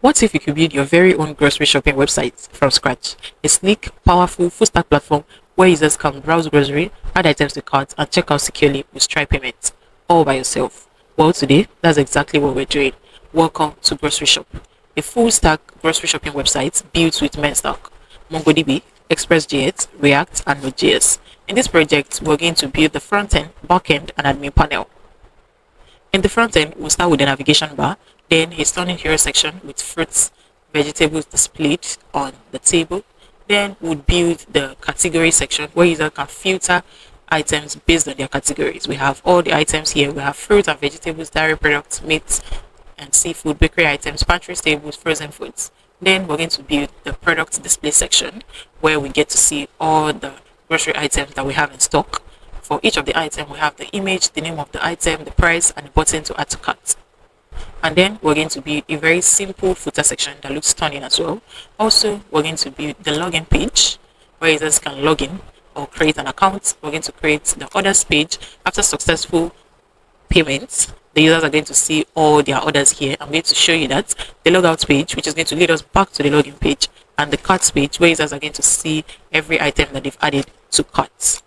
What if you could build your very own grocery shopping website from scratch? A sleek, powerful, full-stack platform where users can browse grocery, add items to cart, and check out securely with Stripe payments, all by yourself. Well, today, that's exactly what we're doing. Welcome to Grocery Shop, a full-stack grocery shopping website built with MERN Stack, MongoDB, ExpressJS, React, and Node.js. In this project, we're going to build the front-end, back-end, and admin panel. In the front end, we'll start with the navigation bar, then a stunning hero section with fruits, vegetables displayed on the table. Then we'll build the category section where users can filter items based on their categories. We have all the items here. We have fruit and vegetables, dairy products, meat and seafood, bakery items, pantry staples, frozen foods. Then we're going to build the product display section where we get to see all the grocery items that we have in stock. For each of the items, we have the image, the name of the item, the price, and the button to add to cart. And then we're going to build a very simple footer section that looks stunning as well. Also, we're going to build the login page where users can log in or create an account. We're going to create the orders page. After successful payments, the users are going to see all their orders here. I'm going to show you that. The logout page, which is going to lead us back to the login page, and the cart page where users are going to see every item that they've added to carts.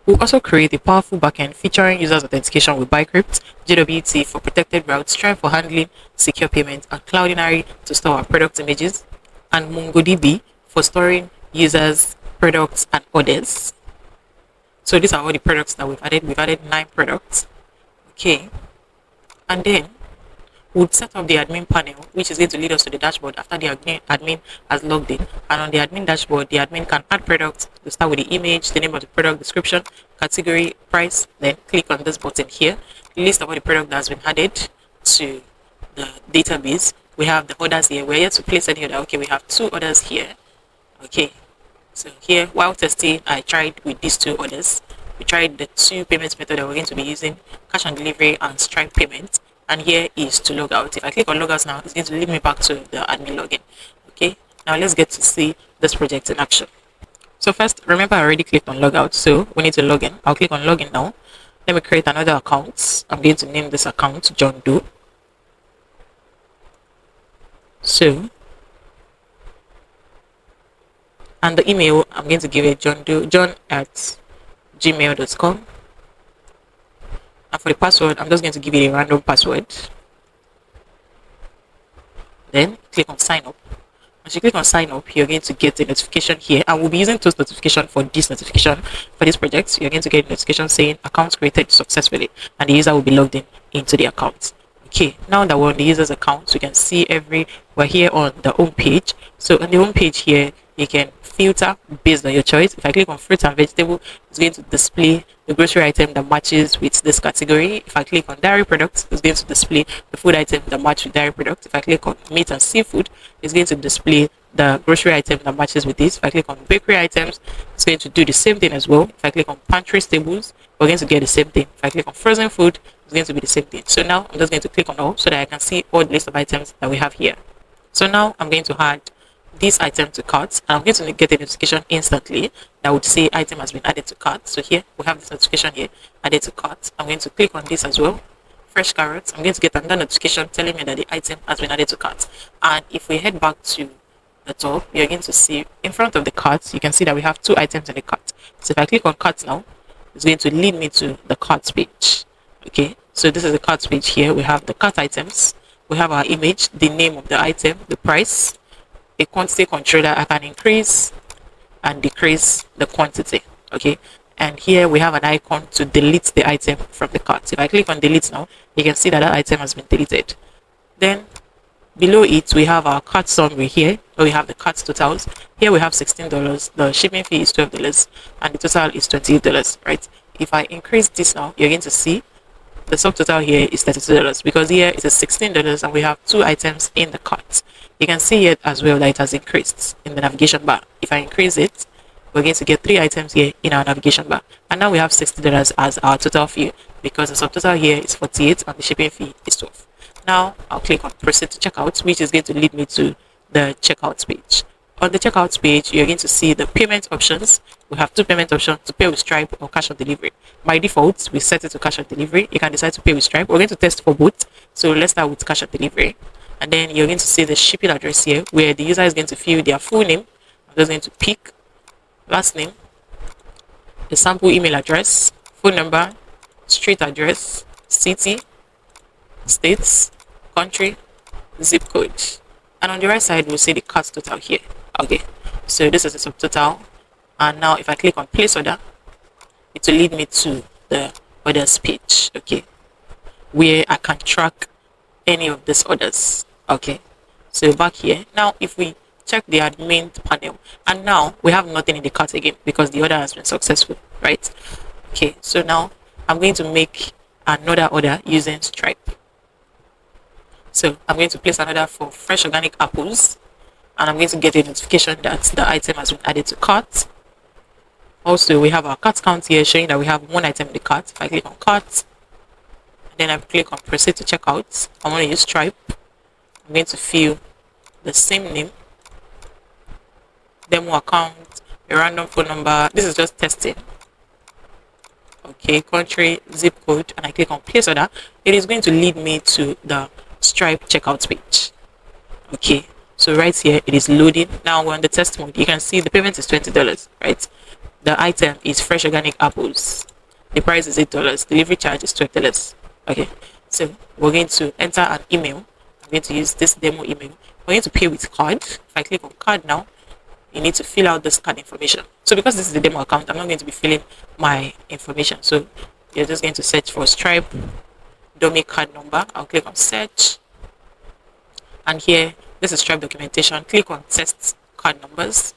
We'll also create a powerful backend featuring users' authentication with Bcrypt, JWT for protected routes, Stripe for handling secure payments, and Cloudinary to store our product images, and MongoDB for storing users' products and orders. So these are all the products that we've added. We've added 9 products. Okay. And then we'll set up the admin panel, which is going to lead us to the dashboard after the admin has logged in. And on the admin dashboard, the admin can add products. We start with the image, the name of the product, description, category, price. Then click on this button here, list of all the product that has been added to the database. We have the orders here. We're here to place it here that, okay, we have 2 orders here. Okay, so here, while testing, I tried with these 2 orders. We tried the 2 payments method that we're going to be using, cash on delivery and Stripe payments. And here is to log out. If I click on logouts now, it's going to lead me back to the admin login. Okay, now let's get to see this project in action. So first, remember I already clicked on logout, so we need to log in. I'll click on login now. Let me create another account. I'm going to name this account John Doe. So, and the email, I'm going to give it john@gmail.com. And for the password, I'm just going to give it a random password. Then click on sign up. Once you click on sign up, you're going to get a notification here. And we'll be using Toast notification for this notification for this project. You're going to get a notification saying account created successfully, and the user will be logged in into the account. Okay, now that we're on the user's account, you can see we're here on the home page. So on the home page here, you can filter based on your choice. If I click on fruit and vegetable, it's going to display the grocery item that matches with this category. If I click on dairy products, it's going to display the food item that matches with dairy products. If I click on meat and seafood, it's going to display the grocery item that matches with this. If I click on bakery items, it's going to do the same thing as well. If I click on pantry staples, we're going to get the same thing. If I click on frozen food, it's going to be the same thing. So now I'm just going to click on all so that I can see all the list of items that we have here. So now I'm going to add this item to cart, and I'm going to get a notification instantly that would say item has been added to cart. So here we have this notification here, added to cart. I'm going to click on this as well, fresh carrots. I'm going to get another notification telling me that the item has been added to cart. And if we head back to the top, you're going to see in front of the cart, you can see that we have 2 items in the cart. So if I click on cart now, it's going to lead me to the cart page. Okay, so this is the cart page here. We have the cart items, we have our image, the name of the item, the price, a quantity controller. I can increase and decrease the quantity. Okay, and here we have an icon to delete the item from the cart. If I click on delete now, you can see that that item has been deleted. Then below it, we have our cart summary here, where we have the cart totals. Here we have $16, the shipping fee is $12, and the total is $28, right? If I increase this now, you're going to see the subtotal here is $32 because here it is $16 and we have 2 items in the cart. You can see it as well that it has increased in the navigation bar. If I increase it, we're going to get 3 items here in our navigation bar. And now we have $60 as our total fee because the subtotal here is $48 and the shipping fee is $12. Now I'll click on proceed to checkout, which is going to lead me to the checkout page. On the checkout page, you're going to see the payment options. We have 2 payment options: to pay with Stripe or cash on delivery. By default, we set it to cash on delivery. You can decide to pay with Stripe. We're going to test for both. So let's start with cash on delivery. and then you're going to see the shipping address here where the user is going to fill their full name. I'm just going to pick last name, the sample email address, phone number, street address, city, states, country, zip code, and on the right side we'll see the cart total here. Okay, so this is the subtotal, and now if I click on place order, it will lead me to the orders page, okay, where I can track any of these orders. Okay, so back here now, if we check the admin panel, and now we have nothing in the cart again because the order has been successful, right? Okay, so now I'm going to make another order using Stripe. So I'm going to place an order for fresh organic apples, and I'm going to get a notification that the item has been added to cart. Also, we have our cart count here showing that we have one item in the cart. If I click on cart, then I click on proceed to checkout, I want to use Stripe. I'm going to fill the same name, demo account, a random phone number. This is just testing. Okay, country, zip code, and I click on place order. It is going to lead me to the Stripe checkout page. Okay, so right here it is loading. Now we're on the test mode. You can see the payment is $20, right? The item is fresh organic apples. The price is $8. Delivery charge is $12. Okay, so we're going to enter an email. I'm going to use this demo email. We're going to pay with card. If I click on card now, you need to fill out this card information. So because this is the demo account, I'm not going to be filling my information. So you're just going to search for Stripe dummy card number. I'll click on search, and here this is Stripe documentation. Click on test card numbers.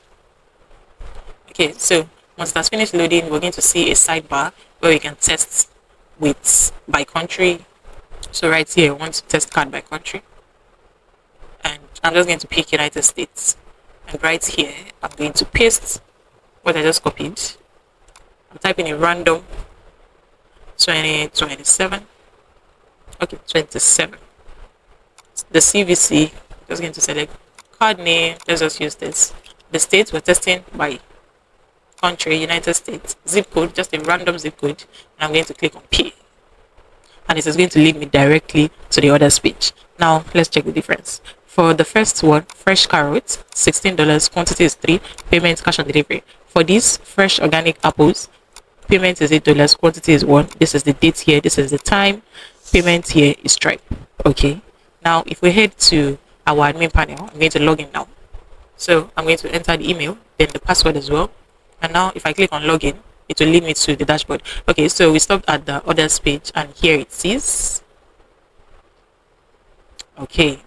Okay, so once that's finished loading, we're going to see a sidebar where we can test with by country. So right here I want to test card by country, and I'm just going to pick United States, and right here I'm going to paste what I just copied. I'm typing in random 2027. Okay, 27. The CVC, I'm just going to select card name. Let's just use this. The state we're testing by country, United States. Zip code, just a random zip code, and I'm going to click on pay, and it is going to lead me directly to the orders page. Now let's check the difference. For the first one, fresh carrots, $16, quantity is 3, payment cash on delivery. For these fresh organic apples, payment is $8, quantity is 1. This is the date here, this is the time, payment here is Stripe. Okay, now if we head to our admin panel, I'm going to log in now. So I'm going to enter the email, then the password as well, and now if I click on login, it will lead me to the dashboard. Okay, so we stopped at the orders page, and here it says, okay,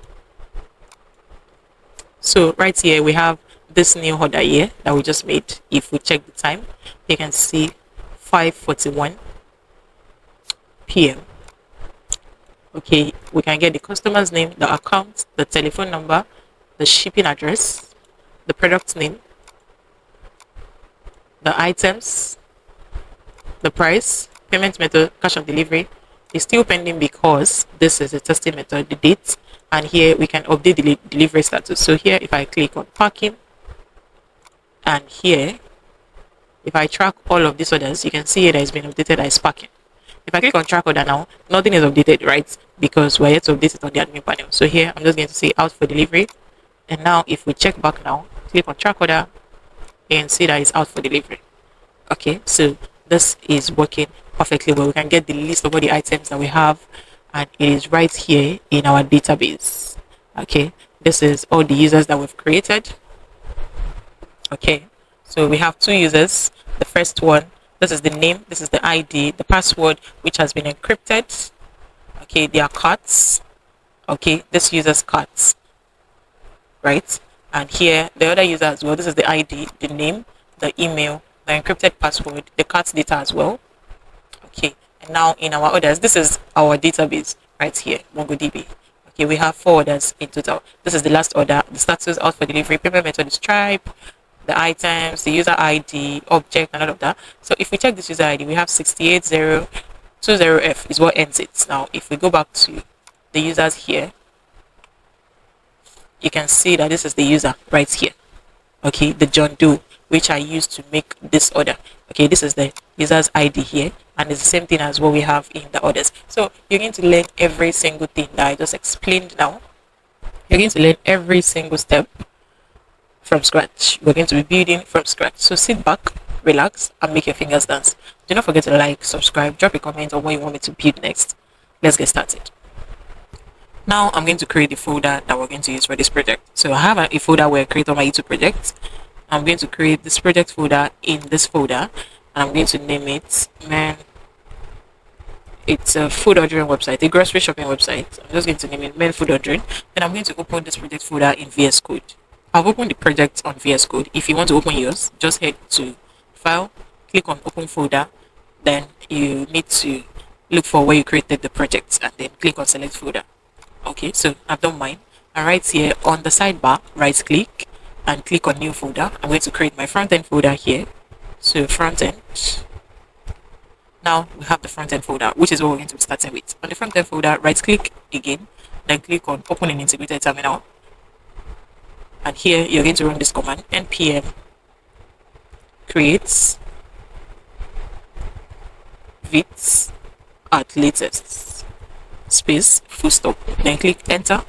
so right here we have this new order here that we just made. If we check the time, you can see 5:41 p.m. Okay, we can get the customer's name, the account, the telephone number, the shipping address, the product name, the items, the price, payment method, cash on delivery. Is still pending because this is a testing method, the date, and here we can update the delivery status. So here if I click on packing, and here if I track all of these orders, you can see it has been updated as packing. If I click on track order now, nothing is updated, right? Because we're yet to update it on the admin panel. So here I'm just going to say out for delivery, and now if we check back now, click on track order, you can see that it's out for delivery. Okay, so this is working perfectly well. We can get the list of all the items that we have, and it is right here in our database. Okay, this is all the users that we've created. Okay, so we have 2 users. The first one, this is the name, this is the ID, the password, which has been encrypted. Okay, they are cards. Okay, this user's cards, right? And here the other user as well. This is the ID, the name, the email, the encrypted password, the cards data as well. Okay, and now in our orders, this is our database right here, MongoDB. Okay, we have 4 orders in total. This is the last order. The status out for delivery, payment method is Stripe, the items, the user ID, object, and all of that. So if we check this user ID, we have 68020F is what ends it. Now if we go back to the users here, you can see that this is the user right here. Okay, the John Doe, which I used to make this order. Okay, this is the user's ID here, and it's the same thing as what we have in the orders. So you're going to learn every single thing that I just explained now You're going to learn every single step from scratch. We're going to be building from scratch. So sit back, relax, and make your fingers dance. Do not forget to like, subscribe, drop a comment on what you want me to build next. Let's get started. Now I'm going to create the folder that we're going to use for this project. So I have a folder where I create all my YouTube projects. I'm going to create this project folder in this folder, and I'm going to name it MERN. It's a food ordering website, a grocery shopping website. I'm just going to name it MERN Food Ordering. Then I'm going to open this project folder in VS Code. I've opened the project on VS Code. If you want to open yours, just head to File, click on Open Folder. Then you need to look for where you created the project and then click on Select Folder. Okay, so I've done mine. And right here on the sidebar, right click and click on New Folder. I'm going to create my front-end folder here. So front-end. Now we have the front-end folder, which is what we're going to be starting with. On the front-end folder, right click again, then click on Open an integrated terminal. And here you're going to run this command, npm create vits at latest space full stop, then click enter.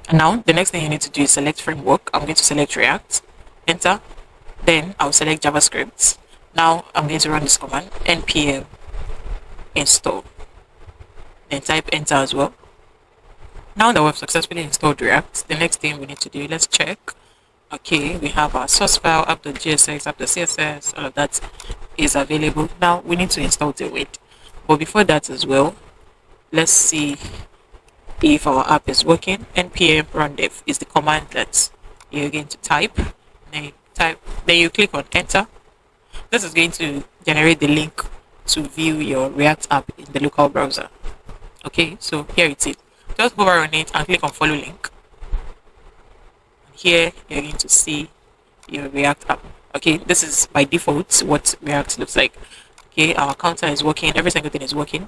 And now the next thing you need to do is select framework. I'm going to select React, enter, then I'll select JavaScript. Now I'm going to run this command, npm install, then type enter as well. Now that we've successfully installed React, the next thing we need to do, let's check. Okay, we have our source file, app.jsx, app.css, all of that is available. Now we need to install Tailwind. But before that as well, let's see if our app is working. npm run dev is the command that you're going to type. Then you click on enter. This is going to generate the link to view your React app in the local browser. Okay, so here it is. Just hover on it and click on follow link. And here you're going to see your React app. Okay, this is by default what React looks like. Okay, our counter is working, every single thing is working.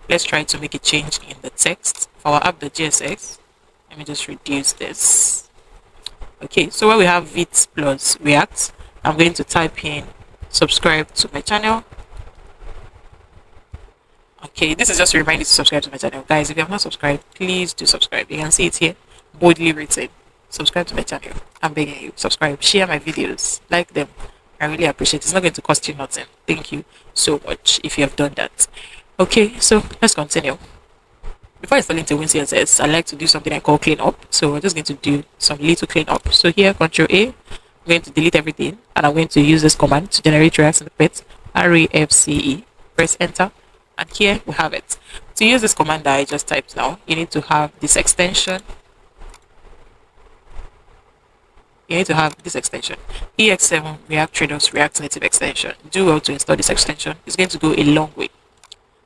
Let's try to make a change in the text for our app.jsx. Let me just reduce this. Okay, so where we have Vit plus React, I'm going to type in subscribe to my channel. Okay, this is just to remind you to subscribe to my channel. Guys, if you have not subscribed, please do subscribe. You can see it here, boldly written. Subscribe to my channel. I'm begging you. Subscribe, share my videos, like them. I really appreciate it. It's not going to cost you nothing. Thank you so much if you have done that. Okay, so let's continue. Before installing Tailwind CSS, I like to do something I call clean up. So we're just going to do some little clean up. So here, Control A, I'm going to delete everything, and I'm going to use this command to generate React snippet, RAFCE. Press enter, and here we have it. To use this command that I just typed now, you need to have this extension. You need to have this extension, EX7 React Trados React Native extension. Do well to install this extension. It's going to go a long way.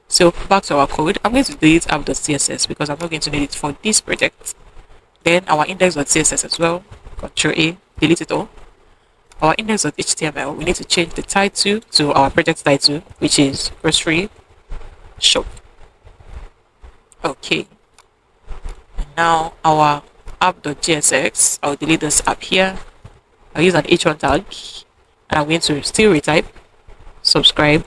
So back to our code, I'm going to delete app.css because I'm not going to need it for this project. Then our index.css as well, Control A, delete it all. Our index.html, we need to change the title to our project title, which is grocery shop. Okay. And now our app.jsx, I'll delete this app here. I'll use an h1 tag, and I'm going to still retype subscribe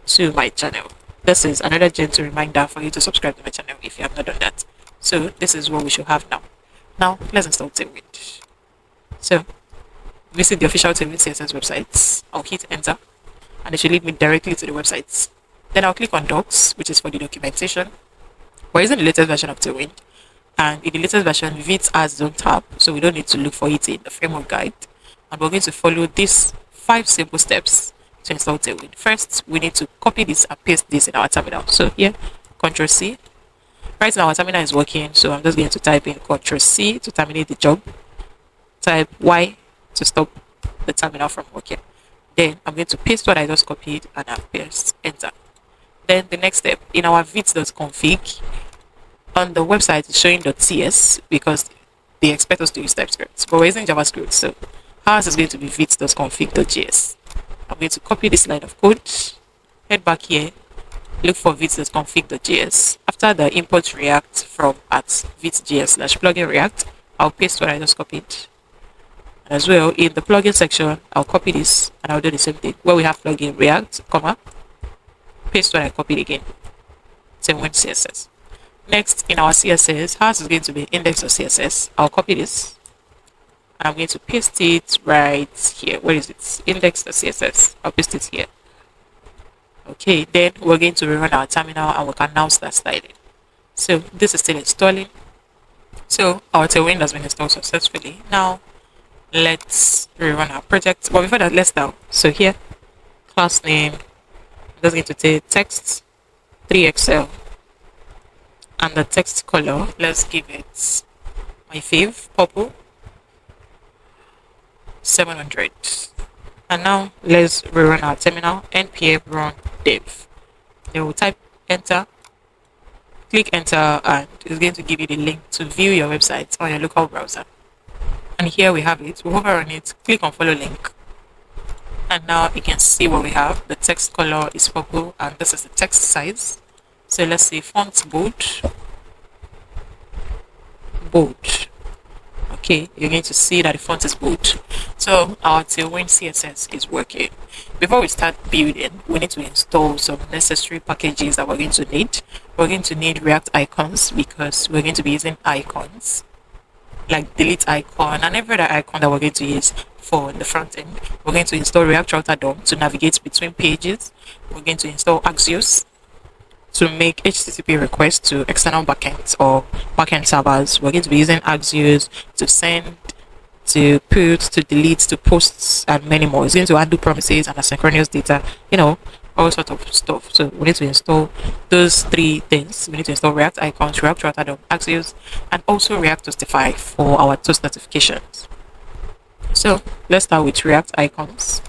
to my channel. This is another gentle reminder for you to subscribe to my channel if you have not done that. So this is what we should have now. Now let's install Tailwind. So visit the official Tailwind CSS website. I'll hit enter, and it should lead me directly to the website. Then I'll click on docs, which is for the documentation. We're using the latest version of Tailwind, and in the latest version, Vit has its own tab, so we don't need to look for it in the framework guide. And we're going to follow these 5 simple steps to install Tailwind. First, we need to copy this and paste this in our terminal. So here, Ctrl C. Right now our terminal is working, so I'm just going to type in Ctrl C to terminate the job. Type Y to stop the terminal from working. Then I'm going to paste what I just copied and I've pasted, enter. Then the next step, in our vit.config, on the website it's showing .cs because they expect us to use TypeScript, but we're using JavaScript, so ours is going to be vit.config.js. I'm going to copy this line of code, head back here, look for vit.config.js. After the import react from @vit.js/plugin react, I'll paste what I just copied. And as well, in the plugin section, I'll copy this and I'll do the same thing. Where we have plugin react, comma, paste what I copied again. Tailwind CSS. Next, in our CSS, ours is going to be index of CSS. I'll copy this. I'm going to paste it right here. Where is it? Index of CSS. I'll paste it here. Okay, then we're going to rerun our terminal and we can now start styling. So this is still installing. So our Tailwind has been installed successfully. Now let's rerun our project. But before that, let's down. So here, class name, I'm just going to take text 3XL. And the text color, let's give it my fave, purple, 700. And now let's rerun our terminal, npm run dev. Then we'll type enter, click enter, and it's going to give you the link to view your website on your local browser. And here we have it. We hover on it, click on follow link. And now you can see what we have. The text color is purple and this is the text size. So let's say font bold. Okay, you're going to see that the font is bold. So our Tailwind CSS is working. Before we start building, we need to install some necessary packages that we're going to need. We're going to need React icons because we're going to be using icons like delete icon and every other icon that we're going to use for the front end. We're going to install React Router DOM to navigate between pages. We're going to install Axios to make HTTP requests to external backends or backend servers. We're going to be using Axios to send, to put, to delete, to posts, and many more. It's going to undo promises and asynchronous data, all sorts of stuff. So we need to install those three things. We need to install React icons, React Router DOM, Axios, and also React Toastify for our toast notifications. So let's start with React icons.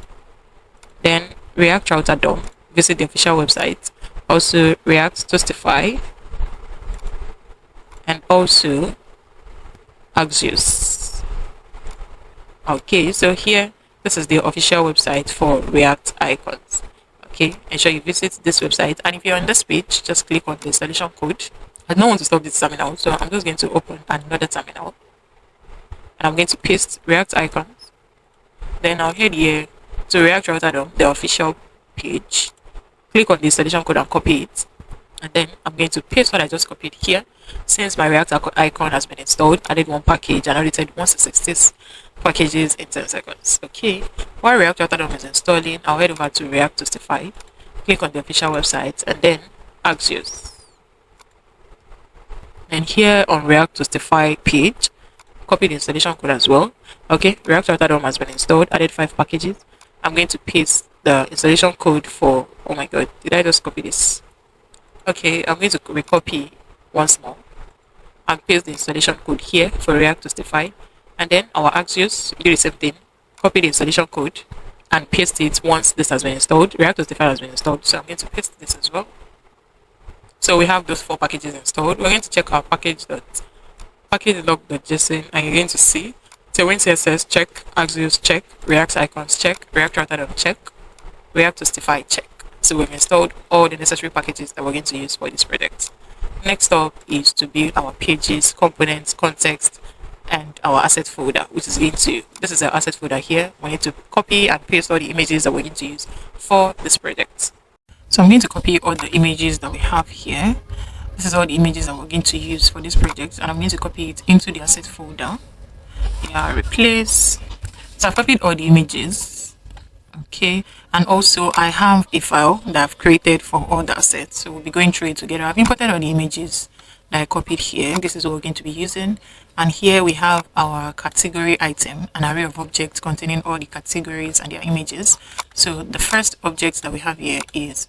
Then React Router DOM. Visit the official website. Also React Toastify and also Axios. Okay, so here this is the official website for React icons. Okay, ensure you visit this website, and if you're on this page, just click on the installation code. I don't want to stop this terminal, so I'm just going to open another terminal and I'm going to paste React icons. Then I'll head here to React Router DOM, the official page. Click on the installation code and copy it, and then I'm going to paste what I just copied here. Since my React icon has been installed, I did one package and I edited 166 packages in 10 seconds. Okay, while React Router DOM is installing, I'll head over to React Toastify, click on the official website, and then Axios. And here on React Toastify page, copy the installation code as well. Okay, React Router DOM has been installed, added 5 packages. I'm going to paste the installation code for, oh my god, did I just copy this? Okay, I'm going to recopy once more and paste the installation code here for React Toastify, and then our Axios, do the same thing, copy the installation code and paste it once this has been installed. React Toastify has been installed, so I'm going to paste this as well. So we have those 4 packages installed. We're going to check our package.json, and you're going to see Tailwind CSS check, Axios check, React icons check, React Router DOM check, React Toastify check. So we've installed all the necessary packages that we're going to use for this project. Next up is to build our pages, components, context, and our asset folder, which is going to, this is our asset folder here. We need to copy and paste all the images that we're going to use for this project. So I'm going to copy all the images that we have here. This is all the images that we're going to use for this project, and I'm going to copy it into the asset folder. Yeah, replace. So I've copied all the images. Okay, and also I have a file that I've created for all the assets, so we'll be going through it together. I've imported all the images that I copied here. This is what we're going to be using, and here we have our category item, an array of objects containing all the categories and their images. So the first object that we have here is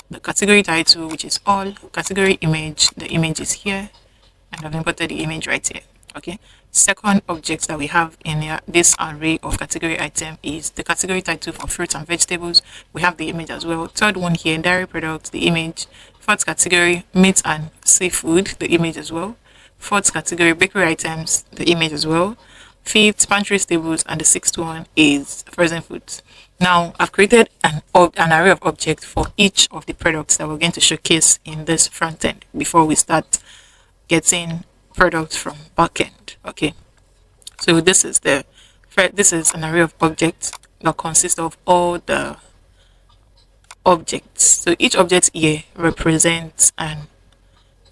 the category title, which is all. Category image, the image is here, and I've imported the image right here. Okay, second object that we have in this array of category item is the category title for fruits and vegetables. We have the image as well. Third one here, dairy products, the image. Fourth category, meat and seafood, the image as well. Fourth category, bakery items, the image as well. Fifth, pantry staples, and the sixth one is frozen foods. Now I've created an array of objects for each of the products that we're going to showcase in this front end before we start getting products from backend. Okay, so this is an array of objects that consists of all the objects. So each object here represents an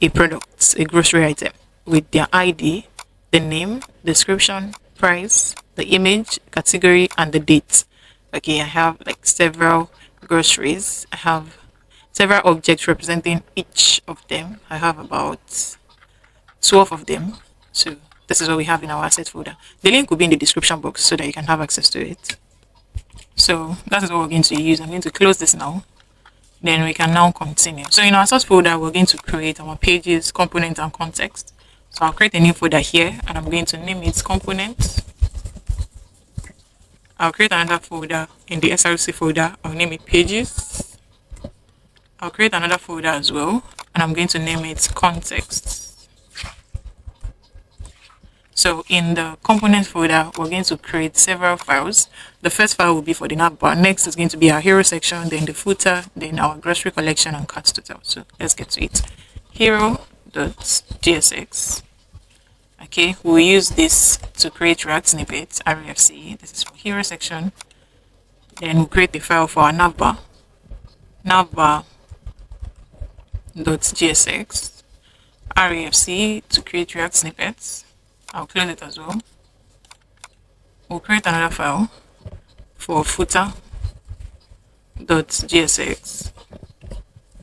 a product, a grocery item, with their ID, the name, description, price, the image, category, and the date. Okay, I have like several groceries. I have several objects representing each of them. I have about 12 of them. So this is what we have in our asset folder. The link will be in the description box so that you can have access to it. So that is what we're going to use. I'm going to close this now. Then we can now continue. So in our source folder, we're going to create our pages, component, and context. So I'll create a new folder here and I'm going to name it component. I'll create another folder in the SRC folder. I'll name it pages. I'll create another folder as well and I'm going to name it context. So in the component folder, we're going to create several files. The first file will be for the navbar. Next is going to be our hero section, then the footer, then our grocery collection and cart total. So let's get to it. Hero.gsx. Okay, we'll use this to create React snippets, REFC. This is for hero section. Then we'll create the file for our navbar. Navbar.gsx. REFC to create React snippets. I'll close it as well. We'll create another file for footer.gsx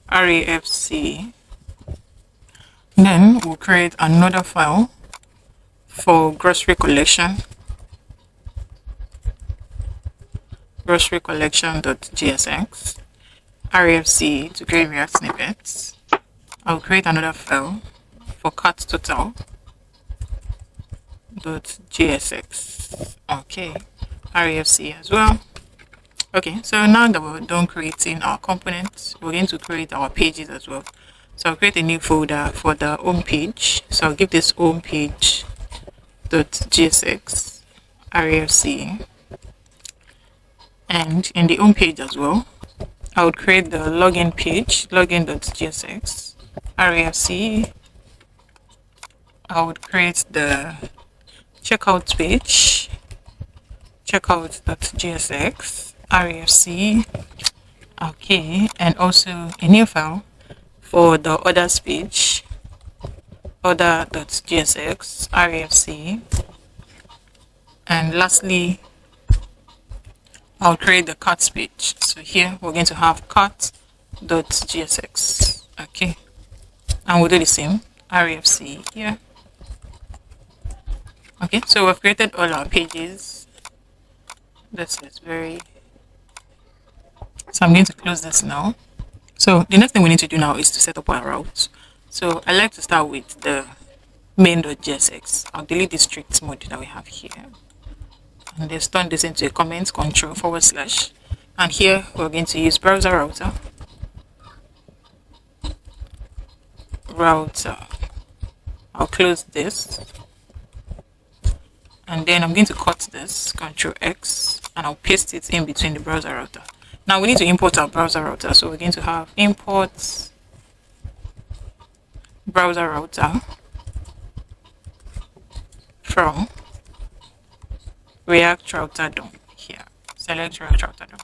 refc. Then we'll create another file for grocery collection.gsx refc to create React snippets. I'll create another file for cart total. .gsx. Okay, refc as well. Okay, so now that we're done creating our components, we're going to create our pages as well. So I'll create a new folder for the home page. So I'll give this home page .gsx refc, and in the home page as well, I would create the login page, login.gsx refc. I would create the checkout page, checkout.gsx refc. Okay, and also a new file for the orders page, order.gsx refc. And lastly, I'll create the cart page. So here we're going to have cart.gsx. Okay, and we'll do the same, refc here. Okay, so we've created all our pages. This is so I'm going to close this now. So the next thing we need to do now is to set up our routes. So I like to start with the main.gsx. I'll delete the strict mode that we have here. And just turn this into a comment, control / and here we're going to use browser router. I'll close this. And then I'm going to cut this, Ctrl X, and I'll paste it in between the browser router. Now we need to import our browser router. So we're going to have import browser router from React router DOM here. Select React router DOM.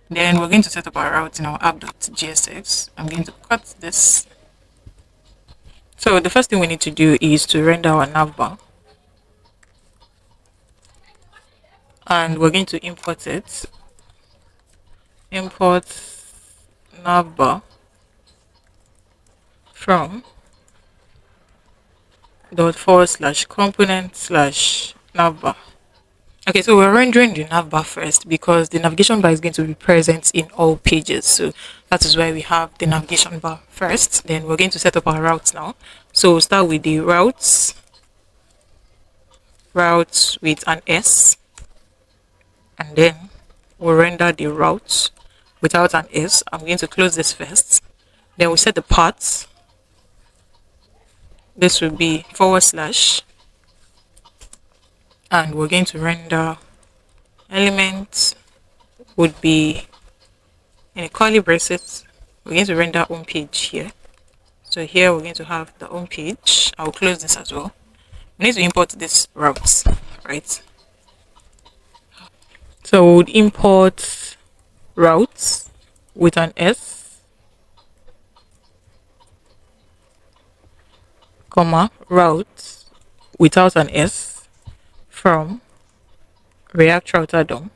Then we're going to set up our route in our app.gsx. I'm going to cut this. So the first thing we need to do is to render our navbar. And we're going to import it. Import navbar from ./component/navbar. Okay, so we're rendering the navbar first because the navigation bar is going to be present in all pages. So that is why we have the navigation bar first. Then we're going to set up our routes now. So we'll start with the routes with an S. And then we'll render the route without an S. I'm going to close this first. Then we'll set the paths. This will be / and we're going to render elements would be in a curly braces. We're going to render home page here. So here we're going to have the home page. I'll close this as well. We need to import this routes, right? So we would import routes with an S. comma, route without an S from React Router DOM.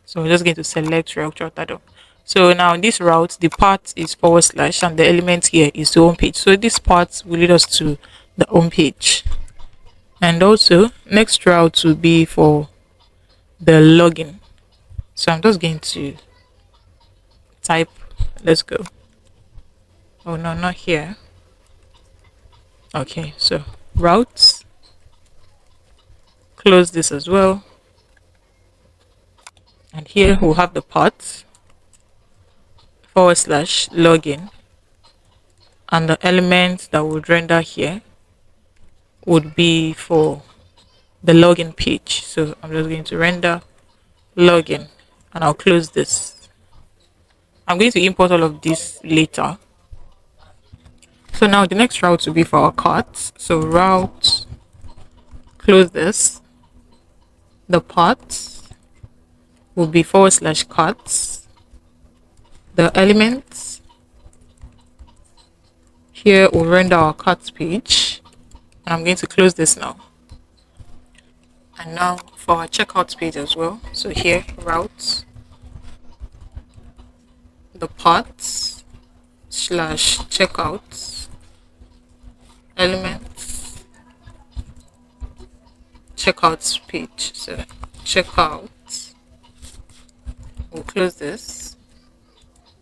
So we're just going to select React Router DOM. So now this route, the path is / and the element here is the home page. So this path will lead us to the home page. And also next route will be for the login. So I'm just going to type, let's go. Oh no, not here. Okay, so routes, close this as well. And here we'll have the path / login, and the element that would render here would be for the login page. So I'm just going to render login and I'll close this. I'm going to import all of this later. So now the next route will be for our cart. So route, close this. The path will be / carts. The elements here will render our cart page. And I'm going to close this now. And now for our checkout page as well. So here, routes, the path / checkout, elements, checkout page. So checkout, we'll close this.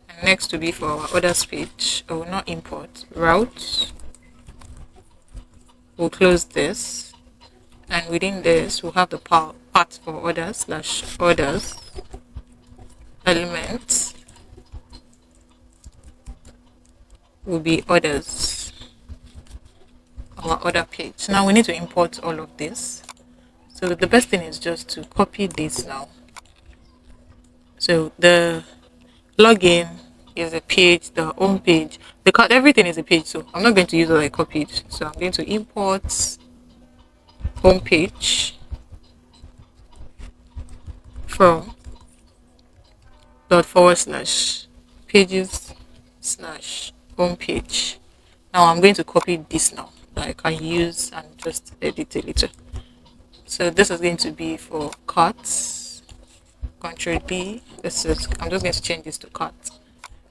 And next to be for our orders page, I will not import routes. We'll close this, and within this we'll have the path for orders / orders, elements will be orders, our order page. Now we need to import all of this. So the best thing is just to copy this now. So the login is a page, the home page, the card, everything is a page. So I'm not going to use what I copied. So I'm going to import home page from / pages / home page. Now I'm going to copy this now that I can use and just edit a little. So this is going to be for carts. Control D. I'm just going to change this to cart.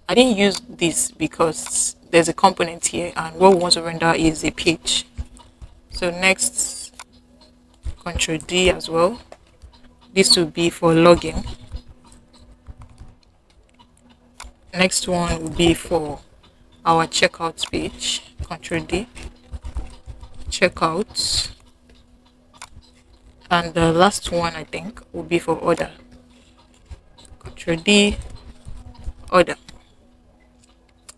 I didn't use this because there's a component here and what we want to render is a page. So next, Control D as well. This will be for login. Next one will be for our checkout page. Control D, checkout. And the last one I think will be for order. Control D, order.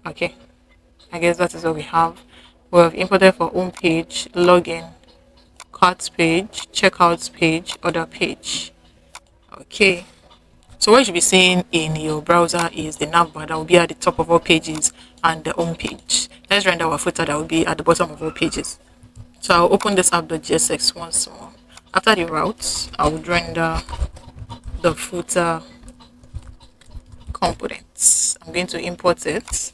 Okay, I guess that is what we have. We have imported for home page, login, cart page, checkout page, order page. Okay, so what you should be seeing in your browser is the navbar that will be at the top of all pages and the home page. Let's render our footer that will be at the bottom of all pages. So I'll open this app.jsx once more. After the routes, I would render the footer components. I'm going to import it.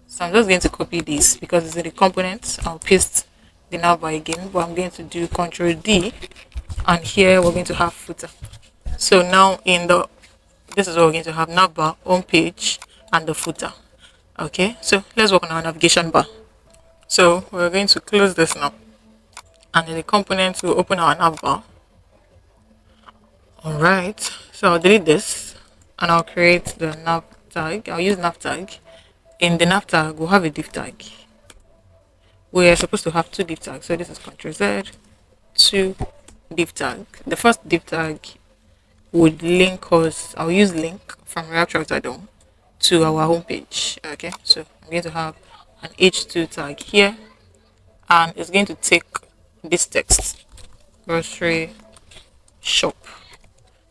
So I'm just going to copy this because it's in the components. I'll paste the navbar again, but I'm going to do Control D, and here we're going to have footer. So now this is what we're going to have: navbar, home page, and the footer. Okay, so let's work on our navigation bar. So we're going to close this now, and in the components we'll open our navbar. All right, so I'll delete this and I'll create the nav tag. I'll use nav tag. In the nav tag, we'll have a div tag. We're supposed to have two div tags. So this is Ctrl Z, two div tag. The first div tag would link us. I'll use link from React Router DOM to our homepage. Okay, so I'm going to have an h2 tag here, and it's going to take this text, grocery shop.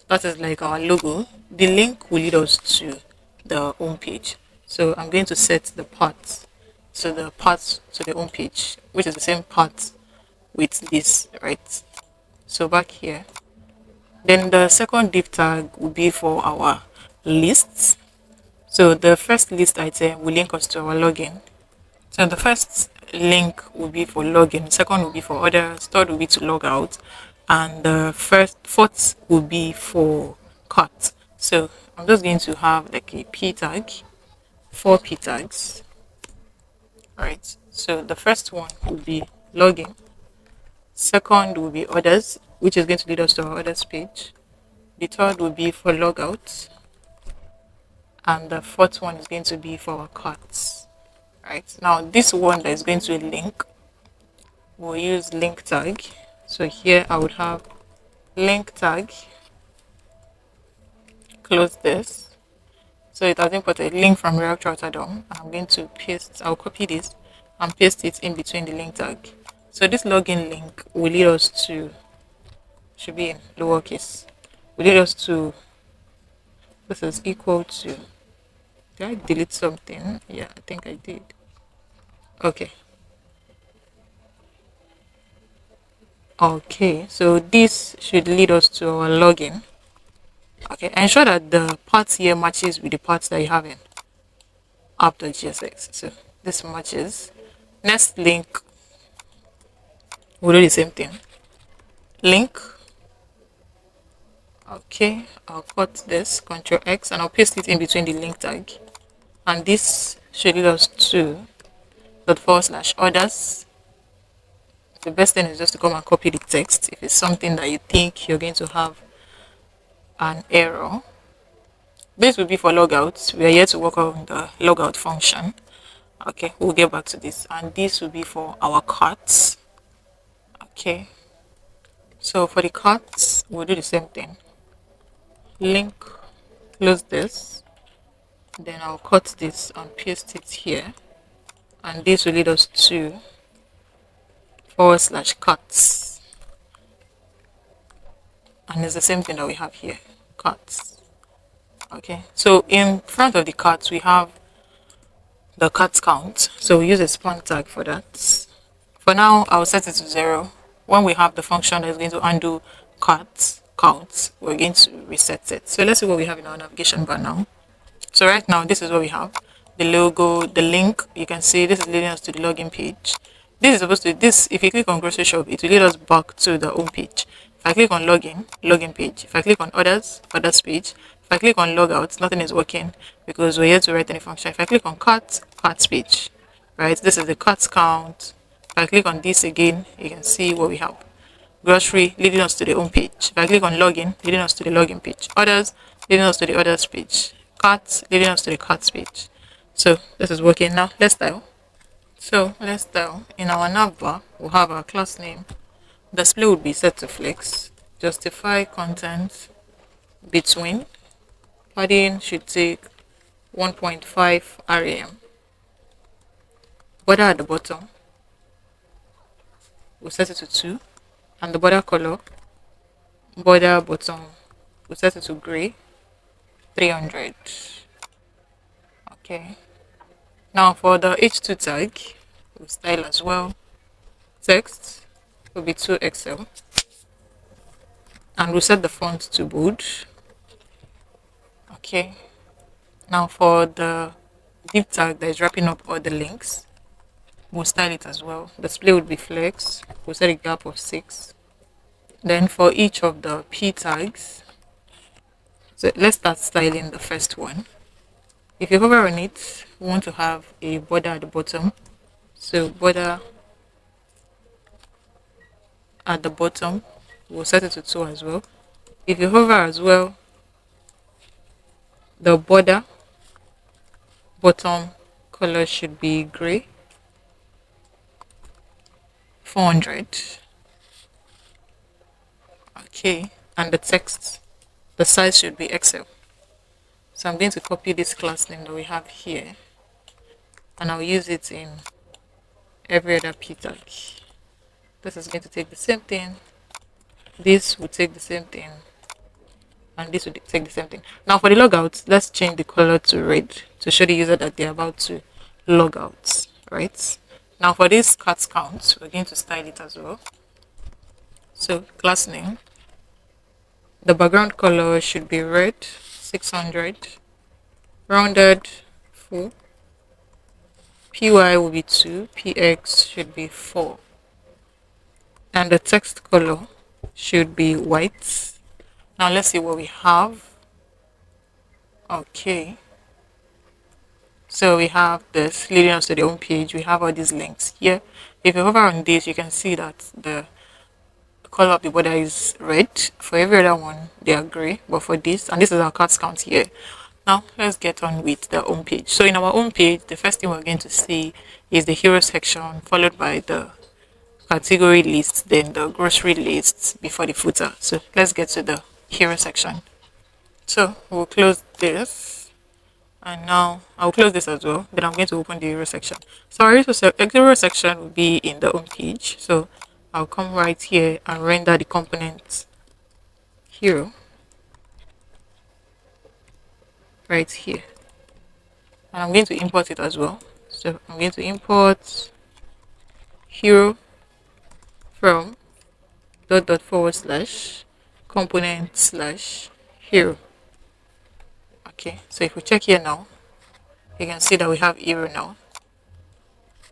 That is like our logo. The link will lead us to the home page. So I'm going to set the path, so the path to the home page, which is the same path with this, right? So back here, then the second div tag will be for our lists. So the first list item will link us to our login. So the first link will be for login, second will be for others, third will be to log out, and the fourth will be for cut. So I'm just going to have like a p tag, 4 p tags. Alright, so the first one will be login, second will be others, which is going to lead us to our others page. The third will be for logout, and the fourth one is going to be for our cards. Right, now this one that is going to link, we'll use link tag. So here I would have link tag, close this. So it has imported a link from React Router DOM. I'm going to paste, I'll copy this and paste it in between the link tag. So this login link will lead us to, should be in lowercase, will lead us to, this is equal to, did I delete something? Yeah, I think I did. Okay. Okay, so this should lead us to our login. Okay, ensure that the parts here matches with the parts that you have in app.gsx. So this matches. Next link, we'll do the same thing. Link. Okay, I'll cut this, Ctrl X, and I'll paste it in between the link tag. And this should lead us to /others. The best thing is just to come and copy the text if it's something that you think you're going to have an error. This will be for logout. We are here to work on the logout function. Okay, we'll get back to this. And this will be for our carts. Okay, so for the carts, we'll do the same thing. Link, close this. Then I'll cut this and paste it here. And this will lead us to /carts. And it's the same thing that we have here, carts. Okay, so in front of the carts, we have the carts count. So we use a span tag for that. For now, I'll set it to 0. When we have the function that is going to undo carts count, we're going to reset it. So let's see what we have in our navigation bar now. So right now, this is what we have. The logo, the link, you can see this is leading us to the login page. This is supposed to, this, if you click on grocery shop, it will lead us back to the home page. If I click on login, login page. If I click on others, others page. If I click on logout, nothing is working because we're here to write any function. If I click on carts page, right? This is the carts count. If I click on this again, you can see what we have. Grocery leading us to the home page. If I click on login, leading us to the login page. Others leading us to the others page. Carts leading us to the carts page. So this is working now. Let's style. So let's style. In our navbar, we'll have our class name. Display would be set to flex. Justify content between. Padding should take 1.5 RAM. Border at the bottom, we'll set it to 2. And the border color, border bottom, we'll set it to gray, 300. Okay. Now for the h2 tag, we'll style as well. Text will be 2XL. And we'll set the font to bold. Okay. Now for the div tag that is wrapping up all the links, we'll style it as well. Display would be flex. We'll set a gap of 6. Then for each of the p tags, so let's start styling the first one. If you hover on it, we want to have a border at the bottom. So border at the bottom, we'll set it to 2 as well. If you hover as well, the border bottom color should be gray, 400. Okay, and the text, the size should be XL. So I'm going to copy this class name that we have here, and I'll use it in every other p tag. This is going to take the same thing. This will take the same thing, and this will take the same thing. Now for the logout, let's change the color to red to show the user that they're about to log out. Right? Now for this carts count, we're going to style it as well. So class name, the background color should be red, 600, rounded full. py will be 2, px should be 4, and the text color should be white. Now let's see what we have. Okay, so we have this leading us to the home page. We have all these links here. If you hover on this, you can see that the color of the border is red. For every other one, they are gray, but for this, and this is our cards count here. Now let's get on with the home page. So in our home page, the first thing we're going to see is the hero section, followed by the category list, then the grocery list before the footer. So let's get to the hero section. So we'll close this, and now I'll close this as well. Then I'm going to open the hero section. So our hero section will be in the home page. So I'll come right here and render the component hero right here, and I'm going to import it as well. So I'm going to import hero from /component/hero. Okay, so if we check here now, you can see that we have hero now.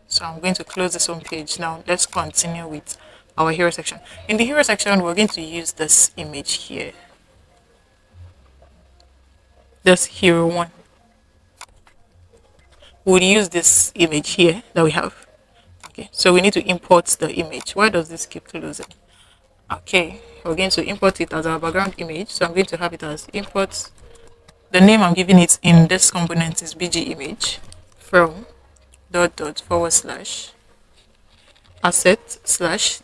So I'm going to close this home page. Now let's continue with our hero section. In the hero section, we're going to use this image here, this hero one. We'll use this image here that we have. Okay, so we need to import the image. Why does this keep closing? Okay, we're going to import it as our background image. So I'm going to have it as import. The name I'm giving it in this component is bg image from /asset/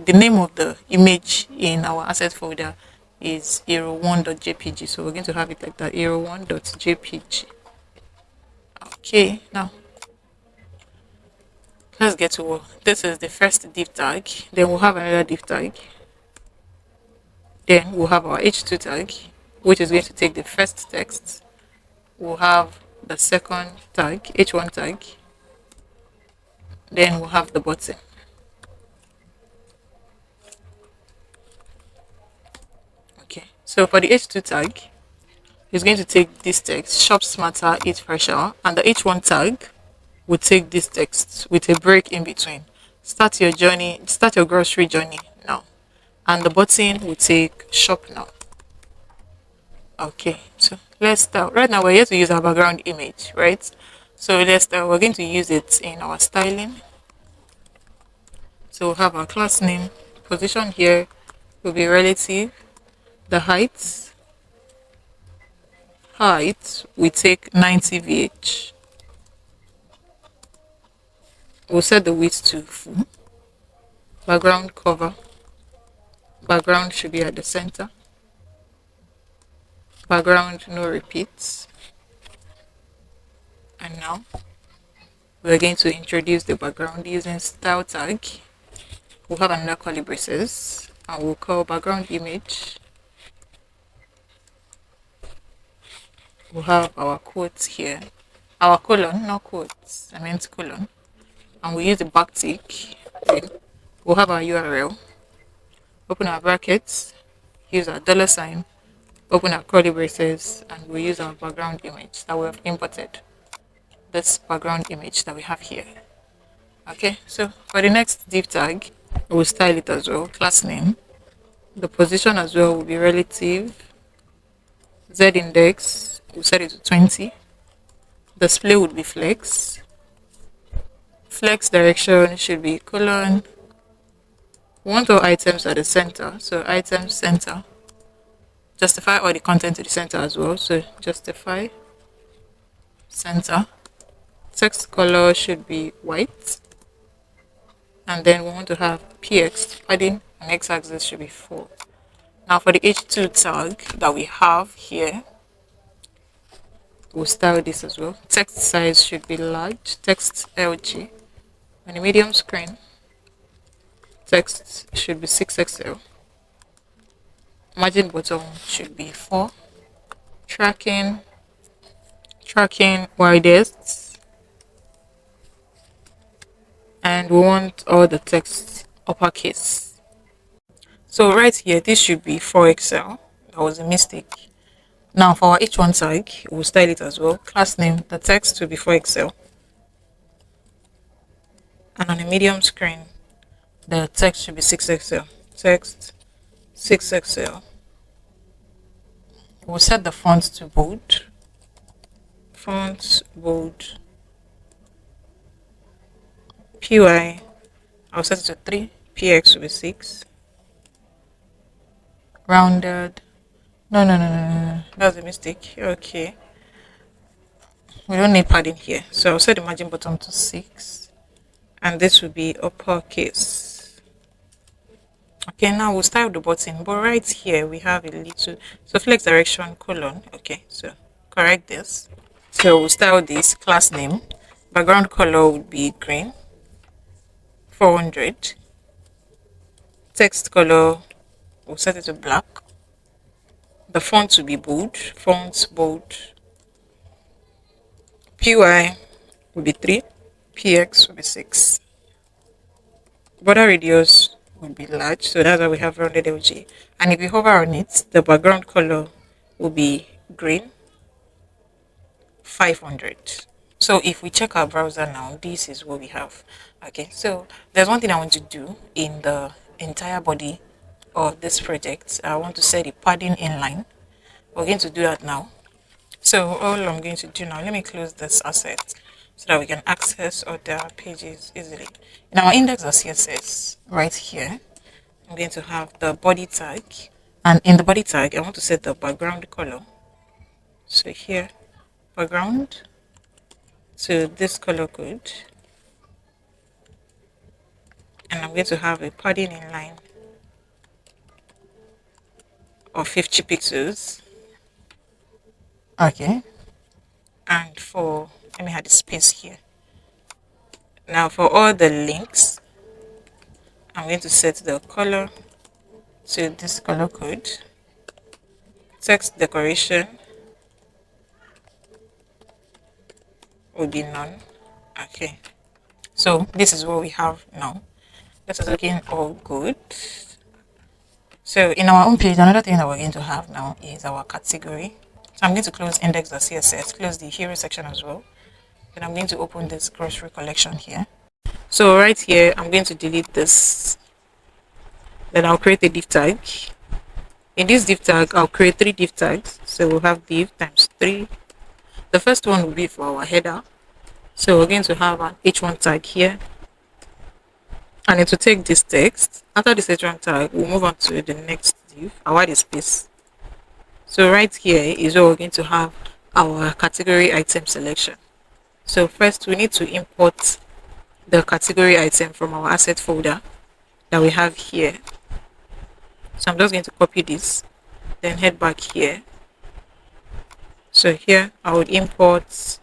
the name of the image in our asset folder is hero1.jpg. So we're going to have it like that, hero1.jpg. Okay, now let's get to work. This is the first div tag. Then we'll have another div tag. Then we'll have our h2 tag, which is going to take the first text. We'll have the second tag, h1 tag. Then we'll have the button. Okay, so for the h2 tag, it's going to take this text, shop smarter, eat fresher, and the h1 tag will take this text with a break in between. Start your grocery journey now. And the button will take shop now. Okay, so let's start. Right now we're here to use our background image, right? So let's start. We're going to use it in our styling. So we'll have our class name. Position here will be relative. The height we take 90 VH. We'll set the width to full. Background cover. Background should be at the center. Background no repeats. And now we're going to introduce the background using style tag. We'll have another curly braces and we'll call background image. We'll have our quotes here, our colon, not quotes, I meant colon, and we'll use the backtick. Then we'll have our URL, open our brackets, use our $, open our curly braces, and we'll use our background image that we have imported. This background image that we have here. Okay, so for the next div tag, we'll style it as well, class name. The position as well will be relative. Z index, we'll set it to 20. Display would be flex. Flex direction should be colon. We want all items at the center, so item center. Justify all the content to the center as well, so justify center. Text color should be white. And then we want to have px padding and x-axis should be 4. Now for the h2 tag that we have here, we'll style this as well. Text size should be large, text LG. On the medium screen, text should be 6XL. Margin bottom should be 4. Tracking widest. And we want all the text uppercase. So right here, this should be 4XL. That was a mistake. Now for our H1 tag, we'll style it as well. Class name, the text will be 4XL. And on a medium screen, the text should be 6XL. Text 6XL. We'll set the font to bold. Font bold. PY, I'll set it to 3. PX will be 6. Rounded. No. That's a mistake. Okay. We don't need padding here. So I'll set the margin bottom to 6. And this will be uppercase. Okay, now we'll style the button. But right here, we have a little. So flex direction colon. Okay, so correct this. So we'll style this class name. Background color would be green. 400. Text color, we'll set it to black. The font will be bold. Font bold. PY will be 3. PX will be 6. Border radius will be large, so that's why we have rounded LG. And if you hover on it, the background color will be green. 500. So if we check our browser now, this is what we have. Okay, so there's one thing I want to do in the entire body of this project. I want to set a padding inline. We're going to do that now. So all I'm going to do now, let me close this asset so that we can access other pages easily. In our index.css right here, I'm going to have the body tag, and in the body tag I want to set the background color. So here, background to this color code, and I'm going to have a padding inline of 50 pixels. Okay, and for, let me add the space here. Now for all the links, I'm going to set the color to this color code. Text decoration will be none. Okay, so this is what we have now. That is looking all good. So in our own page, another thing that we're going to have now is our category. So I'm going to close index.css, close the hero section as well. Then I'm going to open this grocery collection here. So right here, I'm going to delete this. Then I'll create a div tag. In this div tag, I'll create 3 div tags. So we'll have div times 3. The first one will be for our header. So we're going to have an h1 tag here. And it will take this text. After this h1 tag, we'll move on to the next div. I'll add a space. So right here is where we're going to have our category item selection. So first we need to import the category item from our asset folder that we have here. So I'm just going to copy this, then head back here. So here I would import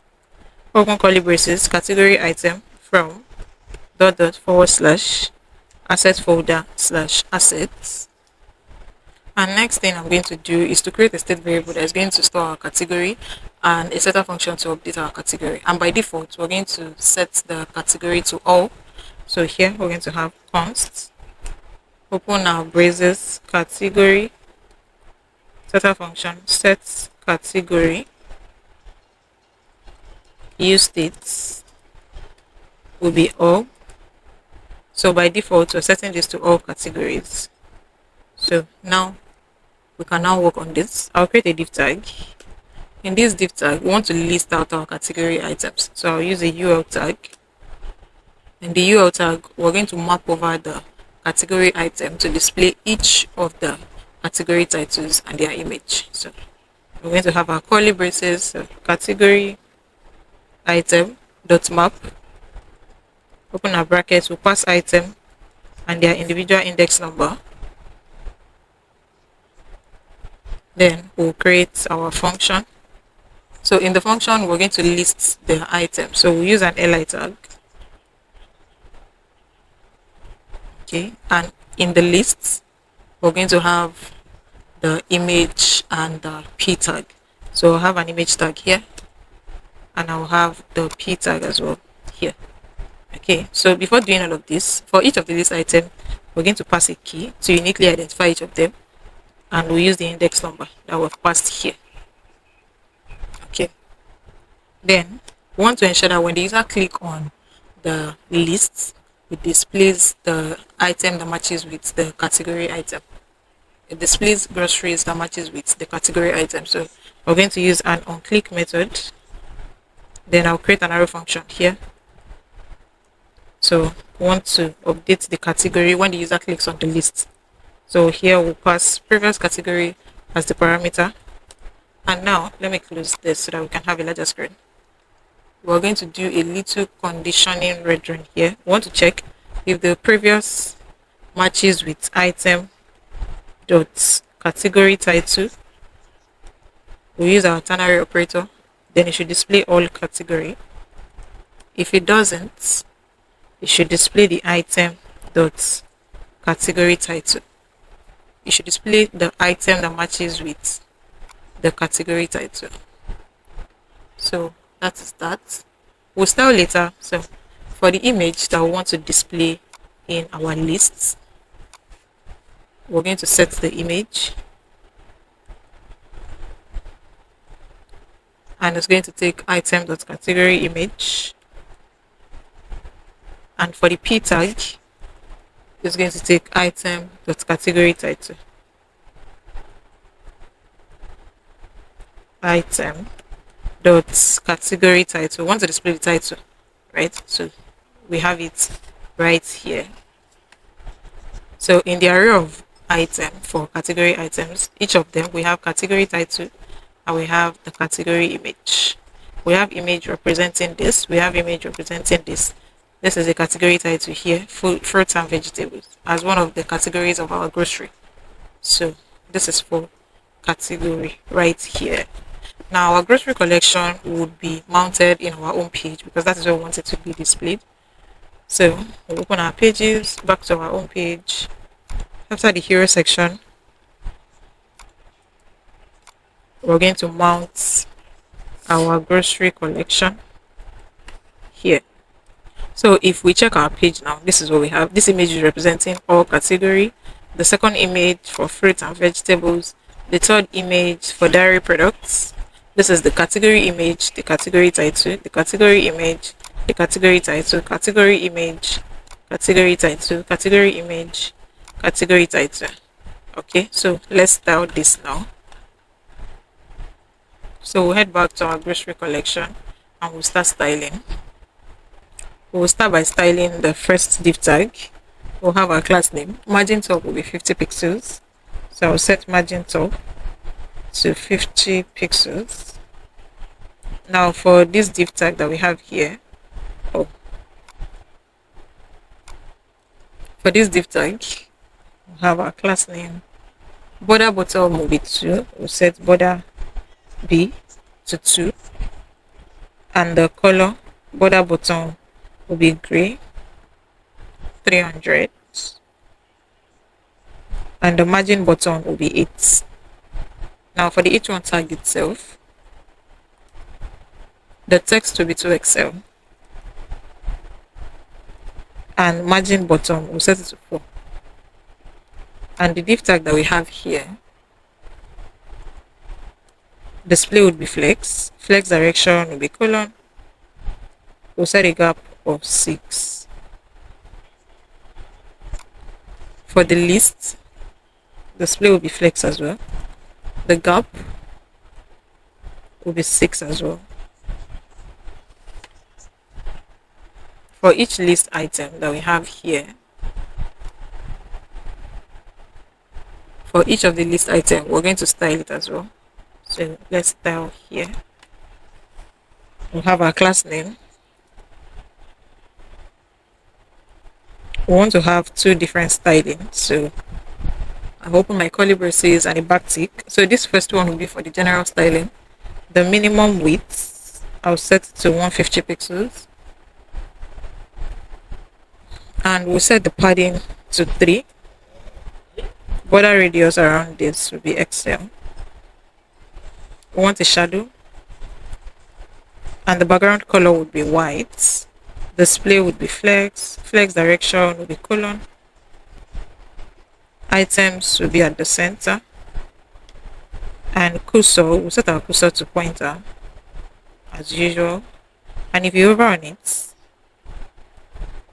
open curly braces category item from / asset folder / assets. And next thing I'm going to do is to create a state variable that is going to store our category and a setter function to update our category. And by default, we're going to set the category to all. So here we're going to have const open our braces category setter function set category use states will be all. So by default, we're setting this to all categories. So now we can now work on this. I'll create a div tag. In this div tag, we want to list out our category items. So I'll use a UL tag. In the UL tag, we're going to map over the category item to display each of the category titles and their image. So we're going to have our curly braces, category item dot map. Open our brackets, we'll pass item and their individual index number. Then we'll create our function. So in the function, we're going to list the item. So we'll use an li tag. Okay, and in the lists, we're going to have the image and the p tag. So I'll have an image tag here, and I'll have the p tag as well here. Okay, so before doing all of this, for each of the list item, we're going to pass a key to uniquely identify each of them. And we'll use the index number that we've passed here. Okay. Then we want to ensure that when the user click on the lists it displays the item that matches with the category item. It displays groceries that matches with the category item. So we're going to use an onClick method. Then I'll create an arrow function here. So we want to update the category when the user clicks on the list. So here we'll pass previous category as the parameter. And now let me close this so that we can have a larger screen. We're going to do a little conditioning rendering here. We want to check if the previous matches with item dot category title. We'll use our ternary operator. Then it should display all category. If it doesn't, it should display the item dot category title. It should display the item that matches with the category title. So that is that. We'll style later. So for the image that we want to display in our lists, we're going to set the image, and it's going to take item.category image. And for the p tag, it's going to take item.category title. Item.category title. We want to display the title, right? So we have it right here. So in the array of item for category items, each of them we have category title and we have the category image. We have image representing this, we have image representing this. This is the category title here, fruits and vegetables, as one of the categories of our grocery. So this is for category right here. Now our grocery collection would be mounted in our own page because that is where we want it to be displayed. So we'll open our pages, back to our own page. After the hero section, we're going to mount our grocery collection here. So if we check our page now, this is what we have. This image is representing all category. The second image for fruits and vegetables. The third image for dairy products. This is the category image, the category title, the category image, the category title, category image, category title, category image, category title. Okay, so let's style this now. So we'll head back to our grocery collection and we'll start styling. We'll start by styling the first div tag. We'll have our class name. Margin top will be 50 pixels. So I'll set margin top to 50 pixels. Now for this div tag that we have here, for this div tag, we'll have our class name. Border bottom will be 2. We'll set border B to 2. And the color border bottom will be gray, 300. And the margin button will be 8. Now for the H1 tag itself, the text will be 2XL. And margin button, we'll set it to 4. And the div tag that we have here, display would be flex. Flex direction will be colon. We'll set a gap of 6. For the list, display will be flex as well. The gap will be 6 as well. For each list item that we have here, for each of the list item, we're going to style it as well. So let's style here. We'll have our class name. We want to have 2 different styling. So I've opened my curly braces and a backtick. So this first one will be for the general styling. The minimum width, I'll set it to 150 pixels. And we'll set the padding to 3. Border radius around this will be XL. We want a shadow. And the background color would be white. Display would be flex. Flex direction will be colon. Items will be at the center. And cursor, we'll set our cursor to pointer as usual. And if you hover on it,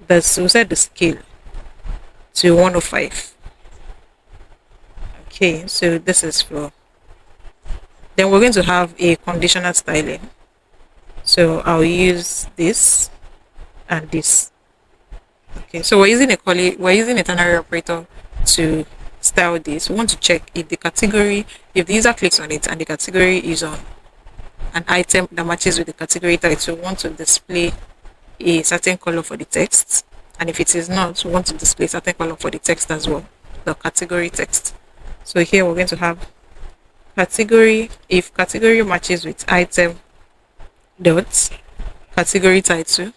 we'll set the scale to 105. Okay, so this is for, then we're going to have a conditional styling. So I'll use this and this. Okay, so we're using a ternary operator to style this. We want to check if if the user clicks on it and the category is on an item that matches with the category title, we want to display a certain color for the text, and if it is not, we want to display a certain color for the text as well, the category text. So here we're going to have category, if category matches with item dot category title,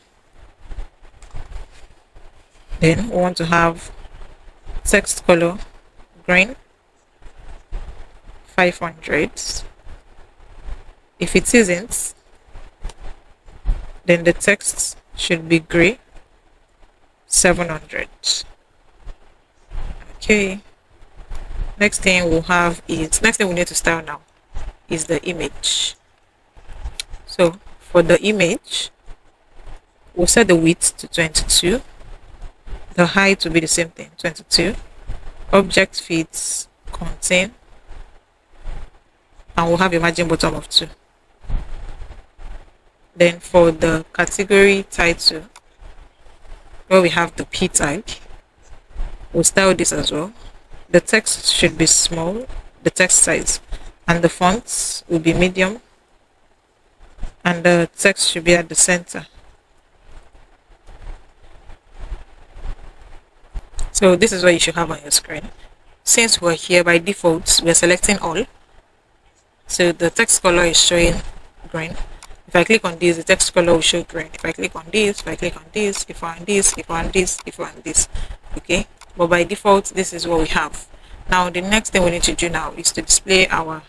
then we want to have text color green 500. If it isn't, then the text should be gray 700. Okay, next thing we need to style now is the image. So for the image, we'll set the width to 22, the height will be the same thing, 22, object feeds contain, and we'll have a margin bottom of 2. Then for the category title, where we have the p tag, we'll style this as well. The text should be small, the text size, and the fonts will be medium, and the text should be at the center. So this is what you should have on your screen. Since we're here by default, we're selecting all. So the text color is showing green. If I click on this, the text color will show green. If I click on this, if I click on this, if I on this, if I on this, if I on this. Okay, but by default, this is what we have. Now the next thing we need to do now is to display our.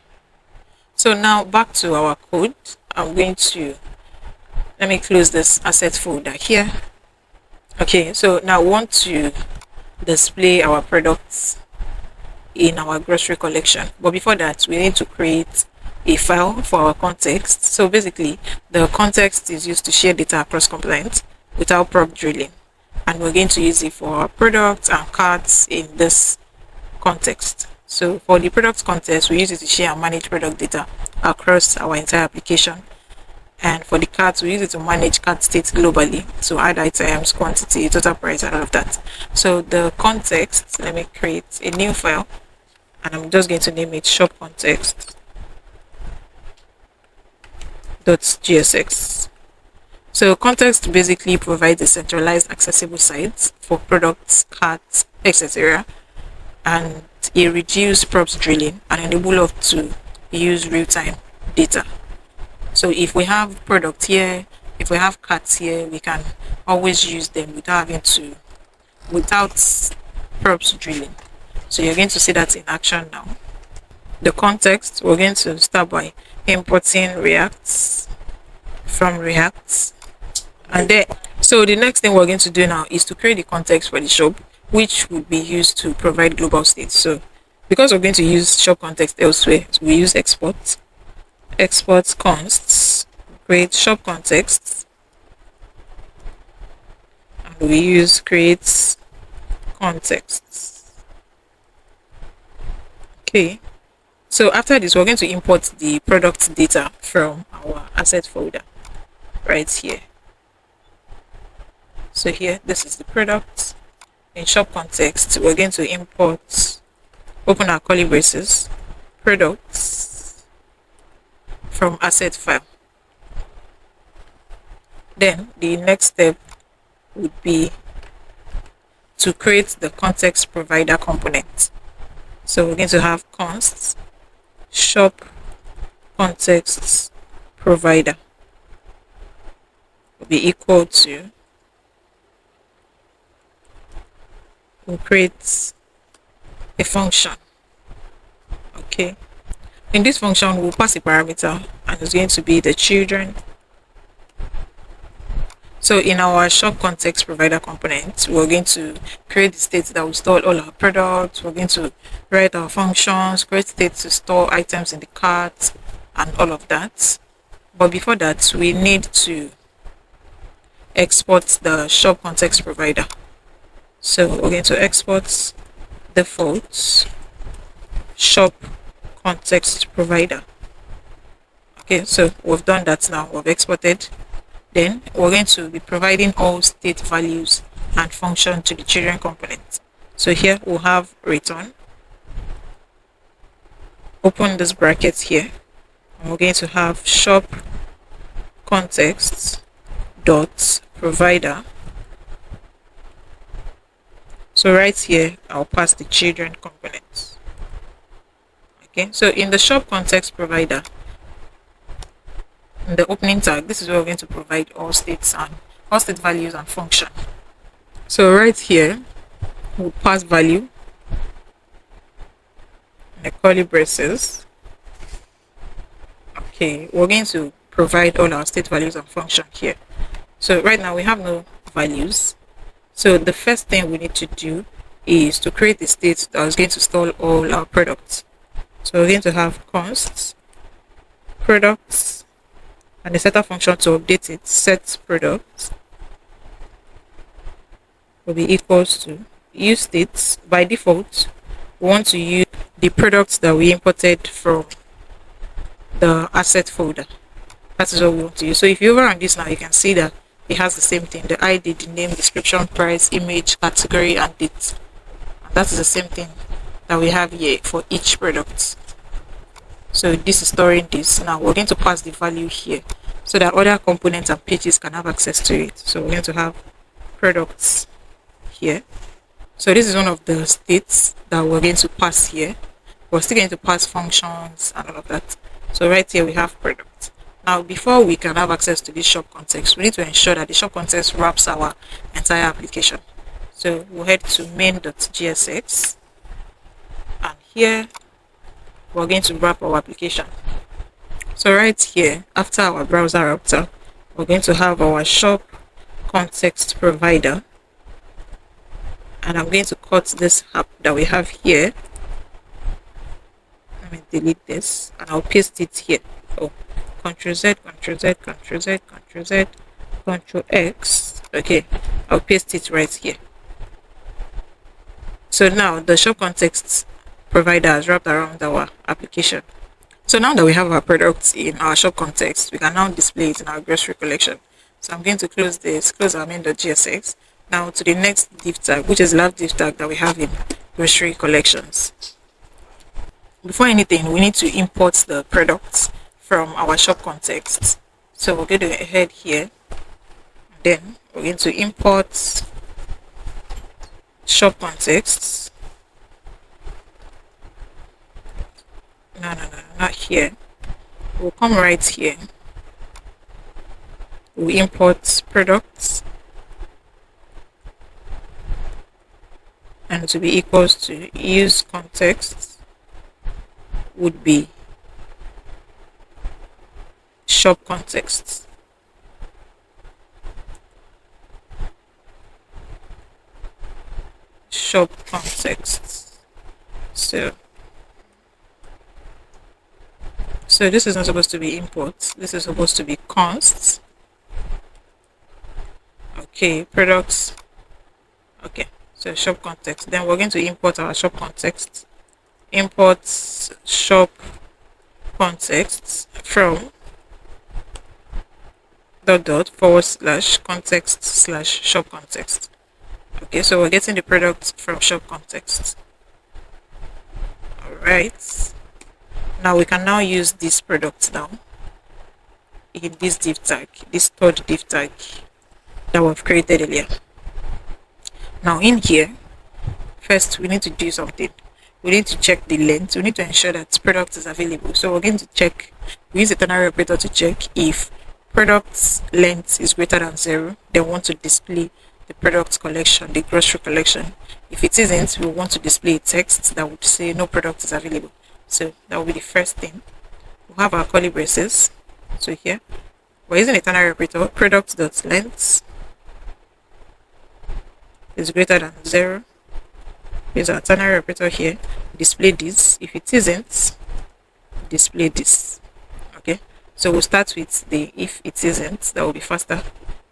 So now back to our code. I'm going to, let me close this asset folder here. Okay, so now we want to display our products in our grocery collection, but before that we need to create a file for our context. So basically the context is used to share data across components without prop drilling, and we're going to use it for our products and cards in this context. So for the product context, we use it to share and manage product data across our entire application, and for the cards, we use it to manage card state globally, so add items, quantity, total price, and all of that. So the context, let me create a new file, and I'm just going to name it shop context.gsx. So context basically provides a centralized accessible site for products, cards, etc., and it reduces props drilling and enable us to use real-time data. So if we have product here, if we have cards here, we can always use them without props drilling. So you're going to see that in action now. The context, we're going to start by importing React from React, and then so the next thing we're going to do now is to create the context for the shop, which would be used to provide global states. So because we're going to use shop context elsewhere, so we use export consts, create shop context, and we use create contexts. Okay, so after this we're going to import the product data from our asset folder right here. So here, this is the product. In shop context, we're going to import, open our curly braces, products from asset file. Then the next step would be to create the context provider component. So we're going to have const shop context provider will be equal to, we'll create a function. Okay, in this function we'll pass a parameter, and it's going to be the children. So in our shop context provider component, we're going to create the state that will store all our products. We're going to write our functions, create states to store items in the cart, and all of that. But before that, we need to export the shop context provider. So we're going to export default shop context provider. Okay, so we've done that now. We've exported. Then we're going to be providing all state values and function to the children component. So here we'll have return. Open this bracket here, and we're going to have shop context dot provider. So right here I'll pass the children components. Okay, so in the shop context provider, in the opening tag, this is where we're going to provide all state values and function. So right here we'll pass value in the curly braces. Okay, we're going to provide all our state values and function here. So right now we have no values. So the first thing we need to do is to create a state that is going to store all our products. So we're going to have const products and the setter function to update it, set products will be equals to use states. By default, we want to use the products that we imported from the asset folder. That is what we want to use. So if you overrun this now, you can see that it has the same thing: the ID, the name, description, price, image, category, and date. And that is the same thing that we have here for each product. So this is storing this. Now we're going to pass the value here so that other components and pages can have access to it. So we're going to have products here. So this is one of the states that we're going to pass here. We're still going to pass functions and all of that. So right here we have products. Now before we can have access to this shop context, we need to ensure that the shop context wraps our entire application. So we'll head to main.gsx, and here we're going to wrap our application. So right here, after our browser router, we're going to have our shop context provider, and I'm going to cut this app that we have here. Let me delete this and I'll paste it here. Oh, Ctrl Z, Ctrl Z, Ctrl Z, Ctrl Z, Ctrl X. Okay, I'll paste it right here. So now the shop context provider has wrapped around our application. So now that we have our products in our shop context, we can now display it in our grocery collection. So I'm going to close this, close our main.gsx. Now to the next div tag, which is the last div tag that we have in grocery collections. Before anything, we need to import the products from our shop context. So we're going to head here, then we're going to import shop contexts. No, not here. We'll come right here. We import products, and to be equals to use context would be shop context. Shop context. So this is not supposed to be import. This is supposed to be const. Okay, products. Okay, so shop context. Then we're going to import our shop context. Import shop context from /context/shop context. Okay, so we're getting the product from shop context. All right. Now we can now use this product now in this div tag, this third div tag that we've created earlier. Now in here, first we need to do something. We need to check the length. We need to ensure that product is available. So we're going to check, we use the ternary operator to check if product's length is greater than 0. Then we want to display the product collection, the grocery collection. If it isn't, we want to display a text that would say no product is available. So that will be the first thing. We'll have our curly braces. So here we're using a ternary operator. Product.length is greater than 0. Use our ternary operator here. Display this. If it isn't, display this. Okay. So we'll start with the if it isn't. That will be faster.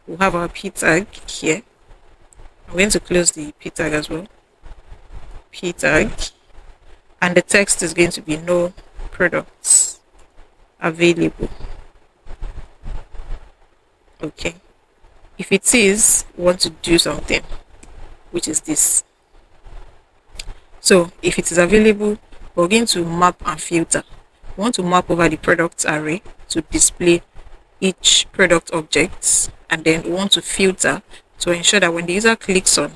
we'll have our p tag here. I'm going to close the p tag as well. P tag, and the text is going to be no products available. Okay, if it is, we want to do something, which is this. So if it is available, we're going to map and filter. We want to map over the products array to display each product object, and then we want to filter to ensure that when the user clicks on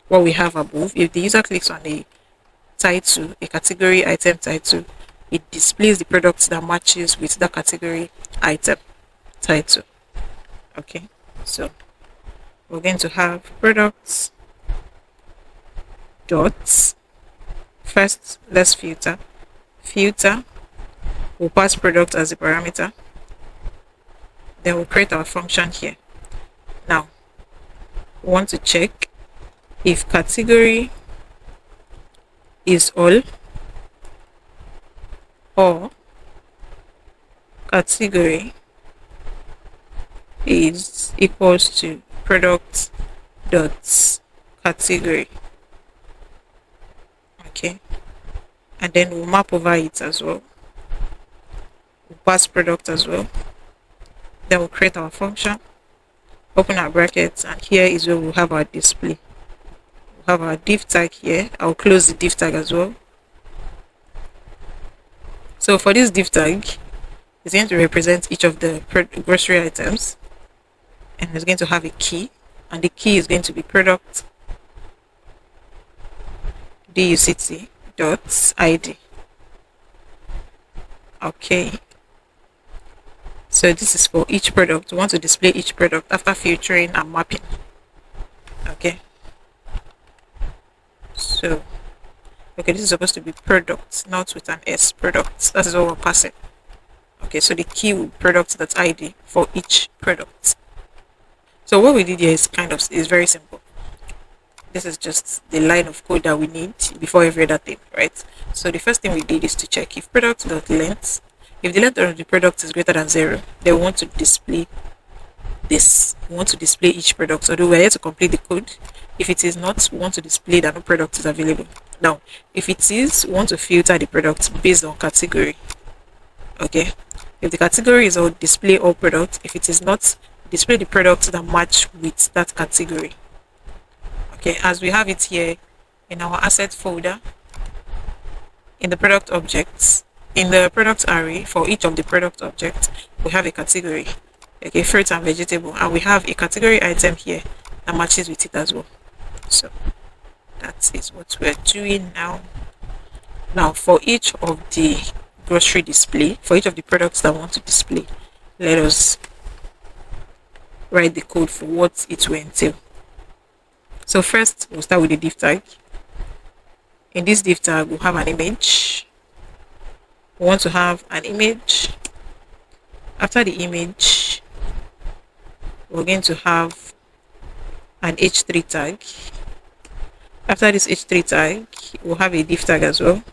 what we have above, if the user clicks on a title, a category item title, it displays the product that matches with that category item title. Okay, so we're going to have products dots. First, let's filter. We'll pass product as a parameter. Then we'll create our function here. Now, we want to check if category is all, or category is equals to product dot category. Okay, and then we'll map over it as well. We'll pass product as well. Then we'll create our function, open our brackets, and here is where we'll have our display. We'll have our div tag here. I'll close the div tag as well. So for this div tag, it's going to represent each of the grocery items, and it's going to have a key, and the key is going to be product duct dot id. Okay, so this is for each product. We want to display each product after filtering and mapping. Okay, so okay, this is supposed to be product, not with an s, product. That is what we're passing. Okay, so the key will product that id for each product. So what we did here is very simple. This is just the line of code that we need before every other thing, right? So the first thing we did is to check if product.length, if the length of the product is greater than 0, then we want to display this. We want to display each product. Although we're here to complete the code. If it is not, we want to display that no product is available. Now, if it is, we want to filter the product based on category. Okay, if the category is all, display all products. If it is not, display the products that match with that category. Okay, as we have it here in our asset folder, in the product objects, in the product array, for each of the product objects, we have a category. Okay, fruit and vegetable, and we have a category item here that matches with it as well. So that is what we're doing now. Now, for each of the grocery display, for each of the products that we want to display, let us write the code for what it will entail. So first, we'll start with the div tag. In this div tag, we'll have an image. We want to have an image. After the image, we're going to have an h3 tag. After this h3 tag, we'll have a div tag as well.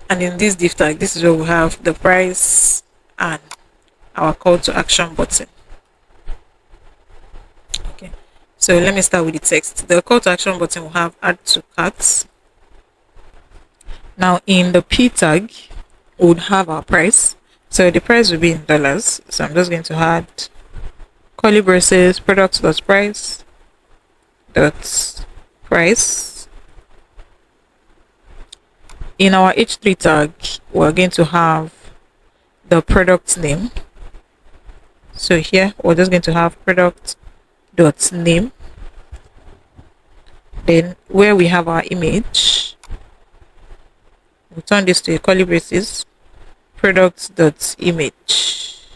And in this div tag, this is where we'll have the price and our call to action button. Okay, so let me start with the text. The call to action button will have add to cart. Now in the p tag, we would have our price. So the price will be in dollars. So I'm just going to add curly braces product.price dot price. In our h3 tag, we're going to have the product name. So here we're just going to have product dot name. Then where we have our image, we'll turn this to a curly braces product dot image.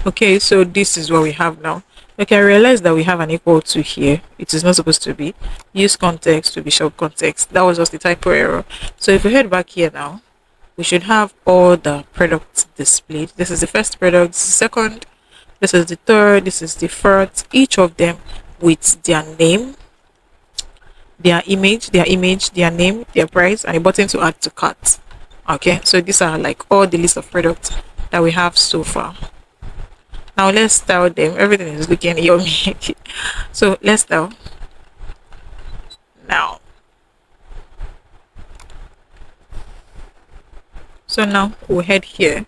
Okay, so this is what we have now. Okay, I realized that we have an equal to here. It is not supposed to be. Use context to be short context. That was just the typo error. So if we head back here now, we should have all the products displayed. This is the first product, this is the second, this is the third, this is the fourth, each of them with their name, their image, their name, their price, and a button to add to cart. Okay, so these are like all the list of products that we have so far. Now let's style them. Everything is looking yummy. So let's style now. So now we'll head here.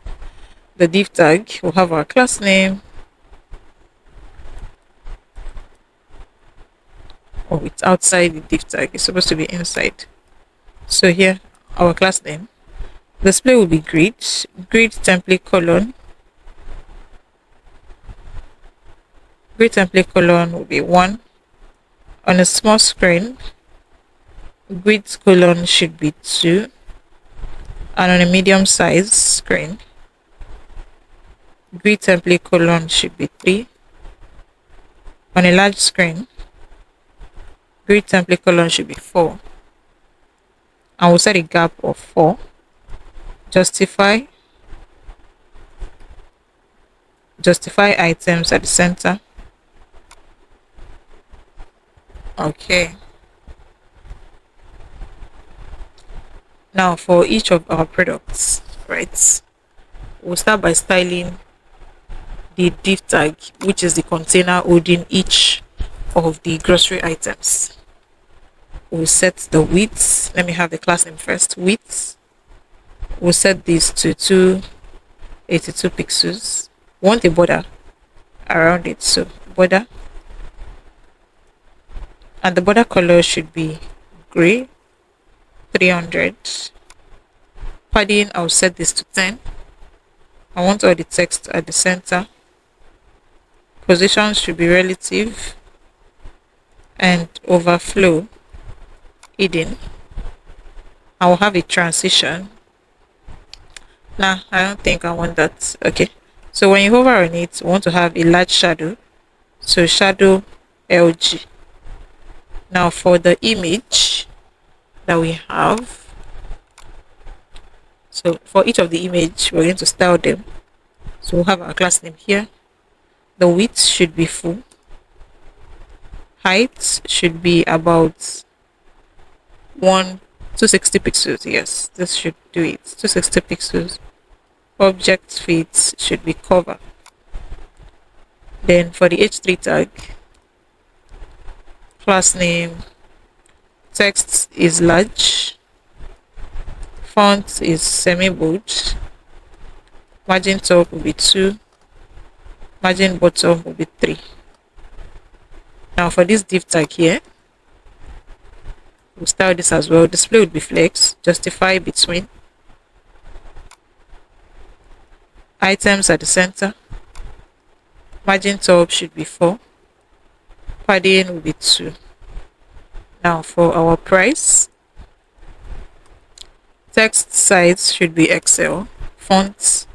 The div tag, we'll have our class name. Oh, it's outside the div tag. It's supposed to be inside. So here, our class name. Display will be grid template colon. Grid template colon will be 1. On a small screen, grid colon should be 2. And on a medium size screen, grid template colon should be 3. On a large screen, grid template colon should be 4. And we'll set a gap of 4. Justify items at the center. Okay. Now for each of our products, right? We'll start by styling the div tag, which is the container holding each of the grocery items. We'll set the width. Let me have the class name first. Width. We'll set this to 282 pixels. We want a border around it, so border. And the border color should be gray, 300. Padding, I'll set this to 10. I want all the text at the center. Position should be relative. And overflow hidden. I will have a transition. Nah, I don't think I want that. Okay. So when you hover on it, you want to have a large shadow. So shadow LG. Now for the image that we have, so for each of the image, we're going to style them. So we'll have our class name here. The width should be full. Height should be about 260 pixels. Yes, this should do it. 260 pixels. Object fit should be cover. Then for the h3 tag, class name, text is large, font is semi-bold, margin top will be 2, margin bottom will be 3. Now for this div tag here, we'll style this as well. Display would be flex, justify between, items at the center, margin top should be 4, padding will be 2. Now for our price, text size should be XL, font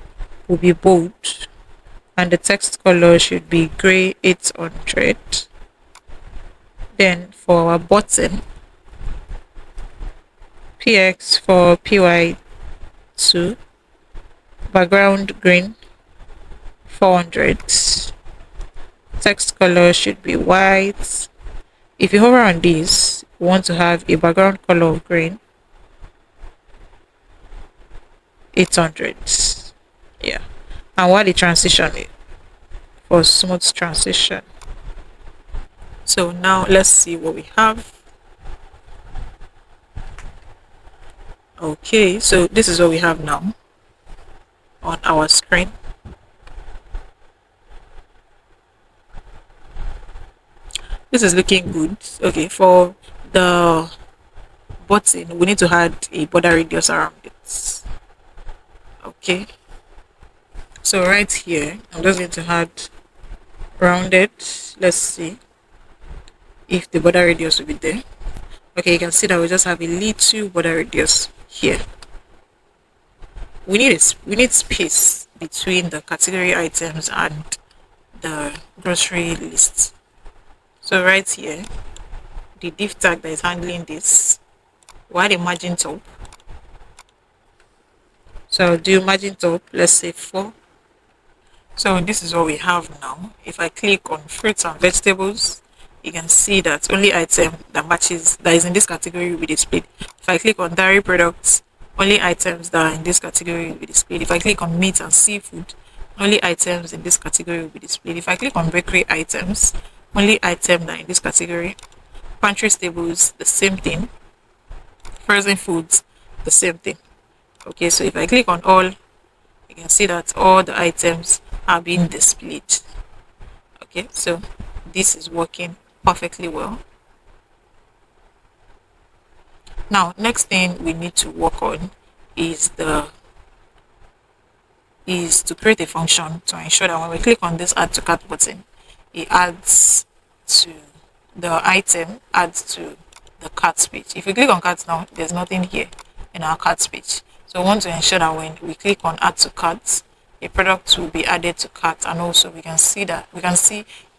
will be bold, and the text color should be gray 800. Then for our button, PX for PY2, background green 400. Text color should be white. If you hover on this, you want to have a background color of green 800. Yeah. And while the transition for smooth transition. So now let's see what we have. Okay, so this is what we have now on our screen. This is looking good. Okay, for the button, we need to add a border radius around it. Okay, so right here, I'm just going to add rounded. Let's see if the border radius will be there. Okay, you can see that we just have a little border radius here. We need space between the category items and the grocery list. So right here, the div tag that is handling this, we'll add a margin top. So I'll do margin top, let's say 4. So this is what we have now. If I click on fruits and vegetables, you can see that only item that matches, that is in this category, will be displayed. If I click on dairy products, only items that are in this category will be displayed. If I click on meat and seafood, only items in this category will be displayed. If I click on bakery items, only items that are in this category. Pantry staples, the same thing. Frozen foods, the same thing. Okay, so if I click on all, you can see that all the items are being displayed. Okay, so this is working perfectly well. Now, next thing we need to work on is to create a function to ensure that when we click on this add to cart button, it adds to the item, adds to the cart page. If you click on cart now, there's nothing here in our cart page. So we want to ensure that when we click on add to cart, a product will be added to cart, and also we can see the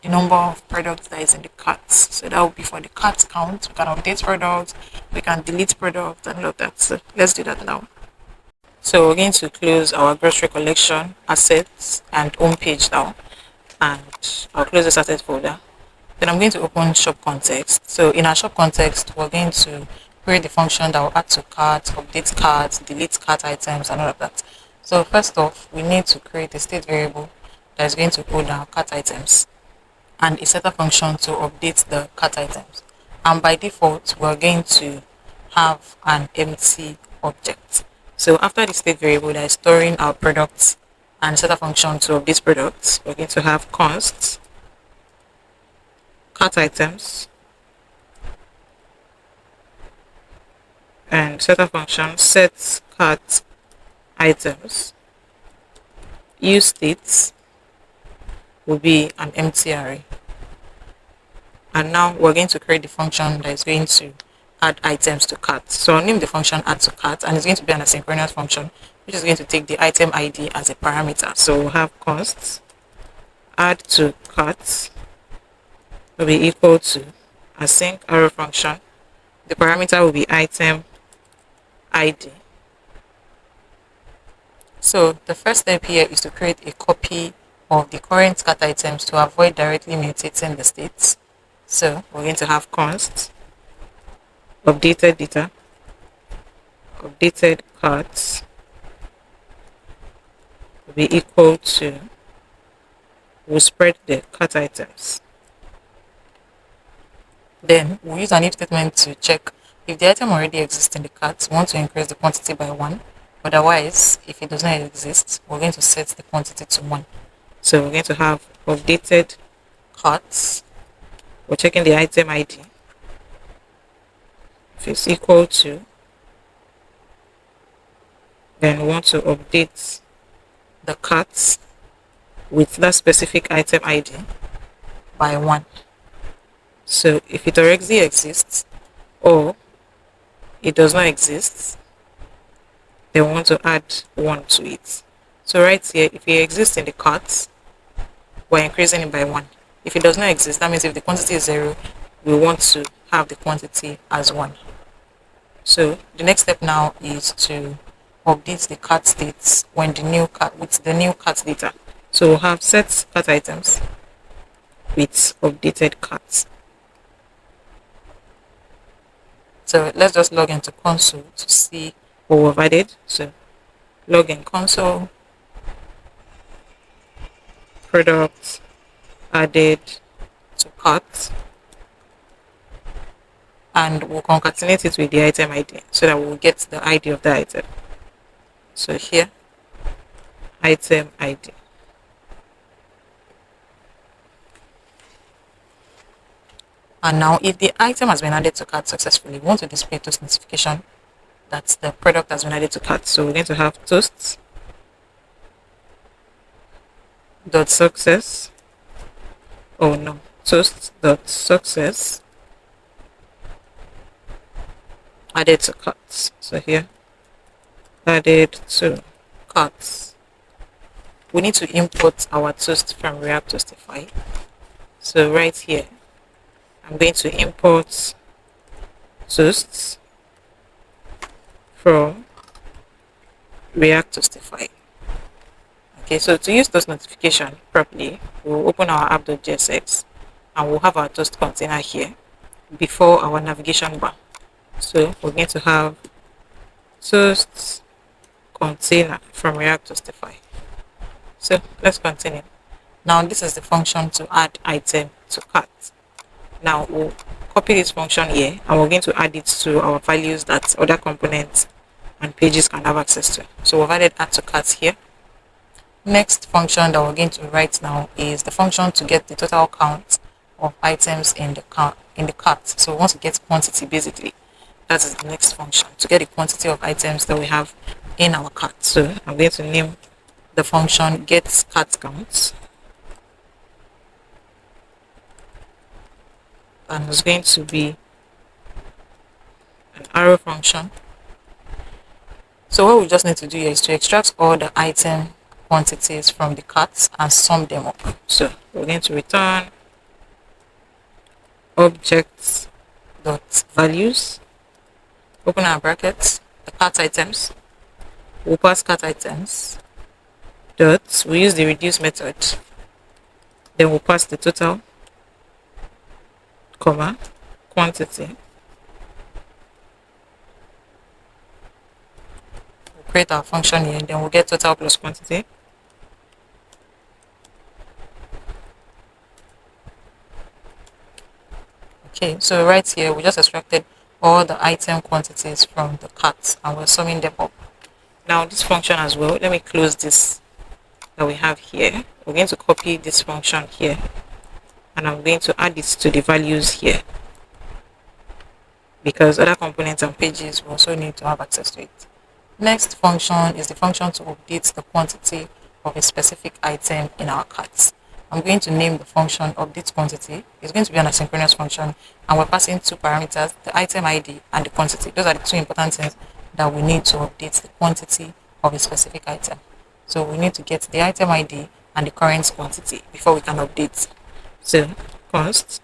number of products that is in the cart. So that will be for the cart count. We can update products, we can delete products, and all of that. So let's do that now. So we're going to close our grocery collection, assets, and home page now, and I'll close this asset folder. Then I'm going to open shop context. So in our shop context, we're going to create the function that will add to cart, update cart, delete cart items, and all of that. So first off, we need to create a state variable that is going to hold our cart items and a setter function to update the cart items. And by default, we're going to have an empty object. So after the state variable that is storing our products and setter function to update products, we're going to have const cart items and setter function set cart items. Use states will be an empty array. And now we're going to create the function that is going to add items to cart. So I'll name the function add to cart, and it's going to be an asynchronous function which is going to take the item ID as a parameter. So we'll have const add to cart will be equal to async arrow function. The parameter will be item ID. So the first step here is to create a copy of the current cart items to avoid directly mutating the states. So we're going to have const updated data, updated carts will be equal to, we'll spread the cart items. Then we'll use an if statement to check if the item already exists in the cart. We want to increase the quantity by 1. Otherwise, if it does not exist, we're going to set the quantity to 1. So we're going to have updated carts. We're checking the item ID. If it's equal to, then we want to update the carts with that specific item ID by 1. So if it already exists or it does not exist, then we want to add 1 to it. So right here, if it exists in the cart, we're increasing it by 1. If it does not exist, that means if the quantity is 0, we want to have the quantity as 1. So the next step now is to update the cart states when the new cart with the new cart data. So we'll have set cart items with updated carts. So let's just log into console to see what we've added. So log in console, product added to cart, and we'll concatenate it with the item ID so that we'll get the ID of the item. So here, item ID. And now if the item has been added to cart successfully, we want to display toast notification that the product has been added to cart. So we're going to have toast dot success. Oh no, toast dot success added to carts. So here, added to carts. We need to import our toast from React Toastify. So right here, I'm going to import toasts from React Toastify. Okay, so to use toast notification properly, we'll open our app.jsx and we'll have our toast container here before our navigation bar. So we're going to have toast container from React Toastify. So let's continue. Now this is the function to add item to cart. Now we'll copy this function here and we're going to add it to our values that other components and pages can have access to. So we've added add to cart here. Next function that we're going to write now is the function to get the total count of items in the cart. So we want to get quantity basically. That is the next function to get the quantity of items that we have in our cart. So I'm going to name the function get cart count, and it's going to be an arrow function. So what we just need to do here is to extract all the item quantities from the carts and sum them up. So we're going to return objects dot values, open our brackets, the cart items. We'll pass cart items dot, we use the reduce method, then we'll pass the total, comma, quantity. We'll create our function here and then we'll get total plus quantity. Okay, so right here we just extracted all the item quantities from the cart and we're summing them up. Now this function as well, let me close this that we have here. We're going to copy this function here and I'm going to add it to the values here because other components and pages will also need to have access to it. Next function is the function to update the quantity of a specific item in our carts. I'm going to name the function update quantity. It's going to be an asynchronous function and we're passing two parameters, the item ID and the quantity. Those are the two important things that we need to update the quantity of a specific item. So we need to get the item ID and the current quantity before we can update. So const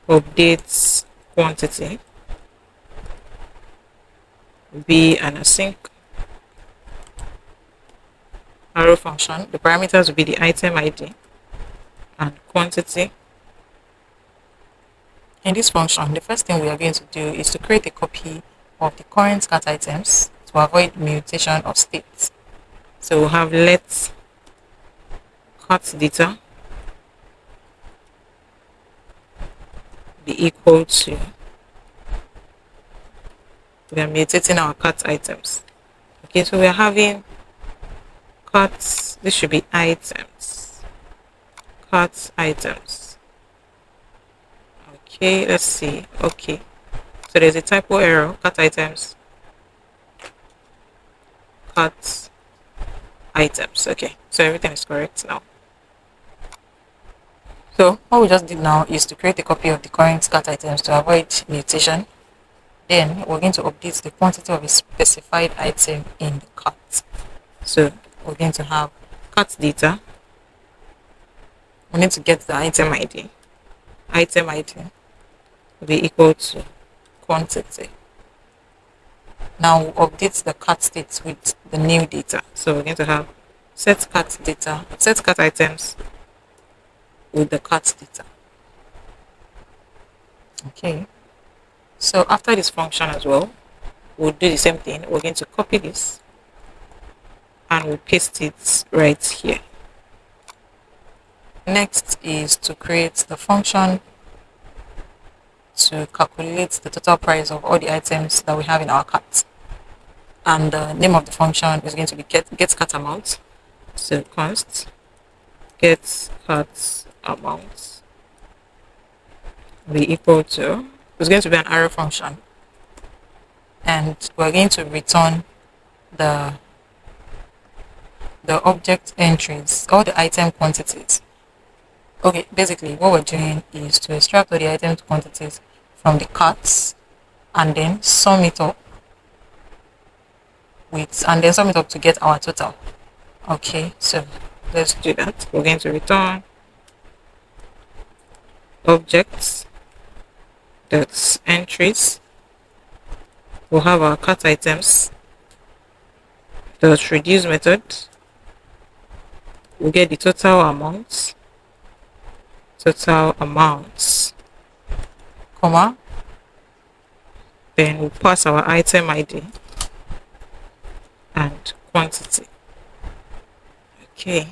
updates quantity will be an async arrow function. The parameters will be the item ID and quantity. In this function, the first thing we are going to do is to create a copy of the current cart items to avoid mutation of states. So we'll have let cart data be equal to, we are mutating our cart items. Okay, so we are having carts, this should be items, cart items. Okay, let's see. Okay, so there's a typo error, cart items, cart items. Okay, so everything is correct now. So what we just did now is to create a copy of the current cart items to avoid mutation. Then we're going to update the quantity of a specified item in the cart. So we're going to have cart data. We need to get the item ID. Item ID will be equal to quantity. Now we'll update the cart state with the new data. So we're going to have set cart data, set cart items with the cart data. Okay. So after this function as well, we'll do the same thing. We're going to copy this and we'll paste it right here. Next is to create the function to calculate the total price of all the items that we have in our cart. And the name of the function is going to be get cart amount. So const get cart amount will be equal to, it's going to be an arrow function, and we're going to return the object entries, all the item quantities. Okay, basically what we're doing is to extract all the item quantities from the carts and then sum it up to get our total. Okay, so let's do that. We're going to return objects that's entries. We'll have our cart items dot reduce method. We'll get the total amounts, comma, then we'll pass our item ID and quantity. Okay,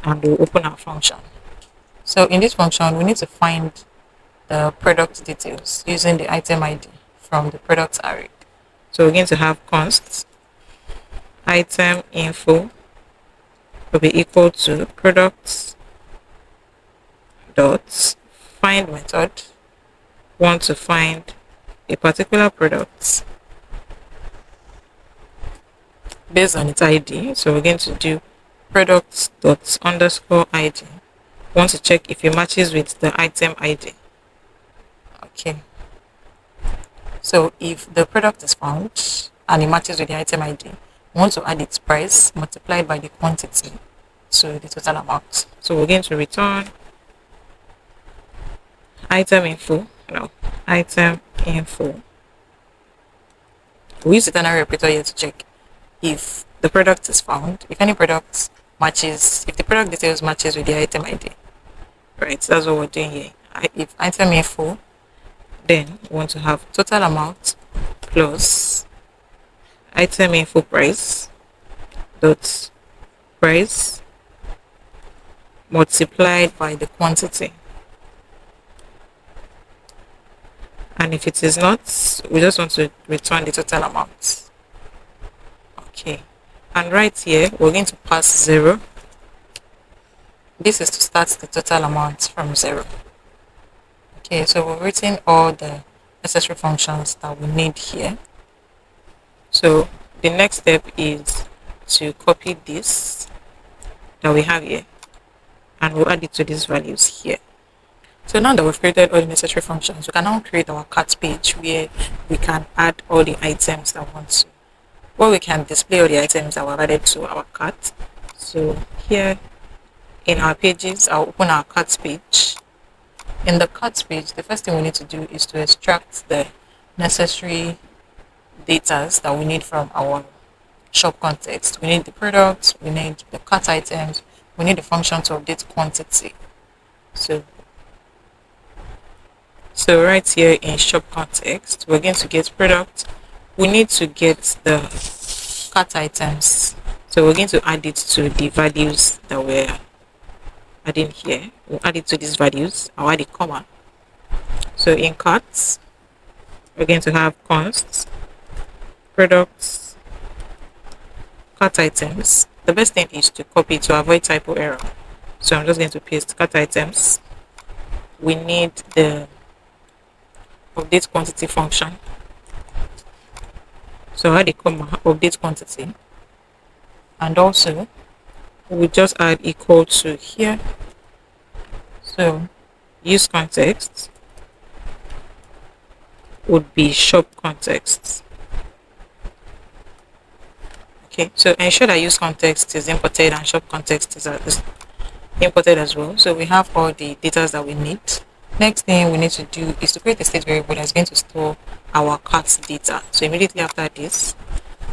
and we'll open our function. So in this function, we need to find the product details using the item ID from the product array. So we're going to have const item info will be equal to products dot find method. Want to find a particular product based on its ID. So we're going to do products dot underscore ID. Want to check if it matches with the item ID. Okay. So if the product is found and it matches with the item ID, we want to add its price multiplied by the quantity to the total amount. So we're going to return item info. We use the ternary operator here to check if the product is found, if any product matches, if the product details matches with the item ID. Right, that's what we're doing here. If item info, then we want to have total amount plus item info price dot price multiplied by the quantity. And if it is not, we just want to return the total amount. Okay, and right here we're going to pass 0. This is to start the total amount from 0. Okay, so we've written all the necessary functions that we need here. So the next step is to copy this that we have here and we'll add it to these values here. So now that we've created all the necessary functions, we can now create our cart page where we can add all the items that we want to, where we can display all the items that were added to our cart. So here in our pages, I'll open our cart page. In the cart page, the first thing we need to do is to extract the necessary data that we need from our shop context. We need the products, we need the cart items, we need the function to update quantity. So right here in shop context, we're going to get product. We need to get the cart items. So we're going to add it to the values that we're adding here. We'll add it to these values. I'll add a comma. So in carts, we're going to have const products cart items. The best thing is to copy to avoid typo error. So I'm just going to paste cart items. We need the update quantity function. So add a comma, update quantity, and also we just add equal to here. So use context would be shop context. Okay, so ensure that use context is imported and shop context is imported as well. So we have all the data that we need. Next thing we need to do is to create a state variable that's going to store our cart data. So immediately after this,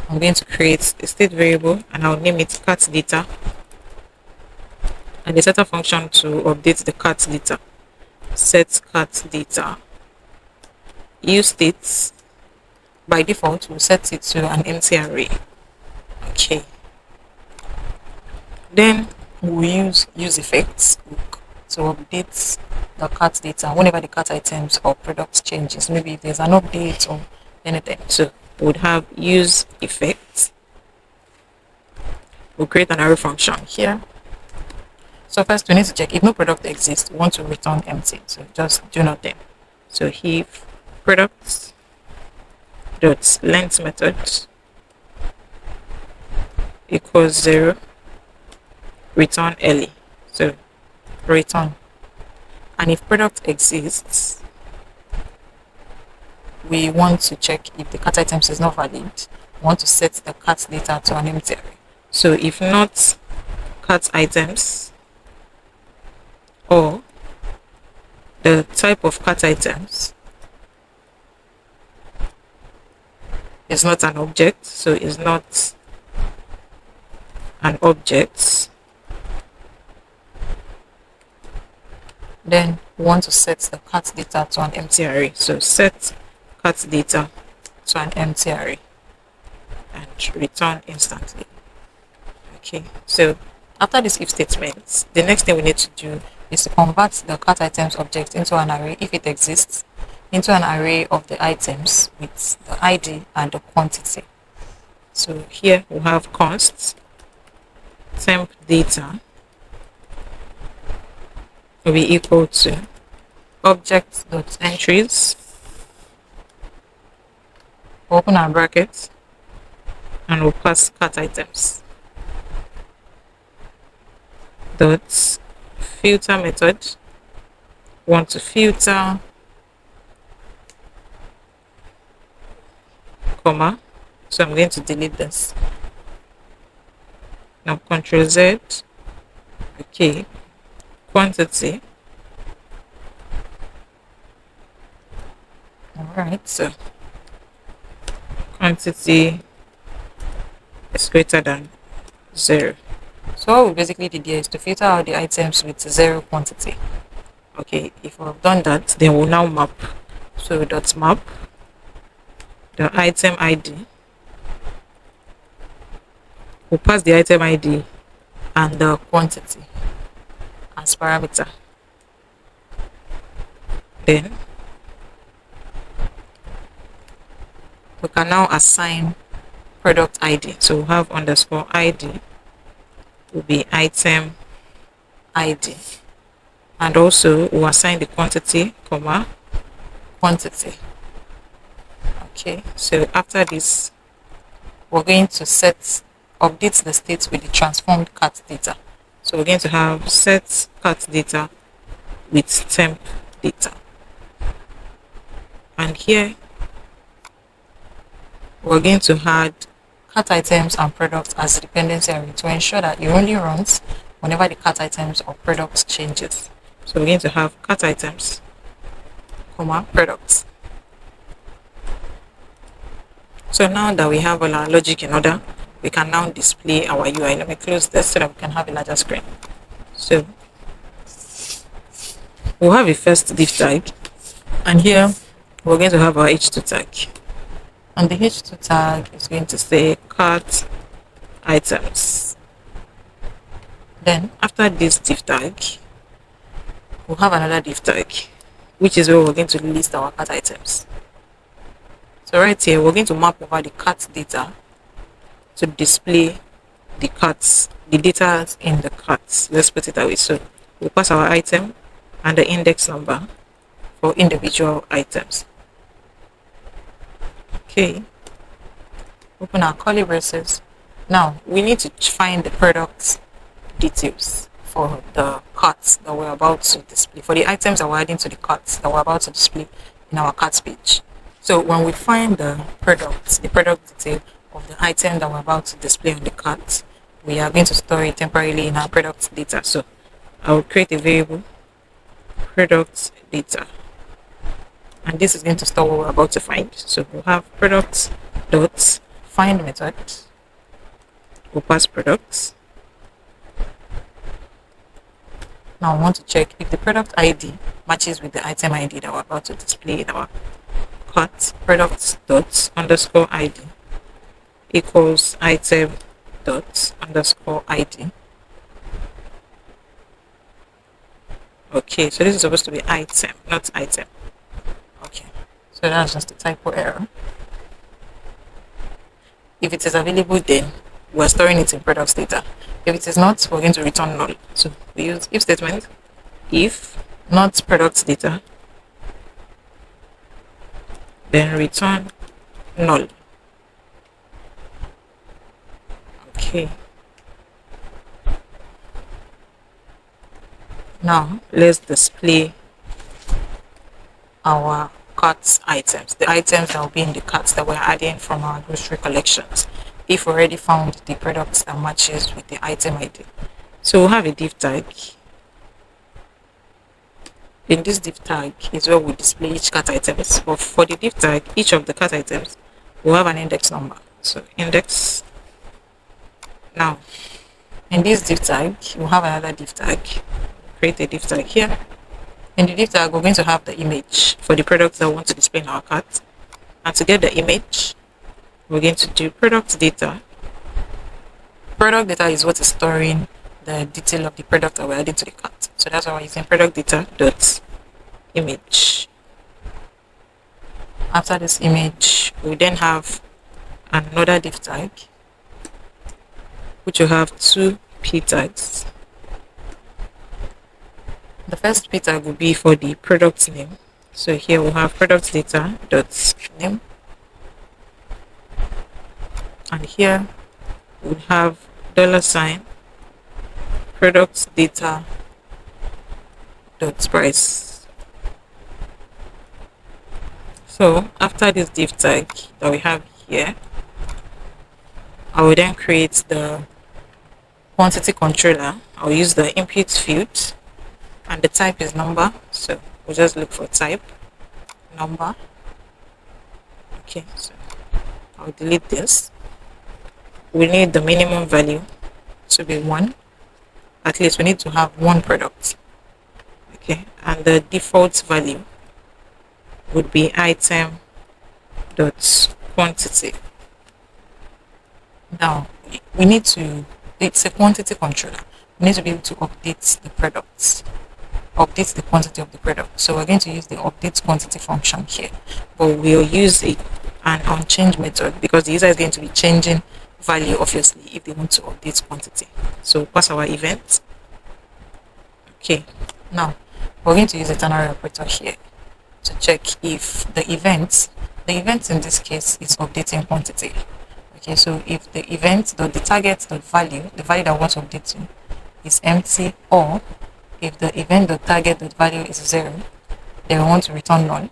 I'm going to create a state variable and I'll name it cart data, and the setter function to update the cart data. Set cart data. Use states. By default, we'll set it to an empty array. Okay. Then we'll use effects to update the cart data whenever the cart items or products changes. Maybe if there's an update or anything. So we would have use effects. We'll create an array function here. So first we need to check if no product exists, we want to return empty. So just do nothing. So if products dot length method equals 0, return early. So return. And if product exists, we want to check if the cart items is not valid. We want to set the cart data to an empty array. So if not cart items, or the type of cart items is not an object, so it's not an object, then we want to set the cart data to an empty array. So set cart data to an empty array and return instantly. Okay, so After this if statement, the next thing we need to do is to convert the cart items object into an array, if it exists, into an array of the items with the ID and the quantity. So here we have const temp data will be equal to object.entries, open our brackets, and we'll pass cart items dot filter method. Want to filter comma, so I'm going to delete this. Now Control Z. Okay, quantity. Alright, so quantity is greater than 0. So what we basically did here is to filter out the items with 0 quantity. Okay, if we've done that, then we'll now map. So dot map the item ID. We'll pass the item ID and the quantity as parameter. Then we can now assign product ID. So we'll have underscore ID will be item ID, and also we'll assign the quantity comma quantity. Okay, so after this we're going to update the state with the transformed cart data. So we're going to have set cart data with temp data, and here we're going to add cart items and products as a dependency array to ensure that it only runs whenever the cart items or products changes. So we're going to have cart items comma products. So now that we have all our logic in order, we can now display our UI. Let me close this so that we can have a larger screen. So we'll have a first div tag, and here we're going to have our h2 tag, and the h2 tag is going to say cart items. Then after this div tag, we'll have another div tag, which is where we're going to list our cart items. So right here, we're going to map over the cart data to display the carts, the data in the carts. Let's put it that way. So we'll pass our item and the index number for individual items. Okay, open our curly braces. Now we need to find the product details for the carts that we're about to display, for the items that we're adding to the carts that we're about to display in our carts page. So when we find the product detail of the item that we're about to display on the cart, we are going to store it temporarily in our product data. So I will create a variable product data, and this is going to store what we're about to find. So we'll have products dot find method. We'll pass products. Now we want to check if the product ID matches with the item ID that we're about to display in our cart. Products dot underscore ID equals item dot underscore ID. Okay, so this is supposed to be item, not item. Okay, so that's just a typo error. If it is available, then we're storing it in products data. If it is not, we're going to return null. So we use if statement, if not products data, then return null. Okay, now let's display our cart items, the items that will be in the carts that we're adding from our grocery collections, if we already found the products that matches with the item ID. So we'll have a div tag. In this div tag is where we display each cart items, but for the div tag, each of the cart items will have an index number. So index. Now in this div tag, we'll have another div tag. Create a div tag here. In the div tag, we're going to have the image for the products that we want to display in our cart, and to get the image, we're going to do product data. Product data is what is storing the detail of the product that we're adding to the cart. So that's why we're using product data dot image. After this image, we then have another div tag, which will have two p tags. The first p tag will be for the product name. So here we'll have product data dot name, and here we'll have $, product data dot price. So after this div tag that we have here, I will then create the quantity controller. I'll use the input field, and the type is number. So we'll just look for type number. Okay, so I'll delete this. We need the minimum value to be 1. At least we need to have one product. Okay, and the default value would be item dot quantity. Now we need to, it's a quantity controller. We need to be able to update the products, update the quantity of the product. So we're going to use the update quantity function here, but we'll use an onChange method because the user is going to be changing value obviously if they want to update quantity. So pass our event. Okay, now we're going to use a ternary operator here to check if the event in this case is updating quantity. Okay, so if the event the target value, the value that we want to update to, is empty, or if the event target value is 0, then we want to return null.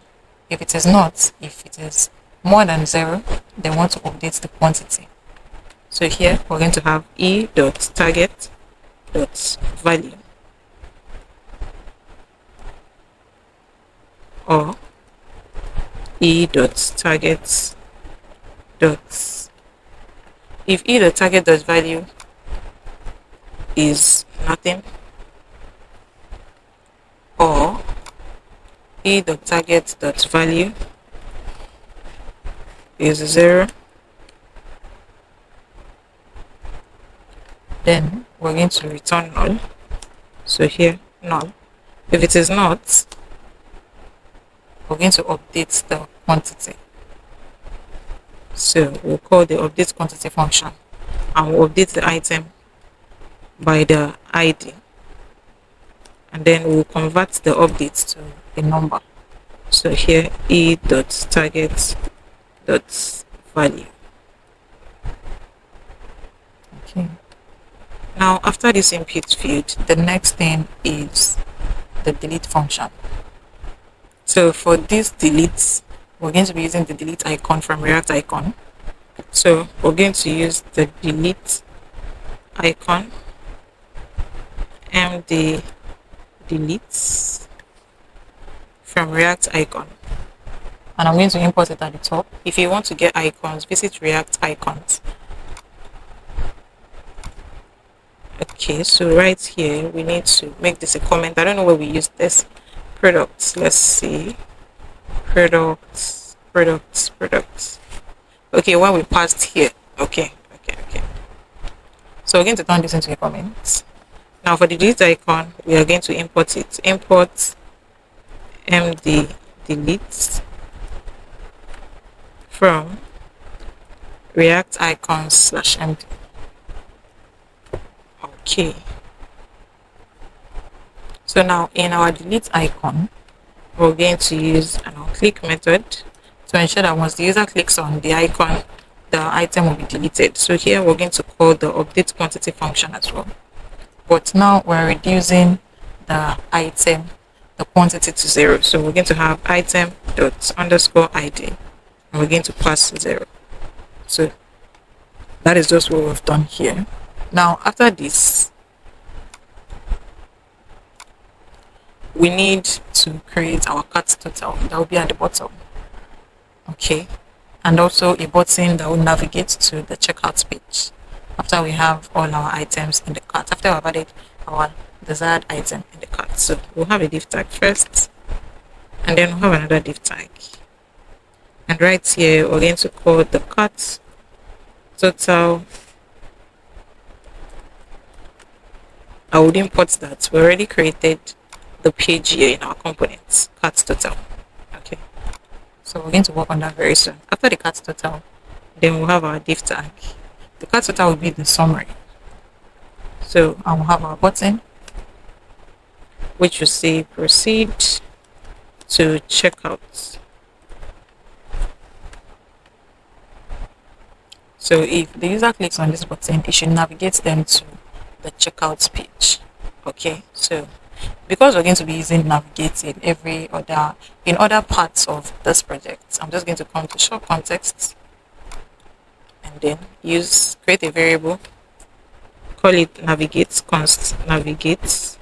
If it is not, if it is more than 0, then we want to update the quantity. So here we're going to have e.target.value or e.target. If e.target.value is nothing, or e.target.value is 0, then we're going to return null. So here null. If it is not, we're going to update the quantity. So we'll call the update quantity function, and we'll update the item by the ID, and then we'll convert the update to a number. So here e.target.value. Okay. Now after this input field, the next thing is the delete function. So for this delete, we're going to be using the delete icon from React icon. So we're going to use the delete icon, md deletes from React icon, and I'm going to import it at the top. If you want to get icons, visit React icons. Okay, so right here we need to make this a comment. I don't know where we use this. Products, let's see, products. Okay, what we passed here. Okay. So we're going to turn this into a comment. Now for the delete icon, we are going to import it. Import md delete from React icons /md. Okay. So now in our delete icon, we're going to use an onClick method to ensure that once the user clicks on the icon, the item will be deleted. So here we're going to call the update quantity function as well. But now we're reducing the item, the quantity to 0. So we're going to have item._id, and we're going to pass 0. So that is just what we've done here. Now after this, we need to create our cart total that will be at the bottom. Okay, and also a button that will navigate to the checkout page after we have all our items in the cart, after we've added our desired item in the cart. So we'll have a div tag first, and then we'll have another div tag, and right here we're going to call the cart total I would import that. We already created the page here in our components, cart total. Okay, so we're going to work on that very soon. After the cart total, then we'll have our div tag. The cart total will be the summary. So I will have our button, which will say proceed to checkout. So if the user clicks on this button, it should navigate them to the checkout page. Okay, so because we're going to be using navigate in other parts of this project, I'm just going to come to shop context and then create a variable, call it navigate, const navigate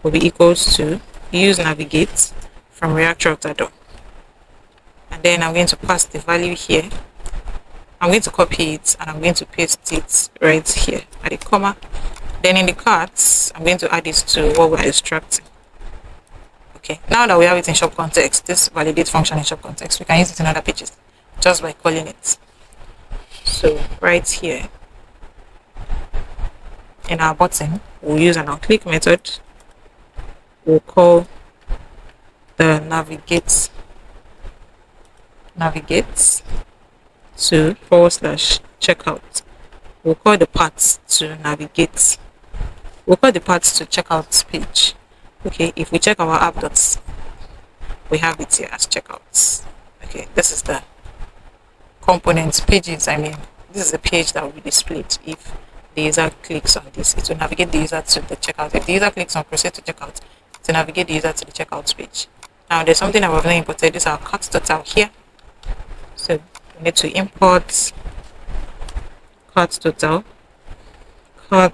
will be equals to use navigate from React Router DOM. And then I'm going to pass the value here. I'm going to copy it and I'm going to paste it right here at the comma. Then in the carts, I'm going to add it to what we're extracting. Okay, now that we have it in shop context, this validate function in shop context, we can use it in other pages just by calling it. So right here in our button, we'll use an onClick method. We'll call the navigate to /checkout. We'll call the paths to navigate. We'll call the paths to checkout page. Okay, if we check our app dots, we have it here as checkouts. Okay, this is the components pages. This is the page that will be displayed if the user clicks on this. It will navigate the user to the checkout. If the user clicks on proceed to checkout, to navigate the user to the checkout page. Now there's something that we've not imported. This is our cart total here. So we need to import cart total from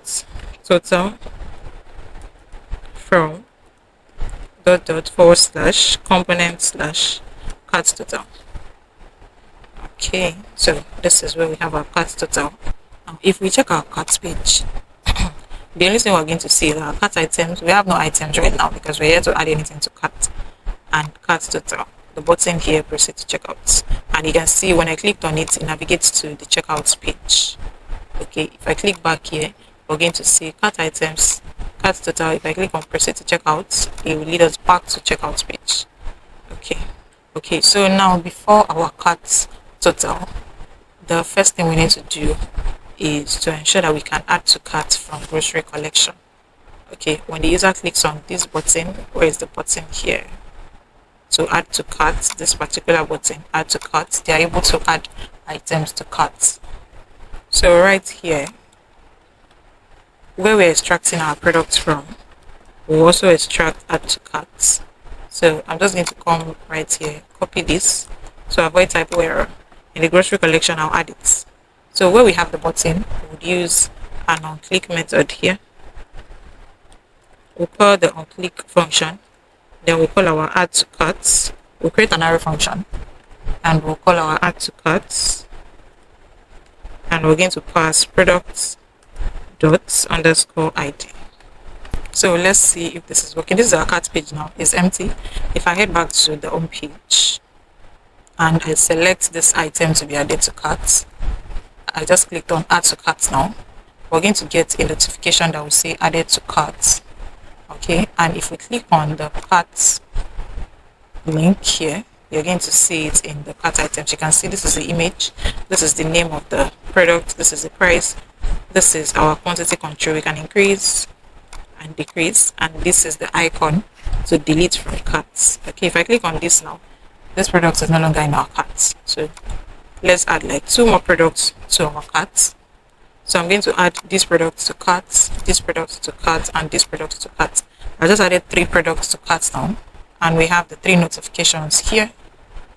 /component/cart total. Okay, so this is where we have our cart total. Now if we check our cart page, the only thing we're going to see is our cart items. We have no items right now because we're here to add anything to cart. And cart total, the button here, proceed to checkout. And you can see when I clicked on it, it navigates to the checkout page. Okay, if I click back here, we're going to see cart items, cart total. If I click on proceed to checkout, it will lead us back to checkout page. Okay, so now before our cart total, the first thing we need to do is to ensure that we can add to cart from grocery collection. Okay, when the user clicks on this button, where is the button here? To add to cart, this particular button, add to cart, they are able to add items to cart. So right here, where we're extracting our products from, we'll also extract add to cart. So I'm just going to come right here, copy this to avoid typo error. In the grocery collection, I'll add it. So where we have the button, we'll use an onClick method here. We'll call the onClick function. Then we'll call our add to carts. We'll create an arrow function and we'll call our add to carts. And we're going to pass products ._ID. So let's see if this is working. This is our cart page now. It's empty. If I head back to the home page and I select this item to be added to cart, I just clicked on add to cart now. We're going to get a notification that will say added to cart. Okay, and if we click on the cart link here, you're going to see it in the cart items. You can see this is the image, this is the name of the product, this is the price, this is our quantity control. We can increase and decrease, and this is the icon to delete from carts. Okay, if I click on this now, this product is no longer in our cart. So let's add like 2 more products to our cart. So I'm going to add this product to cart, this product to cart, and this product to cart. I just added 3 products to cart now, and we have the 3 notifications here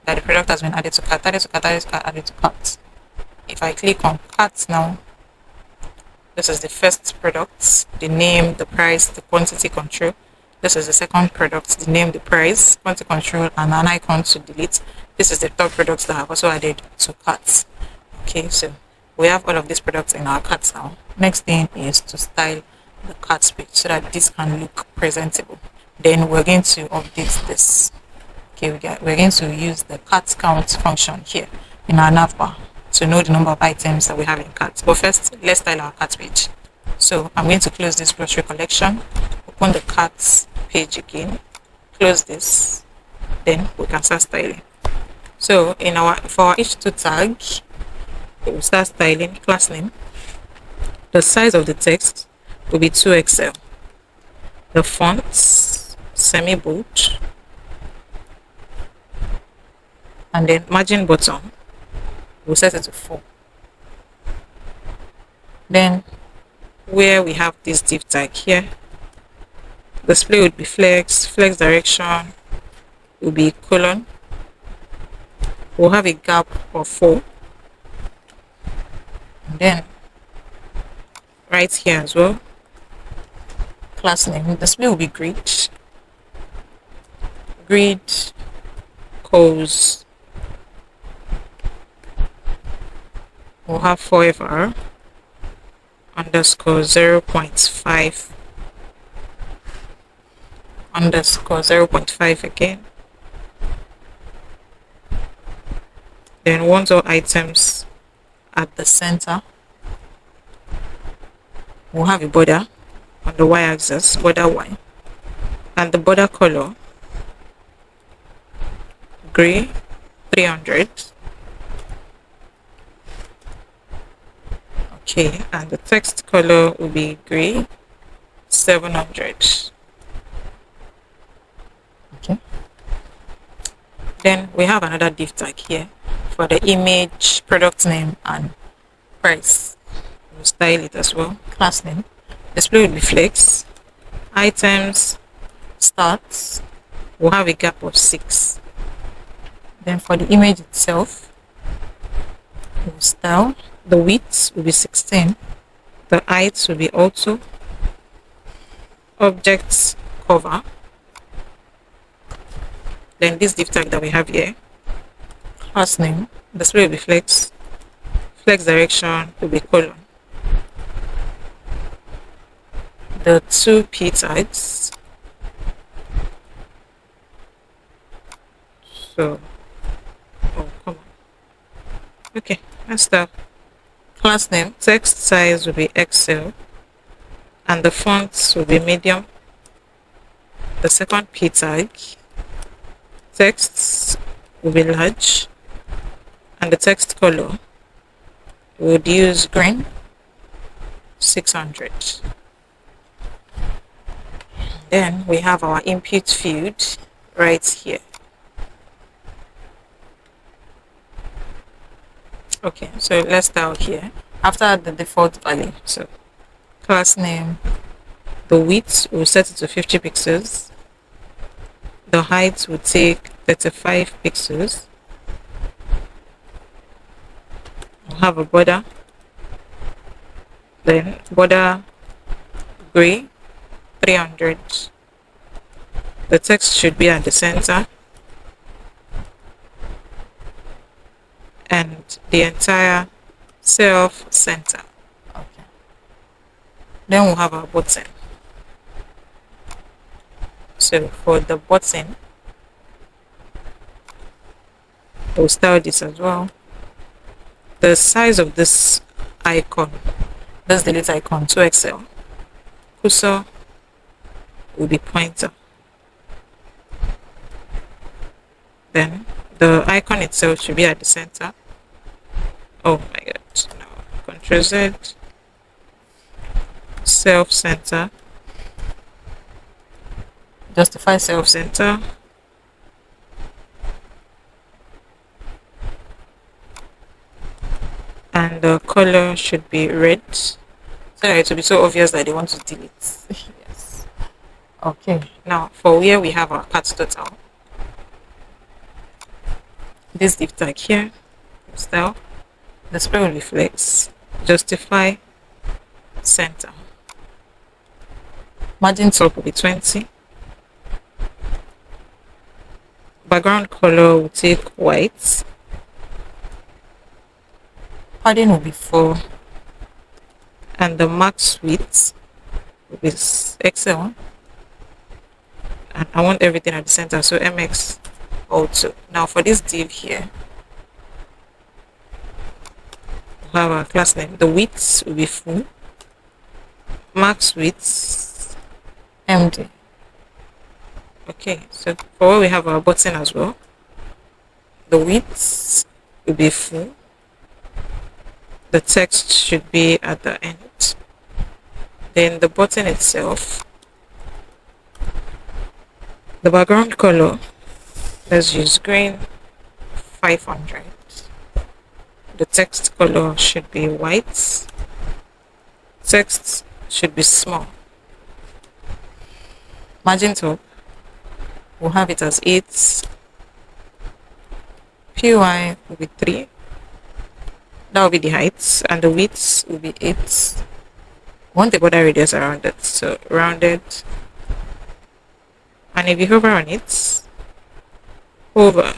that the product has been added to cart, added to cart, added to cart, added to cart. If I click on cart now, this is the first product, the name, the price, the quantity control. This is the second product, the name, the price, quantity control, and an icon to delete. This is the third product that I've also added to cart. Okay, so we have all of these products in our cart now. Next thing is to style the cart page so that this can look presentable. Then we're going to update this. Okay, we're going to use the cart count function here in our Navbar to know the number of items that we have in cart. But first, let's style our cart page. So I'm going to close this grocery collection, open the carts page again, close this, then we can start styling. So for our h2 tag, we will start styling class name. The size of the text will be 2XL. The fonts semi-bold, and then margin bottom we'll set it to 4. Then where we have this div tag here, display would be flex direction will be colon. We'll have a gap of 4, and then right here as well, class name, display will be grid calls. We'll have forever underscore 0.5 underscore 0.5 again. Then want all items at the center. We'll have a border on the y-axis, border y, and the border color gray 300. Okay, and the text color will be gray 700. Okay. Then we have another div tag here for the image, product name, and price. We'll style it as well. Class name, display will be flex. Items starts will have a gap of 6. Then for the image itself, we'll style. The width will be 16. The height will be also. Objects cover. Then this div tag that we have here, class name, display will be flex direction will be colon. The 2 p tags. So, oh come on. Okay, let's start. Class name, text size will be XL, and the fonts will be medium. The second p tag, texts will be large, and the text color we would use green 600. Then we have our input field right here. Okay, so let's start here after the default value. So class name, the width will set it to 50 pixels. The height will take 35 pixels. We'll have a border. Then border gray 300. The text should be at the center. And the entire self-center. Okay. Then we'll have our button. So for the button, we'll style this as well. The size of this icon, this delete icon, 2XL. Cursor will be pointer. Then the icon itself should be at the center. Oh my god, no. Ctrl Z, self-center, justify self-center, and the color should be red, so it will be so obvious that they want to delete. Yes. Okay, now for where we have our cut total, this div tag here, style, display will be flex, justify center, margin top will be 20, background color will take white, padding will be 4, and the max width will be XL, and I want everything at the center, so MX also. Now for this div here, we'll have our class name. The width will be full, max width MD. Okay, so for what we have our button as well, the width will be full, the text should be at the end, then the button itself, the background color, let's use green 500, the text color should be white, text should be small, margin top, we'll have it as 8, PY will be 3, that will be the height, and the width will be 8. Want the border radius around it, so rounded, and if you hover on it, over,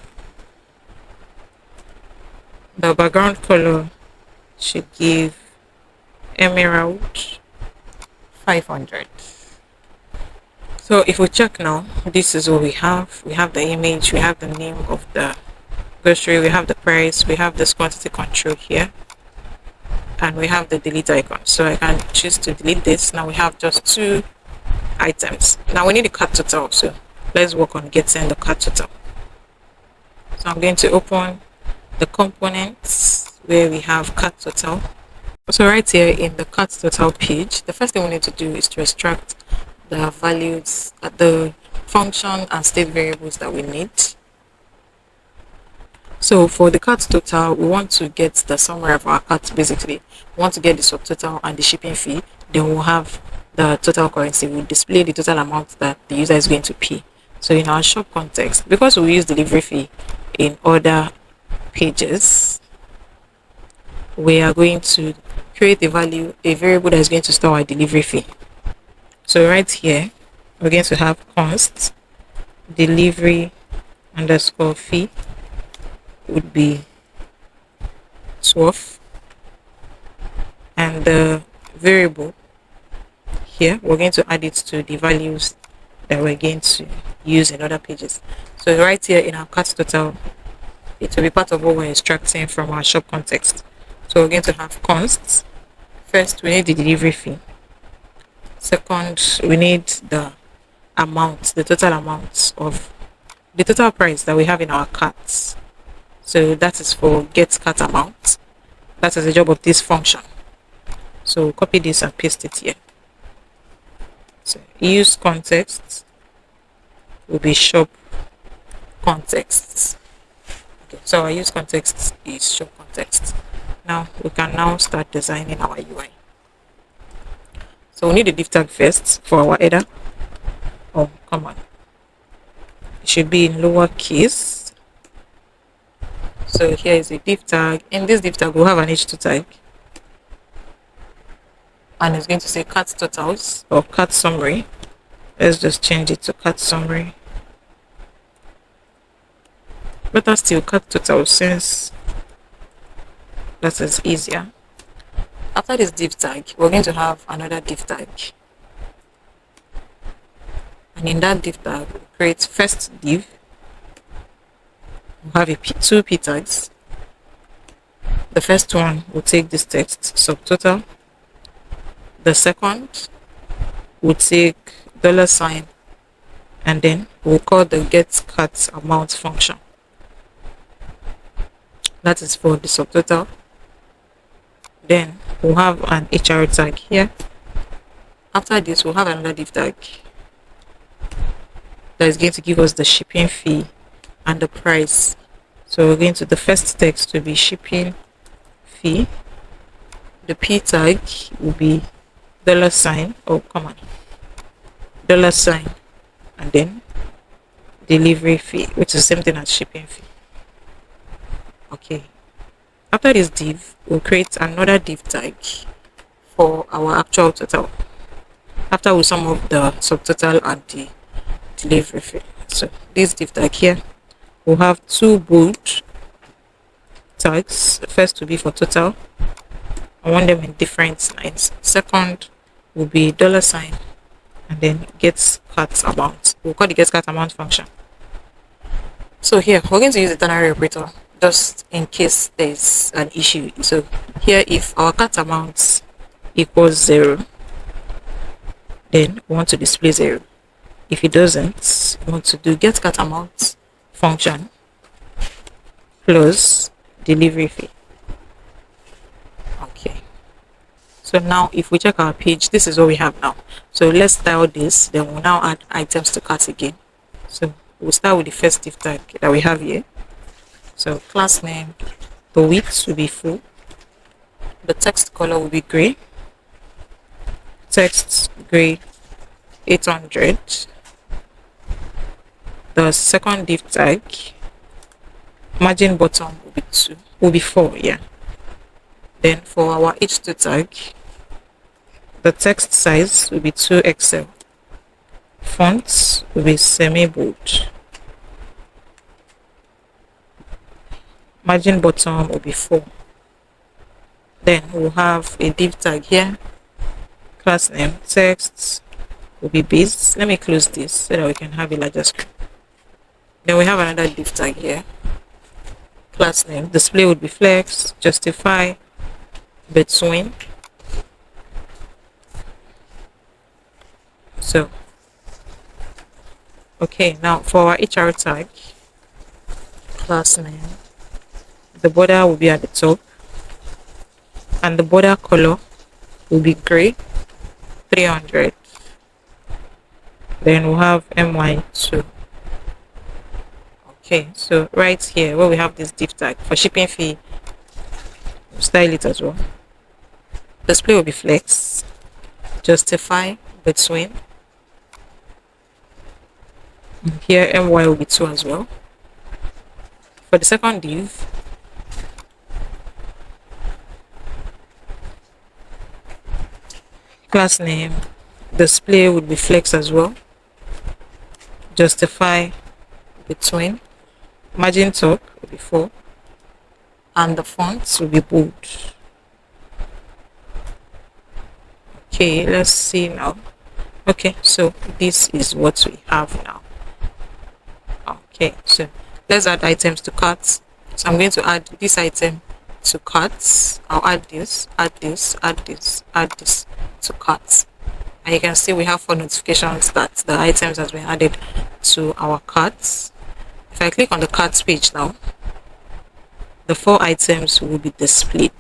the background color should give emerald 500. So if we check now, this is what we have. We have the image, we have the name of the grocery, we have the price, we have this quantity control here, and we have the delete icon. So I can choose to delete this. Now we have just 2 items. Now we need a cart total, so let's work on getting the cart total. So I'm going to open the components where we have cart total. So right here in the cart total page, the first thing we need to do is to extract the values, the function and state variables that we need. So for the cart total, we want to get the summary of our cart. Basically, we want to get the subtotal and the shipping fee. Then we'll have the total currency. We'll display the total amount that the user is going to pay. So in our shop context, because we use delivery fee in other pages, we are going to create a variable that is going to store our delivery fee. So right here, we're going to have const delivery underscore fee would be 12, and the variable here, we're going to add it to the values that we're going to use in other pages. So right here in our cart total, it will be part of what we're extracting from our shop context. So we're going to have const. First, we need the delivery fee. Second, we need the amount, the total amount of the total price that we have in our carts. So that is for get cart amount. That is the job of this function. So copy this and paste it here. So use context will be shop context. Okay, so our use context is shop context. Now we can now start designing our UI. So we need a div tag first for our header. Oh, come on. It should be in lowercase. So here is a div tag. In this div tag, we'll have an h2 tag. And it's going to say cart totals or cart summary. Let's just change it to cart summary. Better still cart totals, since that is easier. After this div tag, we're going to have another div tag. And in that div tag, we'll create first div. We'll have two p tags. The first one will take this text subtotal. The second will take $, and then we'll call the get cart amount function. That is for the subtotal. Then we'll have an HR tag here. After this, we'll have another div tag that is going to give us the shipping fee and the price. So we're going to, the first text to be shipping fee. The p tag will be $, oh come on, $, and then delivery fee, which is the same thing as shipping fee. Okay, after this div, we'll create another div tag for our actual total after we sum up the subtotal and the delivery fee. So this div tag here, we'll have two bold tags. First will be for total. I want them in different lines. Second will be $, and then get cart amount. We'll call the get cart amount function. So here we're going to use the ternary operator just in case there's an issue. So here, if our cart amount equals 0, Then we want to display 0. If it doesn't, we want to do get cat amount function plus delivery fee. Okay. So now if we check our page, this is what we have now. So let's style this, then we'll now add items to cart again. So we'll start with the first div tag that we have here. So class name, the width will be full, the text color will be gray, text gray 800. The second div tag, margin bottom will be 2, will be 4, yeah. Then for our h2 tag, the text size will be 2XL. Fonts will be semi-bold. Margin bottom will be 4. Then we'll have a div tag here. Class name, text will be base. Let me close this so that we can have a larger screen. Then we have another div tag here. Class name, display would be flex, justify, between. So okay, now for our HR tag, class name, the border will be at the top and the border color will be gray 300. Then we'll have my2. Okay, so right here where we have this div tag for shipping fee, we'll style it as well. Display will be flex, justify, between. Here my will be 2 as well. For the second div, class name, display would be flex as well, justify, between. Margin top will be 4 and the fonts will be bold. Okay, let's see now. Okay, so this is what we have now. Okay, so let's add items to carts. So I'm going to add this item to carts. I'll add this, add this, add this, add this to carts. And you can see we have 4 notifications that the items has been added to our carts. If I click on the carts page now, the 4 items will be displayed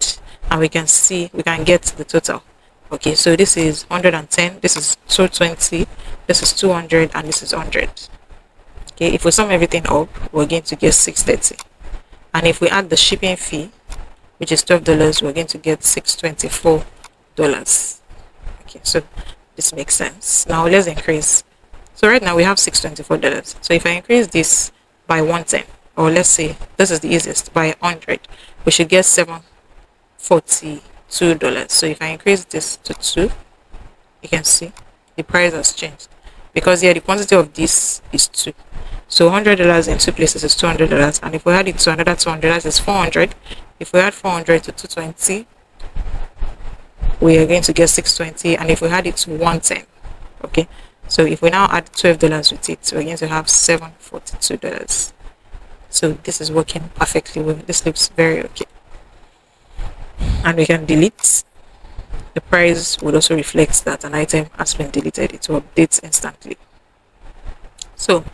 and we can see, we can get the total. Okay, so this is 110, this is 220, this is 200, and this is 100. Okay, if we sum everything up, we're going to get 630. And if we add the shipping fee, which is $12, we're going to get $624. Okay, so this makes sense. Now let's increase. So right now we have $624. So if I increase this by 110, or let's say this is the easiest, by 100, we should get $742. So if I increase this to 2, you can see the price has changed because here the quantity of this is 2. So $100 in 2 places is $200, and if we add it to another $200, it's 400. If we add 400 to 220, we are going to get 620, and if we add it to 110, okay, so if we now add $12 with it, we're going to have $742. So this is working perfectly well. This looks very okay, and we can delete. The price would also reflect that an item has been deleted. It will update instantly. So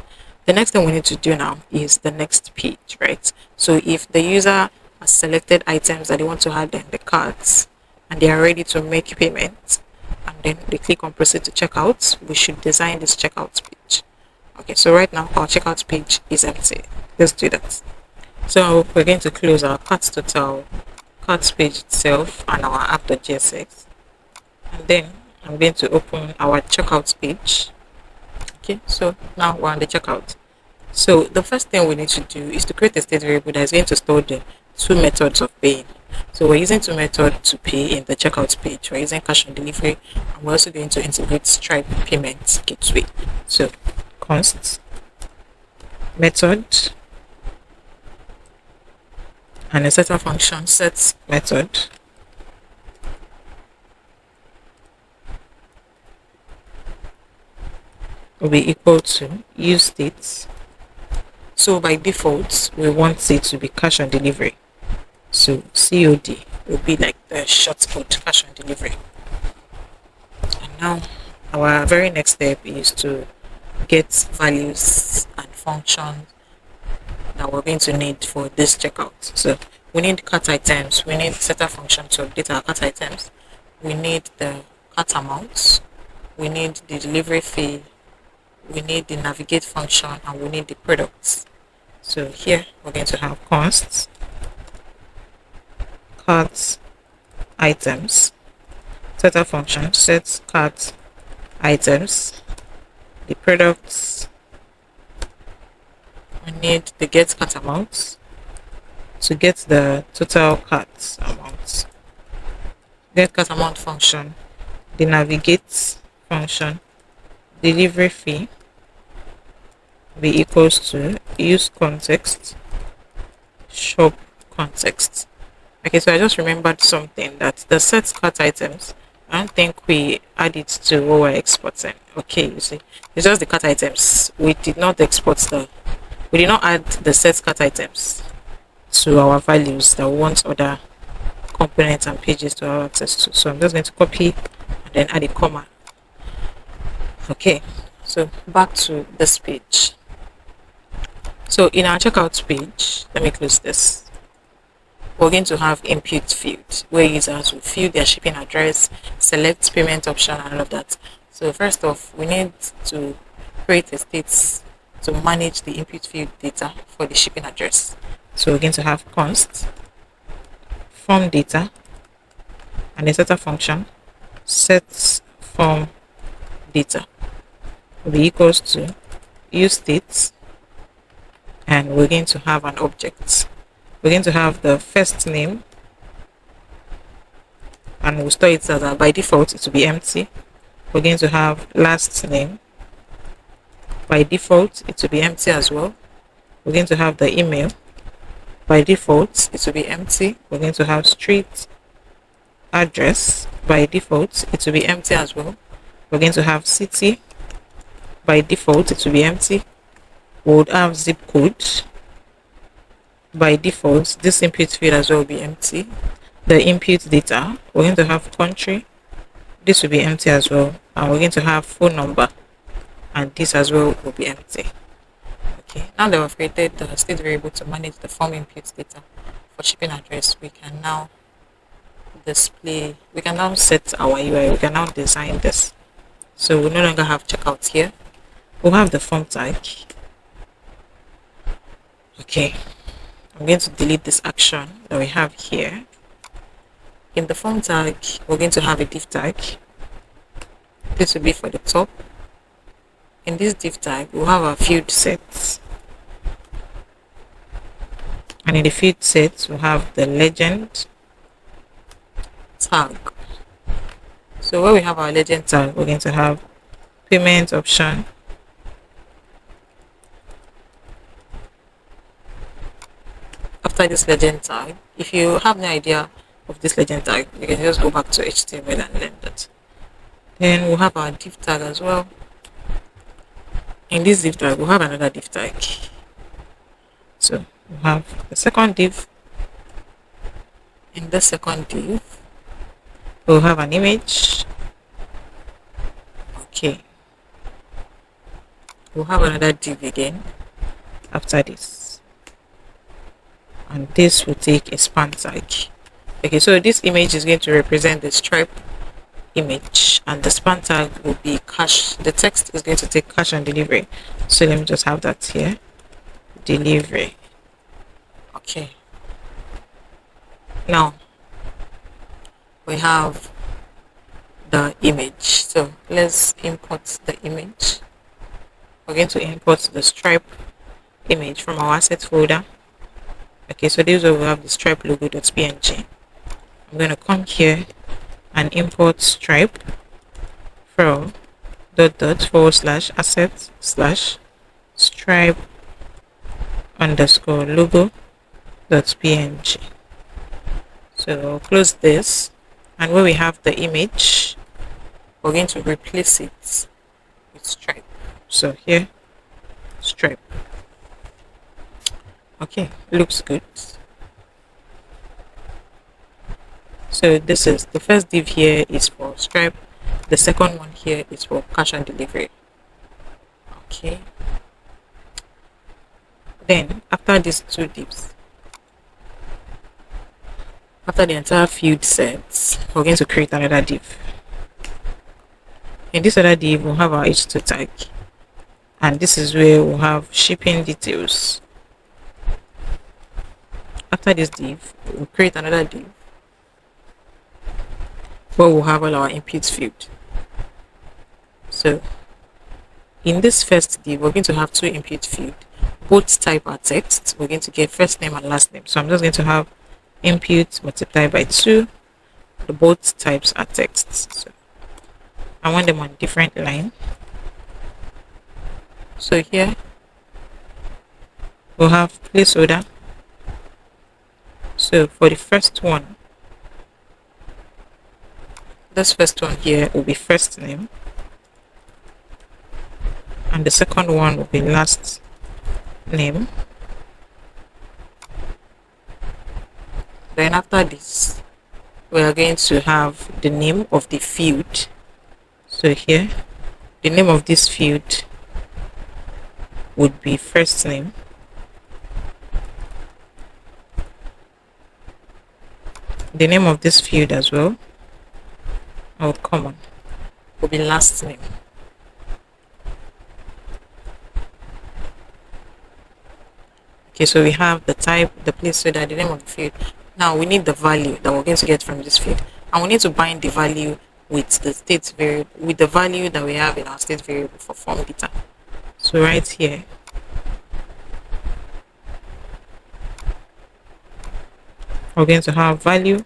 the next thing we need to do now is the next page, right? So if the user has selected items that they want to add in the carts and they are ready to make payment, and then they click on proceed to checkout, we should design this checkout page. Okay, so right now our checkout page is empty. Let's do that. So we're going to close our carts total, carts page itself, and our app.jsx, and then I'm going to open our checkout page. Okay, so now we're on the checkout. So the first thing we need to do is to create a state variable that is going to store the 2 methods of paying. So we're using 2 methods to pay in the checkout page. We're using cash on delivery, and we're also going to integrate Stripe payment gateway. So const method and a setter function set method will be equal to use state. So by default we want it to be cash on delivery, so COD will be like the short code cash on delivery. And now our very next step is to get values and functions that we're going to need for this checkout. So we need cart items, we need setter function to update our cart items, we need the cart amounts, we need the delivery fee, we need the navigate function, and we need the products. So here we're going to have const cart items, setter function sets cart items, the products, we need the get cart amounts to get the total cart amount, get cart amount function, the navigate function, delivery fee be equals to use context shop context. Okay, so I just remembered something, that the set cart items, I don't think we add it to what we're exporting. Okay, you see, it's just the cart items. We did not add the set cart items to our values that we want other components and pages to have access to. So I'm just going to copy and then add a comma. Okay, so back to this page. So in our checkout page, let me close this. We're going to have input field where users will fill their shipping address, select payment option, and all of that. So first off, we need to create a state to manage the input field data for the shipping address. So we're going to have const form data and a setter function set form data will be equals to use state, and we're going to have an object. We're going to have the first name, and we'll store it as by default it will be empty. We're going to have last name, by default it will be empty as well. We're going to have the email, by default it will be empty. We're going to have street address, by default it will be empty as well. We're going to have city, by default it will be empty. We would have zip code, by default this input field as well will be empty. The input data, we're going to have country, this will be empty as well, and we're going to have phone number, and this as well will be empty. Okay, now that we've created the state variable to manage the form input data for shipping address, we can now set our UI, we can now design this. So we no longer have checkout here, we'll have the form tag. Okay, I'm going to delete this action that we have here. In the form tag, we're going to have a div tag. This will be for the top. In this div tag, we'll have our field sets. And in the field sets, we'll have the legend tag. So where we have our legend tag, we're going to have payment option, after this legend tag. If you have no idea of this legend tag, you can just go back to HTML and learn that. Then we'll have our div tag as well. In this div tag, we'll have another div tag. So we'll have the second div. In the second div, we'll have an image. Okay, we'll have another div again after this, and this will take a span tag. Okay, so this image is going to represent the stripe image, and the span tag will be cash. The text is going to take cash on delivery. So let me just have that here, delivery. Okay, now we have the image. So let's import the image. We're going to import the stripe image from our assets folder. Okay, so this is where we have the stripe logo.png. I'm going to come here and import stripe from /asset/stripe underscore logo.png. So I'll close this, and where we have the image, we're going to replace it with stripe. So here, stripe. Okay, looks good. So this is the first div here is for stripe, The second one here is for cash and delivery. Okay. Then after these two divs, after the entire field sets, we're going to create another div. In this other div, we'll have our h2 tag, and this is where we'll have shipping details. After this div, we'll create another div where we'll have all our input field. So in this first div, we're going to have two input field. Both type are text. We're going to get first name and last name. So I'm just going to have input multiplied by 2. The both types are text. So I want them on different line. So here we'll have placeholder. So for the first one, this first one here will be first name, and the second one will be last name. Then after this, we are going to have the name of the field. So here, the name of this field would be first name. The name of this field as well, or common, will be last name. Okay, so we have the type, the placeholder, the name of the field. Now we need the value that we're going to get from this field, and we need to bind the value with the state variable, with the value that we have in our state variable for form data. So right here, we're going to have value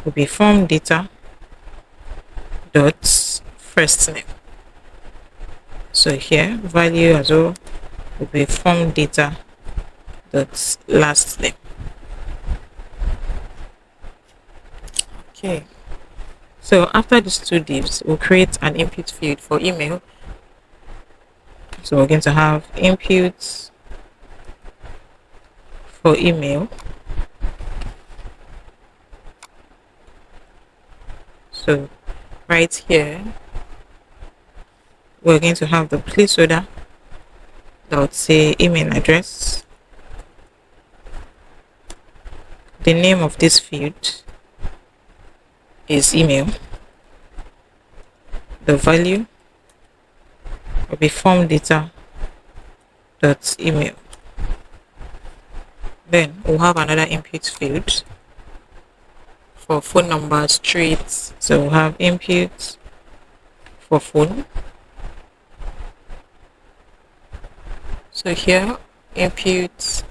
will be form data dot first name. So here value as well will be form data dot last name. Okay, so after these two divs, we'll create an input field for email. So we're going to have inputs for email. So right here, we're going to have the placeholder that would say email address, the name of this field is email, the value will be form data dot email. Then we'll have another input field for phone number, streets. So we'll have input for phone. So here input,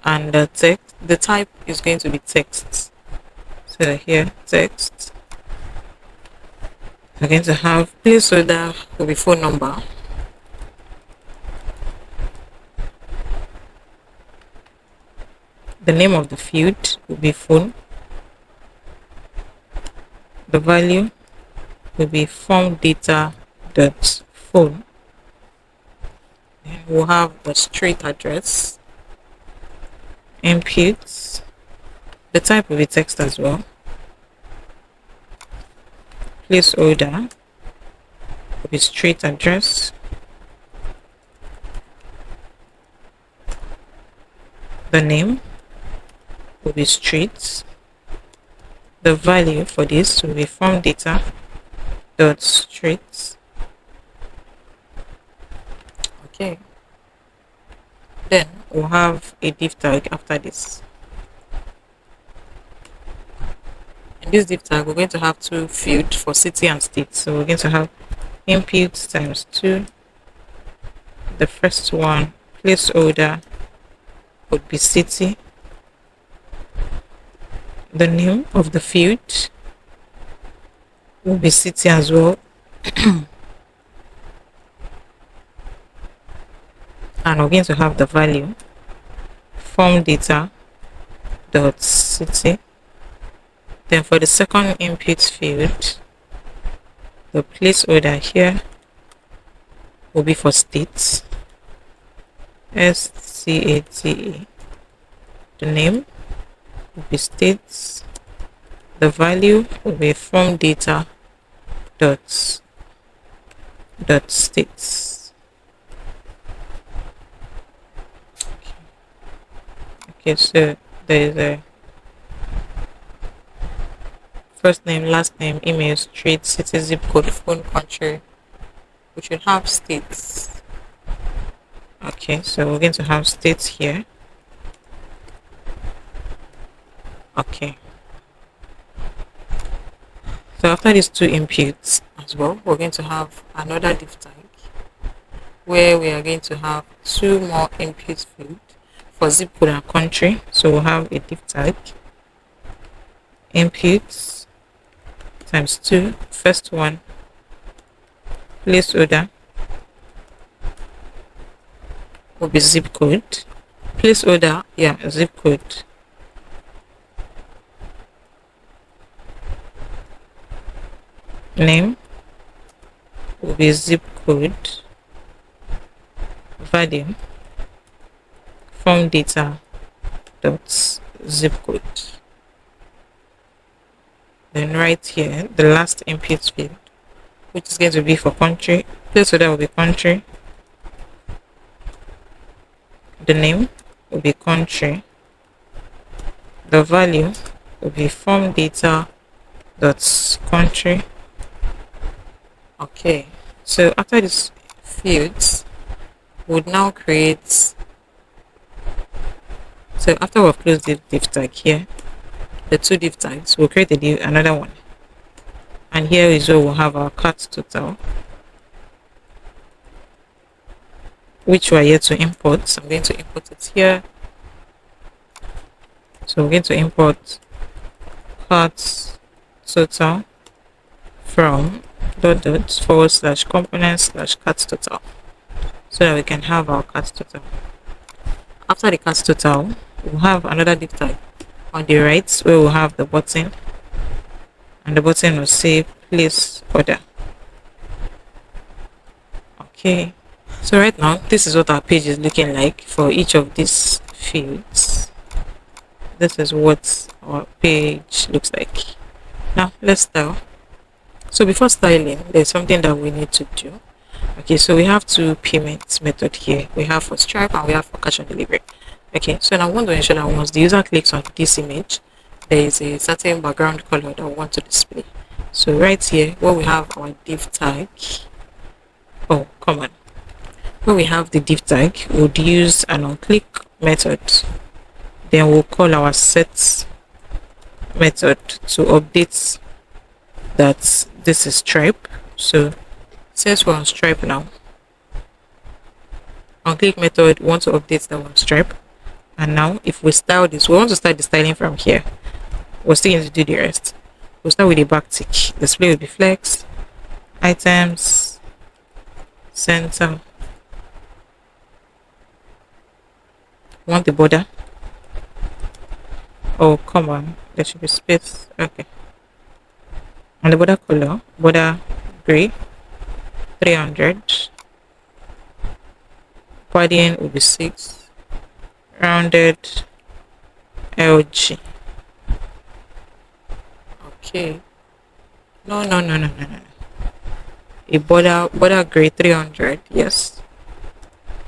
and the text, the type is going to be text. So here text. We're going to have placeholder will be phone number. The name of the field will be phone. The value will be form data dot phone. Then we'll have the street address. Inputs. The type will be text as well. Placeholder will be street address. The name will be streets. The value for this will be form data dot streets. Okay. Then we'll have a div tag after this. In this div tag, we're going to have two fields for city and state. So we're going to have input times 2. The first one, placeholder, would be city. The name of the field will be city as well. And we're going to have the value form data dot city. Then for the second input field, the placeholder here will be for state, STATE. The name will be states. The value will be from data dot states. Okay, so there is a first name, last name, email, street, city, zip code, phone, country. We should have states. Okay, so we're going to have states here. Okay. So after these two inputs as well, we're going to have another div tag where we are going to have two more input fields for zip code and country. So we'll have a div tag inputs times 2. First one, placeholder will be zip code. Placeholder, yeah, zip code. Name will be zip code. Value from data dot zip code. Then right here, the last input field, which is going to be for country. Placeholder will be country. The name will be country. The value will be from data dot country. Okay, so after these fields, would now create. So after we've closed the div tag here, the two div tags, we'll create another one. And here is where we'll have our cat total, which we are here to import. So I'm going to import it here. So we're going to import cat total from /component/cat total, so that we can have our cat total. After the cat total, we'll have another div tag on the right where we'll have the button, and the button will say place order. Okay, so right now this is what our page is looking like for each of these fields. This is what our page looks like. Now let's style. So before styling, there's something that we need to do. Okay, so we have two payment method here. We have for Stripe and we have for cash on delivery. Okay, so now I want to ensure that once the user clicks on this image, there is a certain background color that we want to display. So right here, where we have our div tag, where we have the div tag, we'll use an on-click method. Then we'll call our set method to update that this is Stripe. So since we're on Stripe now, on click method, we want to update that one Stripe. And now if we style this, we want to start the styling from here. We're still going to do the rest. We'll start with the backtick. Display will be flex, items, center. We want the border. Oh, come on, there should be space. Okay. And the border color, border gray, 300. Padding will be 6. Rounded LG. Okay. No. A border gray 300. Yes.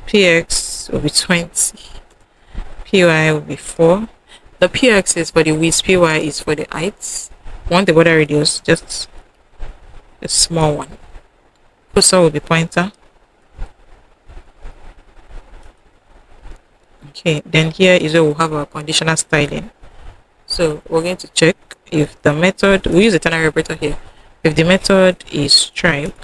PX will be 20. PY will be 4. The PX is for the width. PY is for the height. Want the border radius, just a small one. Cursor will be pointer. Okay, then here is where we'll have our conditional styling. So we're going to check if the method, we use a ternary operator here. If the method is Stripe,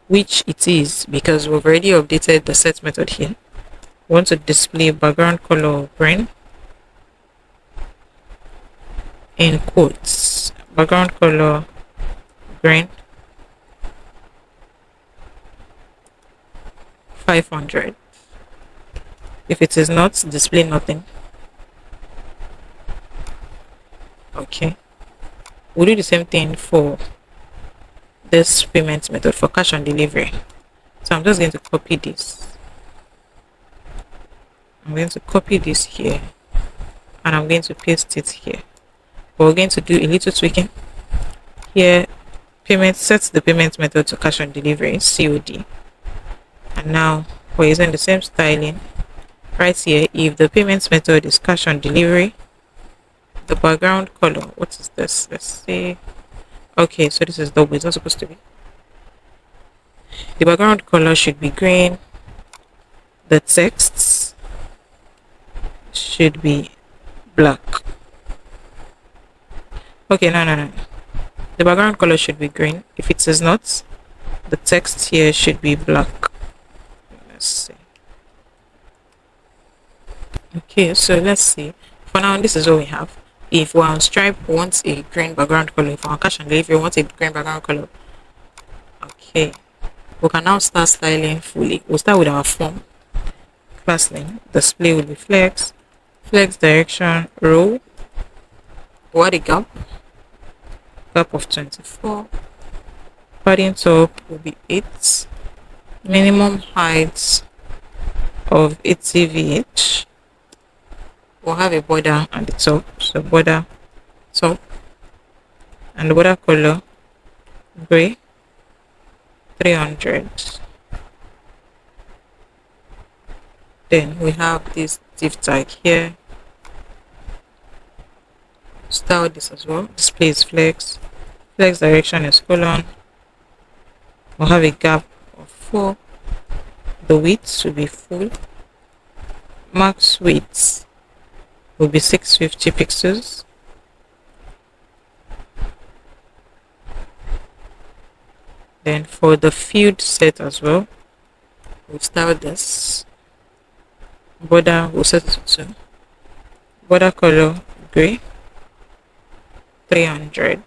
which it is because we've already updated the set method here, we want to display background color green in quotes. Background color green 500. If it is not, display nothing. Okay, we'll do the same thing for this payment method for cash on delivery. So I'm just going to copy this. I'm going to copy this here and I'm going to paste it here. But we're going to do a little tweaking here. Payment sets the payment method to cash on delivery, COD. And now we're using the same styling right here. If the payment method is cash on delivery, the background color, what is this? Let's see. Okay, so this is double. It's not supposed to be. The background color should be green. The texts should be black. Okay, no. The background color should be green. If it is not, the text here should be black. Let's see. Okay, so let's see. For now, this is what we have. If we're on Stripe, we want a green background color. If we're on Cash and Delivery, we want a green background color. Okay, we can now start styling fully. We'll start with our form. Class name. Display will be flex. Flex direction row. What a gap of 24. Padding top will be 8. Minimum height of 80 VH. We'll have a border at the top, so border top, and the border color gray 300. Then we have this div tag here. Style this as well. Display is flex. Flex direction is colon. We'll have a gap of 4. The width will be full. Max width will be 650 pixels. Then for the field set as well, we'll style this. Border will set it to border color gray 300.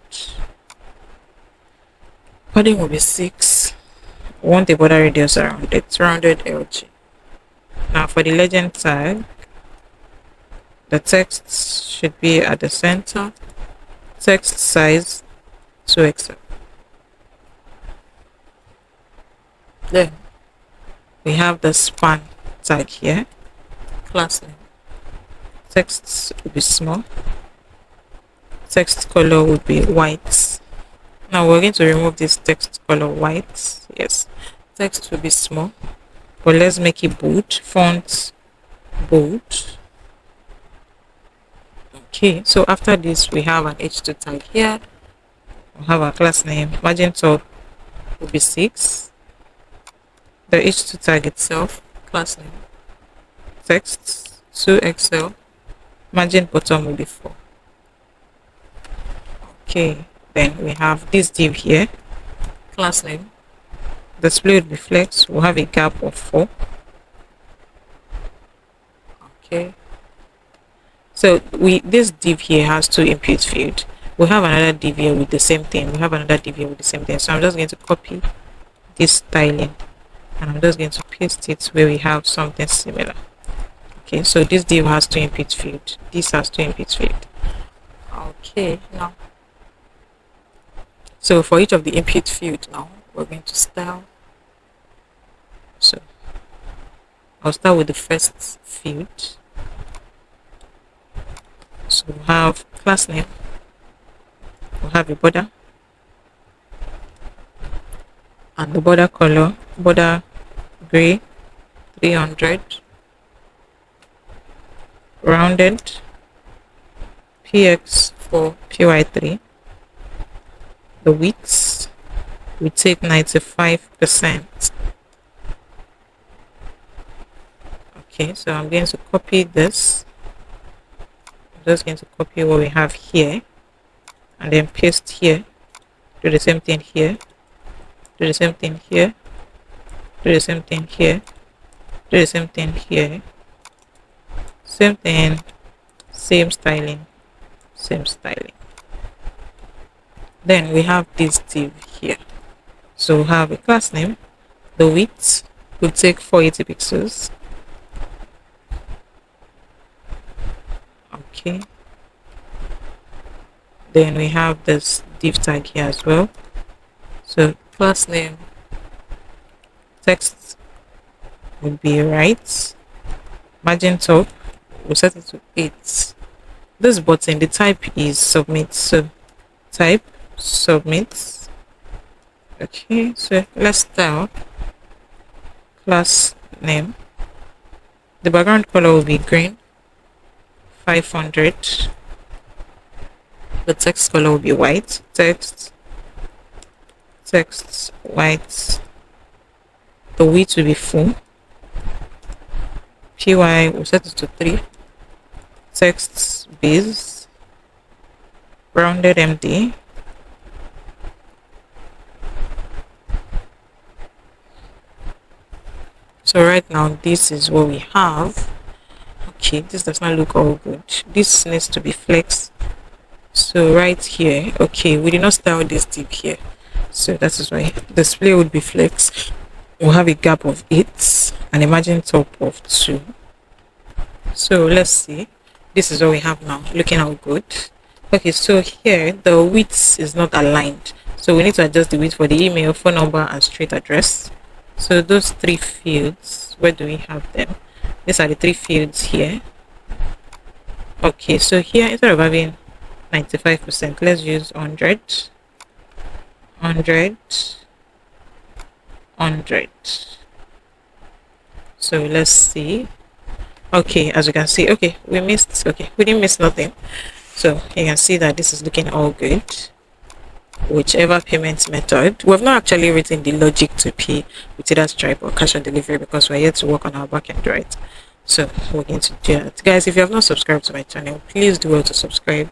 Padding will be 6. We want the border radius around it, rounded LG. Now for the legend tag, the text should be at the center. Text size 2XL. Then we have the span tag here. Class name. Text will be small. Text color would be white. Now we're going to remove this text color white. Yes, text will be small, but let's make it bold. Font bold. Okay, so after this we have an H2 tag here. We'll have our class name. Margin top will be 6. The H2 tag itself, class name, text 2XL. Margin bottom will be 4. Okay, then we have this div here. Class name. Display will be flex. We'll have a gap of 4. Okay. So this div here has 2 input fields. We have another div here with the same thing. We have another div here with the same thing. So I'm just going to copy this styling and I'm just going to paste it where we have something similar. Okay, so this div has 2 input fields. This has 2 input fields. Okay, now. So for each of the input field now, we're going to style. So I'll start with the first field. So we'll have class name. We'll have a border. And the border color, border gray 300. Rounded PX for PY3. The width we take 95%. Okay, so I'm going to copy this. I'm just going to copy what we have here and then paste here. Do the same thing here. Do the same thing here. Do the same thing here. Do the same thing here. Same thing, same styling, same styling. Then we have this div here. So we have a class name. The width will take 480 pixels. Okay. Then we have this div tag here as well. So class name, text will be right. Margin top, we'll set it to 8. this button, the type is submit. So type submit. Okay, so let's style class name. The background color will be green, 500. The text color will be white. Text white. The width will be full. Py will set it to 3. Text base, rounded MD. So right now this is what we have. Okay, this does not look all good. This needs to be flexed. So right here, okay, we did not style this deep here, so that is why display would be flex. We'll have a gap of 8 and a margin top of 2. So let's see, this is what we have now, looking all good. Okay, so here the width is not aligned, so we need to adjust the width for the email, phone number and street address. So those 3 fields, where do we have them? These are the 3 fields here. Okay, so here instead of having 95%, let's use 100. So let's see. Okay, as you can see, okay, we didn't miss nothing. So you can see that this is looking all good. Whichever payment method, we've not actually written the logic to pay with either Stripe or cash on delivery because we're here to work on our backend, right? So we're going to do that. Guys, if you have not subscribed to my channel, please do well to subscribe.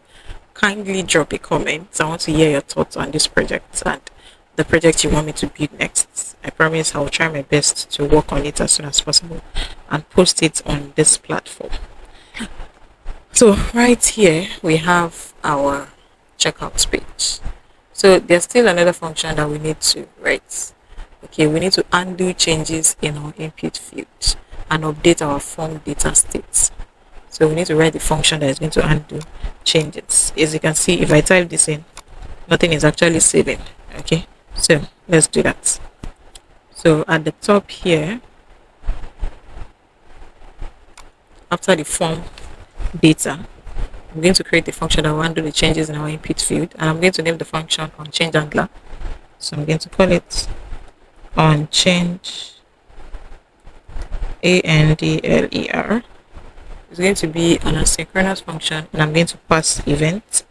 Kindly drop a comment. I want to hear your thoughts on this project and the project you want me to build next. I promise I will try my best to work on it as soon as possible and post it on this platform. So right here we have our checkout page. So there's still another function that we need to write. Okay, we need to undo changes in our input field and update our form data states. So we need to write the function that is going to undo changes. As you can see, if I type this in, nothing is actually saving. Okay, so let's do that. So at the top here, after the form data, I'm going to create a function that will undo the changes in our input field, and I'm going to name the function on change handler. So I'm going to call it on change handler. It's going to be an asynchronous function, and I'm going to pass event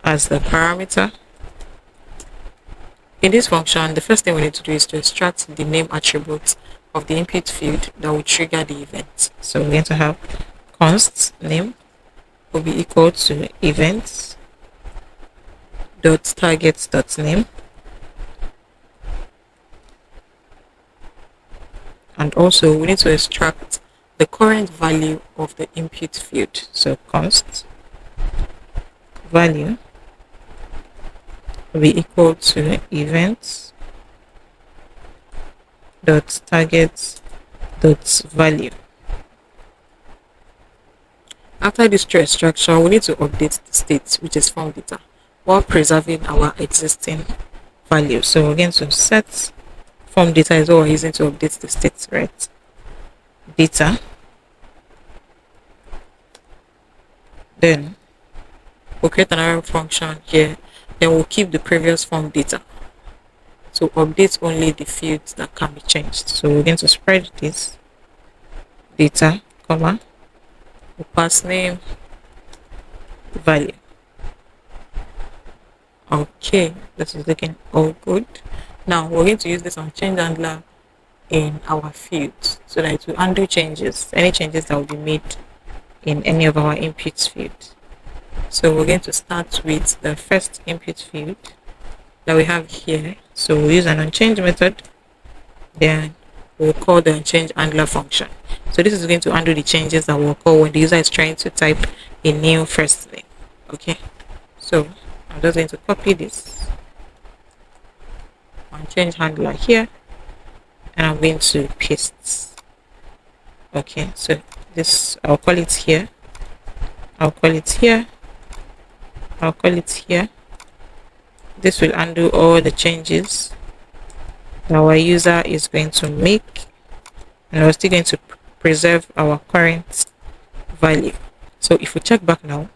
as the parameter. In this function, the first thing we need to do is to extract the name attribute of the input field that will trigger the event. So we're going to have const name will be equal to events dot target dot name, and also we need to extract the current value of the input field. So const value will be equal to events dot target dot value. After this tree extraction, we need to update the state, which is form data, while preserving our existing value. So we're going to set form data is what we're using to update the state, right? Data. Then we'll create another function here. Then we'll keep the previous form data to update only the fields that can be changed. So we're going to spread this data, comma, we'll pass name, value. Okay, this is looking all good. Now we're going to use this on change handler in our fields so that it will undo changes, any changes that will be made in any of our input fields. So we're going to start with the first input field that we have here. So we'll use an onChange method, then we'll call the onChange handler function. So this is going to undo the changes that will occur when the user is trying to type a new first name. Okay, so I'm just going to copy this onChange handler here, and I'm going to paste. Okay, so this, I'll call it here, I'll call it here, I'll call it here. This will undo all the changes that our user is going to make, and we're still going to preserve our current value. So if we check back now,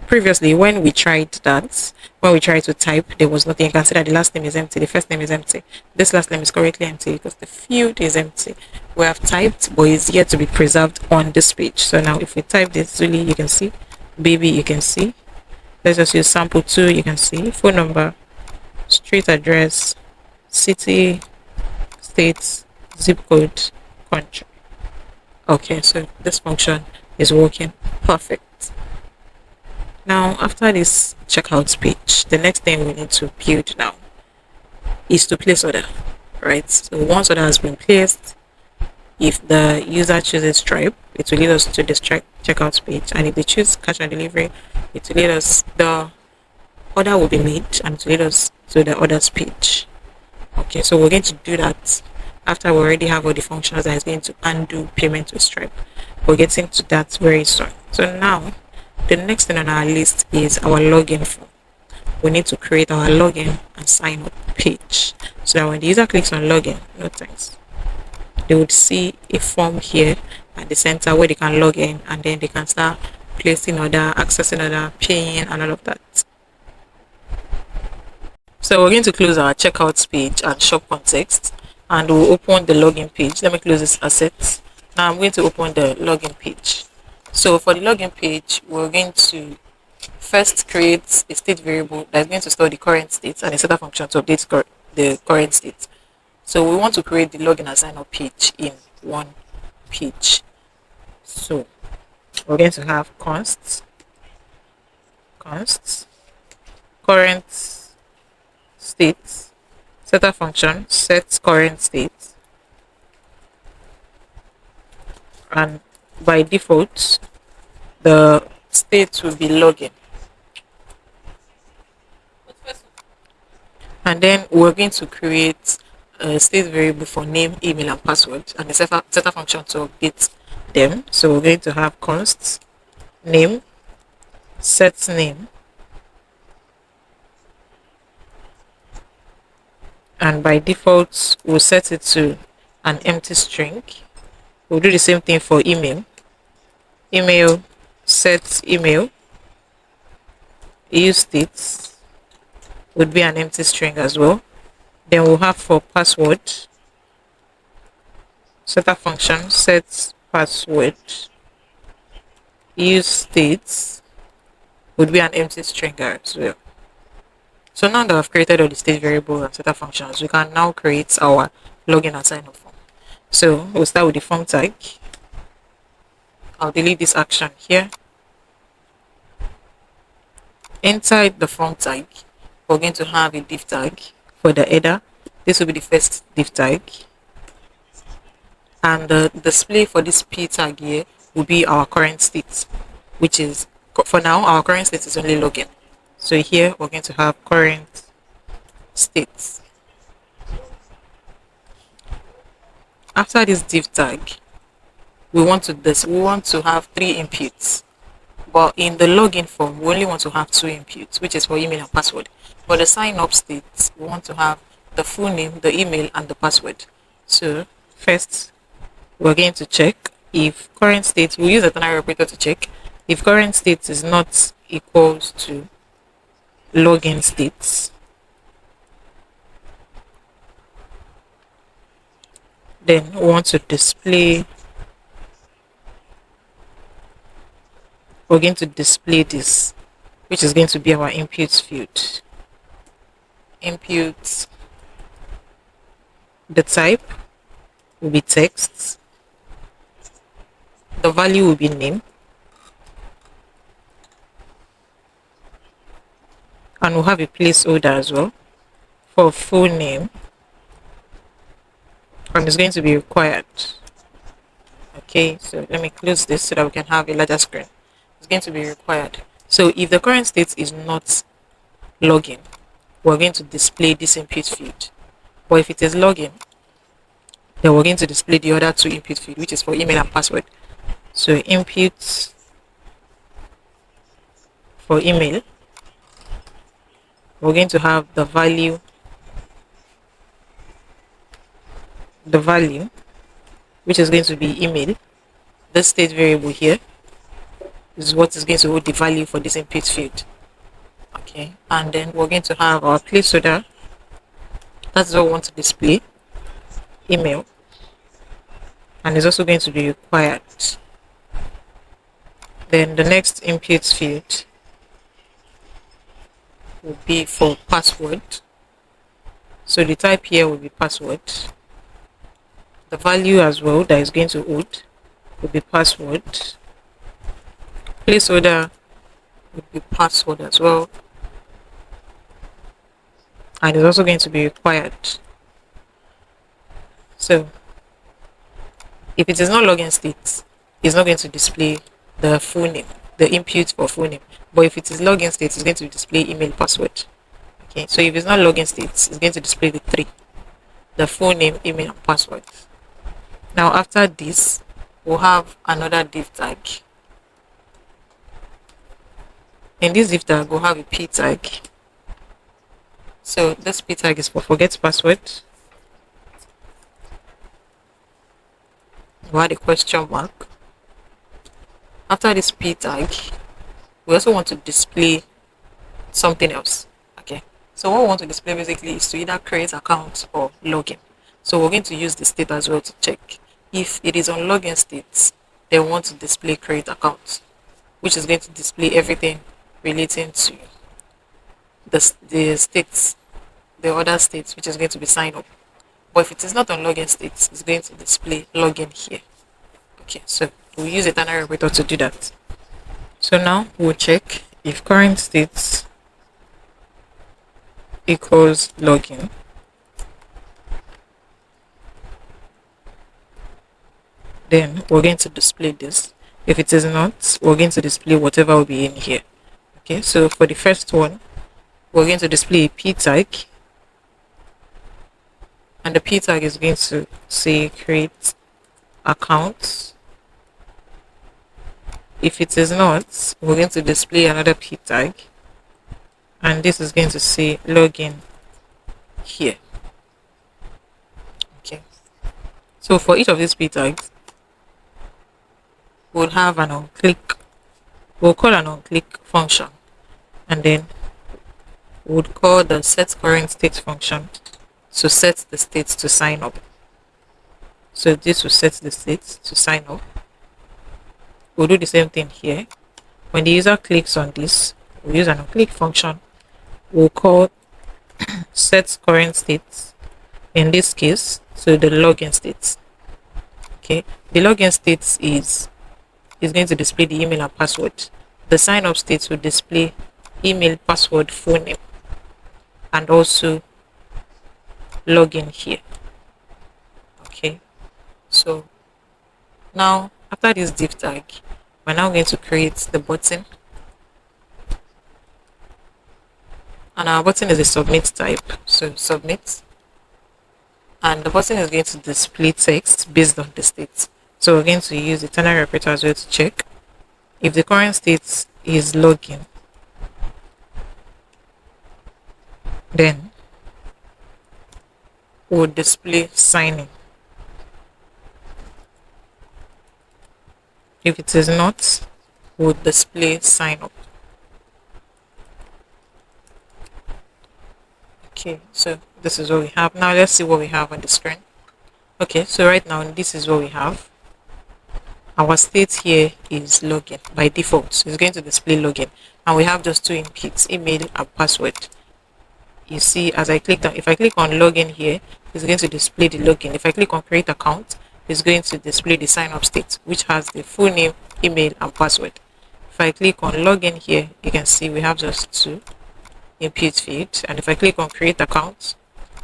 previously when we tried that, when we tried to type, there was nothing. You can see that the last name is empty, the first name is empty, this last name is currently empty because the field is empty. We have typed, but it's yet to be preserved on this page. So now if we type this, really, you can see baby, you can see. Let's just use sample 2. You can see phone number, street address, city, state, zip code, country. Okay, so this function is working perfect. Now, after this checkout page, the next thing we need to build now is to place order, right? So once order has been placed, if the user chooses Stripe, it will lead us to the checkout page, and if they choose cash and delivery, it will lead us, the order will be made, and it will lead us to the orders page. Okay, so we're going to do that after we already have all the functions that is going to undo payment with Stripe. We're getting to that very soon. So now, the next thing on our list is our login form. We need to create our login and sign up page, so that when the user clicks on login, no thanks, they would see a form here at the center where they can log in, and then they can start placing order, accessing order, paying, and all of that. So we're going to close our checkout page and shop context, and we'll open the login page. Let me close this asset. Now I'm going to open the login page. So for the login page, we're going to first create a state variable that is going to store the current state and a setter function to update the current state. So we want to create the login and sign up page in one page. So we're going to have const current state, setter function set current state, and by default the state will be login. And then we're going to create a state variable for name, email, and password, and a setter function to update them. So we're going to have const name set name, and by default we'll set it to an empty string. We'll do the same thing for email. Email set email, use state would be an empty string as well. Then we'll have for password, setter function set password, use state would be an empty string as well. So now that I've created all the state variable and setter functions, we can now create our login and sign up form. So we'll start with the form tag. I'll delete this action here. Inside the form tag, we're going to have a div tag for the header. This will be the first div tag, and the display for this p tag here will be our current state, which is, for now, our current state is only login. So here we're going to have current state. After this div tag, we want to have 3 inputs, but in the login form we only want to have 2 inputs, which is for email and password. For the sign up state, we want to have the full name, the email, and the password. So first we're going to check if current state, we'll use a ternary operator to check if current state is not equals to login states. Then we want to display, we're going to display this, which is going to be our inputs field. Inputs, the type will be text, the value will be name, and we'll have a placeholder as well for full name, and it's going to be required. Okay, so let me close this so that we can have a larger screen. It's going to be required. So if the current state is not login, we're going to display this input field. But if it is login, then we're going to display the other 2 input field, which is for email and password. So input for email, we're going to have the value, which is going to be email, this state variable here, is what is going to hold the value for this input field. Okay, and then we're going to have our placeholder. That's what we want to display, email, and it's also going to be required. Then the next input field will be for password. So the type here will be password. The value as well that is going to hold will be password. Placeholder will be password as well. And it's also going to be required. So if it is not login state, it's not going to display the full name, the input for full name. But if it is login state, it's going to display email password. Okay, so if it's not login state, it's going to display the three: the full name, email, and password. Now after this, we'll have another div tag. In this div tag, we'll have a p tag. So this p tag is for forget password. We'll add a question mark. After this p tag, we also want to display something else. Okay, so what we want to display basically is to either create account or login. So we're going to use the state as well to check. If it is on login state, then we want to display create account, which is going to display everything relating to the states, the other states, which is going to be sign up. But if it is not on login states, it's going to display login here. Okay, so we'll use a ternary operator to do that. So now we'll check if current state equals login. Then we're going to display this. If it is not, we're going to display whatever will be in here. Okay, so for the first one, we're going to display a p tag, and the p tag is going to say create account. If it is not, we're going to display another p tag, and this is going to say login here. Okay, so for each of these p tags, we'll have an onClick. We'll call an onClick function, and then we'll call the set current state function to set the state to sign up. So this will set the state to sign up. We'll do the same thing here. When the user clicks on this, we'll use an onClick function. We'll call set current state, in this case, so the login state. Okay, the login state is going to display the email and password. The sign up state will display email, password, full name, and also login here. Okay, so now after this div tag, we're now going to create the button, and our button is a submit type. So submit, and the button is going to display text based on the state. So we're going to use the ternary operator as well to check if the current state is login. Then we'll display sign in. If it is not, we'll display sign up. Okay, so this is what we have. Now let's see what we have on the screen. Okay, so right now this is what we have. Our state here is login by default, so it's going to display login, and we have just two inputs, email and password. You see, as I click on, if I click on login here, it's going to display the login. If I click on create account, it's going to display the sign up state, which has the full name, email and password. If I click on login here, you can see we have just two input fields, and if I click on create account,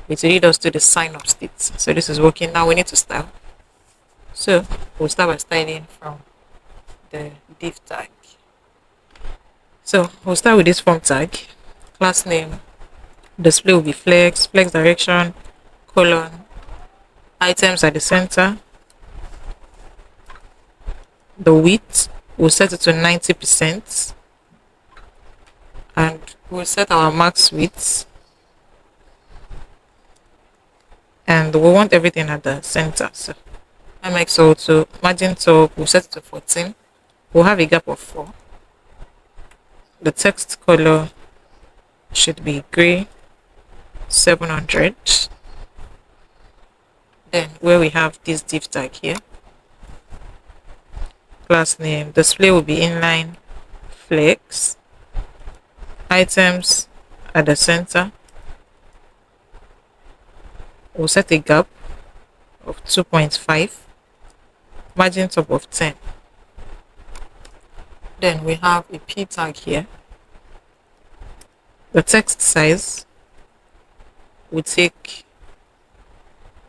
it will lead us to the sign up state. So this is working. Now we need to style. So we'll start by styling from the div tag. So we'll start with this form tag. Class name, display will be flex direction, colon, items at the center. The width, we'll set it to 90%, and we'll set our max width, and we want everything at the center. So MX also margin top, we'll set it to 14. We'll have a gap of 4. the text color should be gray 700. Then where we have this div tag here, class name, display will be inline flex, items at the center. We'll set a gap of 2.5, margin top of 10. Then we have a p tag here. The text size will take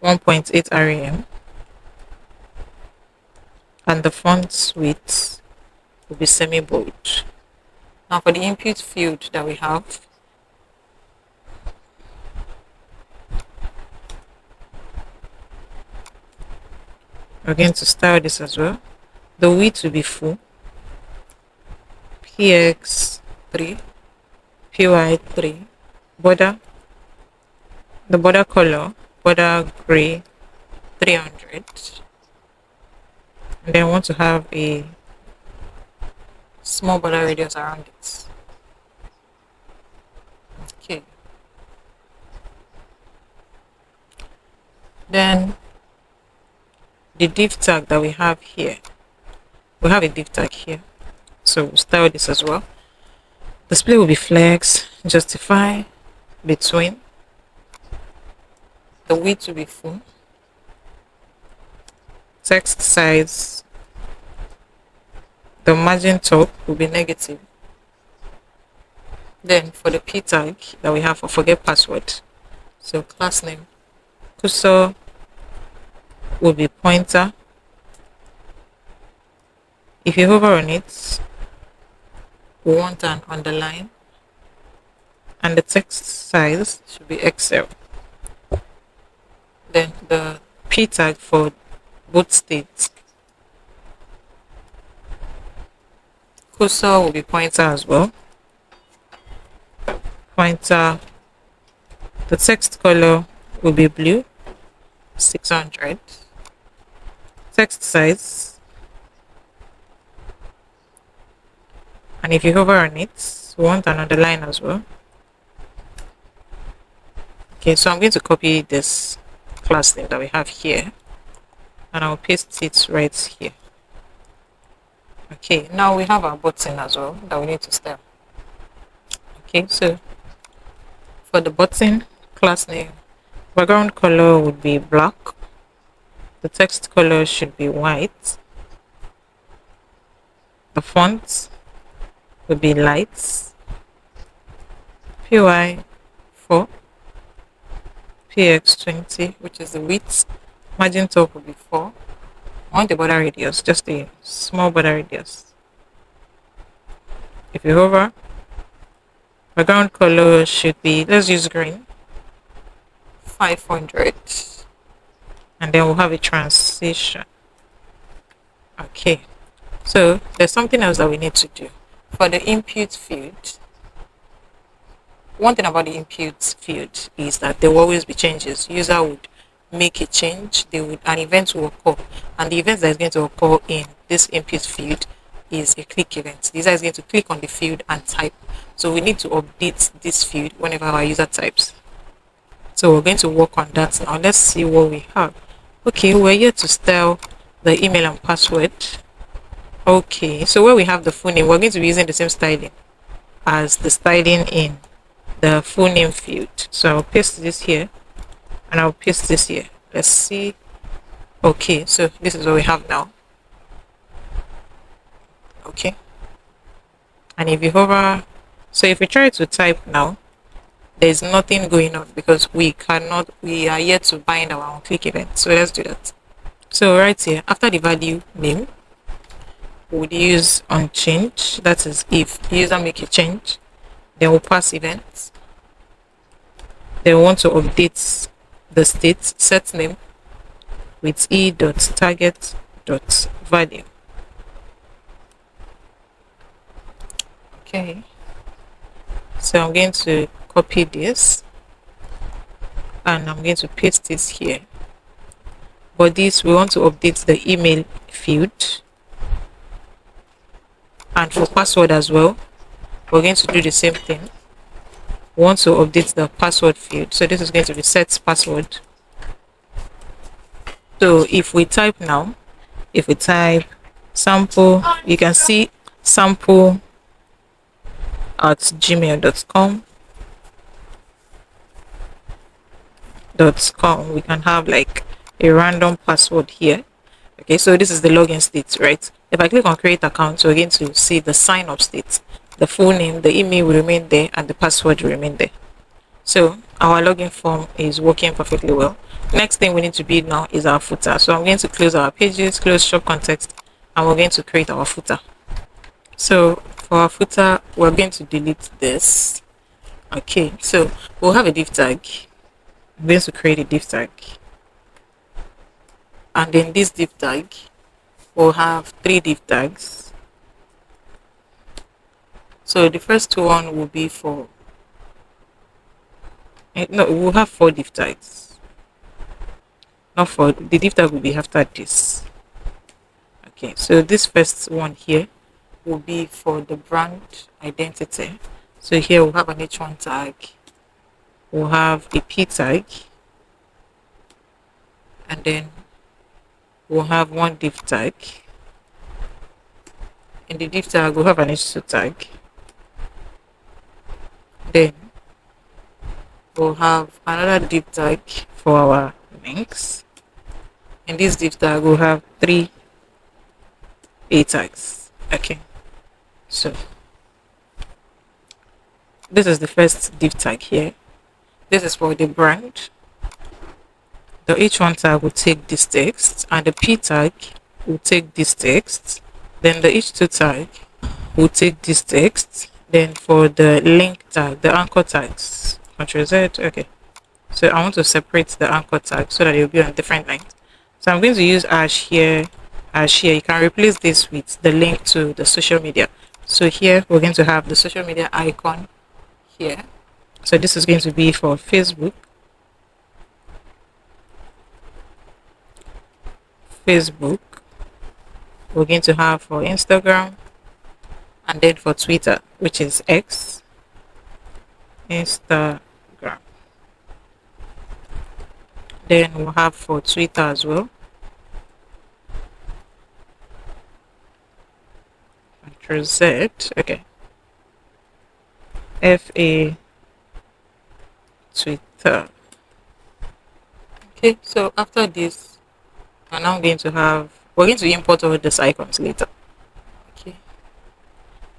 1.8 rem, and the font width will be semi-bold. Now for the input field that we have, we're going to style this as well. The width will be full, px3, py3, border, the border color, border gray 300, and then I want to have a small border radius around it. Okay, then the div tag that we have here, we have a div tag here, so we'll style this as well. Display will be flex, justify, between, the width will be full, text size, the margin top will be negative. Then for the p tag that we have for forget password, so class name, cursor will be pointer. If you hover on it, we want an underline, and the text size should be XL. Then the p tag for both states, cursor will be pointer as well. Pointer, the text color will be blue 600. Text size, and if you hover on it, we want an underline as well. Okay, so I'm going to copy this class name that we have here, and I'll paste it right here. Okay, now we have our button as well that we need to style. Okay, so for the button, class name, background color would be black, the text color should be white, the font will be light, py4, px20, which is the width, margin top will be 4. I want the border radius, just a small border radius. If you hover, background color should be, let's use green, 500, and then we'll have a transition. Okay, so there's something else that we need to do for the input field. One thing about the input field is that there will always be changes. User would make a change, an event will occur, and the event that is going to occur in this input field is a click event. The user is going to click on the field and type. So we need to update this field whenever our user types. So we're going to work on that now. Let's see what we have. Okay, we're here to style the email and password. Okay, so where we have the full name, we're going to be using the same styling as the styling in the full name field. So I'll paste this here and I'll paste this here. Let's see. Okay, so this is what we have now. Okay, and if you hover, so if we try to type now, there's nothing going on because we are yet to bind our own click event. So let's do that. So right here, after the value name, we would use onChange. That is, if the user make a change, then we'll pass events. Then we want to update the state, set name with e.target.value. Okay, so I'm going to copy this and I'm going to paste this here. But this, we want to update the email field, and for password as well, we're going to do the same thing. We want to update the password field. So this is going to be set password. So if we type now, if we type sample, you can see sample at gmail.com. We can have like a random password here. Okay, so this is the login state, right? If I click on create account, we're going to see the sign up state. The full name, the email will remain there, and the password will remain there. So our login form is working perfectly well. Next thing we need to build now is our footer. So I'm going to close our pages, close shop context, and we're going to create our footer. So for our footer, we're going to delete this. Okay, so we'll have a div tag. I'm going to create a div tag. And in this div tag, we'll have 3 div tags. So the first one will be for, no, we'll have 4 div tags. Not for, the div tag will be after this. Okay, so this first one here will be for the brand identity. So here we'll have an h1 tag, we'll have a p tag, and then we'll have one div tag. In the div tag, we'll have an h2 tag. Then we'll have another div tag for our links. In this div tag, we'll have 3 a tags. Okay, so this is the first div tag here. This is for the brand. The h1 tag will take this text, and the p tag will take this text. Then the h2 tag will take this text. Then for the link tag, the anchor tags, Ctrl Z. Okay, so I want to separate the anchor tag so that it will be on different lines. So I'm going to use hash here. Hash here, you can replace this with the link to the social media. So here we're going to have the social media icon here. So this is going to be for Facebook. We're going to have for Instagram, and then for Twitter, which is X, Instagram. Then we'll have for Twitter as well. Ctrl Z. Okay. FA Twitter. Okay, so after this, we're now going to have, we're going to import all these icons later. Okay.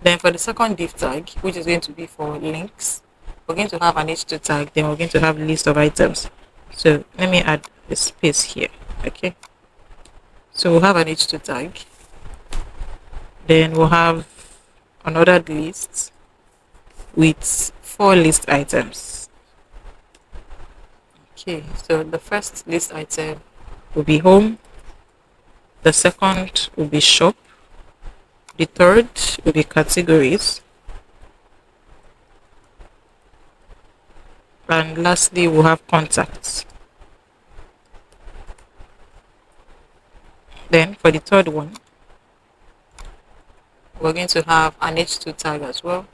Then for the second div tag, which is going to be for links, we're going to have an h2 tag. Then we're going to have a list of items. So let me add a space here. Okay. So we'll have an h2 tag. Then we'll have another list with 4 list items. Okay, so the first list item will be home, the second will be shop, the third will be categories, and lastly we'll have contacts. Then for the third one, we're going to have an h2 tag as well,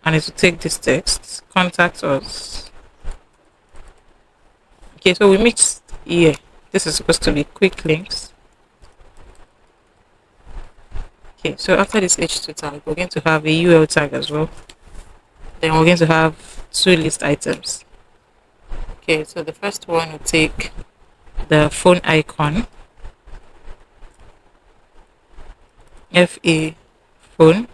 and it will take this text, contact us. Okay, so we mixed here. This is supposed to be quick links. Okay, so after this h2 tag, we're going to have a ul tag as well. Then we're going to have 2 list items. Okay, so the first one will take the phone icon, FA phone.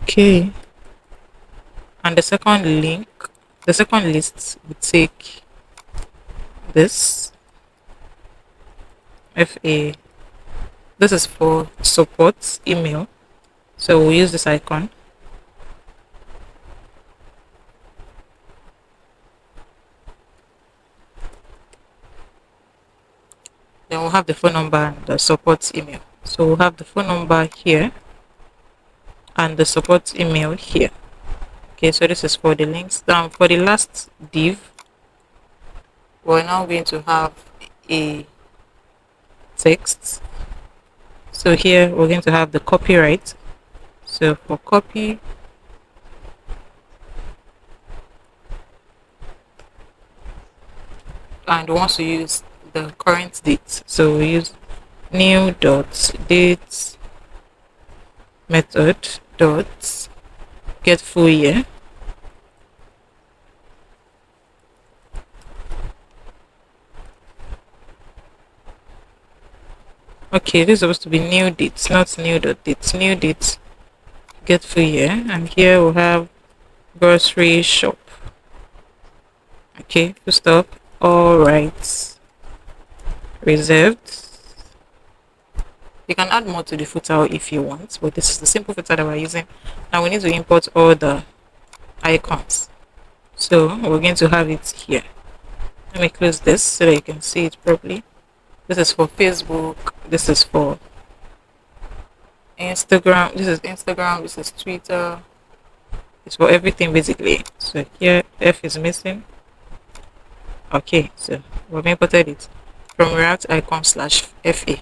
Okay, and the second link, the second list will take this FA. This is for support email, so we'll use this icon. Then we'll have the phone number and the support email. So we'll have the phone number here and the support email here. Okay, so this is for the links. Now for the last div, we're now going to have a text. So here we're going to have the copyright. So for copy, and we want to use the current date. So we use new dot date method dot get full year. Okay, this is supposed to be new dates, not new dot dates. New dates get full year, and here we have grocery shop. Okay, full stop. All rights reserved. You can add more to the footer if you want, but this is the simple footer that we're using. Now we need to import all the icons. So we're going to have it here. Let me close this so that you can see it properly. This is for Facebook. This is for Instagram. This is Instagram. This is Twitter. It's for everything basically. So here F is missing. Okay, so we've imported it from React icon /FA.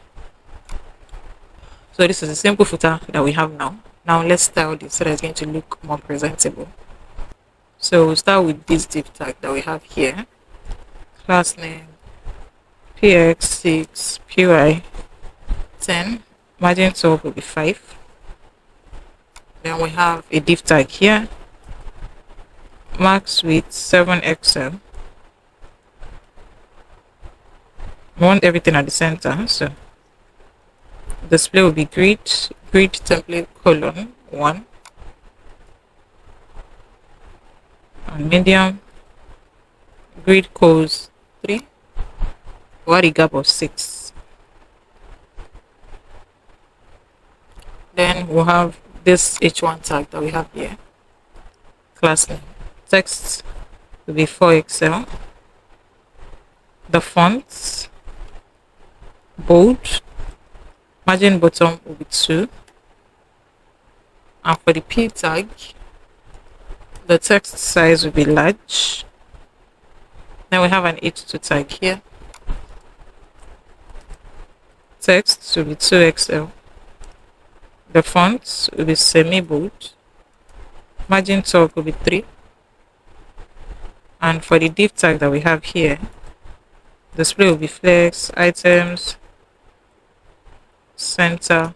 So this is a simple footer that we have now. Now let's style this so that it's going to look more presentable. So we'll start with this div tag that we have here. Class name px6 py 10, margin top will be 5. Then we have a div tag here, max width 7xl. We want everything at the center, so display will be grid template colon 1, and medium grid cos 3, what a gap of 6. Then we'll have this h1 tag that we have here, class name. Text will be 4xl. The fonts bold, margin bottom will be 2, and for the p tag the text size will be large. Then we have an h2 tag here. Text will be 2xl. The font will be semi-bold. Margin top will be 3. And for the div tag that we have here, display will be flex, items, center,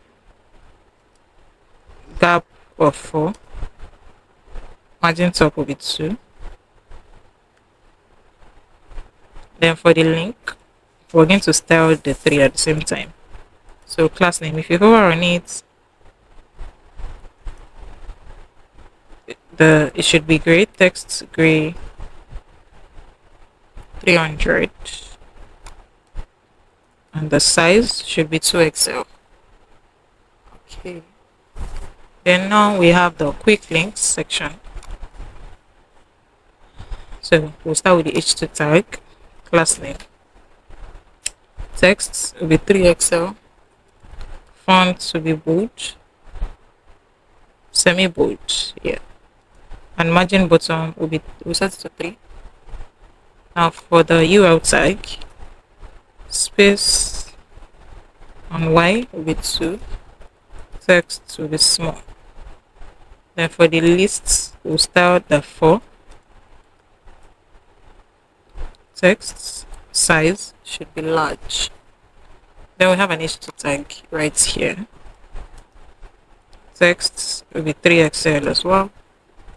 gap of 4. Margin top will be 2. Then for the link, we're going to style the 3 at the same time. So class name, if you hover on it, it should be gray, text gray 300, and the size should be 2xl. Okay. Then now we have the quick links section. So we'll start with the h2 tag, class name. Text will be 3xl. Font will be bold, semi-bold, yeah. And margin bottom will be, we'll set it to 3. Now for the UL tag, space on Y will be 2. Text will be small. Then for the lists, we'll start the 4. Text size should be large. Then we have an h2 tag right here. Text will be 3xl as well.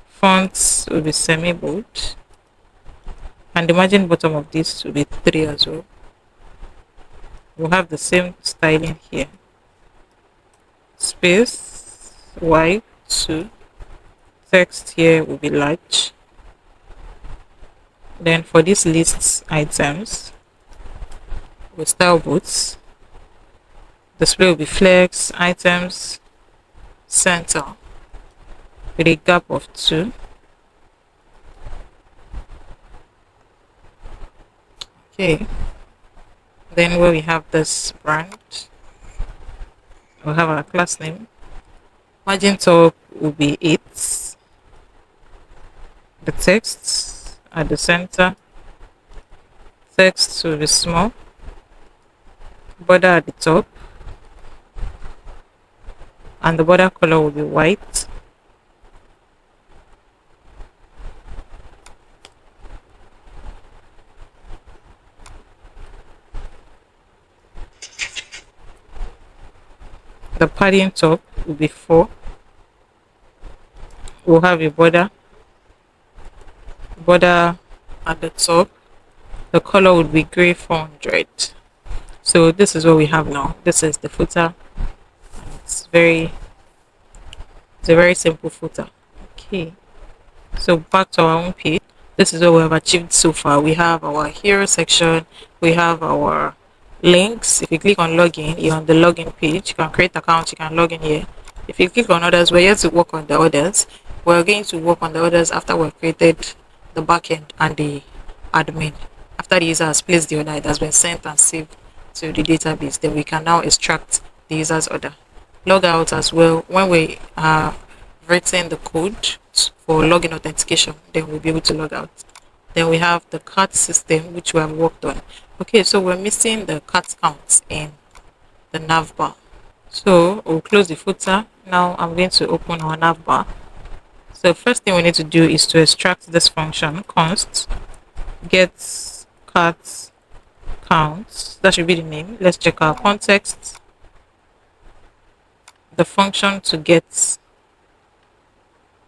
Fonts will be semi-bold. And the margin bottom of this will be 3 as well. We'll have the same styling here. Space Y2. Text here will be large. Then for these lists items, we'll style both. Display will be flex, items, center with a gap of 2. Okay. Then where we have this brand, we'll have our class name. Margin top will be 8. The text at the center. Text will be small. Border at the top. and the border color will be white. The padding top will be 4. We'll have a border at the top. The color would be gray 400. So this is what we have now. This is the footer. It's a very simple footer. Okay, so back to our own page. This is what we have achieved so far. We have our hero section, we have our links. If you click on login, you're on the login page. You can create account, you can log in here. If you click on others, we're here to work on the others. We're going to work on the others after we've created the backend and the admin. After the user has placed the order, it has been sent and saved to the database. Then we can now extract the user's order. Log out as well. When we have written the code for login authentication, then we'll be able to log out. Then we have the cart system, which we have worked on. Okay, so we're missing the cart counts in the Navbar. So we'll close the footer. Now I'm going to open our Navbar. So first thing we need to do is to extract this function const get cart counts. That should be the name. Let's check our context. The function to get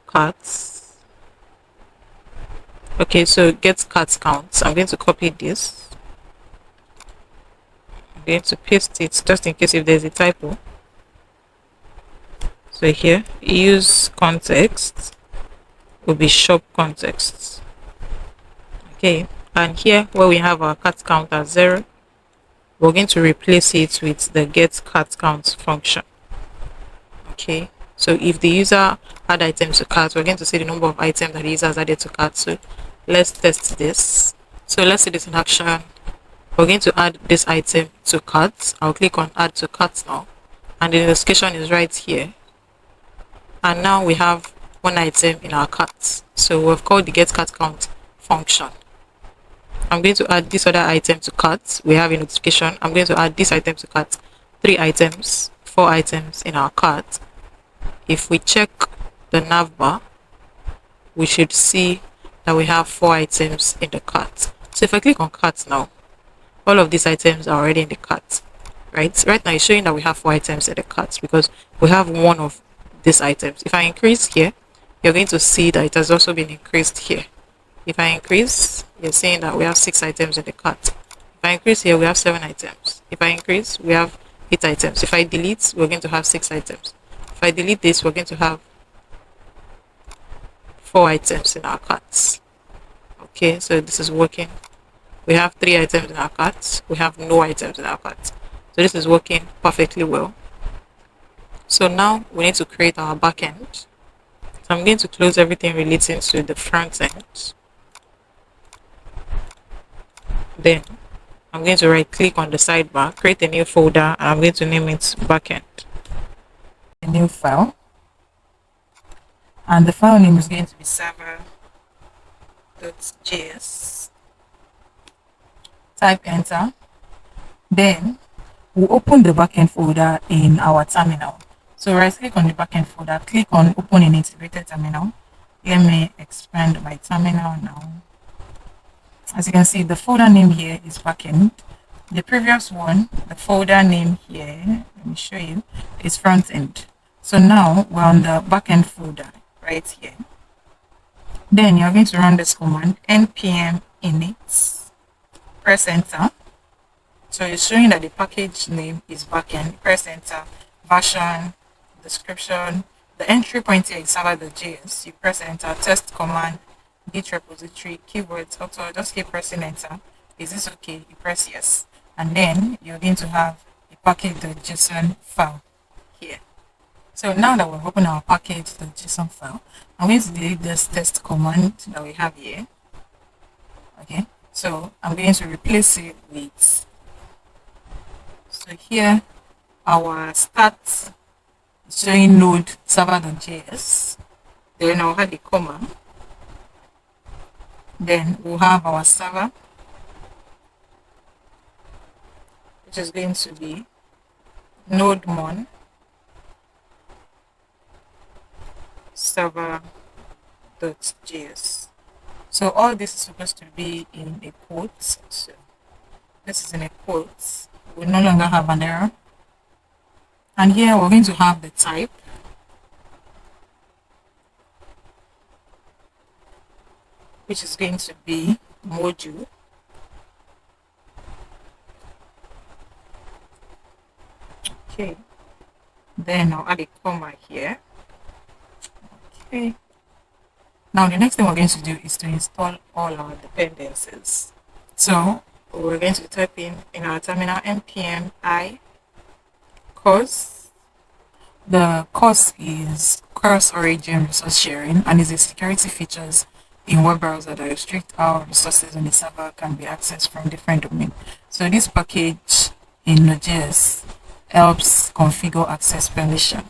carts. Okay, so get carts counts. I'm going to copy this. I'm going to paste it just in case if there's a typo. So here, use context will be shop context. Okay, and here where we have our cart count as 0, we're going to replace it with the get cart count function. Okay, so if the user add items to cart, we're going to see the number of items that the user has added to cart. So let's test this. So let's see this in action. We're going to add this item to cart. I'll click on add to cart now, and the notification is right here. And now we have one item in our cart. So we've called the get cart count function. I'm going to add this other item to cart. We have a notification. I'm going to add this item to cart. 3 items, 4 items in our cart. If we check the navbar, we should see that we have 4 items in the cart. So if I click on cart now, all of these items are already in the cart. Right now it's showing that we have 4 items in the cart because we have one of these items. If I increase here, you're going to see that it has also been increased here. If I increase, you're seeing that we have 6 items in the cart. If I increase here, we have 7 items. If I increase, we have 8 items. If I delete, we're going to have 6 items. If I delete this, we're going to have 4 items in our carts. Okay, so this is working. We have 3 items in our carts. We have no items in our carts. So this is working perfectly well. So now we need to create our backend. So I'm going to close everything relating to the front end. Then I'm going to right click on the sidebar, create a new folder, and I'm going to name it backend. A new file. And the file name is going to be server.js. Type enter. Then we'll open the backend folder in our terminal. So right click on the backend folder, click on open an integrated terminal. Let me expand my terminal now. As you can see, the folder name here is backend. The previous one, the folder name here, let me show you, is frontend. So now we're on the backend folder right here. Then you're going to run this command npm init, press enter. So it's showing that the package name is backend. Press enter, version, description. The entry point here is server.js. You press enter, test command, git repository, keywords, auto, just keep pressing enter. Is this okay? You press yes. And then you're going to have a package.json file here. So now that we've opened our package.json file, I'm going to delete this test command that we have here. Okay, so I'm going to replace it with, so here our start showing node server.js. Then I'll have the comma. Then we'll have our server, which is going to be node mon. server.js. So all this is supposed to be in a quote. So this is in a quote. We no longer have an error. And here we're going to have the type, which is going to be module. Okay. Then I'll add a comma here. Okay. Now the next thing we're going to do is to install all our dependencies. So we're going to type in our terminal npm I cause. The cause is cross-origin resource sharing and is a security features in web browser that restrict how resources on the server can be accessed from different domains. So this package in Node.js helps configure access permission.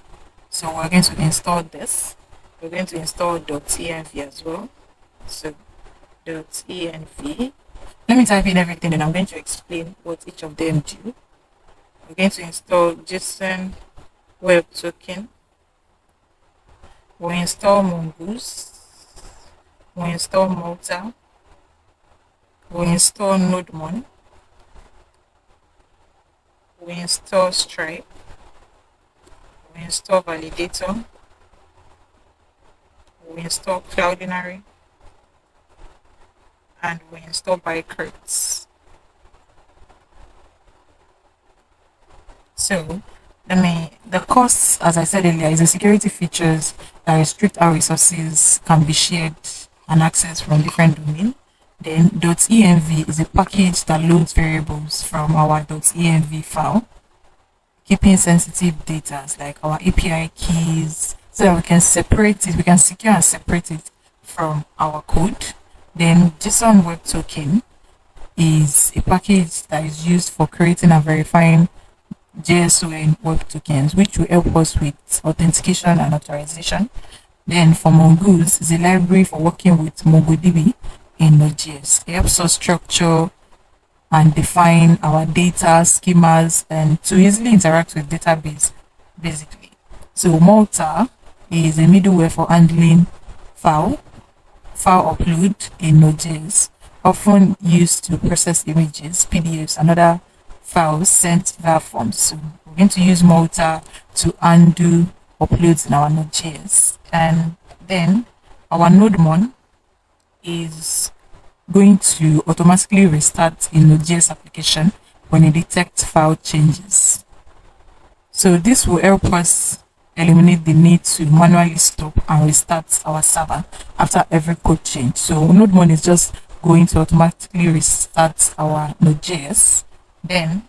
So we're going to install this. We're going to install .env as well. So .env. Let me type in everything and I'm going to explain what each of them do. We're going to install JSON web token. We install Mongoose. We install Malta. We install NodeMon. We install Stripe. We install Validator. We install Cloudinary. And we install Bycrypts. So the costs, as I said earlier, is the security features that restrict how resources can be shared and accessed from different domains. Then .env is a package that loads variables from our .env file, keeping sensitive data like our API keys, so that we can separate it, we can secure and separate it from our code. Then JSON web token is a package that is used for creating and verifying JSON web tokens, which will help us with authentication and authorization. Then for Mongoose is a library for working with MongoDB in Node.js. It helps us structure and define our data schemas and to easily interact with database, basically. So Malta is a middleware for handling file upload in Node.js, often used to process images, PDFs, and other files sent via forms. So we're going to use Malta to undo uploads in our Node.js. And then our NodeMon is going to automatically restart a Node.js application when it detects file changes. So this will help us eliminate the need to manually stop and restart our server after every code change. So NodeMon is just going to automatically restart our Node.js. Then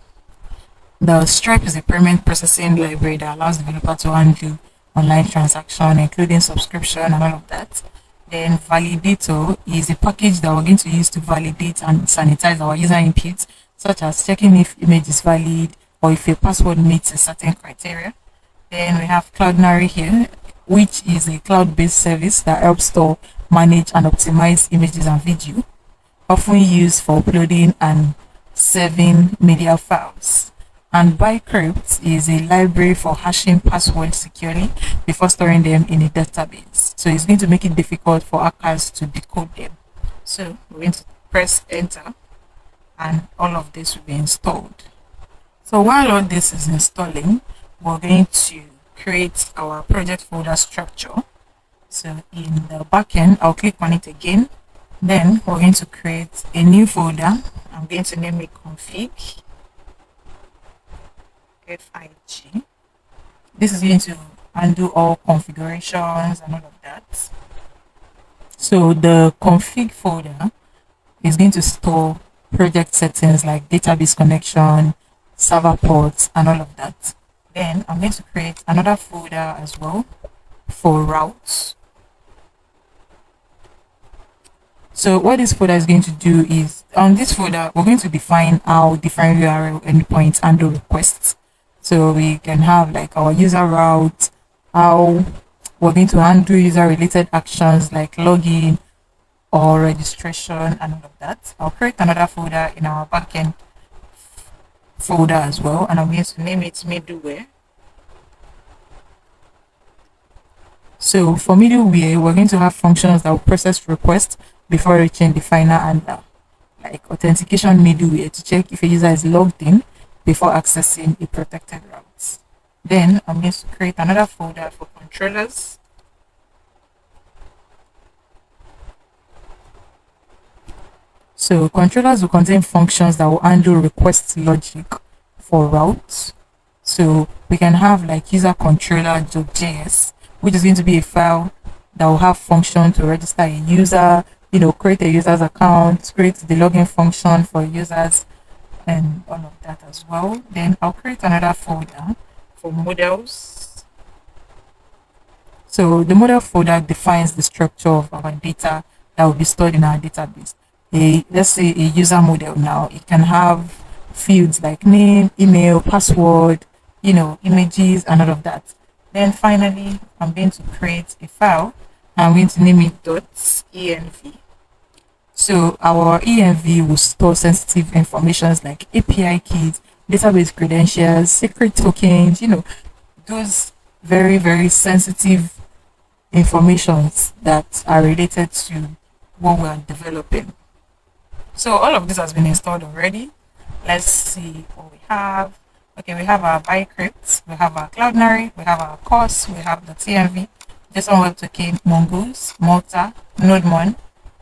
the Stripe is a payment processing library that allows developer to handle online transaction, including subscription and all of that. Then Validator is a package that we're going to use to validate and sanitize our user inputs, such as checking if image is valid or if a password meets a certain criteria. Then we have Cloudinary here, which is a cloud-based service that helps store, manage, and optimize images and video, often used for uploading and saving media files. And Bycrypts is a library for hashing passwords securely before storing them in a database. So it's going to make it difficult for hackers to decode them. So we're going to press enter and all of this will be installed. So while all this is installing, we're going to create our project folder structure. So in the backend, I'll click on it again. Then we're going to create a new folder. I'm going to name it config. FIG. This is going to undo all configurations and all of that. So the config folder is going to store project settings like database connection, server ports, and all of that. Then I'm going to create another folder as well for routes. So what this folder is going to do is, on this folder, we're going to define how different URL endpoints handle requests. So we can have like our user route, how we're going to handle user related actions like login or registration and all of that. I'll create another folder in our backend folder as well, and I'm going to name it middleware. So for middleware, we're going to have functions that will process requests before reaching the final handler, like authentication middleware to check if a user is logged in before accessing a protected route. Then I'm going to create another folder for controllers. So controllers will contain functions that will handle request logic for routes. So we can have like user controller.js, which is going to be a file that will have function to register a user, create a user's account, create the login function for users, and all of that as well. Then I'll create another folder for models. So the model folder defines the structure of our data that will be stored in our database. Let's say a user model now, it can have fields like name, email, password, images, and all of that. Then finally, I'm going to create a file. I'm going to name it .env. So our env will store sensitive informations like API keys, database credentials, secret tokens, those very, very sensitive informations that are related to what we are developing. So all of this has been installed already. Let's see what we have. Okay, we have our bicrypt, we have our Cloudinary, we have our course, we have the TMV, JSON Web Token, Mongoose, Malta, NodeMon,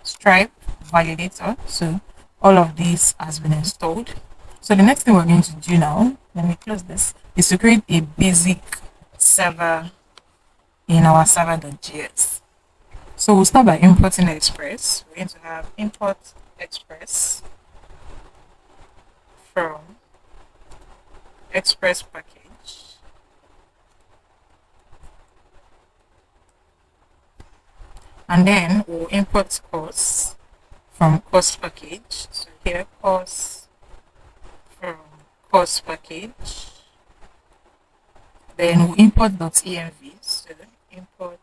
Stripe, Validator. So all of this has been installed. So the next thing we're going to do now, let me close this, is to create a basic server in our server.js. So we'll start by importing Express. We're going to have import Express from Express package. And then we'll import course from course package. So here course from course package. Then we'll import .env. So import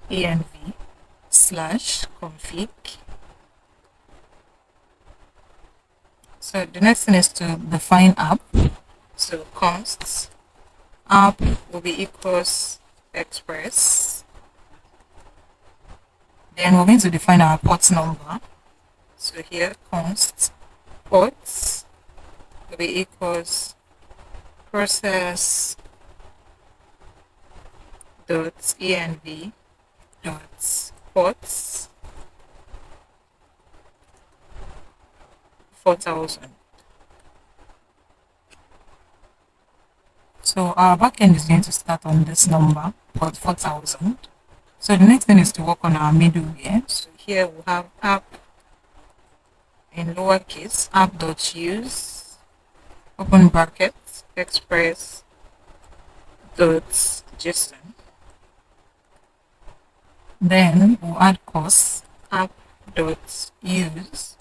.env /config. So the next thing is to define app. So const app will be equals express. Then we're going to define our port number. So here const ports will be equals process .env .ports 4000. So our backend is going to start on this number, port 4000. So the next thing is to work on our middleware. So here we have app in lowercase, app.use, open bracket, express.json. Then we'll add course, app.use,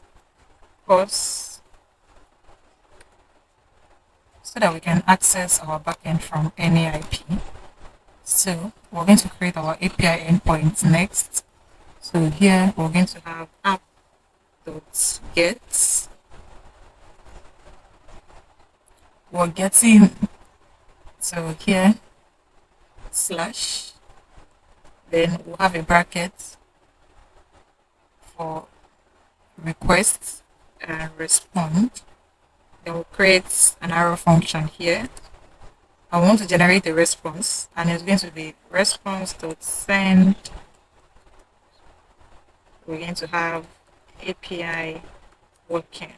course, so that we can access our backend from any IP. So we're going to create our API endpoint next. So here we're going to have app.get. We're getting, so here slash, then we'll have a bracket for request and respond. Then we'll create an arrow function here. I want to generate a response, and it's going to be response.send. We're going to have API working.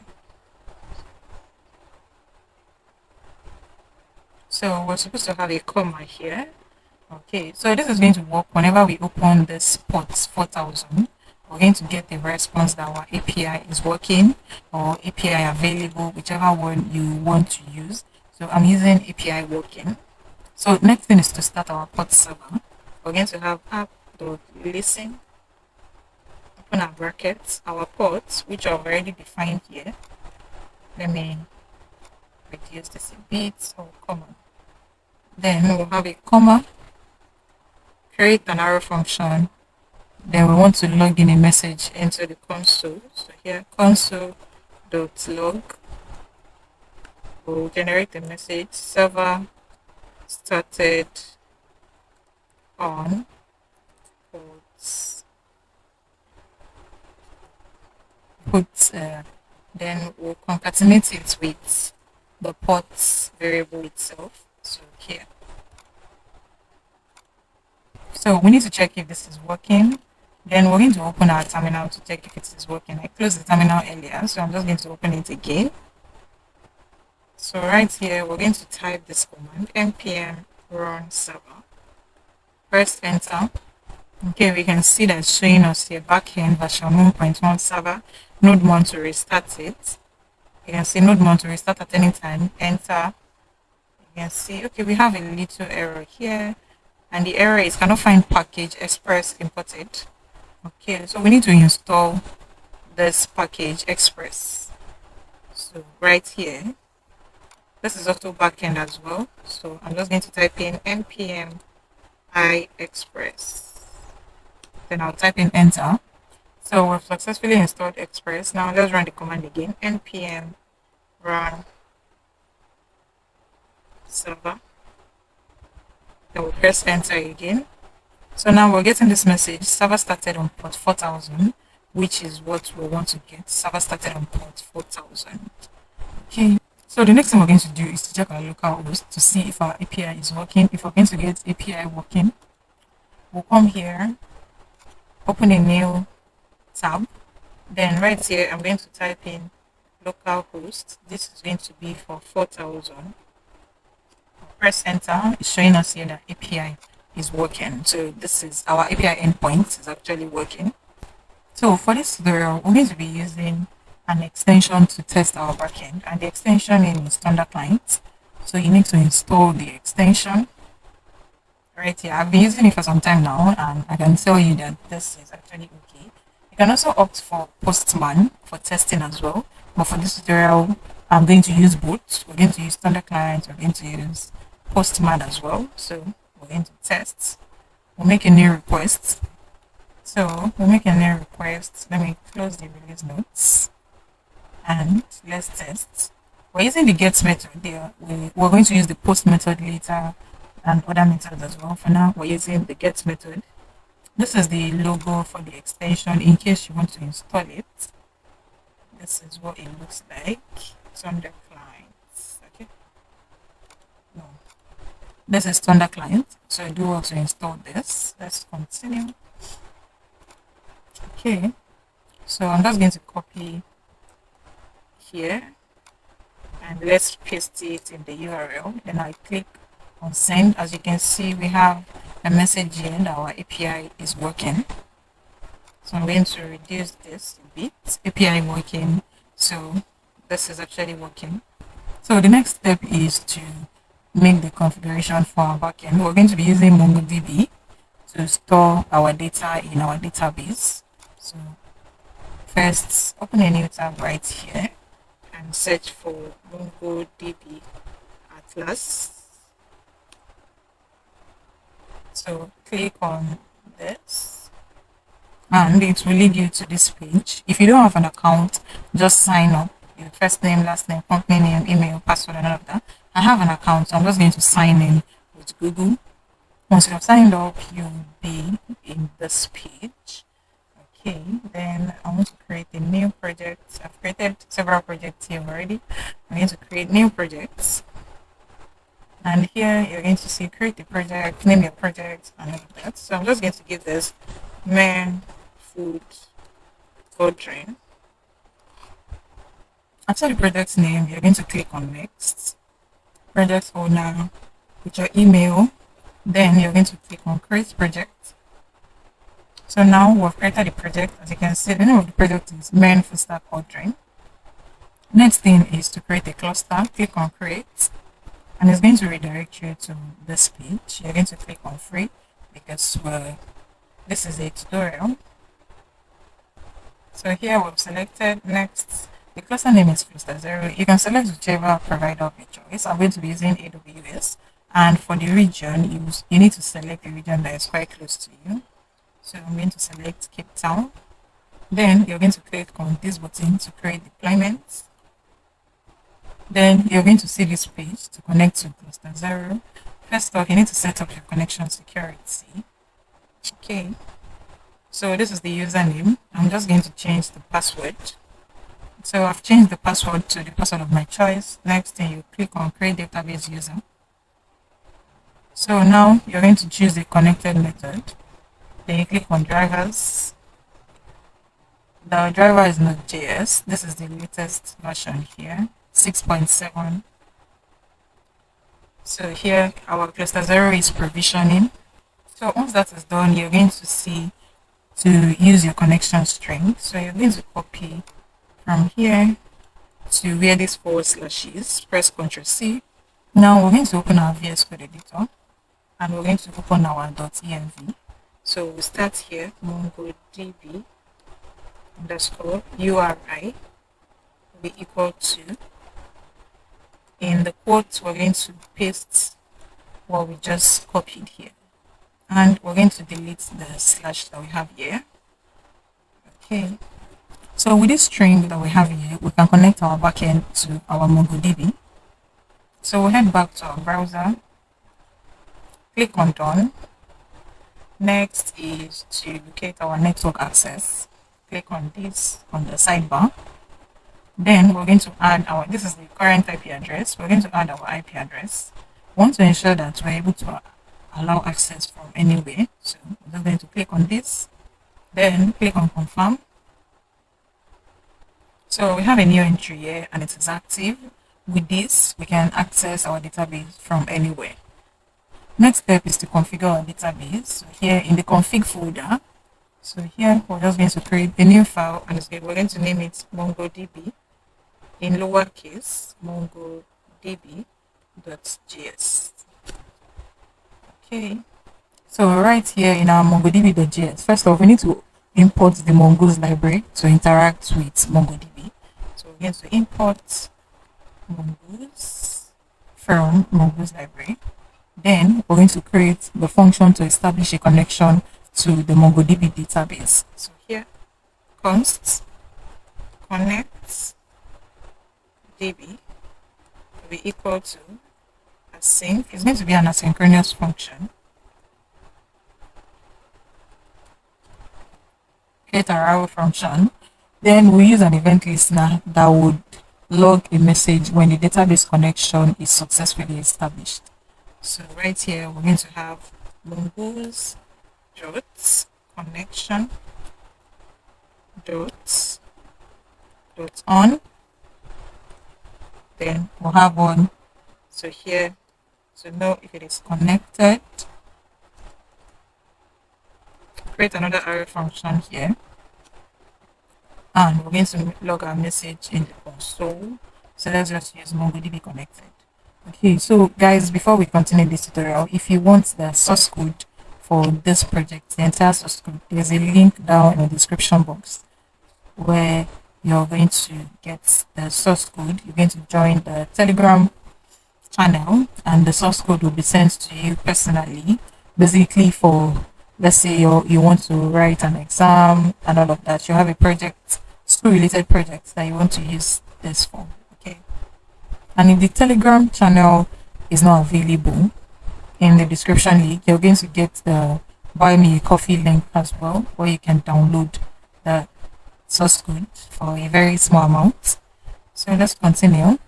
So we're supposed to have a comma here. Okay, so this is going to work whenever we open this port 4000. We're going to get the response that our API is working or API available, whichever one you want to use. So I'm using API working. So next thing is to start our port server. We're going to have app.listen, open our brackets, our ports, which are already defined here. Let me reduce this a bit, so comma. Then we'll have a comma, create an arrow function. Then we want to log in a message into the console. So here console.log will generate a message server started on ports. Then we'll concatenate it with the ports variable itself. So here. So we need to check if this is working. Then we're going to open our terminal to check if it is working. I closed the terminal earlier, so I'm just going to open it again. So right here, we're going to type this command, npm run server. Press enter. Okay, we can see that showing us here backend version 1.1 server, node 1 to restart it. You can see node 1 to restart at any time, enter. You can see, okay, we have a little error here, and the error is cannot find package express imported. Okay, so we need to install this package express. So right here, this is also backend as well. So I'm just going to type in npm I express. Then I'll type in enter. So we've successfully installed express. Now let's run the command again. npm run server. Then we'll press enter again. So now we're getting this message. Server started on port 4000, which is what we want to get. Server started on port 4000. Okay. So the next thing we're going to do is to check our local host to see if our API is working. If we're going to get API working, we'll come here, open a new tab. Then right here, I'm going to type in localhost. This is going to be for 4000. Press enter. It's showing us here that API is working. So this is our API endpoint is actually working. So for this tutorial, we're going to be using an extension to test our backend, and the extension name is Thunder Client. So you need to install the extension right here. I've been using it for some time now, and I can tell you that this is actually okay. You can also opt for Postman for testing as well, but for this tutorial, I'm going to use both. We're going to use Thunder Client, we're going to use Postman as well. So we're going to test. We'll make a new request. So we'll make a new request. Let me close the release notes and let's test. We're using the get method there. We're going to use the post method later and other methods as well. For now, we're using the get method. This is the logo for the extension in case you want to install it. This is what it looks like. Thunder Client. Okay. No. This is Thunder Client. So I do want to install this. Let's continue. Okay. So I'm just going to copy here and let's paste it in the URL. Then I click on send. As you can see, we have a message here that our API is working. So I'm going to reduce this a bit. API working. So this is actually working. So the next step is to make the configuration for our backend. We're going to be using MongoDB to store our data in our database. So first, open a new tab right here and search for MongoDB Atlas. So click on this and it will lead you to this page. If you don't have an account, just sign up. Your first name, last name, company name, email, password, and all of that. I have an account, so I'm just going to sign in with Google. Once you have signed up, you'll be in this page. Okay, then I want to create a new project. I've created several projects here already. I'm going to create new projects. And here you're going to see create a project, name your project, and all of that. So I'm just going to give this MERN food code train. After the project's name, you're going to click on next. Project owner with your email. Then you're going to click on create project. So now we've created the project. As you can see, the name of the project is MERN Full Stack Code Train. Next thing is to create a cluster. Click on create. And it's going to redirect you to this page. You're going to click on free because this is a tutorial. So here we've selected next. The cluster name is cluster 0. You can select whichever provider of your choice. I'm going to be using AWS. And for the region, you need to select a region that is quite close to you. So I'm going to select Cape Town. Then you're going to click on this button to create deployments. Then you're going to see this page to connect to cluster 0. First off, you need to set up your connection security. Okay. So this is the username. I'm just going to change the password. So I've changed the password to the password of my choice. Next thing, you click on create database user. So now you're going to choose the connected method. Then you click on drivers. The driver is not JS. This is the latest version here, 6.7. So here our cluster 0 is provisioning. So once that is done, you're going to see to use your connection string. So you're going to copy from here to where this / is. Press Ctrl C. Now we're going to open our VS Code editor and we're going to open our .env. So we start here, MongoDB underscore URI will be equal to, in the quotes we're going to paste what we just copied here, and we're going to delete the slash that we have here. Okay, so with this string that we have here, we can connect our backend to our MongoDB. So we'll head back to our browser, click on done. Next is to locate our network access. Click on this on the sidebar. Then we're going to add our, this is the current IP address. We're going to add our IP address. We want to ensure that we're able to allow access from anywhere. So we're just going to click on this. Then click on confirm. So we have a new entry here and it is active. With this, we can access our database from anywhere. Next step is to configure our database. So here in the config folder, so here we're just going to create a new file and we're going to name it MongoDB in lowercase MongoDB.js. Okay, so right here in our MongoDB.js, first off, we need to import the Mongoose library to interact with MongoDB. So we're going to import Mongoose from Mongoose library. Then we're going to create the function to establish a connection to the MongoDB database. So here, const connect db will be equal to async. It's going to be an asynchronous function. Create a arrow function. Then we use an event listener that would log a message when the database connection is successfully established. So right here, we're going to have mongoose dot connection dot on. Then we'll have one. So here, to know if it is connected, create another array function here. And we're going to log our message in the console. So let's just use MongoDB connected. Okay, so guys, before we continue this tutorial, if you want the source code for this project, the entire source code, there's a link down in the description box where you're going to get the source code. You're going to join the Telegram channel and the source code will be sent to you personally, basically for, let's say you want to write an exam and all of that. You have a project, school related project that you want to use this for. Okay, and if the Telegram channel is not available, in the description link you're going to get the buy me a coffee link as well, where you can download the source code for a very small amount. So let's continue.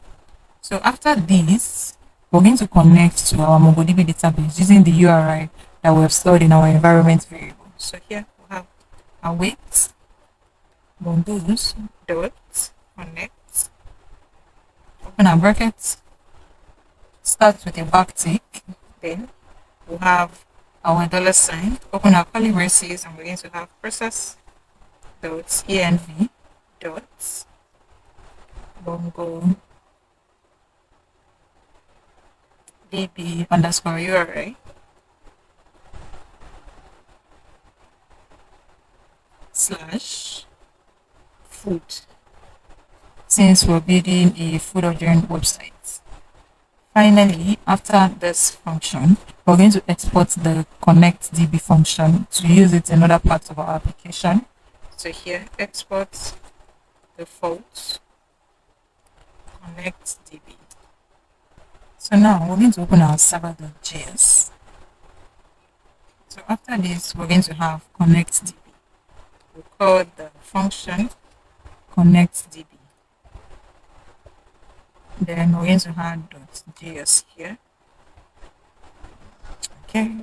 So after this, we're going to connect to our MongoDB database using the URI that we have stored in our environment variable. So here we have await mongoose dot connect, open our brackets, start with a backtick, then we'll have our $, open our curly braces, and we're going to have process dot env dot mongo db underscore URI / food, since we're building a food ordering website. Finally, after this function, we're going to export the connect db function to use it in other parts of our application. So here, export default connect db. So now we're going to open our server.js. So after this, we're going to have connectDB. We'll call the function connectDB. Then we're going to add .js here. Okay.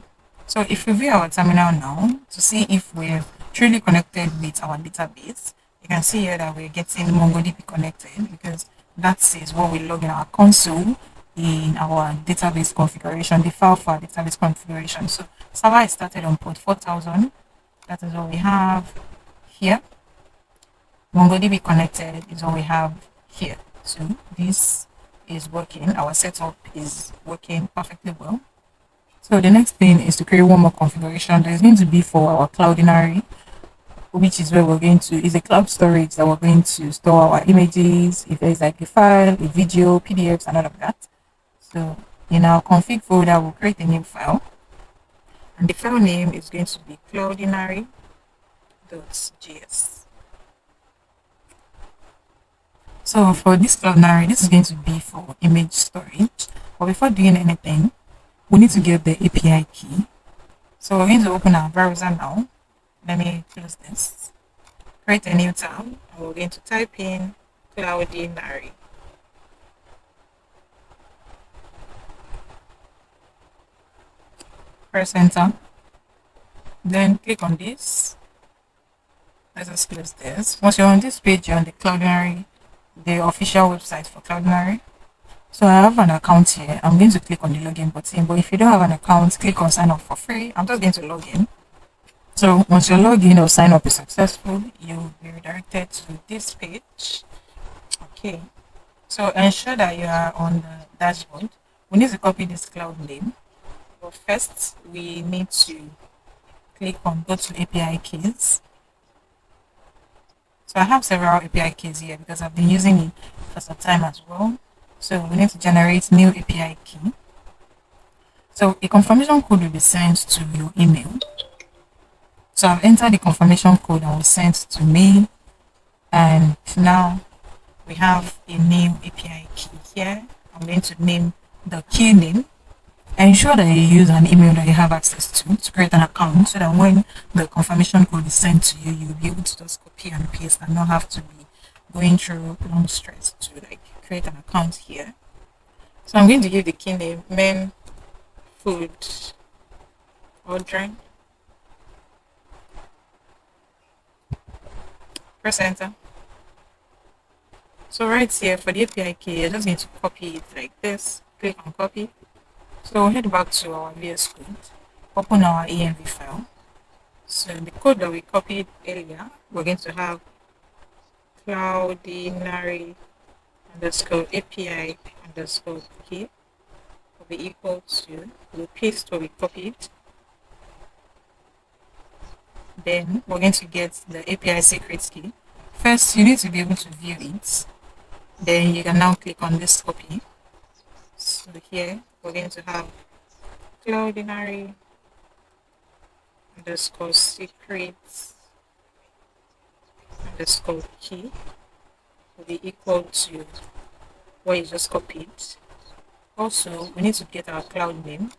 So if we view our terminal now to see if we're truly connected with our database, you can see here that we're getting MongoDB connected because that is what we log in our console in our database configuration, the file for our database configuration. So server is started on port 4000. That is what we have here. MongoDB connected is what we have here. So this is working. Our setup is working perfectly well. So the next thing is to create one more configuration that is going to be for our Cloudinary, which is where we're going to, is a cloud storage that we're going to store our images, if there's like a file, a video, PDFs, and all of that. So in our config folder, we'll create a new file. And the file name is going to be cloudinary.js. So for this Cloudinary, this is going to be for image storage. But before doing anything, we need to get the API key. So we're going to open our browser now. Let me close this. Create a new tab, and we're going to type in Cloudinary. Press enter. Then click on this. Let's just close this. Once you're on this page, you're on the Cloudinary, the official website for Cloudinary. So I have an account here. I'm going to click on the login button, but if you don't have an account, click on sign up for free. I'm just going to log in. So once your login or sign up is successful, you'll be redirected to this page. Okay. So ensure that you are on the dashboard. We need to copy this cloud name. But first, we need to click on go to API keys. So I have several API keys here because I've been using it for some time as well. So we need to generate new API key. So a confirmation code will be sent to your email. So I've entered the confirmation code and was sent to me. And now we have a new API key here. I'm going to name the key name. Ensure that you use an email that you have access to create an account so that when the confirmation code is sent to you, you'll be able to just copy and paste and not have to be going through long stress to like create an account here. So I'm going to give the key name MERN food or drink. Press enter. So right here for the API key, you're just going to copy it like this. Click on copy. So head back to our VS Code, open our env file. So the code that we copied earlier, we're going to have Cloudinary underscore API underscore key will be equal to, we'll paste what we copied. Then we're going to get the API secret key. First, you need to be able to view it. Then you can now click on this copy. So here we're going to have Cloudinary underscore secret underscore key will be equal to what you just copied. Also, we need to get our cloud name.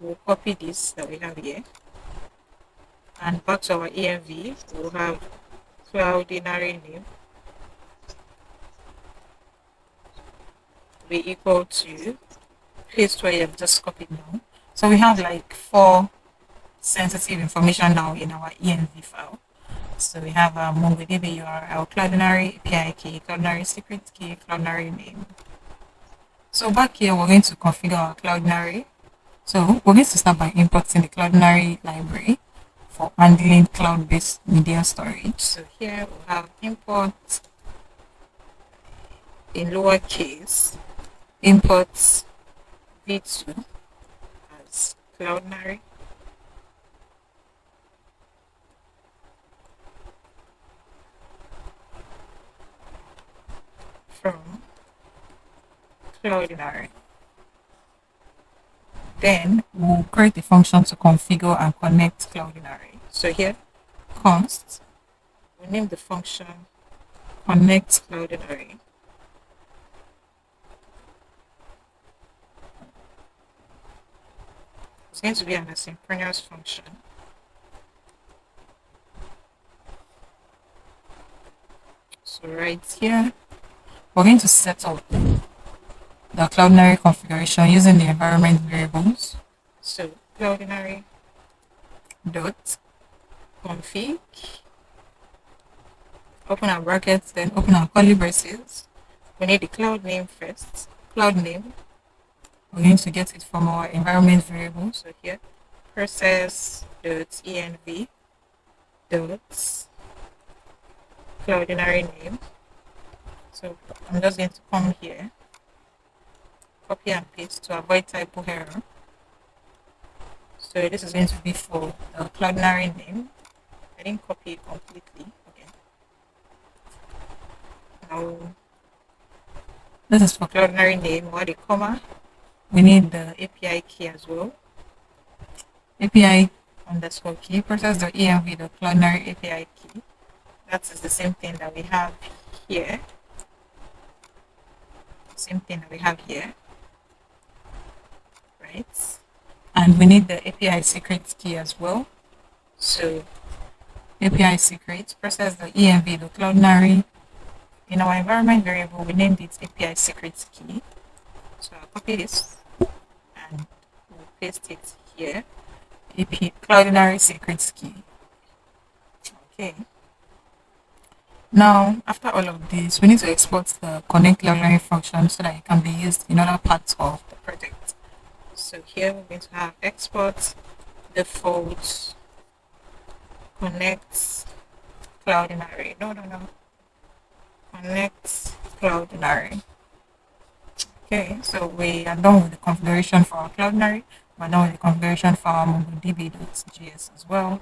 We'll copy this that we have here. And back to our env, we'll have Cloudinary name will be equal to paste where you have just copied now. So we have like 4 sensitive information now in our env file. So we have our MongoDB URL, Cloudinary API key, Cloudinary secret key, Cloudinary name. So back here, we're going to configure our Cloudinary. So we're going to start by importing the Cloudinary library for handling cloud-based media storage. So here we have import in lowercase, import v2 as Cloudinary. From Cloudinary. Then we'll create a function to configure and connect Cloudinary. So here, const, we name the function connect Cloudinary. It's going to be an asynchronous function. So right here, we're going to set up the Cloudinary configuration using the environment variables. So Cloudinary dot config, open our brackets, then open our curly braces. We need the cloud name first. Cloud name, we're going to get it from our environment variable. So here, process.env dot Cloudinary name. So I'm just going to come here, copy and paste to avoid typo error. So this is going to be for the Cloudinary name. I didn't copy it completely. Okay. Now this is for Cloudinary name. What a comma. We need the API key as well. API underscore key process.env the Cloudinary API key. That is the same thing that we have here. Same thing that we have here. Right. And we need the API secret key as well. So API secret process.env the Cloudinary. In our environment variable, we named it API secret key. So I'll copy this and we'll paste it here. API Cloudinary secret key. Okay. Now, after all of this, we need to export the connect Cloudinary function so that it can be used in other parts of the project. So here we're going to have export default connect Cloudinary. No. Connect Cloudinary. Okay, so we are done with the configuration for our Cloudinary. We're done with the configuration for our MongoDB.js as well.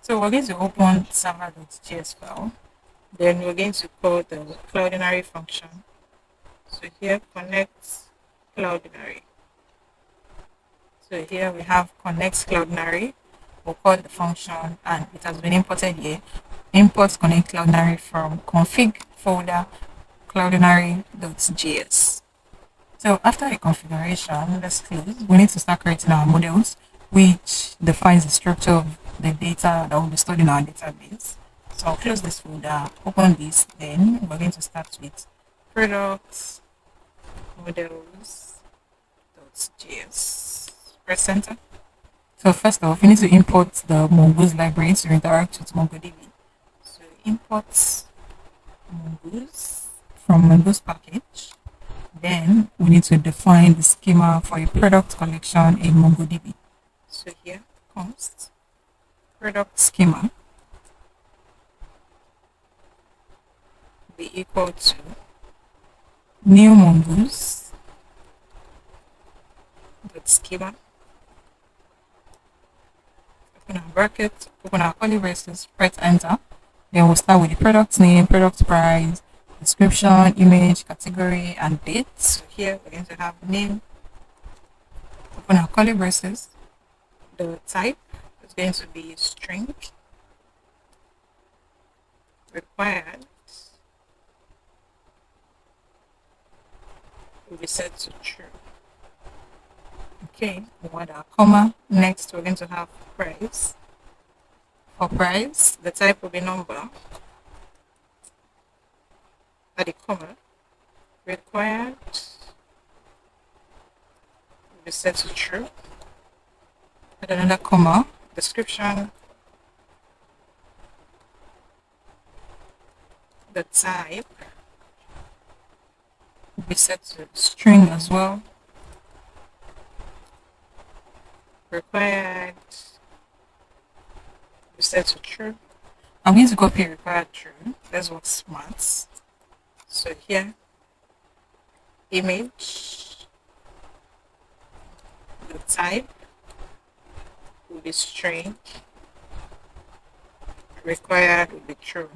So we're going to open server.js file. Then we're going to call the Cloudinary function. So here, connect Cloudinary. So here we have connect Cloudinary. We'll call the function and it has been imported here. Import connect Cloudinary from config folder Cloudinary.js. So after the configuration, let's close. We need to start creating our models, which defines the structure of the data that will be stored in our database. So I'll close this folder, open this, then we're going to start with products models.js. Press enter. So first off, we need to import the Mongoose library to interact with MongoDB. So import Mongoose from Mongoose package. Then we need to define the schema for a product collection in MongoDB. So here, const product schema be equal to new Mongoose dot schema. Open our bracket, open our curly braces, press enter. Then we'll start with the product name, product price, description, image, category, and date. So here we're going to have name. Open our curly braces. The type is going to be string. Required will be set to true. Okay, we want our comma. Next, we're going to have price. For price, the type will be number. At the comma, required will be set to true. Add another comma. Description, the type will be set to string as well. Required will be set to true. I'm going to copy required true. That's what smart. So here, image, the type will be string, required will be true,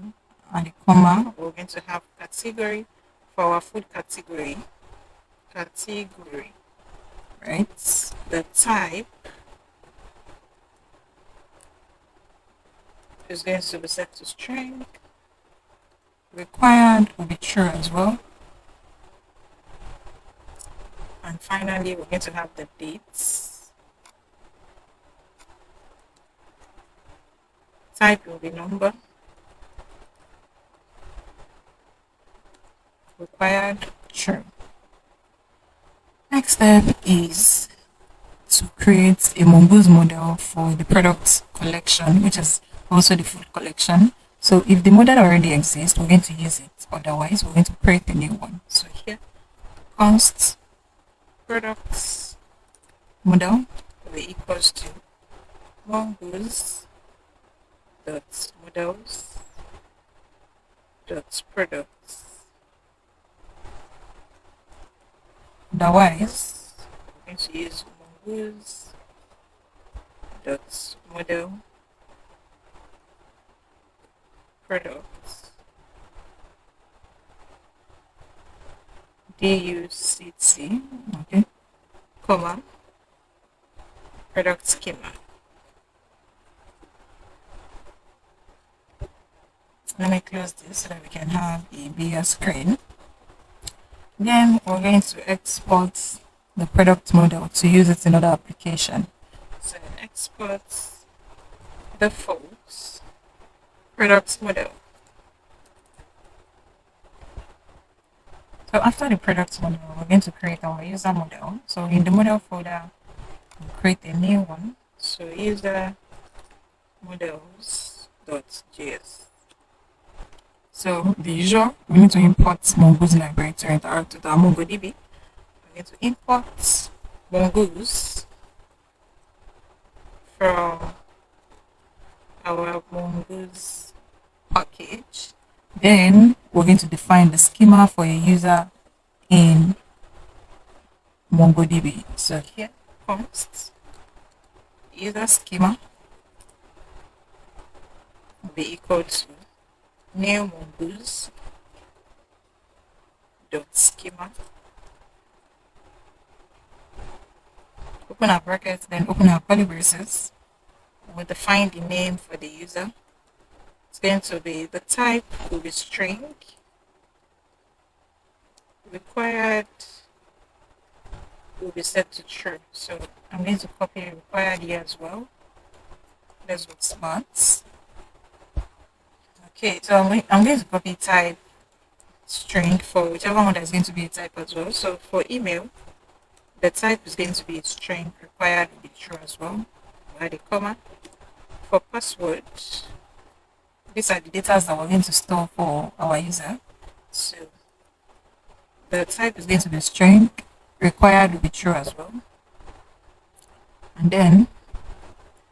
and the comma, we're going to have category for our food category, right? The type is going to be set to string, required will be true as well, And finally, we're going to have the dates. Type will be number. Required true. Next step is to create a Mongoose model for the product collection, which is also the food collection. So if the model already exists, we're going to use it. Otherwise, we're going to create a new one. So here, const products model will be equals to mongoose dot models dot products. Otherwise, we're going to use mongoose dot model products ducc, okay, comma product schema. Let me close this so that we can have a bigger screen. Then we're going to export the product model to use it in another application. So export default product model. So after the product model, we're going to create our user model. So in the model folder, we'll create a new one. So user models.js. So the usual, we need to import Mongoose library to interact with our MongoDB. We need to import Mongoose from our Mongoose package. Then we're going to define the schema for a user in MongoDB. So here, const user schema will be equal to new mongoose dot schema. Open our brackets, then open our curly braces. We'll define the name for the user. It's going to be, the type will be string. Required will be set to true. So I'm going to copy required here as well. Let's look smart. Okay, so I'm going to copy type string for whichever one that's going to be a type as well. So for email, the type is going to be a string, required will be true as well. Add a comma. For password, these are the data that we're going to store for our user. So the type is going to be string, required will be true as well. And then,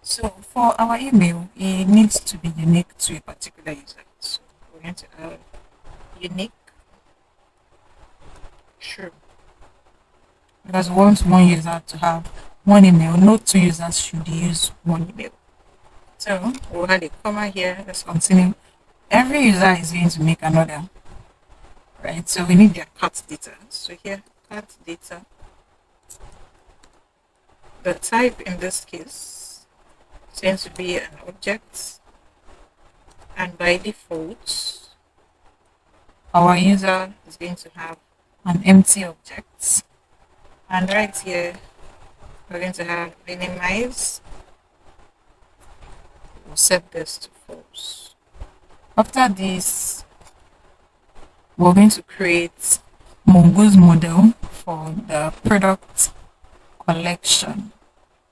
so for our email, it needs to be unique to a particular user. So we're going to add unique true. Because we want one user to have one email, no two users should use one email. So we'll add a comma here. Let's continue. Every user is going to make another, right? So we need their cat data. So here, cat data. The type in this case is going to be an object, and by default, our user is going to have an empty object. And right here, we're going to have minimize. We'll set this to false. After this, we're going to create Mongoose model for the product collection.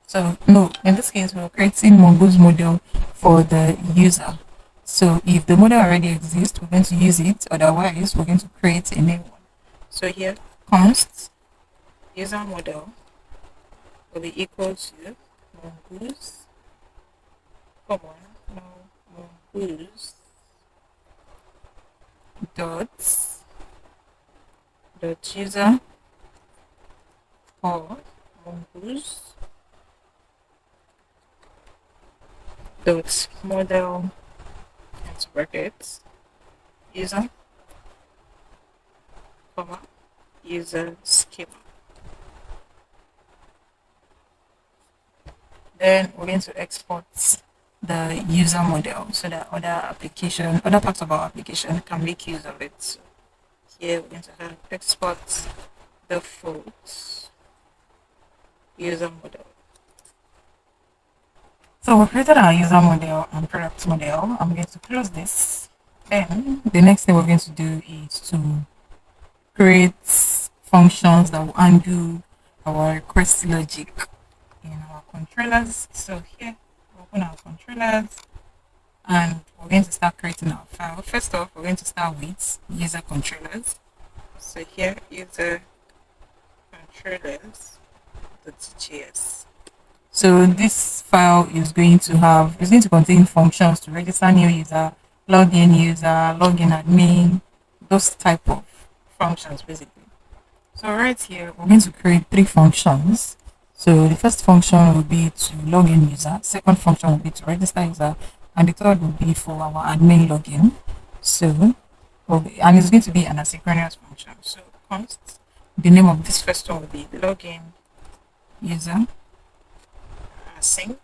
So no, in this case, we're creating Mongoose model for the user. So if the model already exists, we're going to use it. Otherwise, we're going to create a new one. So here, const user model will be equal to mongoose, mongoose dot user or mongoose dot model into brackets user comma user schema. Then we're going to export the user model so that other parts of our application can make use of it. So here we're going to have export default user model. So we created our user model and product model. I'm going to close this. Then the next thing we're going to do is to create functions that will undo our request logic in our controllers. So here, open our controllers and we're going to start creating our file. First off, we're going to start with user controllers. So here, user controllers.js. So this file is going to contain functions to register new user, login admin, those type of functions basically. So right here, we're going to create 3 functions. So the first function will be to login user, second function will be to register user, and the third will be for our admin login. So, and it's going to be an asynchronous function. So const, the name of this first one will be login user async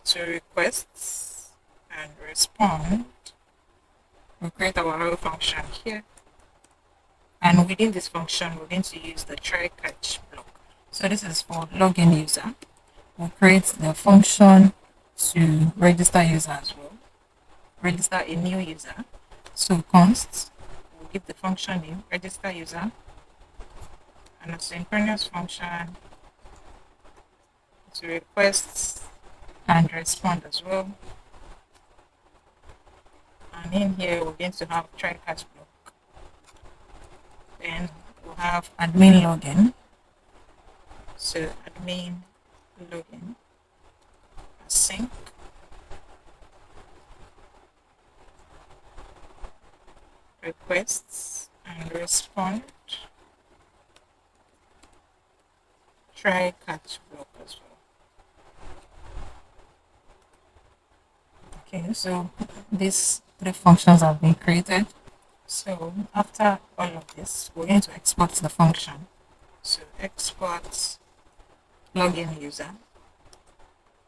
to requests and respond. We'll create our whole function here. And within this function, we're going to use the try catch block. So this is for login user. We'll create the function to register user as well. Register a new user. So const, we'll give the function name, register user, and a synchronous function to requests and respond as well. And in here, we're going to have try catch block. Then we'll have admin login. So admin login async requests and respond try catch block as well. Okay, so these 3 functions have been created. So after all of this, we're going to export the function. So export login user,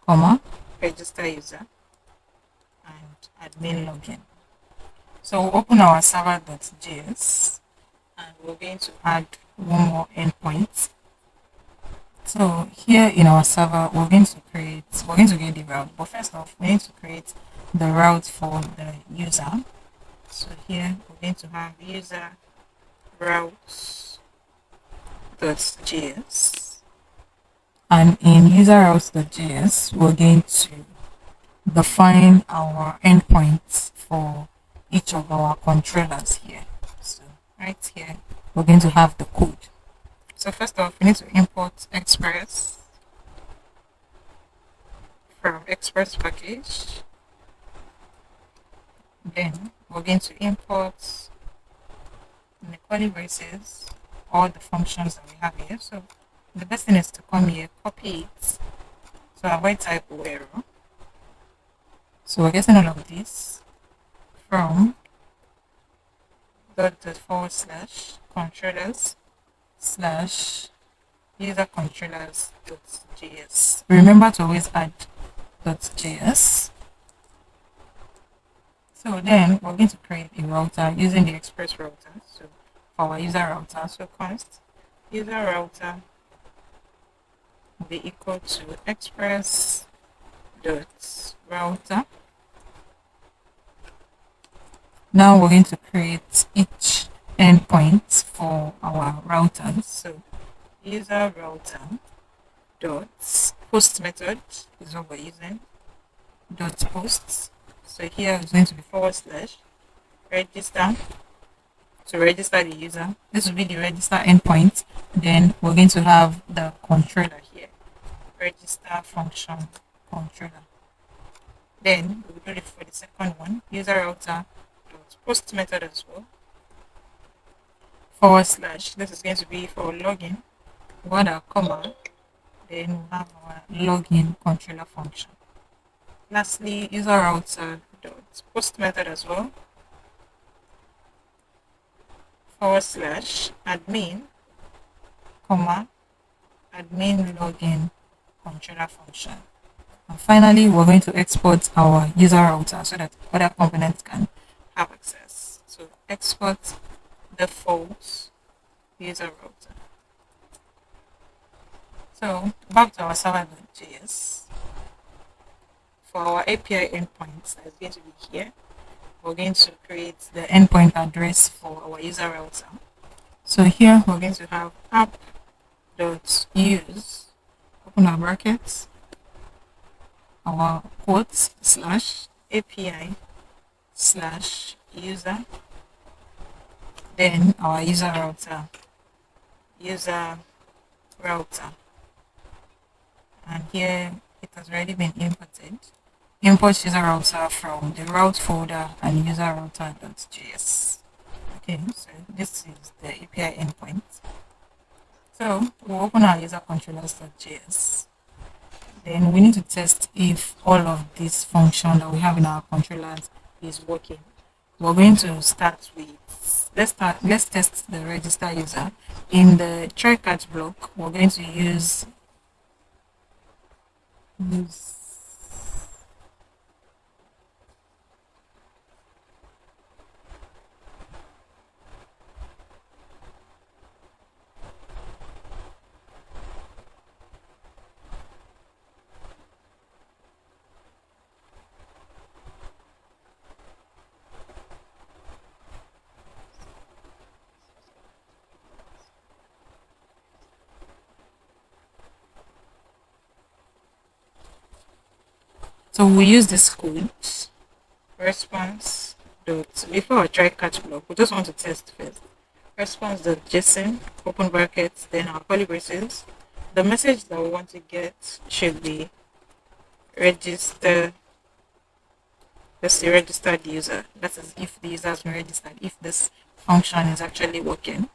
comma, register user, and admin login. So we'll open our server.js and we're going to add one more endpoint. So here in our server, we're going to get the route. But first off, we need to create the route for the user. So here we're going to have user routes.js, and in user routes.js we're going to define our endpoints for each of our controllers here. So right here we're going to have the code. So first off, we need to import Express from Express package. Then we're going to import in the curly braces all the functions that we have here. So the best thing is to come here, copy it, so avoid typo error. So we're getting all of this from ./controllers/user controllers.js. Remember to always add .js. So then we're going to create a router using the Express router. So for our user router, so const user router will be equal to express.router. Now we're going to create each endpoint for our routers. So user router dot post method is what we're using. Dot post. So here is going to be / register to register the user. This will be the register endpoint. Then we're going to have the controller here, register function controller. Then we'll do it for the second one, user router dot post method as well. / this is going to be for login. We'll add a comma. Then we'll have our login controller function. Lastly, user router dot post method as well. / admin, comma, admin login controller function. And finally, we're going to export our user router so that other components can have access. So export default user router. So back to our server.js. For our API endpoints, that's going to be here. We're going to create the endpoint address for our user router. So here we're going to have app.use, open our brackets, our quotes / API / user, then our user router, and here it has already been imported. Import user router from the route folder and user router.js. Okay, so this is the API endpoint. So we'll open our user controllers.js. Then we need to test if all of this function that we have in our controllers is working. We're going to start with, let's test the register user. In the try catch block, we're going to use so we use this code response dot before our try catch block. We just want to test first. Response.json, open brackets, then our curly braces. The message that we want to get should be register. Let's say registered user. That is if the user has been registered, if this function is actually working.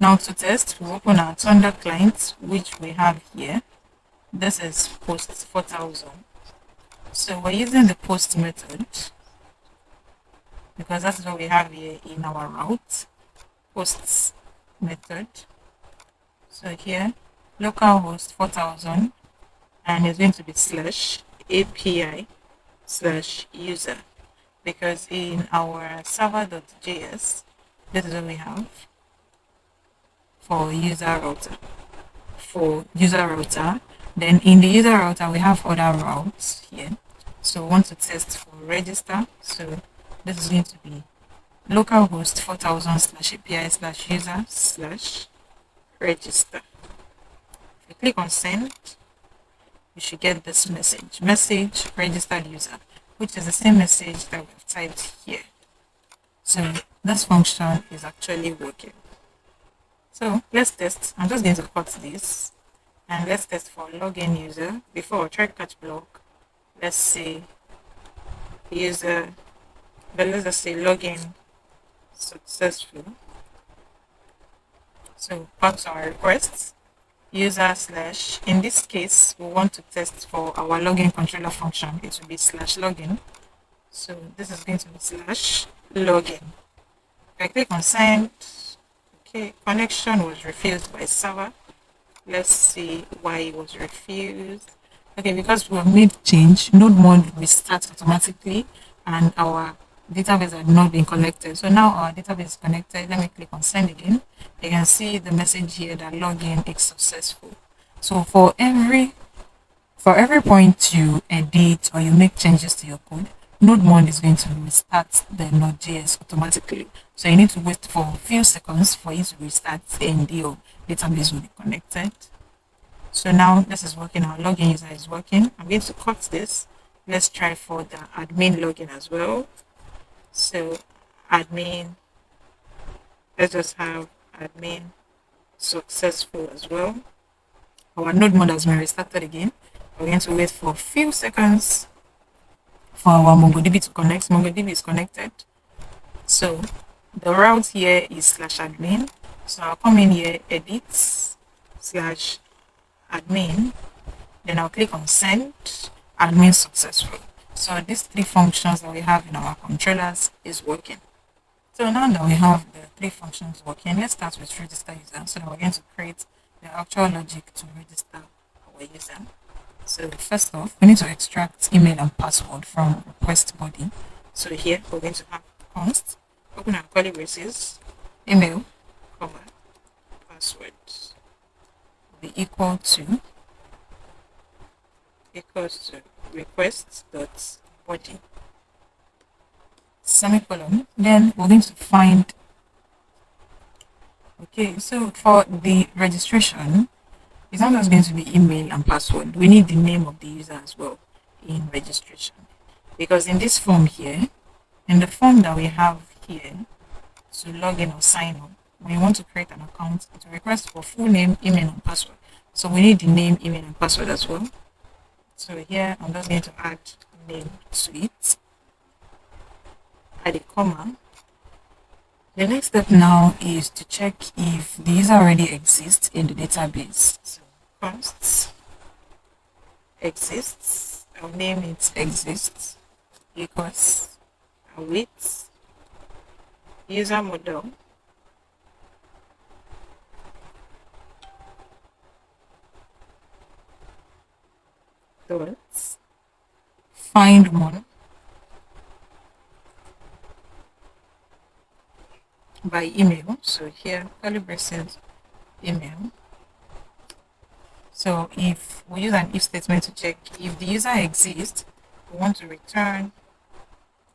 Now to test, we open our Thunder client, which we have here. This is post 4000. So we're using the post method because that's what we have here in our route, posts method. So here, localhost 4000, and it's going to be /API /user, because in our server.js, this is what we have for user router. Then in the user router, we have other routes here. So we want to test for register. So this is going to be localhost 4000 /API /user /register. If you click on send, you should get this message registered user, which is the same message that we've typed here. So this function is actually working. So let's test. I'm just going to cut this. And let's test for login user before try catch block. Let's say user, but let's just say login successful. So back to our requests, user / in this case, we want to test for our login controller function. It will be /login. So this is going to be /login. If I click on send, okay, connection was refused by server. Let's see why it was refused. Okay, because we have made change, node mod restarts automatically and our database had not been connected. So now our database is connected. Let me click on send again. You can see the message here that login is successful. So for every point you edit or you make changes to your code, node mod is going to restart the Node.js automatically. So you need to wait for a few seconds for it to restart and your database will be connected. So now this is working, our login user is working. I'm going to cut this. Let's try for the admin login as well. So admin, let's just have admin successful as well. Our node mod has been restarted again. We're going to wait for a few seconds for our MongoDB to connect. MongoDB is connected. So the route here is /admin. So I'll come in here, edit /admin. Then I'll click on send, admin successful. So these three functions that we have in our controllers is working. So now that we have the three functions working, let's start with register user. So that we're going to create the actual logic to register our user. So first off, we need to extract email and password from request body. So here we're going to have const, open our curly braces, email, password will be equal to equals to request dot body semicolon. Then we're going to find. Okay, so for the registration, it's not just going to be email and password. We need the name of the user as well in registration, because in this form here, in the form that we have here to log in or sign up, when you want to create an account, it will request for full name, email, and password. So we need the name, email, and password as well. So here I'm just going to add name to it, add a comma. The next step now is to check if the user already exists in the database. So const exists, I'll name it exists, equals await user model dot find one by email. So here curly braces email. So if we use an if statement to check if the user exists, we want to return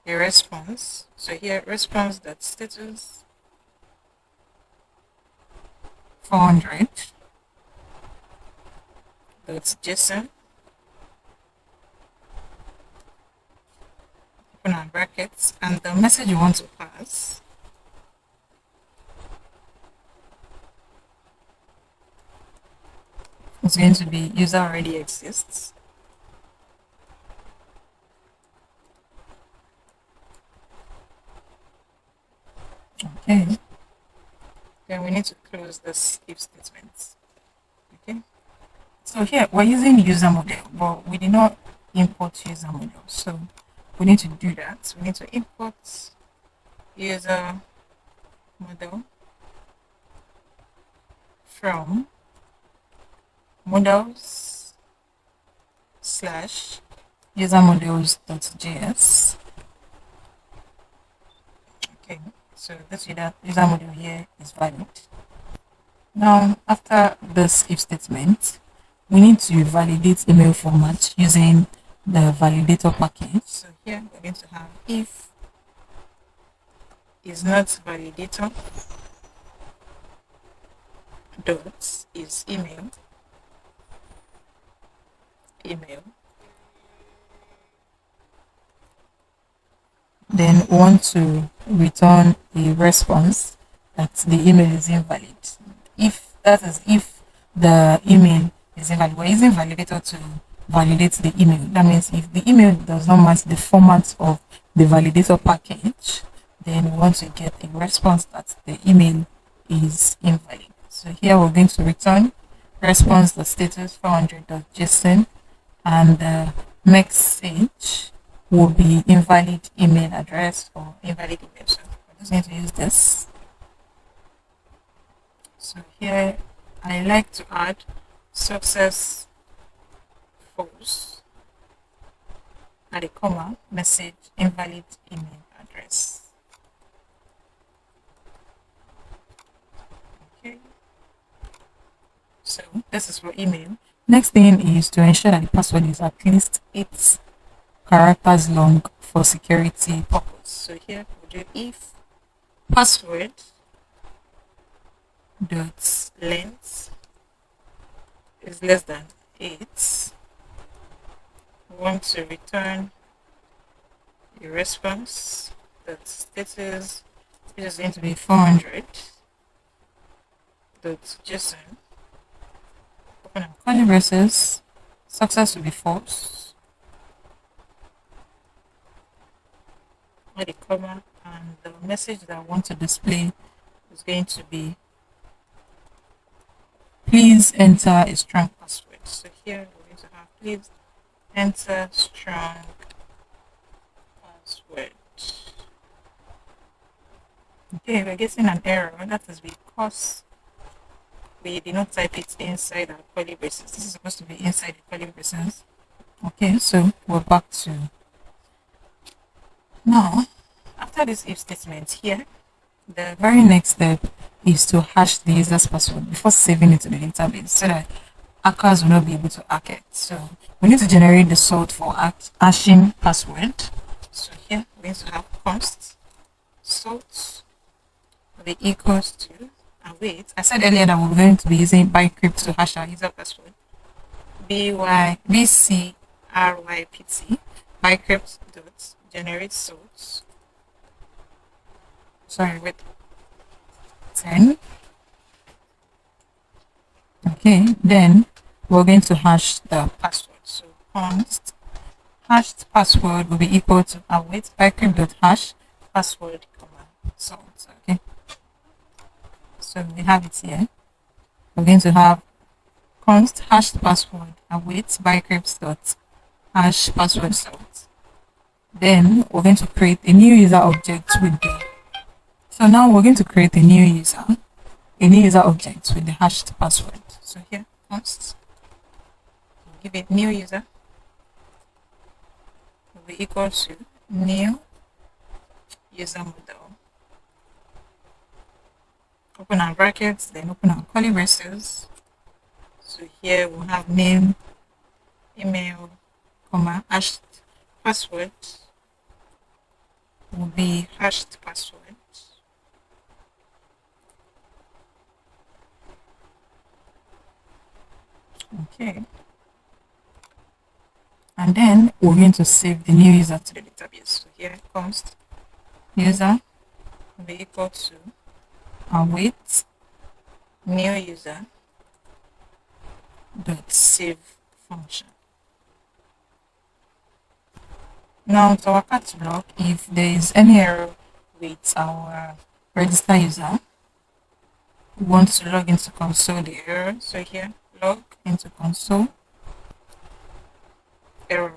a response. So here response dot status 400 dot JSON, open our brackets, and the message you want to pass is going to be user already exists. Okay. Then we need to close this if statement. Okay. So here we're using user model, but we did not import user model. So we need to do that. We need to import user model from models / user models.js. Okay, so this user model here is valid. Now, after this if statement, we need to validate email format using the validator package. So here we're going to have if is not validator dot is email. Then we want to return a response that the email is invalid. If the email is invalid, we're using validator to validate the email. That means if the email does not match the format of the validator package, then we want to get a response that the email is invalid. So here we're going to return response the status 400.json, and the message will be invalid email address or invalid email. So I'm just going to use this. So here I like to add success false, add a comma, message invalid email address. Okay. So this is for email. Next thing is to ensure that the password is at least 8 characters long for security purpose. So here we'll do if password dot length is less than 8. We want to return a response that status, which is going to be 400 dot JSON. Open up curly braces, success will be false, add a comma, and the message that I want to display is going to be please enter a strong password. So here we're going to have please enter strong password. Okay, we're getting an error. That is because we did not type it inside our curly braces. This is supposed to be inside the curly braces. Okay, so we're back to now. After this if statement here, the very next step is to hash the user's password before saving it to the database, so that hackers will not be able to hack it. So we need to generate the sort for hashing password. So here we're going to have const sort will be equals to, and wait, I said earlier that we're going to be using bycrypt to hash our user password. bcrypt bycrypt dot generate sort. Sorry, wait. 10. Okay, then we're going to hash the password. So const hashed password will be equal to await bycrypt dot hash password comma sort. Okay, so we have it here. We're going to have const hashed password await bycrypt dot hash password sort. Then we're going to create a new user object with the. So now we're going to create a new user object with the hashed password. So here, const, give it new user will be equal to new user model. Open our brackets, then open our curly braces. So here we'll have name, email, comma, hashed password will be hashed password. Okay. And then we're going to save the new user to the database. So here const user will be equal to await new user dot save function. Now to our cat block, if there is any error with our register user, we want to log into console the error. So here log into console error,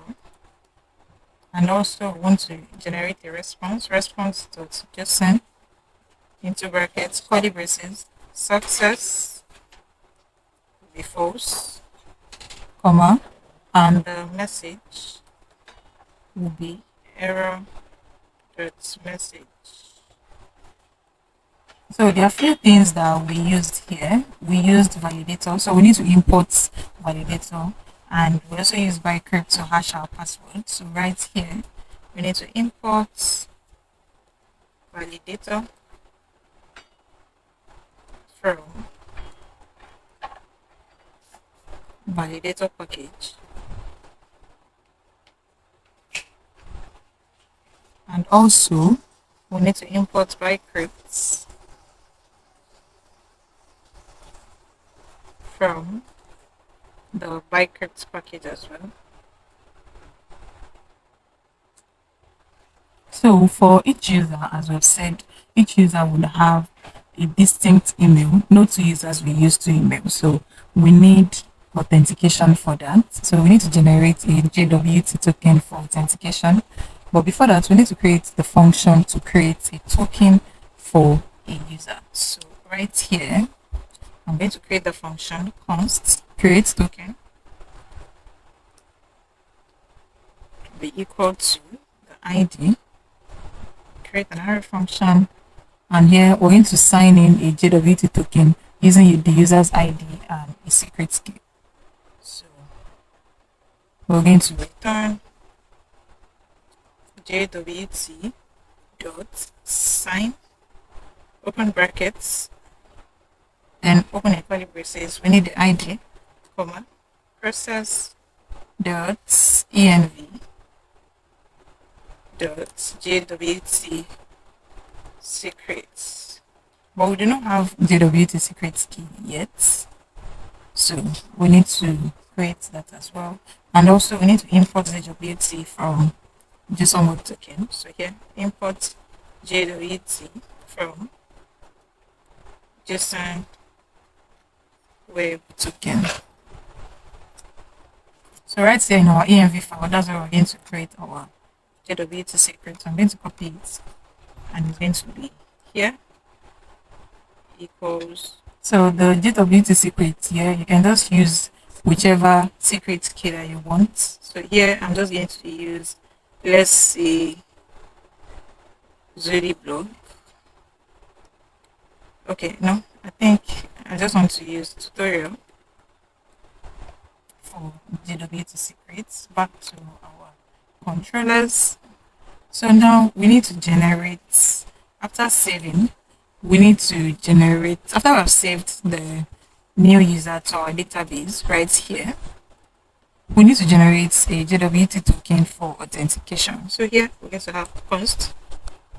and also want to generate a response.json into brackets curly braces success will be false, comma, and the message will be error.message. So there are a few things that we used here. We used validator, so we need to import validator, and we also use bycrypt to hash our password. So right here, we need to import validator from validator package, and also we need to import bycrypts from the bycrypt package as well. So for each user, as we've said, each user will have a distinct email. No two users will use two emails. So we need authentication for that. So we need to generate a JWT token for authentication. But before that, we need to create the function to create a token for a user. So right here, I'm going to create the function const create token be equal to the ID, create an array function, and here we're going to sign in a JWT token using the user's ID and a secret key. So we're going to return JWT dot sign open brackets, then open a curly braces. We need the ID, comma, process dot env dot JWT secrets. But we do not have JWT secrets key yet, so we need to create that as well. And also we need to import JWT from JSON web token. So here import JWT from JSON web token. So right here in our env file, that's where we're going to create our JWT secret. So I'm going to copy it, and it's going to be here equals. So the JWT secret here, you can just use whichever secret key that you want. So here I'm just going to use, let's say, Zuri blog. Okay, no, I think I just want to use tutorial. for JWT secrets. Back to our controllers. So now we need to generate, after saving, we need to generate, after we've saved the new user to our database right here, we need to generate a JWT token for authentication. So here we're going to have const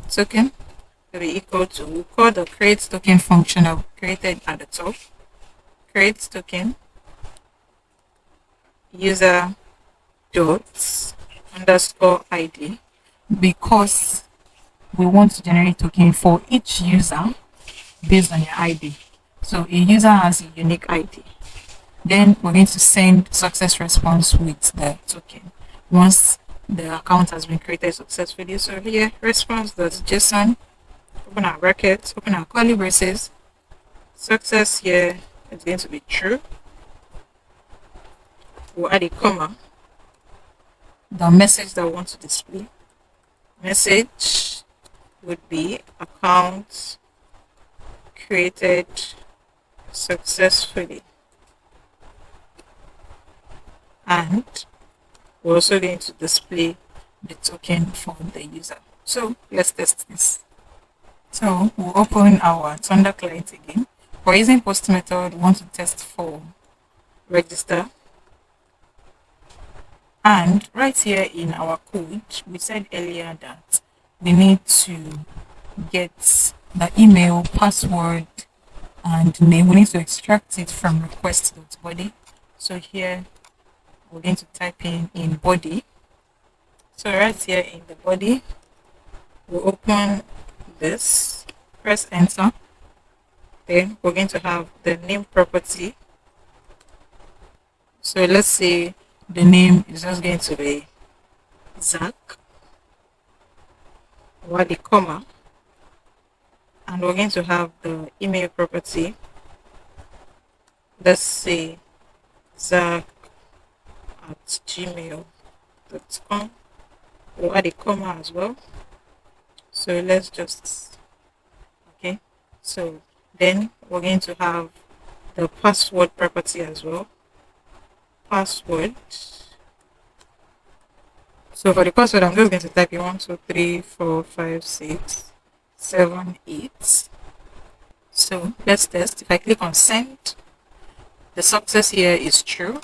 token will be equal to, we'll call the create token function that we created at the top, create token user dot underscore ID, because we want to generate token for each user based on your ID. So a user has a unique ID. Then we're going to send success response with the token once the account has been created successfully. So here, response.json, open our brackets, open our curly braces. Success here is going to be true. We'll add a comma. The message that we want to display. Message would be account created successfully. And we're also going to display the token for the user. So let's test this. So we'll open our Thunder client again. For using post method, we want to test for register. And right here in our code, we said earlier that we need to get the email, password, and name. We need to extract it from request.body. So here we're going to type in body. So right here in the body, we'll open this, press enter. Then we're going to have the name property. So let's say the name is just going to be Zach, or the comma, and we're going to have the email property. Let's say Zach@gmail.com. We'll add a comma as well. So let's just, okay. So then we're going to have the password property as well. Password. So for the password, I'm just going to type in 1, 2, 3, 4, 5, 6, 7, 8. So let's test. If I click on send, the success here is true,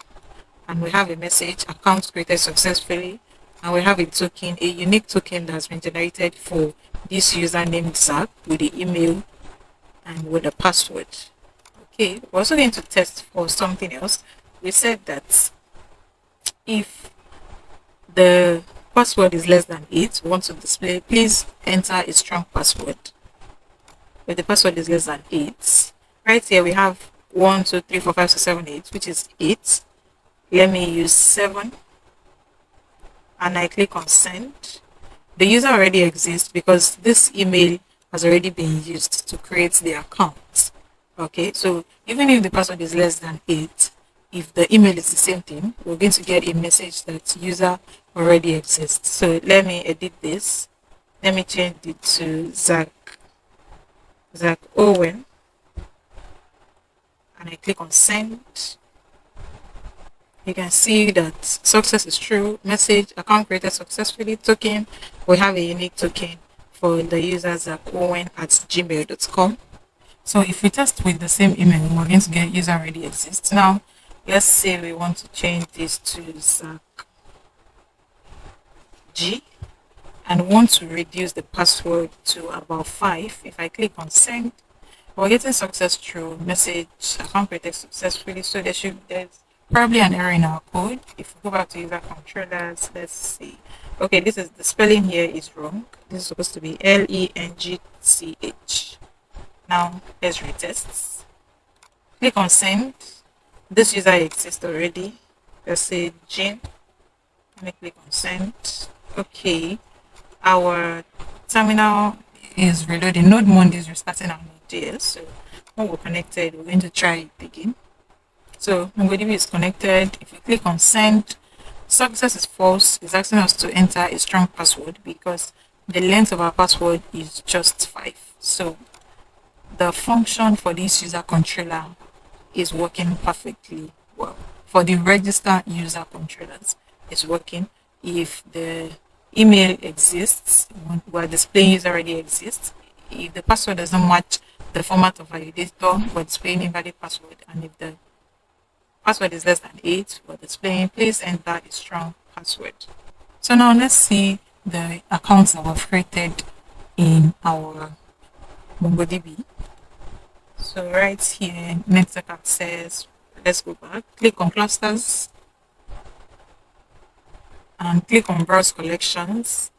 and we have a message, account created successfully, and we have a token, a unique token that's been generated for this user named Zach with the email and with the password. Okay, we're also going to test for something else. We said that if the password is less than 8, we want to display, please enter a strong password. If the password is less than 8, right here we have 1, 2, 3, 4, 5, 6, 7, 8, which is 8. Let me use 7, and I click on send. The user already exists because this email has already been used to create the account. Okay, so even if the password is less than 8, if the email is the same thing, we're going to get a message that user already exists. So let me edit this. Let me change it to Zach Owen, and I click on send. You can see that success is true. Message, account created successfully, token. We have a unique token for the user zachowen@gmail.com. So if we test with the same email, we're going to get user already exists. Now, let's say we want to change this to Zach G and want to reduce the password to about 5. If I click on send, we're getting success true, message, account created successfully. So there's probably an error in our code. If we go back to user controllers, let's see. Okay, this is the spelling here is wrong. This is supposed to be Length. Now let's retest. Click on send. This user exists already. Let's say Jane. Let me click on send. Okay, our terminal is reloading. Node Monday is restarting our Node.js. So when we're connected, we're going to try it again. So MongoDB is connected. If you click on send, success is false. It's asking us to enter a strong password because the length of our password is just 5. So the function for this user controller is working perfectly well. for the register user controllers is working. If the email exists, where display user already exists, if the password does not match the format of validator, we're displaying invalid password, and if the password is less than 8, we're displaying please enter a strong password. So now let's see the accounts that were created in our MongoDB. So right here, network access, let's go back, click on clusters, and click on browse collections.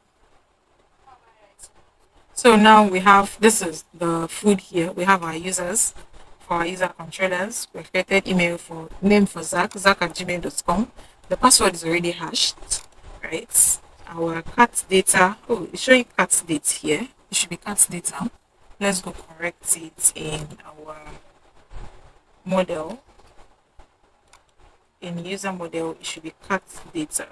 So now we have, this is the food here, we have our users. For our user controllers, we've created email for name for Zach at gmail.com. The password is already hashed, right? Our cat data, oh, it's showing cat date here. It should be cat data. Let's go correct it in our model. In user model, it should be cat data.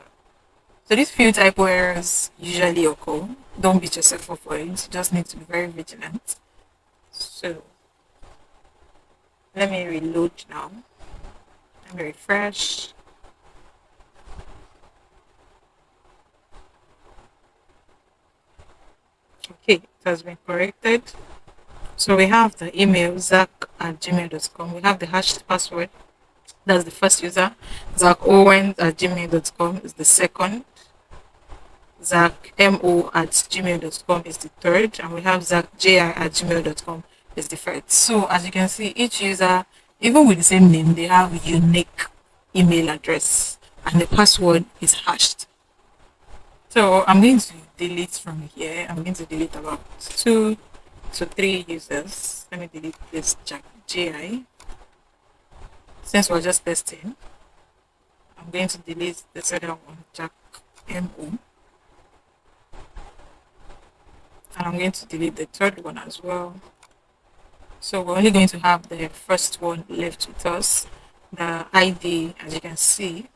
So these few typo errors usually occur. Don't beat yourself up for it. You just need to be very vigilant. So let me reload now. Let me refresh. Okay, it has been corrected. So we have the email zach@gmail.com. We have the hashed password. That's the first user. zachowen@gmail.com is the second. zachmo@gmail.com is the third. And we have zachji@gmail.com is the fourth. So as you can see, each user, even with the same name, they have a unique email address and the password is hashed. So I'm going to delete from here. I'm going to delete about 2 to 3 users. Let me delete this JI. Since we're just testing, I'm going to delete this other one, JackMO. And I'm going to delete the third one as well. So we're only going to have the first one left with us. The ID, as you can see,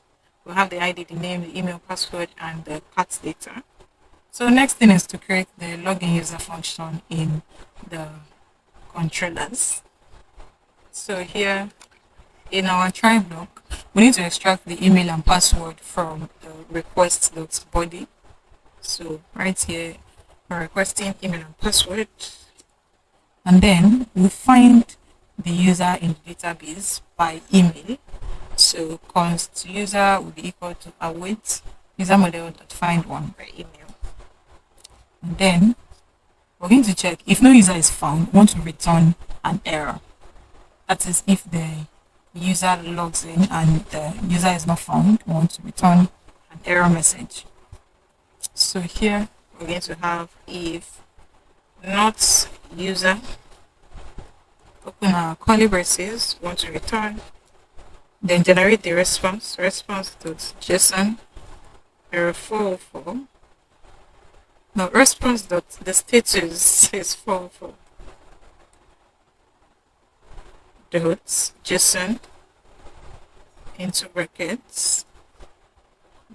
we have the ID, the name, the email, password, and the cat data. So next thing is to create the login user function in the controllers. So here in our try block, we need to extract the email and password from the request.body. So right here, we're requesting email and password. And then we find the user in the database by email. So const user will be equal to await user model.find one by email. And then we're going to check if no user is found, we want to return an error. That is, if the user logs in and the user is not found, we want to return an error message. So here we're going to have if not user, open our curly braces, want to return, then generate the response.json error 404. Now response.the status is 404 dot JSON into brackets.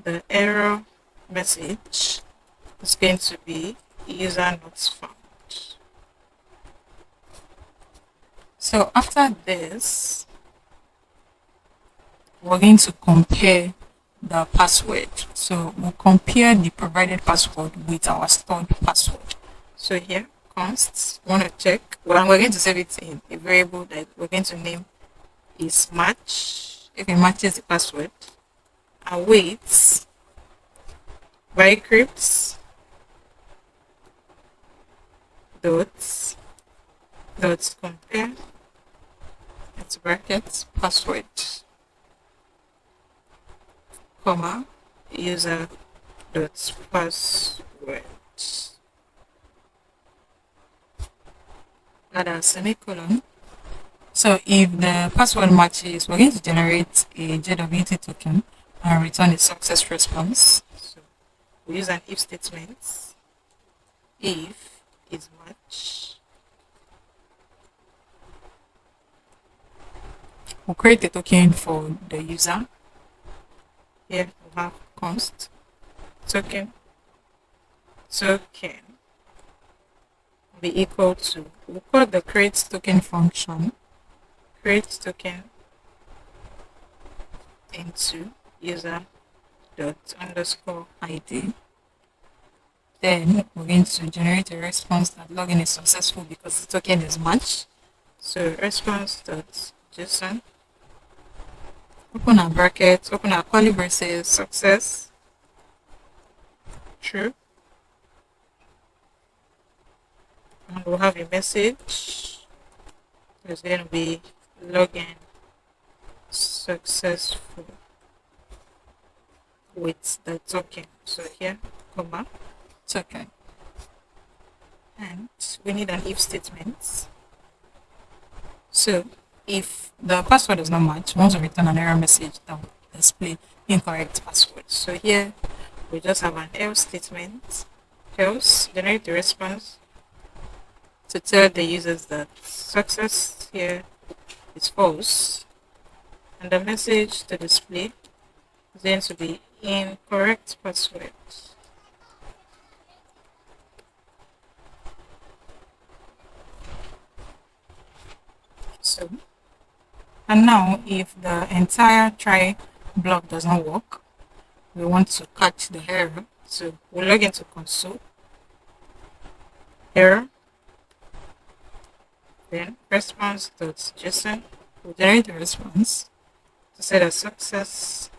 The error message is going to be user not found. So after this, we're going to compare the password. So we'll compare the provided password with our stored password. So here, const, want to check. Well, we're going to save it in a variable that we're going to name is match. If it matches the password, awaits by crypts dot compare into brackets password comma user dot password, add a semicolon. So if the password matches, we're going to generate a JWT token and return a success response. So we use an if statement. If is match, we'll create a token for the user. Here we have const token be equal to, we'll call the create token function, create token into user dot underscore ID. Then we're going to generate a response that login is successful because the token is matched. So response dot JSON. Open our brackets, open our curly braces, success, true. And we'll have a message. There's going to be login successful with the token. So here, comma, token. And we need an if statement. So if the password does not match, once we return an error message that will display incorrect password. So here we just have an else statement. Else, generate the response to tell the users that success here is false, and the message to display is going to be incorrect password. So, and now if the entire try block does not work, we want to catch the error. So we'll log into console, error, then response.json. We'll generate the response to say that success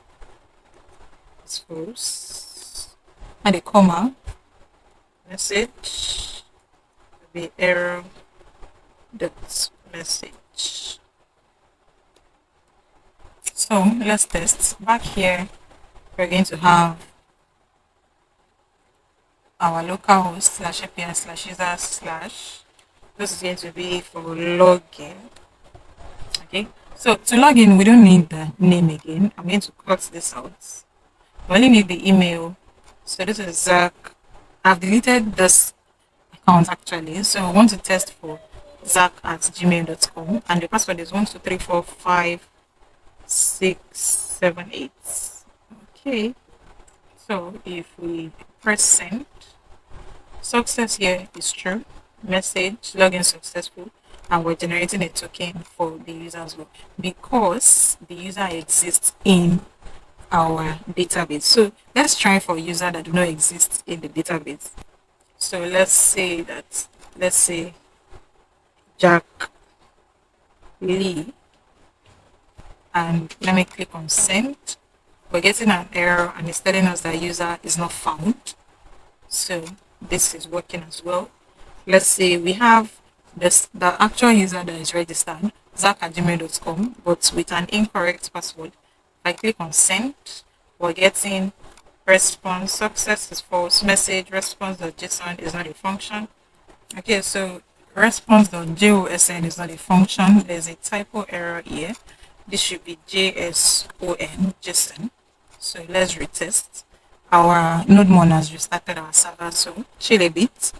is false, and a comma, message will be error dot message. So let's test. Back here, we're going to have our localhost /API/user/ this is going to be for login. Okay, so to log in, we don't need the name again. I'm going to cut this out. We only need the email. So this is Zach. I've deleted this account actually. So I want to test for zach@gmail.com, and the password is 1234567 Okay, so if we press send, success here is true, message login successful, and we're generating a token for the user as well because the user exists in our database. So let's try for a user that do not exist in the database. So let's say Jack Lee, and let me click on send. We're getting an error and it's telling us that user is not found. So this is working as well. Let's say we have the actual user that is registered, zach@gmail.com, but with an incorrect password. If I click on send, we're getting response, success is false, message, response.json is not a function. Okay, so response.json is not a function. There's a typo error here. This should be JSON. So let's retest. Our NodeMon has restarted our server, so chill a bit.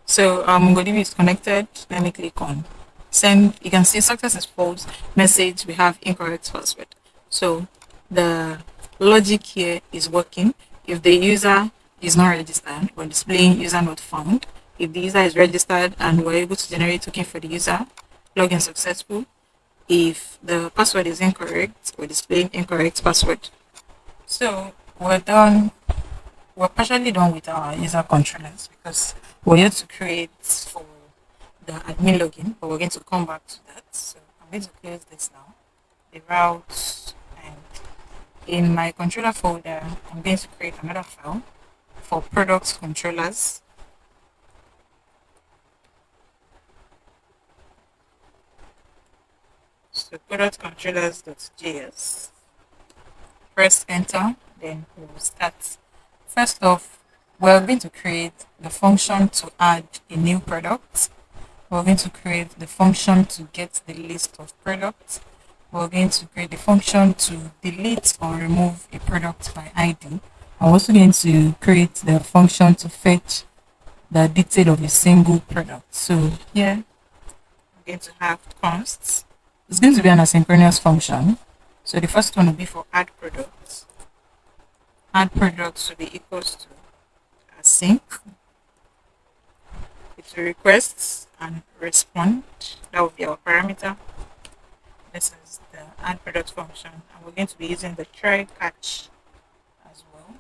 So MongoDB is connected. Let me click on send. You can see success is false, message we have incorrect password. So the logic here is working. If the user is not registered, we're displaying user not found. If the user is registered and we're able to generate token for the user, login successful. If the password is incorrect, we're displaying incorrect password. So we're done. We're partially done with our user controllers because we're here to create for the admin login, but we're going to come back to that. So I'm going to close this now. The routes, and in my controller folder, I'm going to create another file for products controllers. So product controllers.js. Press enter, then we'll start. First off, we're going to create the function to add a new product. We're going to create the function to get the list of products. We're going to create the function to delete or remove a product by ID. I'm also going to create the function to fetch the detail of a single product. So here, I'm going to have consts. It's going to be an asynchronous function. So the first one will be for add products. Add products will be equals to async. It will request and respond. That will be our parameter. This is the add product function. And we're going to be using the try catch as well.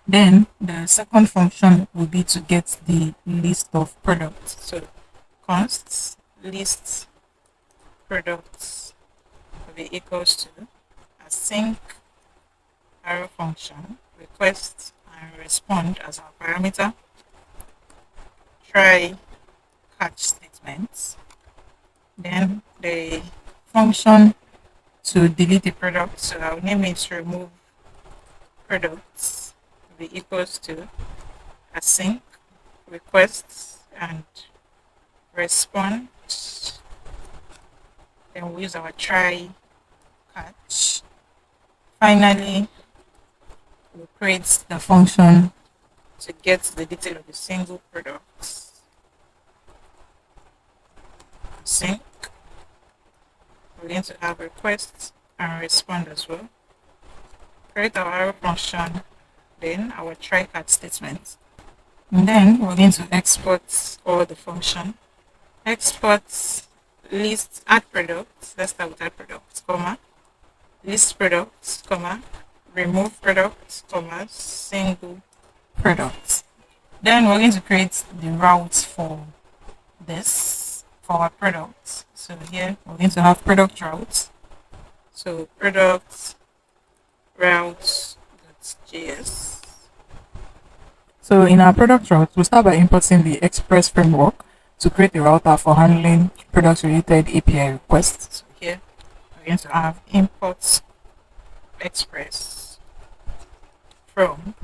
Then the second function will be to get the list of products. So const list products will be equals to async arrow function request and respond as our parameter, try catch statements, then the function to delete the product, so I'll name it remove products, will be equals to async requests and respond. Then we use our try catch. Finally, we create the function to get the detail of the single products. Sync. We're going to have request and respond as well. Create our arrow function, then our try catch statement. And then we're going to export all the function. Export list add products. Let's start with add products, comma, list products, comma, remove products, comma, single products. Then we're going to create the routes for this, for our products. So here we're going to have product routes. So product routes.js. So in our product routes, we'll start by importing the Express framework to create a router for handling product related API requests. So here we're going to have import Express from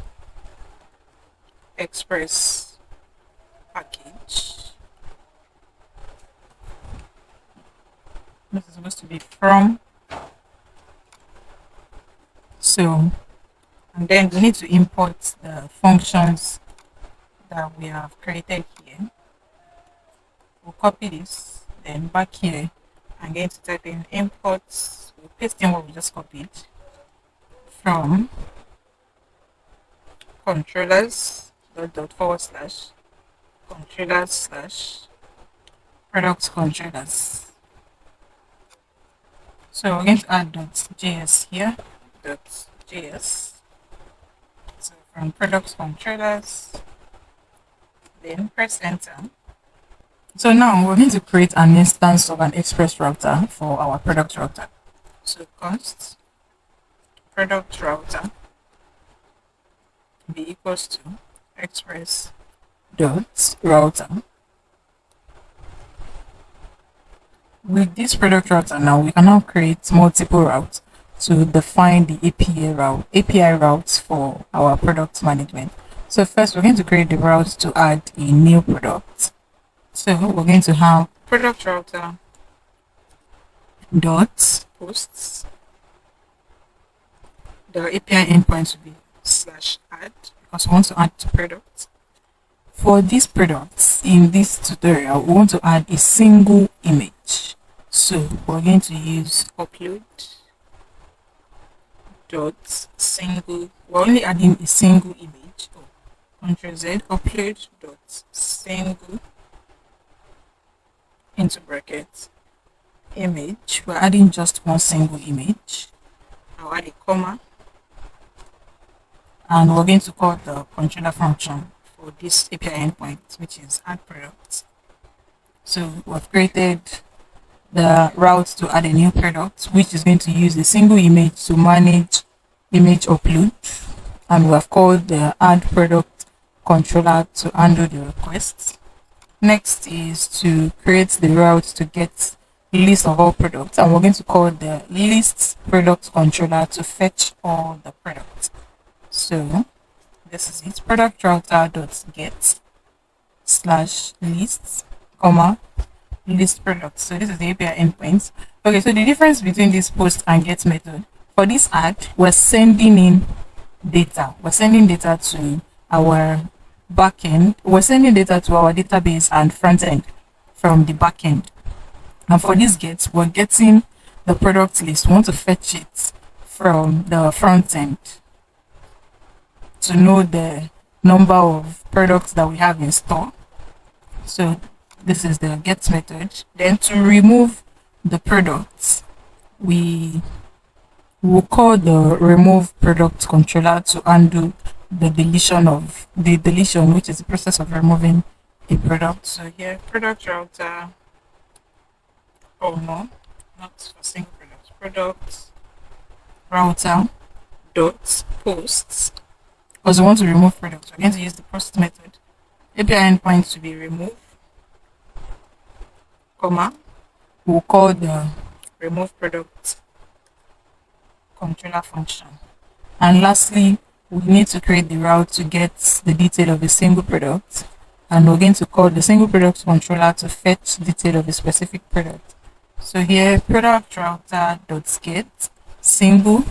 Express package. This is supposed to be from. So, and then we need to import the functions that we have created here. We'll copy this, then back here, I'm going to type in imports. We'll paste in what we just copied from controllers controllers product controllers. So we're going to add .js here, .js. So from product controllers, then press enter. So now we're going to create an instance of an Express router for our product router. So const product router be equals to express dot router. With this product router now, we can now create multiple routes to define the API routes for our product management. So first we're going to create the route to add a new product. So we're going to have product router dot posts. The API endpoint will be /add because we want to add to products. For these products in this tutorial, we want to add a single image. So we're going to use upload dot single. We're only adding a single image. Ctrl Z upload dot single into brackets image. We're adding just one single image. I'll add a comma, and we're going to call the controller function for this API endpoint, which is add product. So we've created the route to add a new product, which is going to use a single image to manage image upload, and we have called the add product controller to handle the requests. Next is to create the route to get list of all products, and we're going to call the list product controller to fetch all the products. So this is it, product router dot get /list, comma, list products. So this is the API endpoint. Okay, so the difference between this post and get method, for this add, we're sending in data. We're sending data to our backend. We're sending data to our database and front end from the backend. And for this get, we're getting the product list. We want to fetch it from the front end to know the number of products that we have in store. So this is the get method. Then to remove the products, we we'll call the remove product controller to undo the deletion, which is the process of removing a product. So here, product router, oh no, not for single product, product router dot posts. Because we want to remove products, we're going to use the post method. API endpoint to be removed, comma, we'll call the remove product controller function. And lastly, we need to create the route to get the detail of a single product, and we're going to call the single product controller to fetch detail of a specific product. So here, product router dot get single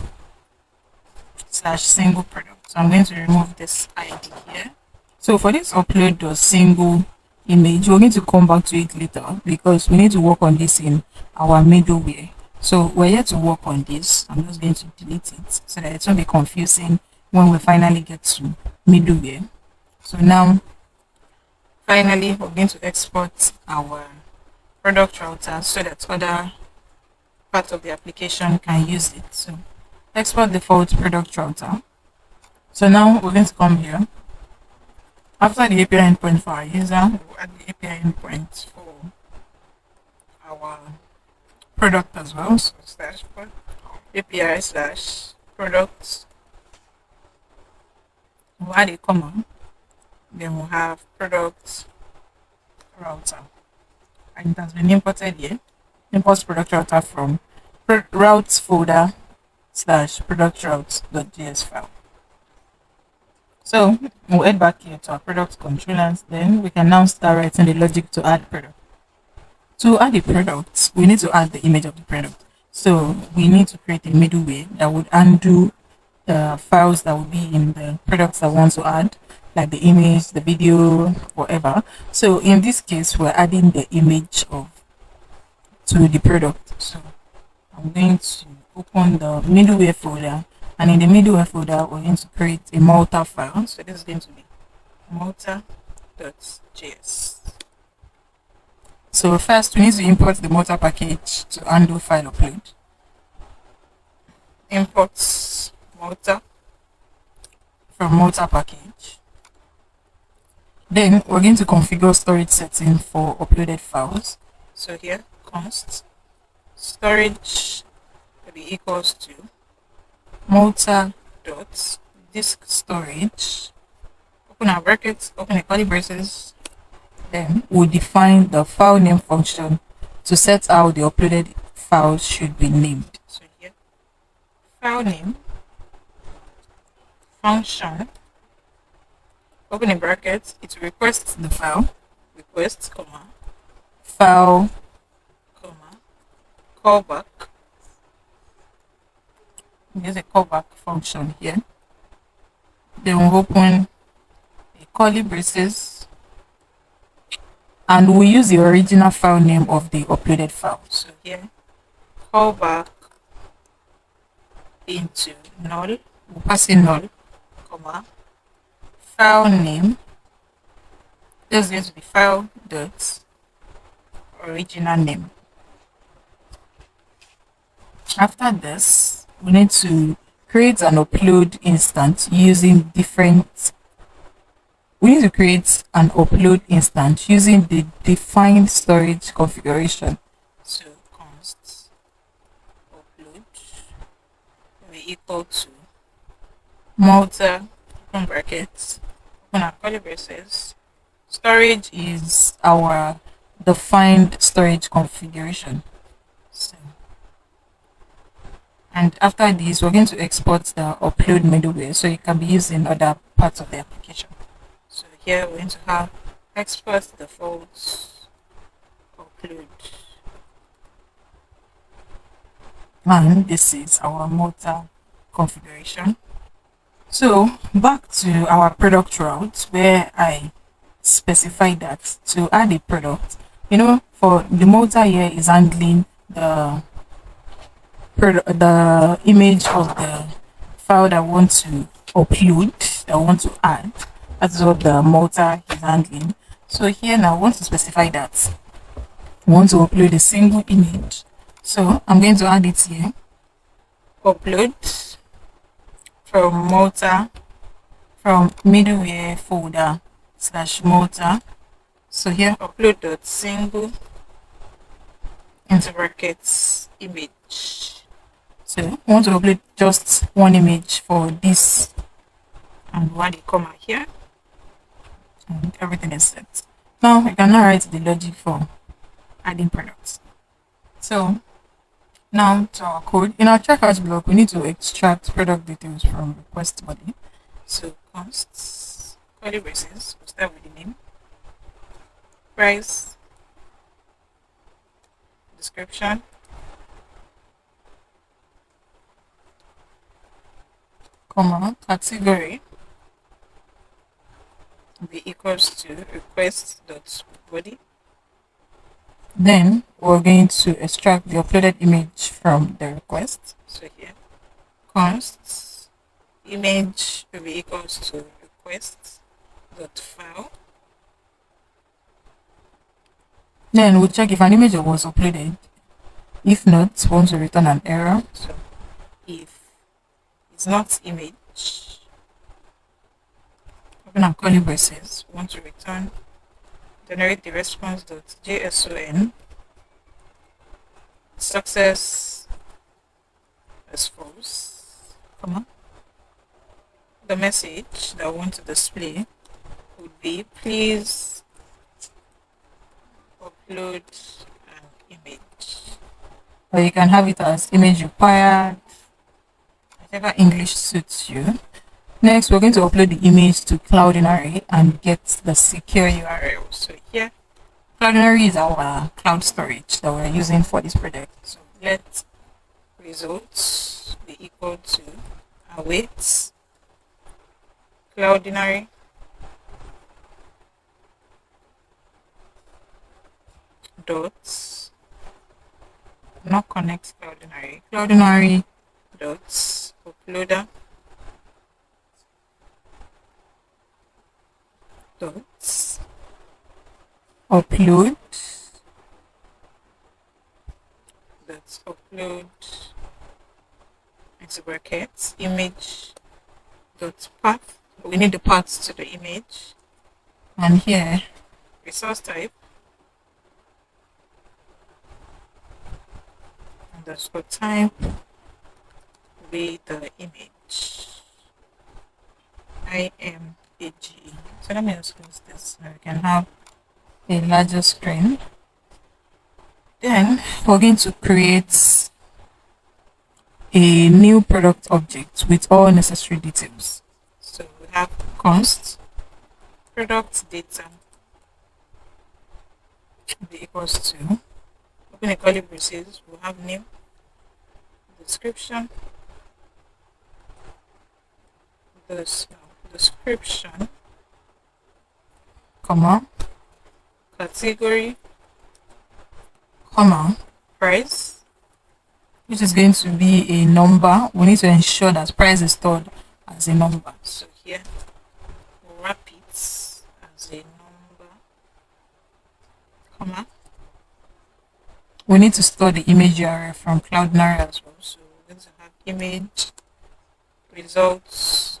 / single product. So I'm going to remove this ID here. So for this upload the single image, we're going to come back to it later because we need to work on this in our middleware. So we're here to work on this. I'm just going to delete it so that it won't be confusing when we finally get to middleware. So now, finally, we're going to export our product router so that other parts of the application can use it. So export default product router. So now we're going to come here. After the API endpoint for our user, we'll add the API endpoint for our product as well. So API / products. We'll add a comma. Then we'll have product router. And it has been imported here. Import product router from routes folder / product routes.js file. So we'll head back here to our product controllers. Then we can now start writing the logic to add product. To add a product, we need to add the image of the product. So we need to create a middleware that would undo the files that will be in the products that we want to add, like the image, the video, whatever. So in this case, we're adding the image to the product. So I'm going to open the middleware folder, and in the middleware folder, we're going to create a Malta file. So this is going to be malta.js. So first, we need to import the Malta package to undo file upload. Import Malta from Malta package. Then we're going to configure storage setting for uploaded files. So here, const storage will be equals to Malta dot disk storage. Open our brackets, open the curly braces. Then we'll define the file name function to set how the uploaded files should be named. So here, file name function, open a bracket, it will request the file, request, comma, file, comma, callback. Use a callback function here. Then we'll open a curly braces, and we'll use the original file name of the uploaded file. So here, callback into null, we'll pass in null, comma, file name, this is going to be file dot original name. After this, we need to create an upload instance using the defined storage configuration. So const upload will be equal to Malta, open brackets, open our curly braces. Storage is our defined storage configuration. So, and after this, we're going to export the upload middleware so it can be used in other parts of the application. So here we're going to have export default upload. And this is our Malta configuration. So back to our product route where I specify that to add a product, for the Malta here is handling the image of the file that I want to upload, that I want to add. That's what the Malta is handling. So here now I want to specify that I want to upload a single image. So I'm going to add it here. upload from Malta, from middleware folder / Malta. So here upload.single into brackets image. So I want to upload just one image for this, and one comma here, and everything is set. Now I can now write the logic for adding products. So now to our code. In our checkout block, we need to extract product details from request body. So const curly braces, we'll start with the name, price, description, comma, category will be equals to request.body. Then we're going to extract the uploaded image from the request. So here, const image will be equals to request.file. Then we'll check if an image was uploaded. If not, we want to return an error. So if it's not image, open our curly braces, we want to return generate the response.json success as false, comma. The message that I want to display would be please upload an image. Or you can have it as image required, whatever English suits you. Next, we're going to upload the image to Cloudinary and get the secure URL. So here, Cloudinary is our cloud storage that we're using for this project. So let results be equal to await Cloudinary dots, not connect Cloudinary dots uploader dots upload into brackets image dot path. We need the path to the image, and here resource type underscore type with the image imag. So let me just close this so we can have a larger screen. Then we're going to create a new product object with all necessary details. So we have const product data be equals to, open a curly braces, we'll have name, description, description, comma, category, comma, price, which is going to be a number. We need to ensure that price is stored as a number. So here, we'll wrap it as a number, comma. We need to store the image URL from Cloudinary as well. So we're going to have image results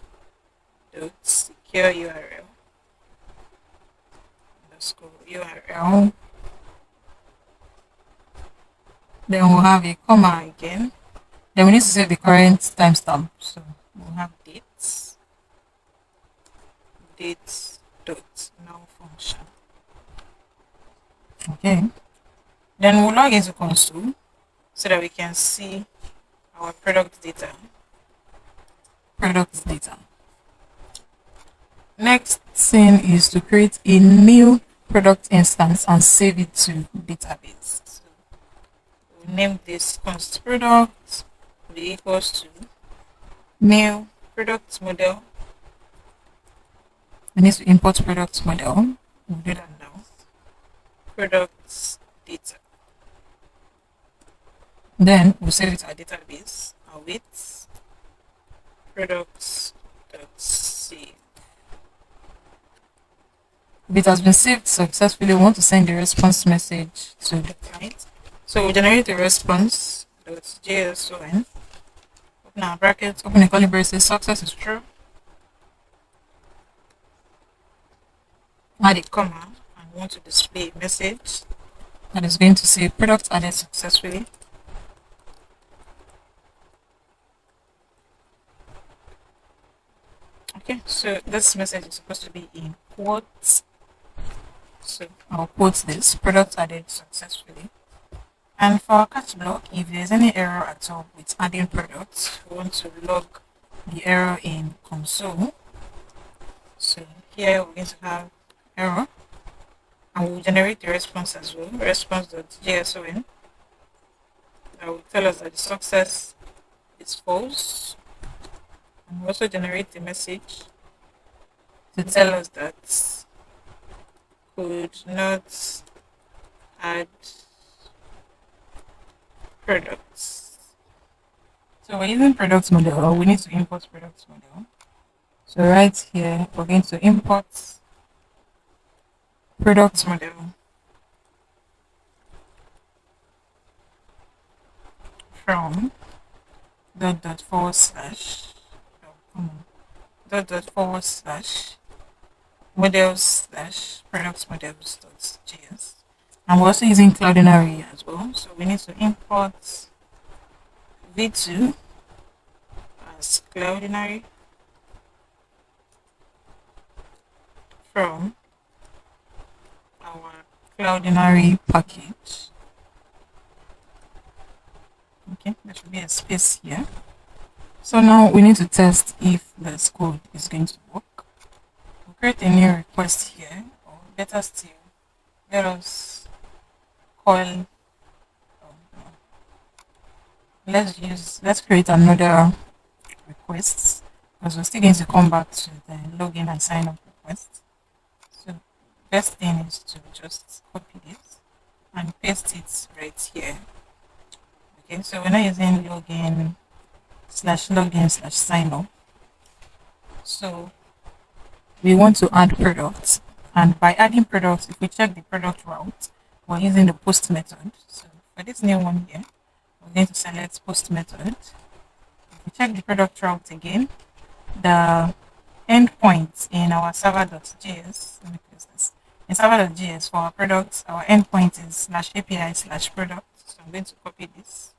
dot secure URL underscore URL. Then we'll have a comma again. Then we need to save the current timestamp. So we'll have dates dot now function. Okay. Then we'll log into console so that we can see our product data. Next thing is to create a new product instance and save it to database. So we'll name this const product will be equals to new product model. We need to import product model. We'll do that now. Products data. Then we'll save it to our database. Await products.save. If it has been saved successfully, we want to send the response message to the client. So we generate a response.json open our brackets, open a curly braces, success is true. Add a comma and want to display a message that is going to say product added successfully. Okay, so this message is supposed to be in quotes. So I'll quote this, product added successfully. And for our catch block, if there's any error at all with adding products, we want to log the error in console. So here we're going to have error, and we'll generate the response as well, response.json. That will tell us that the success is false. And we'll also generate the message to tell us that could not add products. So we're using products model, or we need to import products model. So right here, we're going to import products model from dot forward slash models slash products models.js. And we're also using Cloudinary as well. So we need to import v2 as Cloudinary from our Cloudinary package. Okay, there should be a space here. So now we need to test if this code is going to work. We'll create a new request here, or better still, let us call, let's create another request, because we're still going to come back to the login and sign up request. So best thing is to just copy this and paste it right here. Okay, so we're not using login /login /sign up. So we want to add products, and by adding products, if we check the product route, we're using the post method. So for this new one here, we're going to select post method. If we check the product route again, the endpoint in our server.js, let me close this. In server.js for our products, our endpoint is /API/product. So I'm going to copy this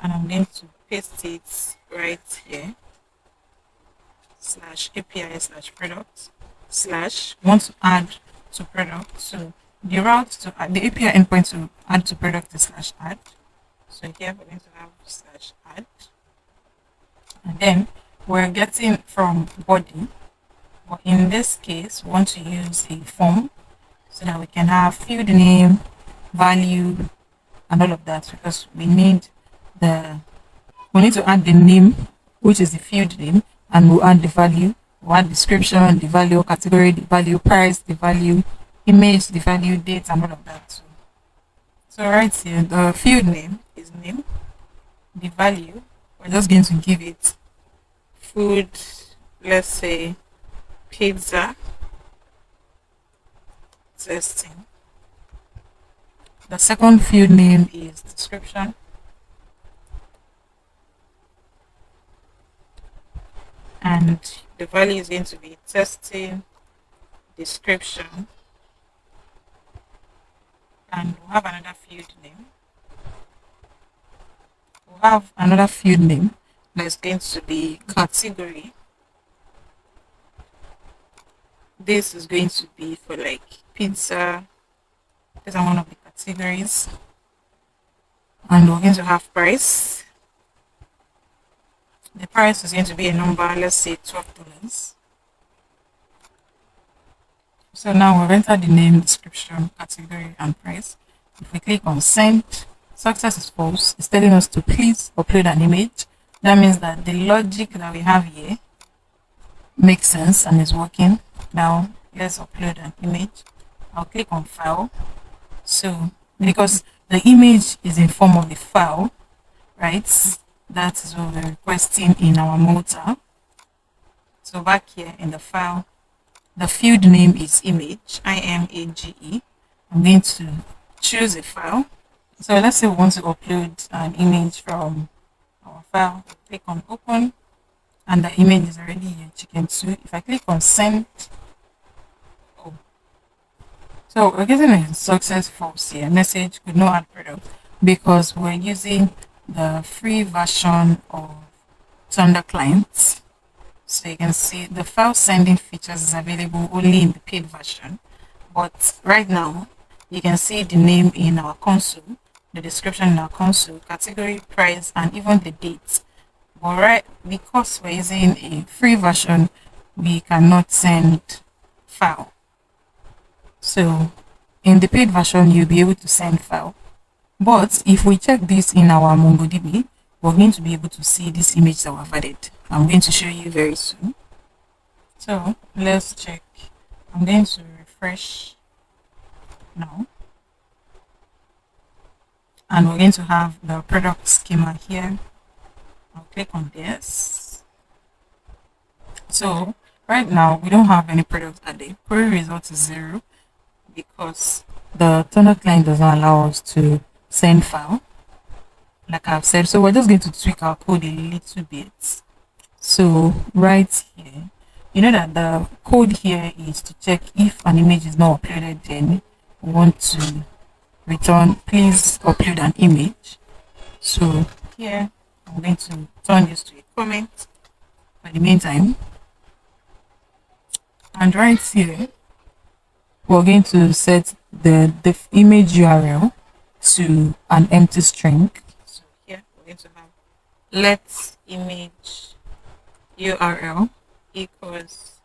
and I'm going to paste it right here. /API/product want to add to product. So the route to add, the API endpoint to add to product is /add. So here we're going to have /add, and then we're getting from body. But in this case, we want to use a form so that we can have field name, value, and all of that, because we need to add the name, which is the field name, and we'll add the value, we'll add description, the value, category, the value, price, the value, image, the value, date, and all of that. So right here, the field name is name, the value, we're just going to give it food, let's say pizza testing. The second field name is description. And the value is going to be testing description. And we'll have another field name. That's going to be category. This is going to be for like pizza. These are one of the categories. And we're going to have price. The price is going to be a number, let's say $12. So now we've entered the name, description, category, and price. If we click on send, success is false. It's telling us to please upload an image. That means that the logic that we have here makes sense and is working. Now let's upload an image. I'll click on file. So because the image is in form of the file, right? That is what we're requesting in our motor. So back here in the file, the field name is image, IMAGE. I'm going to choose a file. So let's say we want to upload an image from our file, click on open, and the image is already here, chicken too. If I click on send, oh, so we're getting a success false here. Message could not add product because we're using the free version of Thunder client. So you can see the file sending features is available only in the paid version. But right now, you can see the name in our console, the description in our console, category, price, and even the date. But right, because we're using a free version, we cannot send file. So in the paid version, you'll be able to send file. But if we check this in our MongoDB, we're going to be able to see this image that we've added. I'm going to show you very soon. So let's check. I'm going to refresh now. And we're going to have the product schema here. I'll click on this. So right now we don't have any product added. Query result is 0 because the Thunder client does not allow us to send file, like I've said. So we're just going to tweak our code a little bit. So right here, you know that the code here is to check if an image is not uploaded, then we want to return please upload an image. So here I'm going to turn this to a comment for the meantime, and right here we're going to set the image URL to an empty string. So here we're going to have let image URL equals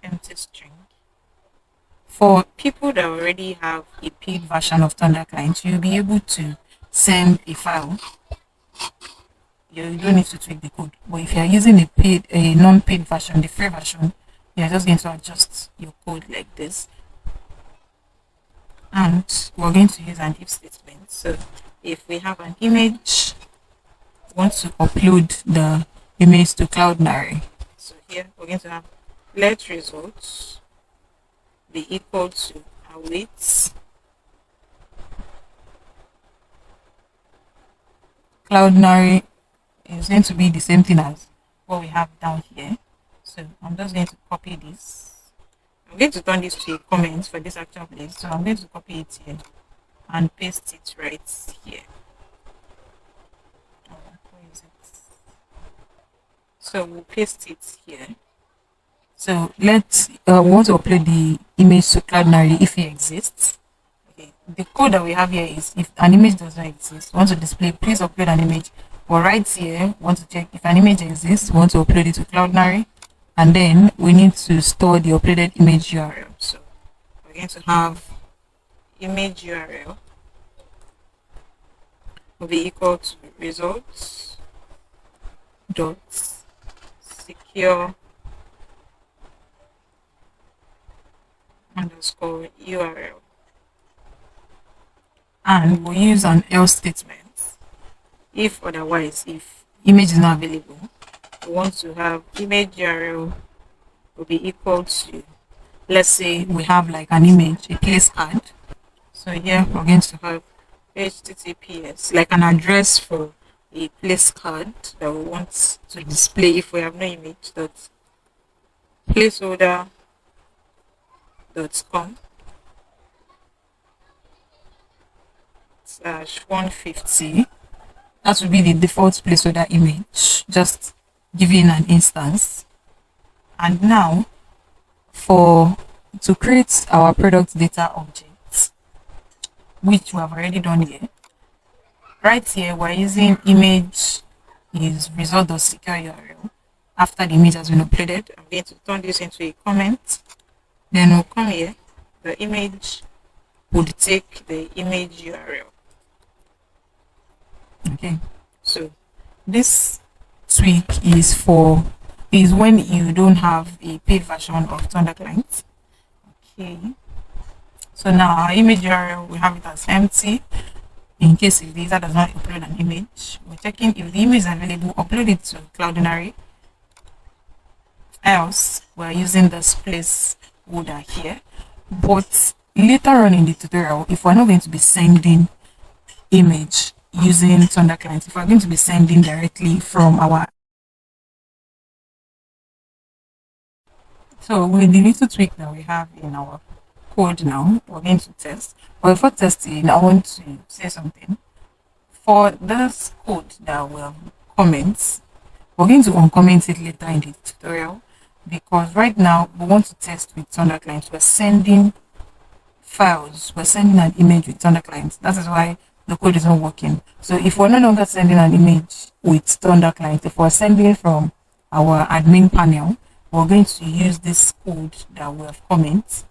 empty string. For people that already have a paid version of Thunder client, you'll be able to send a file. You don't need to tweak the code. But if you're using a non-paid version, the free version, you're just going to adjust your code like this. And we're going to use an if statement. So if we have an image, we want to upload the image to Cloudinary. So here we're going to have let results be equal to await Cloudinary is going to be the same thing as what we have down here. So I'm just going to copy this. I'm going to turn this to a comment for this actual place. So I'm going to copy it here and paste it right here. Where is it? So we'll paste it here. So let's we want to upload the image to Cloudinary if it exists. Okay. The code that we have here is if an image does not exist, we want to display please upload an image. But right here, we want to check if an image exists, we want to upload it to Cloudinary. And then we need to store the uploaded image URL. So we're going to have image URL will be equal to results dot secure underscore URL. And we'll use an else statement. If otherwise, if image is not available, we want to have image URL will be equal to, let's say we have like an image, a place card. So here we're going to have HTTPS, like an address for a place card that we want to display if we have no image, dot placeholder.com /150. That will be the default placeholder image, just giving an instance. And now to create our product data objects, which we have already done here, right here we're using image is result.secure URL. After the image has been uploaded, I'm going to turn this into a comment. Then we'll come here, the image would take the image URL. Okay, so this tweak is when you don't have a paid version of Thunder client. Okay, so now our image URL, we have it as empty. In case if the user does not upload an image, we're checking if the image is available, upload it to Cloudinary. Else we're using this placeholder here. But later on in the tutorial, if we're not going to be sending image using Thunder client, if we're going to be sending directly from our, so with the little tweak that we have in our code now, we're going to test. But before testing, I want to say something. For this code that will comment, we're going to uncomment it later in the tutorial, because right now we want to test with Thunder client. We're sending files, we're sending an image with Thunder client. That is why the code is not working. So if we're no longer sending an image with Thunder client, if we're sending from our admin panel, we're going to use this code that we have comment.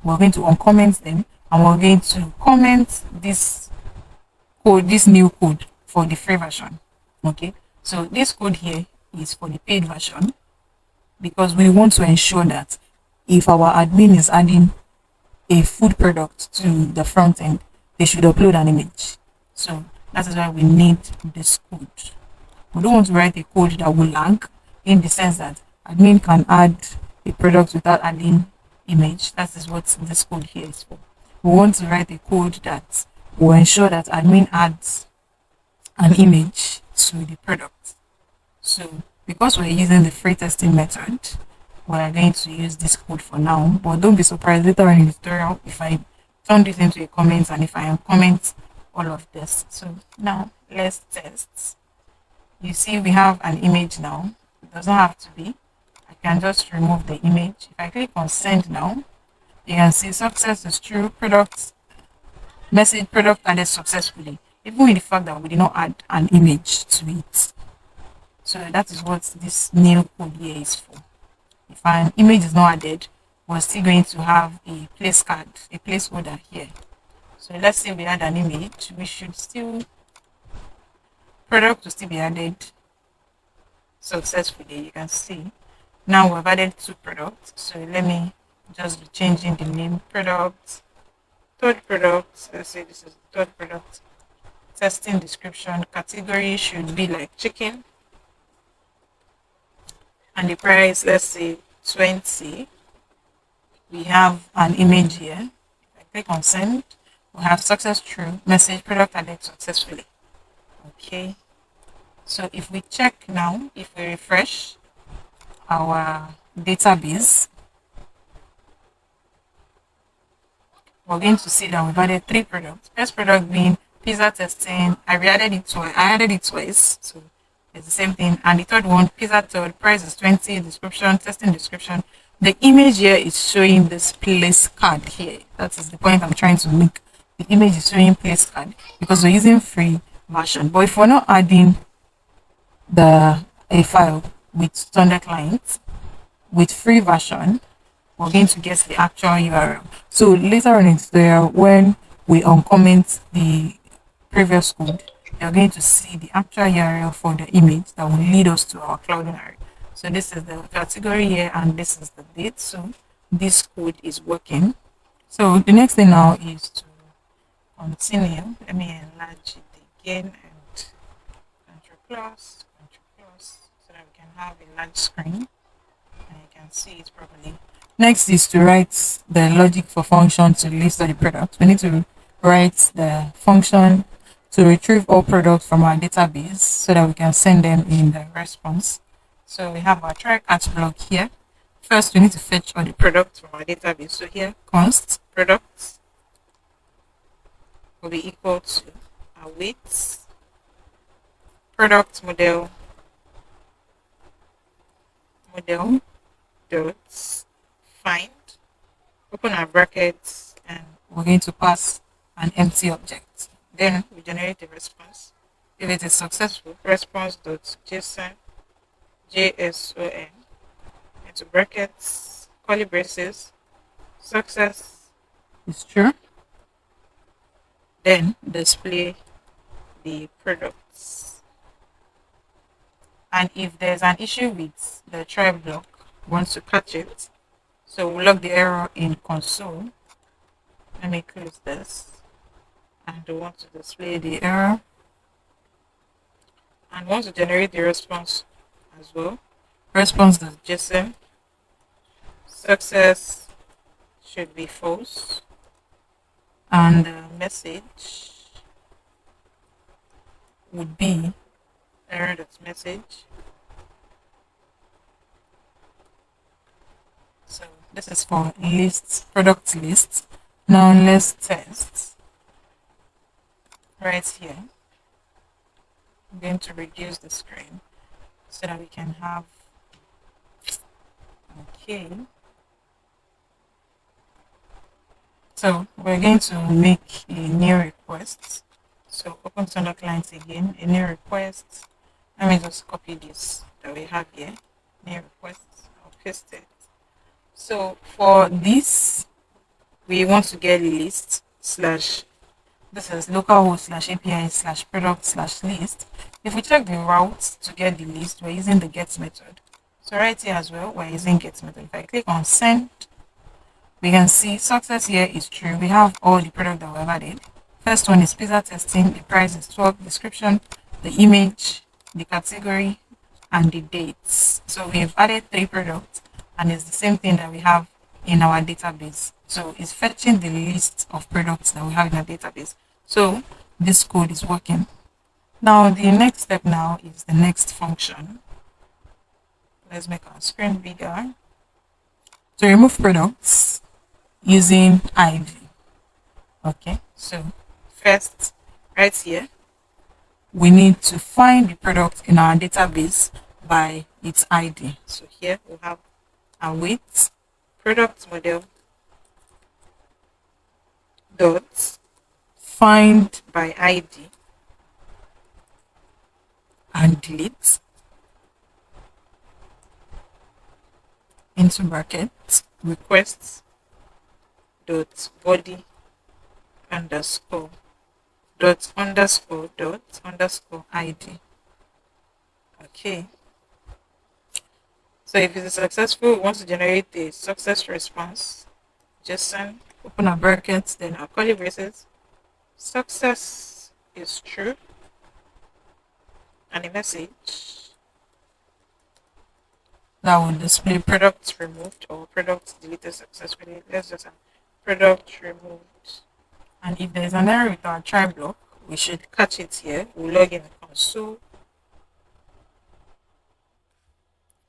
We're going to uncomment them, and we're going to comment this code, this new code for the free version. Okay, so this code here is for the paid version, because we want to ensure that if our admin is adding a food product to the front end, they should upload an image. So that is why we need this code. We don't want to write a code that will lag, in the sense that admin can add a product without adding image. That is what this code here is for. We want to write a code that will ensure that admin adds an image to the product. So because we're using the free testing method, we're going to use this code for now. But don't be surprised later on in the tutorial if I turn this into a comment and if I uncomment all of this. So now let's test. You see we have an image now. It doesn't have to be. I can just remove the image. If I click on send now, you can see success is true. Product message, product added successfully, even with the fact that we did not add an image to it. So that is what this new code here is for. If an image is not added, we're still going to have a place card, a placeholder here. So let's say we add an image, we should still, product will still be added successfully. You can see now we've added 2 products. So let me just be changing the name, product, third product. Let's say this is the third product. Testing description, category should be like chicken, and the price, let's say 20. We have an image here. If I click on send, we have success true, message, product added successfully. Okay, so if we check now, if we refresh our database, we're going to see that we've added 3 products. First product being pizza testing. I added it twice, so it's the same thing. And the third one, pizza third, price is 20, description, testing description. The image here is showing this place card here. That is the point I'm trying to make. The image is showing place card because we're using free version. But if we're not adding a file with Thunder client with free version, we're going to get the actual URL. So later on in there, when we uncomment the previous code, you're going to see the actual URL for the image that will lead us to our Cloudinary. So this is the category here and this is the date. So this code is working. So the next thing now is to continue. Let me enlarge it again and Ctrl plus, so that we can have a large screen and you can see it properly. Next is to write the logic for function to list all the products. We need to write the function to retrieve all products from our database so that we can send them in the response. So we have our try catch block here. First, we need to fetch all the products from our database. So here, const products will be equal to our weight, product model dot find, open our brackets, and we're going to pass an empty object. Then we generate a response. If it is successful, response.json JSON into brackets, curly braces, success is true. Then display the products. And if there's an issue with the try block, wants to catch it, so we'll log the error in console. Let me close this. And we want to display the error. And want to generate the response as well. Response.json. Success should be false. And the message would be error.message. So this is for lists, product lists. Now let's test right here. I'm going to reduce the screen so that we can have, okay. So we're going to make a new request. So open Thunder Clients again, a new request. Let me just copy this that we have here. New request, I'll paste it. So for this, we want to get list slash, this is localhost slash API slash product slash list. If we check the route to get the list, we're using the get method. So right here as well, we're using get method. If I click on send, we can see success here is true. We have all the product that we've added. First one is pizza testing. The price is 12. Description, the image, the category, and the dates. So we've added 3 products, and it's the same thing that we have in our database. So it's fetching the list of products that we have in our database. So this code is working. Now the next step now is the next function. Let's make our screen bigger. To remove products using ID. Okay, so first, right here, we need to find the product in our database by its ID. So here we have await product model dot find by ID and delete into brackets requests dot body underscore dot underscore dot underscore ID. Okay. So if it's successful, we want to generate the success response. JSON, open our brackets, then our curly braces. Success is true. And a message that will display products removed or products deleted successfully. Let's just have product removed. And if there's an error with our try block, we should catch it here. We'll log in the console.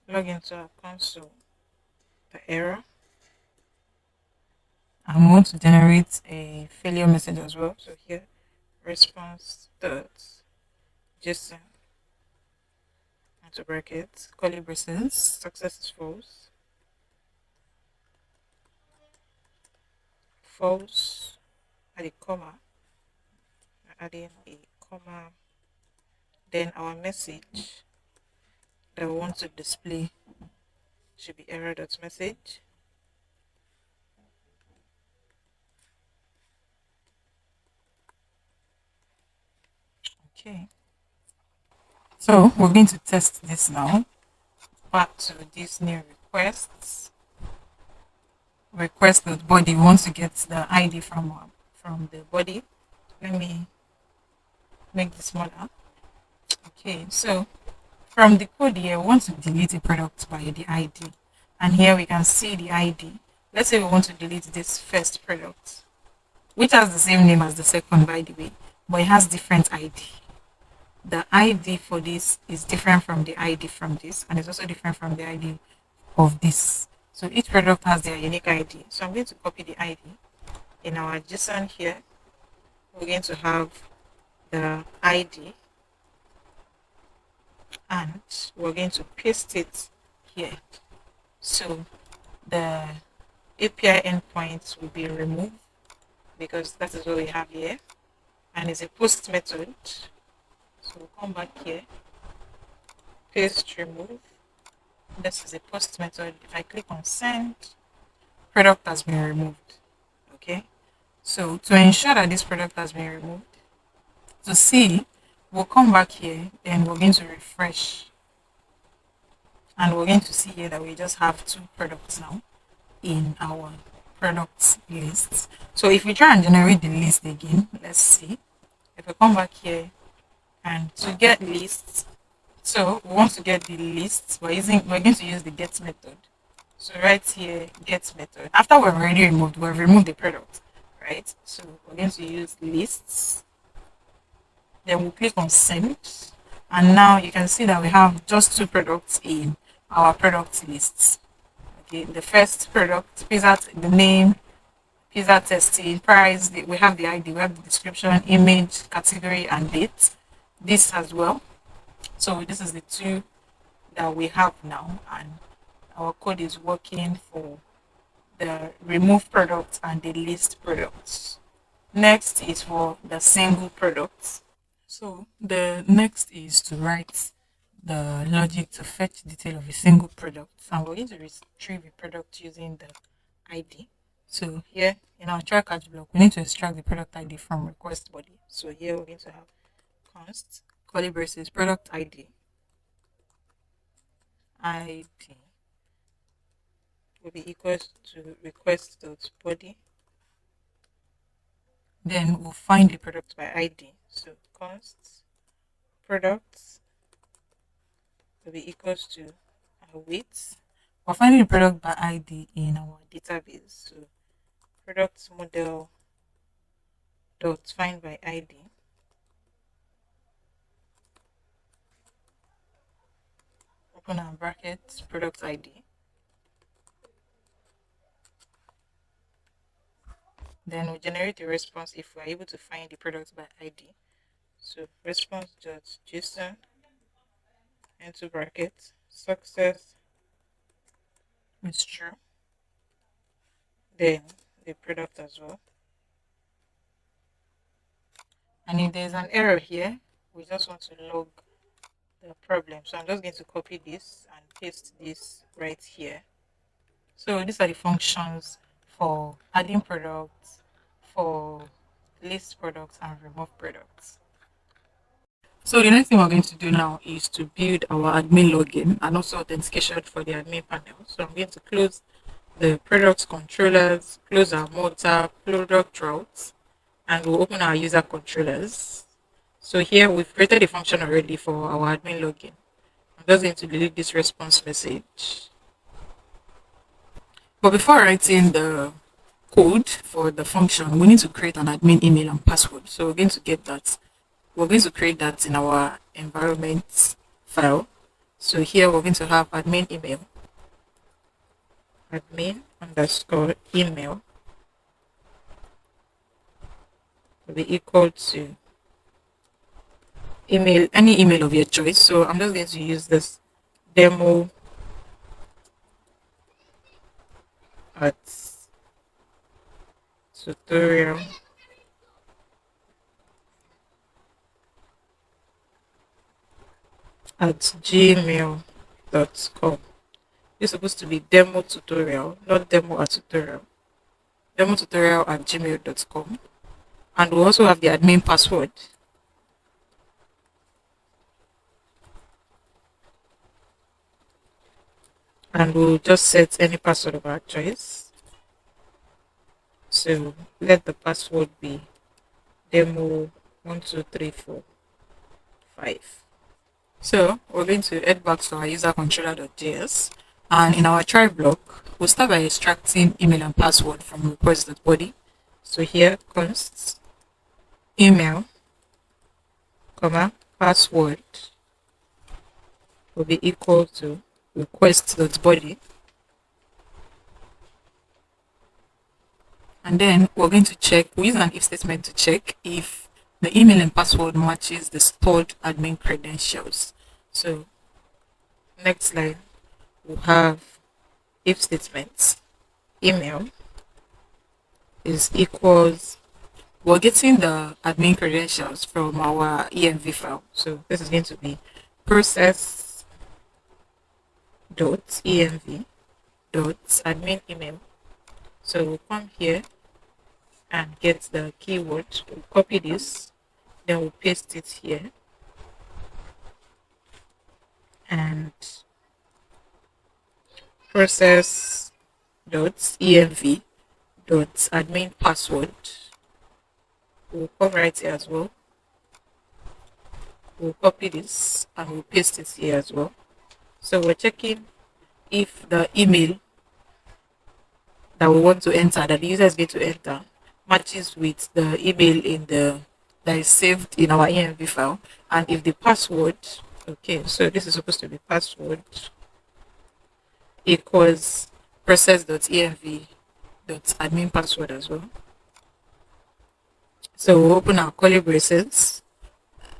Log into our console. The error. And we want to generate a failure message as well. So here, response dot JSON into brackets, curly braces, success is false. False, add a comma, adding a comma, then our message that we want to display should be error.message. Okay. So we're going to test this now. Back to these new requests. Request.body, we want to get the ID from the body. Let me make this smaller. Okay, so from the code here, we want to delete a product by the ID. And here we can see the ID. Let's say we want to delete this first product, which has the same name as the second, by the way, but it has different ID. The ID for this is different from the ID from this, and it's also different from the ID of this. So each product has their unique ID. So I'm going to copy the ID. In our JSON here, we're going to have the ID, and we're going to paste it here. So the API endpoints will be removed because that is what we have here, and it's a post method. So we'll come back here, paste remove. This is a post method. If I click on send, product has been removed. Okay, so to ensure that this product has been removed, to see, we'll come back here, then we're going to refresh, and we're going to see here that we just have 2 products now in our products list. So if we try and generate the list again, let's see. If we come back here, and to get lists, so we want to get the lists, we're going to use the get method. So right here, get method. After we've removed the product, right? So we're going to use lists Then we'll click on send. And now you can see that we have just two products in our product lists. Okay, the first product, pizza, the name, pizza testing, price, we have the ID, we have the description, image, category, and date. This as well. So this is the two that we have now, and our code is working for the remove product and the list products. Next is for the single products. So the next is to write the logic to fetch detail of a single product, and we're going to retrieve a product using the ID. So here in our try catch block, we need to extract the product ID from request body. So here we're going to have const curly braces product ID will be equals to request dot body. Then we'll find the product by ID. So const products will be equals to our width. We're finding the product by ID in our database. So product model dot find by ID. Open our brackets, product ID. Then we'll generate a response if we're able to find the product by ID. So response.json into brackets success is true. Then the product as well. And if there's an error here, we just want to log the problem. So I'm just going to copy this and paste this right here. So these are the functions for adding products, for list products, and remove products. So the next thing we're going to do now is to build our admin login and also authentication for the admin panel. So I'm going to close the products controllers, close our motor, product routes, and we'll open our user controllers. So here we've created a function already for our admin login. I'm just going to delete this response message. But before writing the code for the function, we need to create an admin email and password. So we're going to get that. We're going to create that in our environment file. So here we're going to have admin email, admin underscore email will be equal to email, any email of your choice. So I'm just going to use this demo at tutorial at gmail.com. It's supposed to be demo tutorial, not demo at tutorial. Demo tutorial at gmail.com. And we also have the admin password. And we'll just set any password of our choice. So let the password be demo 12345. So we're going to head back to our user controller.js, and in our try block, we'll start by extracting email and password from request.body. So here const email, comma, password will be equal to request.body. And then we're going to check, we use an if statement to check if the email and password matches the stored admin credentials. So next line, we'll have if statement email is equals, we're getting the admin credentials from our env file. So this is going to be process.env.admin email. So we'll come here and get the keyword. We'll copy this, then we'll paste it here. And process.env.admin password. We'll come right here as well. We'll copy this and we'll paste it here as well. So we're checking if the email that we want to enter, that the user is going to enter, matches with the email in the that is saved in our env file, and if the password, okay, so this is supposed to be password equals process.env.admin password as well. So we'll open our curly braces,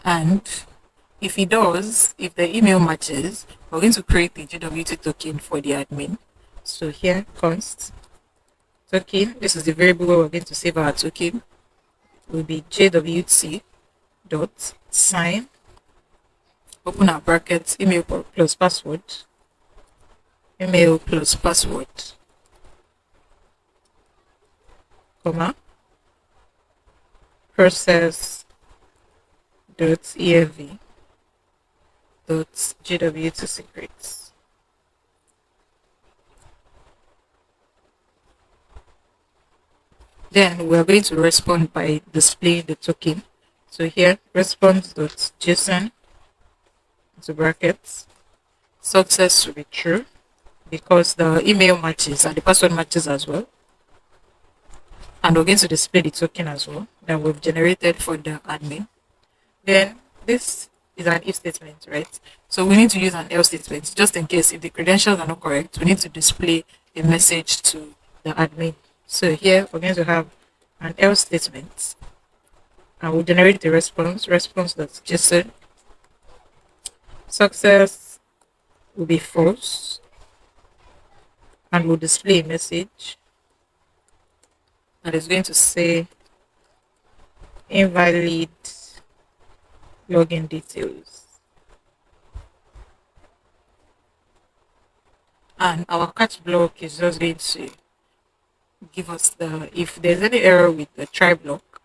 and if it does, if the email matches, we're going to create the JWT token for the admin. So here, const token, this is the variable where we're going to save our token, will be JWT dot sign, open our brackets, email plus password, comma, process dot env dot JWT secrets. Then we're going to respond by displaying the token. So here, response.json into brackets, success will be true because the email matches and the password matches as well. And we're going to display the token as well that we've generated for the admin. Then this is an if statement, right? So we need to use an else statement just in case if the credentials are not correct, we need to display a message to the admin. So here we're going to have an else statement, and we'll generate the response.json. Success will be false, and we'll display a message that is going to say invalid login details. And our catch block is just going to give us if there's any error with the try block,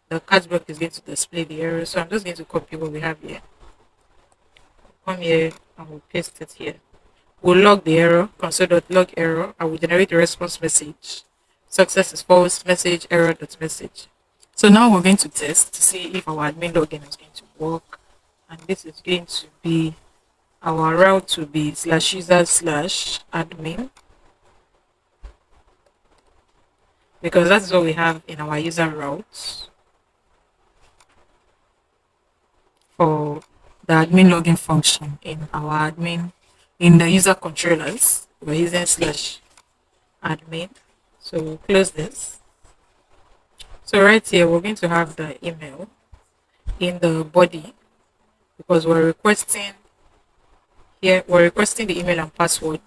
the catch block is going to display the error. So I'm just going to copy what we have here. Come here and we'll paste it here. We'll log the error, console.log error, and we'll generate a response message. Success is false, message, error.message. So now we're going to test to see if our admin login is going to work. And this is going to be, our route to be /user/admin. Because that's what we have in our user routes for the admin login function in our admin, in the user controllers, we're using /admin. So we'll close this. So right here, we're going to have the email in the body because we're requesting the email and password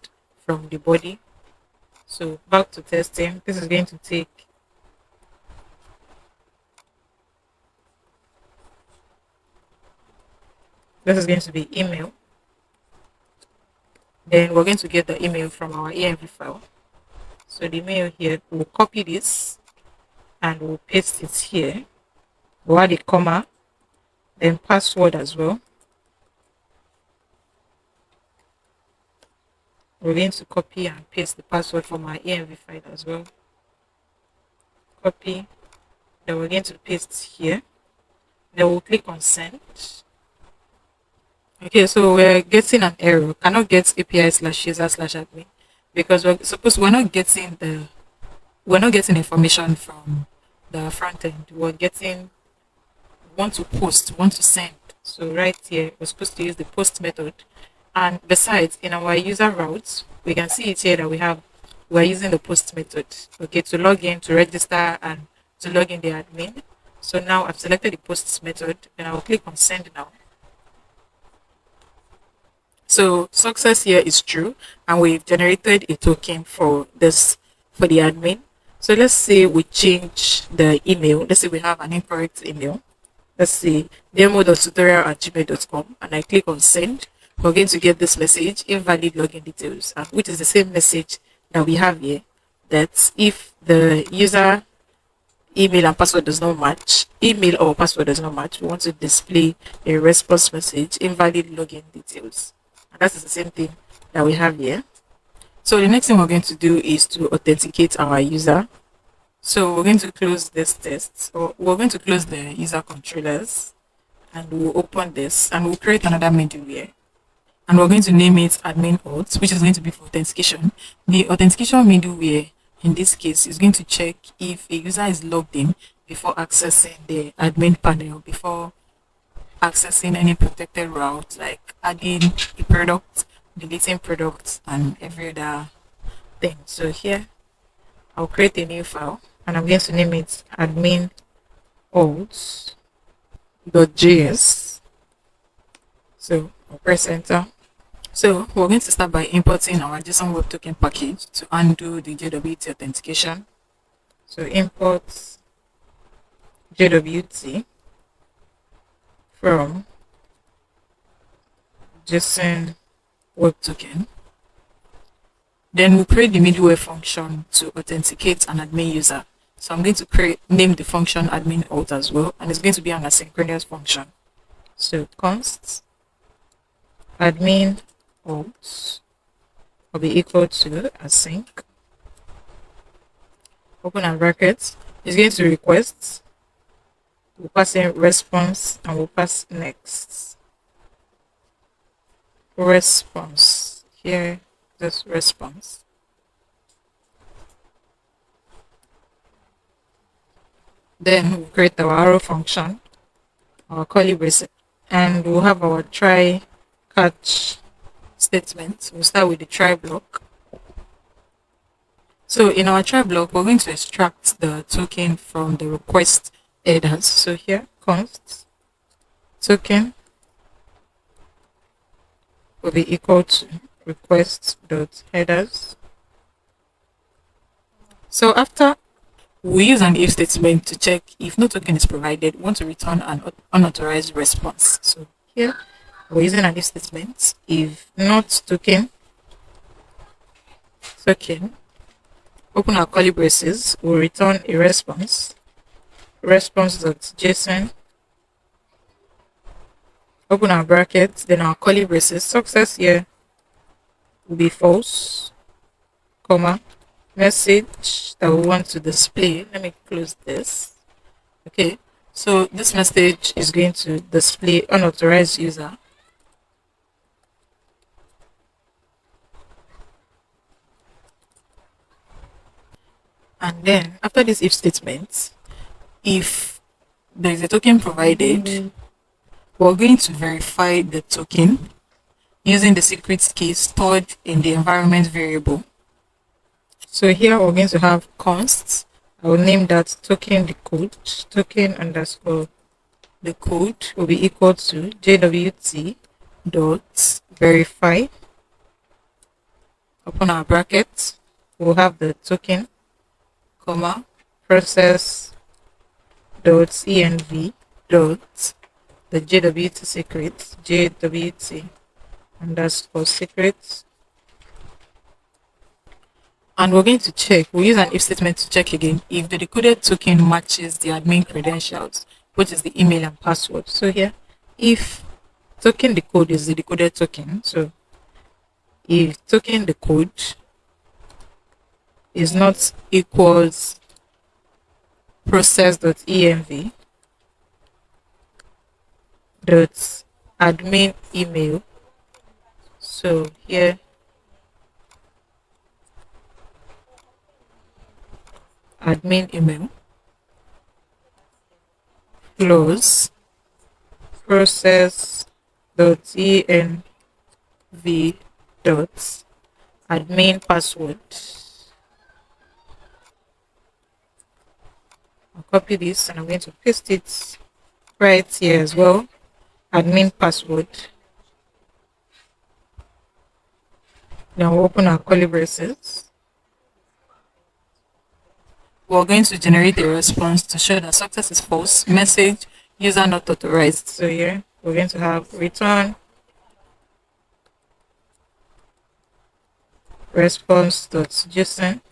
from the body. So back to testing. This is going to take this is going to be email. Then we're going to get the email from our env file. So the email here, we'll copy this and we'll paste it here. We'll add a comma, then password as well. We're going to copy and paste the password from our env file as well. Copy. Then we're going to paste here. Then we'll click on send. Okay, so we're getting an error. Cannot get API/user/admin because we're not getting information from the front end. Want to send. So right here, we're supposed to use the post method. And besides, in our user routes, we can see it here that we're using the post method, okay, to log in, to register, and to log in the admin. So now I've selected the post method, and I'll click on send now. So success here is true, and we've generated a token for the admin. So let's say we change the email. Let's say we have an incorrect email. Let's say demo.tutorial@gmail.com, and I click on send. We're going to get this message, invalid login details, which is the same message that we have here, that if the user email and password does not match, email or password does not match, we want to display a response message, invalid login details. And that is the same thing that we have here. So the next thing we're going to do is to authenticate our user. So we're going to close this test, or we're going to close the user controllers, and we'll open this, and we'll create another middleware. And we're going to name it admin auth, which is going to be for authentication. The authentication middleware in this case is going to check if a user is logged in before accessing the admin panel, before accessing any protected route like adding a product, deleting products, and every other thing. So here I'll create a new file and I'm going to name it admin alt.js. So I'll press enter. So we're going to start by importing our JSON Web Token package to undo the JWT authentication. So import JWT from JSON Web Token. Then we'll create the middleware function to authenticate an admin user. So I'm going to name the function admin alt as well, and it's going to be an asynchronous function. So const admin alt will be equal to async. Open and brackets. It's going to request. We'll pass in response and we'll pass next. Response. Here, this response. Then we'll create our arrow function, our curly braces, and we'll have our try catch statement. We'll start with the try block. So in our try block, we're going to extract the token from the request headers. So here, const token will be equal to request.headers. So after we use an if statement to check if no token is provided, we want to return an unauthorized response. So here we're using an if statement. If not token, open our curly braces, we'll return a response. Response.json. Open our brackets, then our curly braces. Success here will be false, comma, message that we want to display. Let me close this. Okay, so this message is going to display unauthorized user. And then after this if statement, if there is a token provided, we're going to verify the token using the secret key stored in the environment variable. So here we're going to have const. I will name that token decode. Token underscore decode will be equal to JWT dot verify. Open our brackets. We'll have the token, comma, process dot env dot the JWT secret, JWT underscore secret. And we're going to check, we'll use an if statement to check again if the decoded token matches the admin credentials, which is the email and password. So here, if token decode is the decoded token, so if token decode is not equals process.env dot admin email. So here admin email close process.env dot admin password. I'll copy this and I'm going to paste it right here as well. Admin password. Now we'll open our curly braces. We're going to generate a response to show that success is false. Message user not authorized. So here we're going to have return response.json.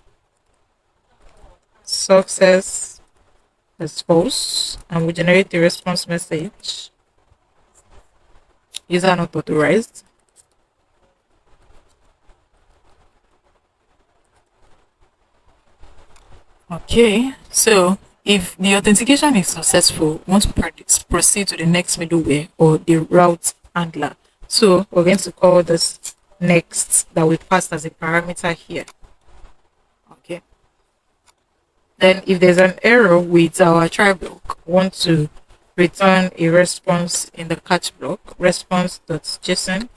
Success is false, and we generate the response message. User not authorized. Okay, so if the authentication is successful, we want to proceed to the next middleware or the route handler. So we're going to call this next that we passed as a parameter here. Okay. Then if there's an error with our try block, we want to return a response in the catch block, response.json,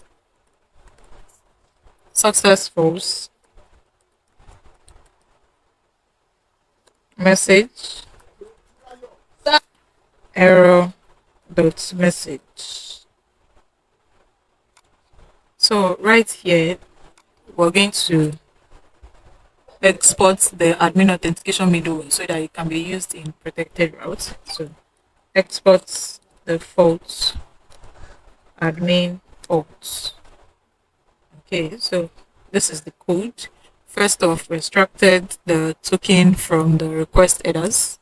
success false, message, error dot message. So right here, we're going to export the admin authentication middleware so that it can be used in protected routes. So export the fault admin auth. Okay, so this is the code. First off, we extracted the token from the request headers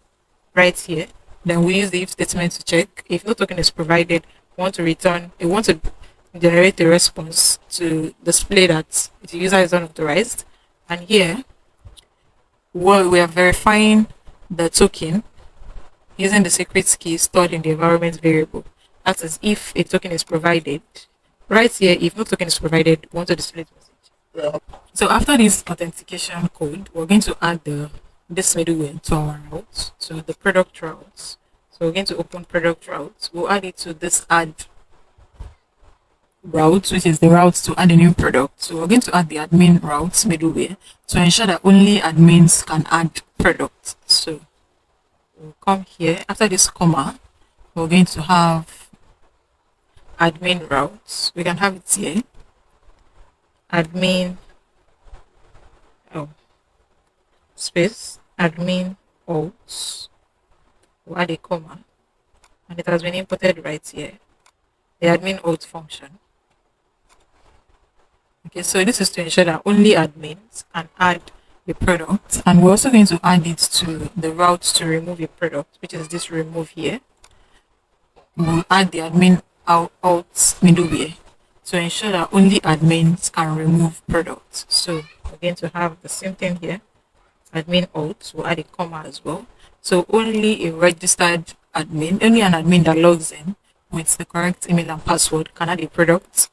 right here. Then we use the if statement to check. If no token is provided, we want to return, we want to generate a response to display that the user is unauthorized. And here, we are verifying the token using the secret key stored in the environment variable. That is, if a token is provided. Right here, if no token is provided, we want to display the message. So after this authentication code, we're going to add this middleware to our route, to the product routes. So we're going to open product routes. We'll add it to this add route, which is the route to add a new product. So we're going to add the admin routes middleware to ensure that only admins can add products. So we'll come here. After this comma, we're going to have admin routes. We can have it here. Admin space admin auth. We'll add a comma, and it has been imported right here. The admin auth function. Okay, so this is to ensure that only admins can add a product, and we're also going to add it to the route to remove a product, which is this remove here. We'll add the admin auth middleware to ensure that only admins can remove products. So we're going to have the same thing here. Admin auth, we'll add a comma as well. So only a registered admin, only an admin that logs in with the correct email and password can add a product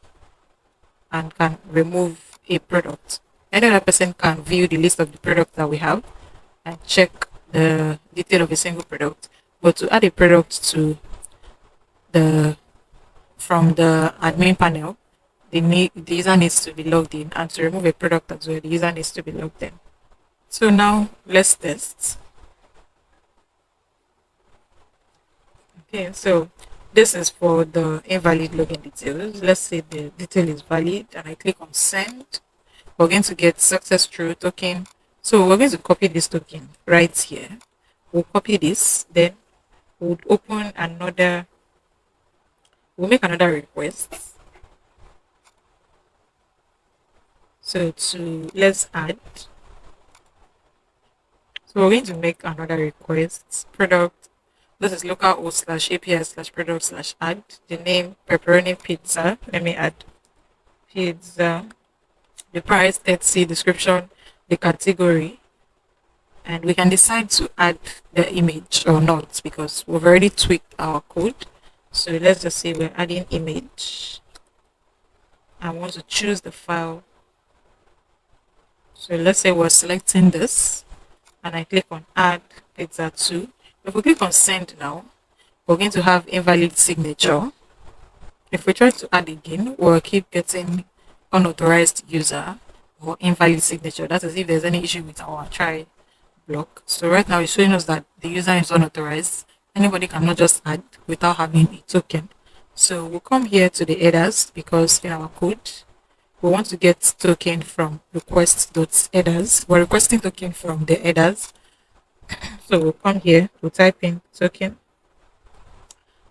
and can remove a product. Any other person can view the list of the products that we have and check the detail of a single product. But to add a product to from the admin panel, the user needs to be logged in, and to remove a product as well, the user needs to be logged in. So now let's test. Okay, so this is for the invalid login details. Let's say the detail is valid and I click on send. We're going to get success true token. So we're going to copy this token right here. We'll copy this, then we'll open another, we'll make another request. So let's add. So we're going to make another request. Product. This is localhost/API/product/add. The name pepperoni pizza. Let me add pizza. The price, let's see, description, the category, and we can decide to add the image or not because we've already tweaked our code. So let's just say we're adding image. I want to choose the file. So let's say we're selecting this, and I click on add pizza 2. If we click on send now, we're going to have invalid signature. If we try to add again, we'll keep getting unauthorized user or invalid signature. That is if there's any issue with our try block. So right now it's showing us that the user is unauthorized. Anybody cannot just add without having a token. So we'll come here to the headers because in our code we want to get token from request.headers. We're requesting token from the headers. So we'll come here, we'll type in token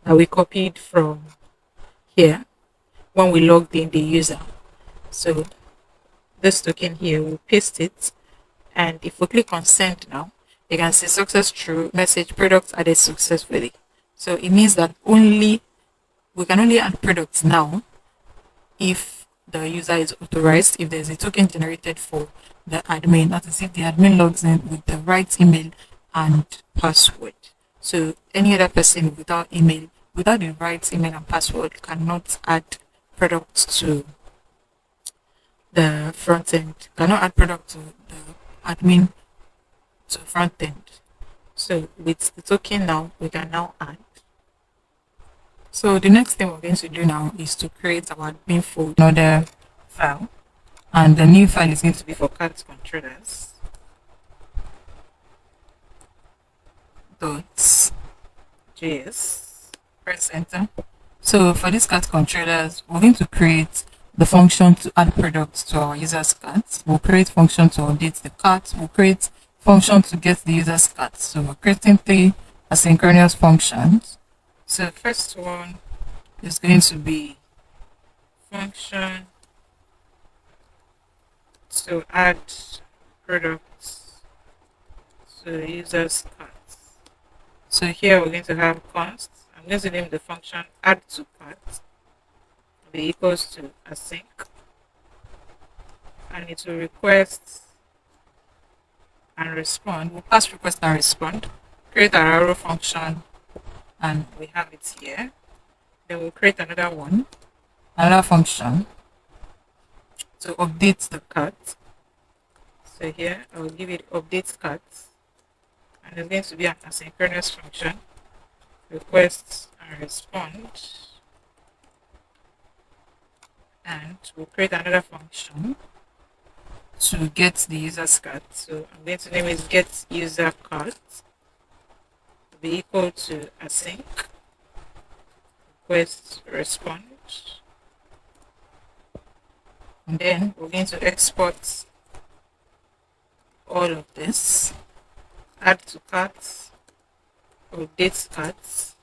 that we copied from here when we logged in the user. So this token here, we'll paste it, and if we click on send now, you can see success true, message product added successfully. So it means that we can only add products now if the user is authorized, if there's a token generated for the admin, that is if the admin logs in with the right email and password. So any other person without the right email and password cannot add products to the front end, cannot add product to the admin to front end. So with the token now, we can now add. So the next thing we're going to do now is to create our bin folder, another file, and the new file is going to be for Cat controllers. .js. Press enter. So for this cat controllers, we're going to create the function to add products to our user's cart. We'll create function to update the cart. We'll create function to get the user's cart. So we're creating 3 asynchronous functions. So the first one is going to be function to add products to the user's cart. So here we're going to have const. I'm going to name the function add to cart be equals to async, and it will request and respond. We'll pass request and respond, create an arrow function, and we have it here. Then we'll create another function to update the cart. So here I will give it update cart, and it's going to be an asynchronous function, request and respond, and we'll create another function to get the user's cart. So I'm going to name it get user cart be equal to async request respond, and then we're going to export all of this, add to cart, update cart,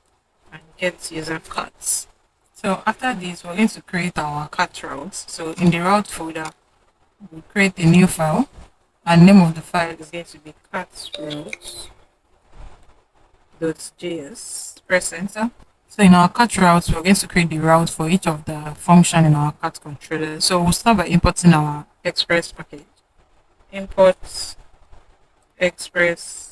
and get user cards. So after this, we're going to create our cart routes. So in the route folder, we'll create a new file, and name of the file is going to be cartroutes.js. Press enter. So in our cart routes, we're going to create the route for each of the function in our cart controller. So we'll start by importing our express package. Import express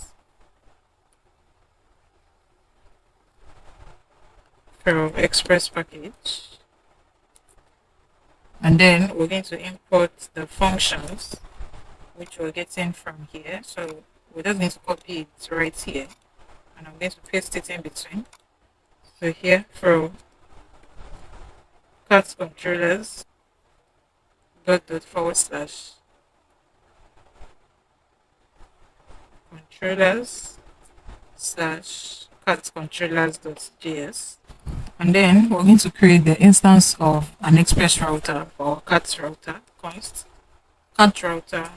from express package, and then we're going to import the functions which we're getting from here. So we're just going to copy it right here, and I'm going to paste it in between. So here from cart controllers /controllers/cart controllers.js, and then we're going to create the instance of an express router or cart router. Const cart router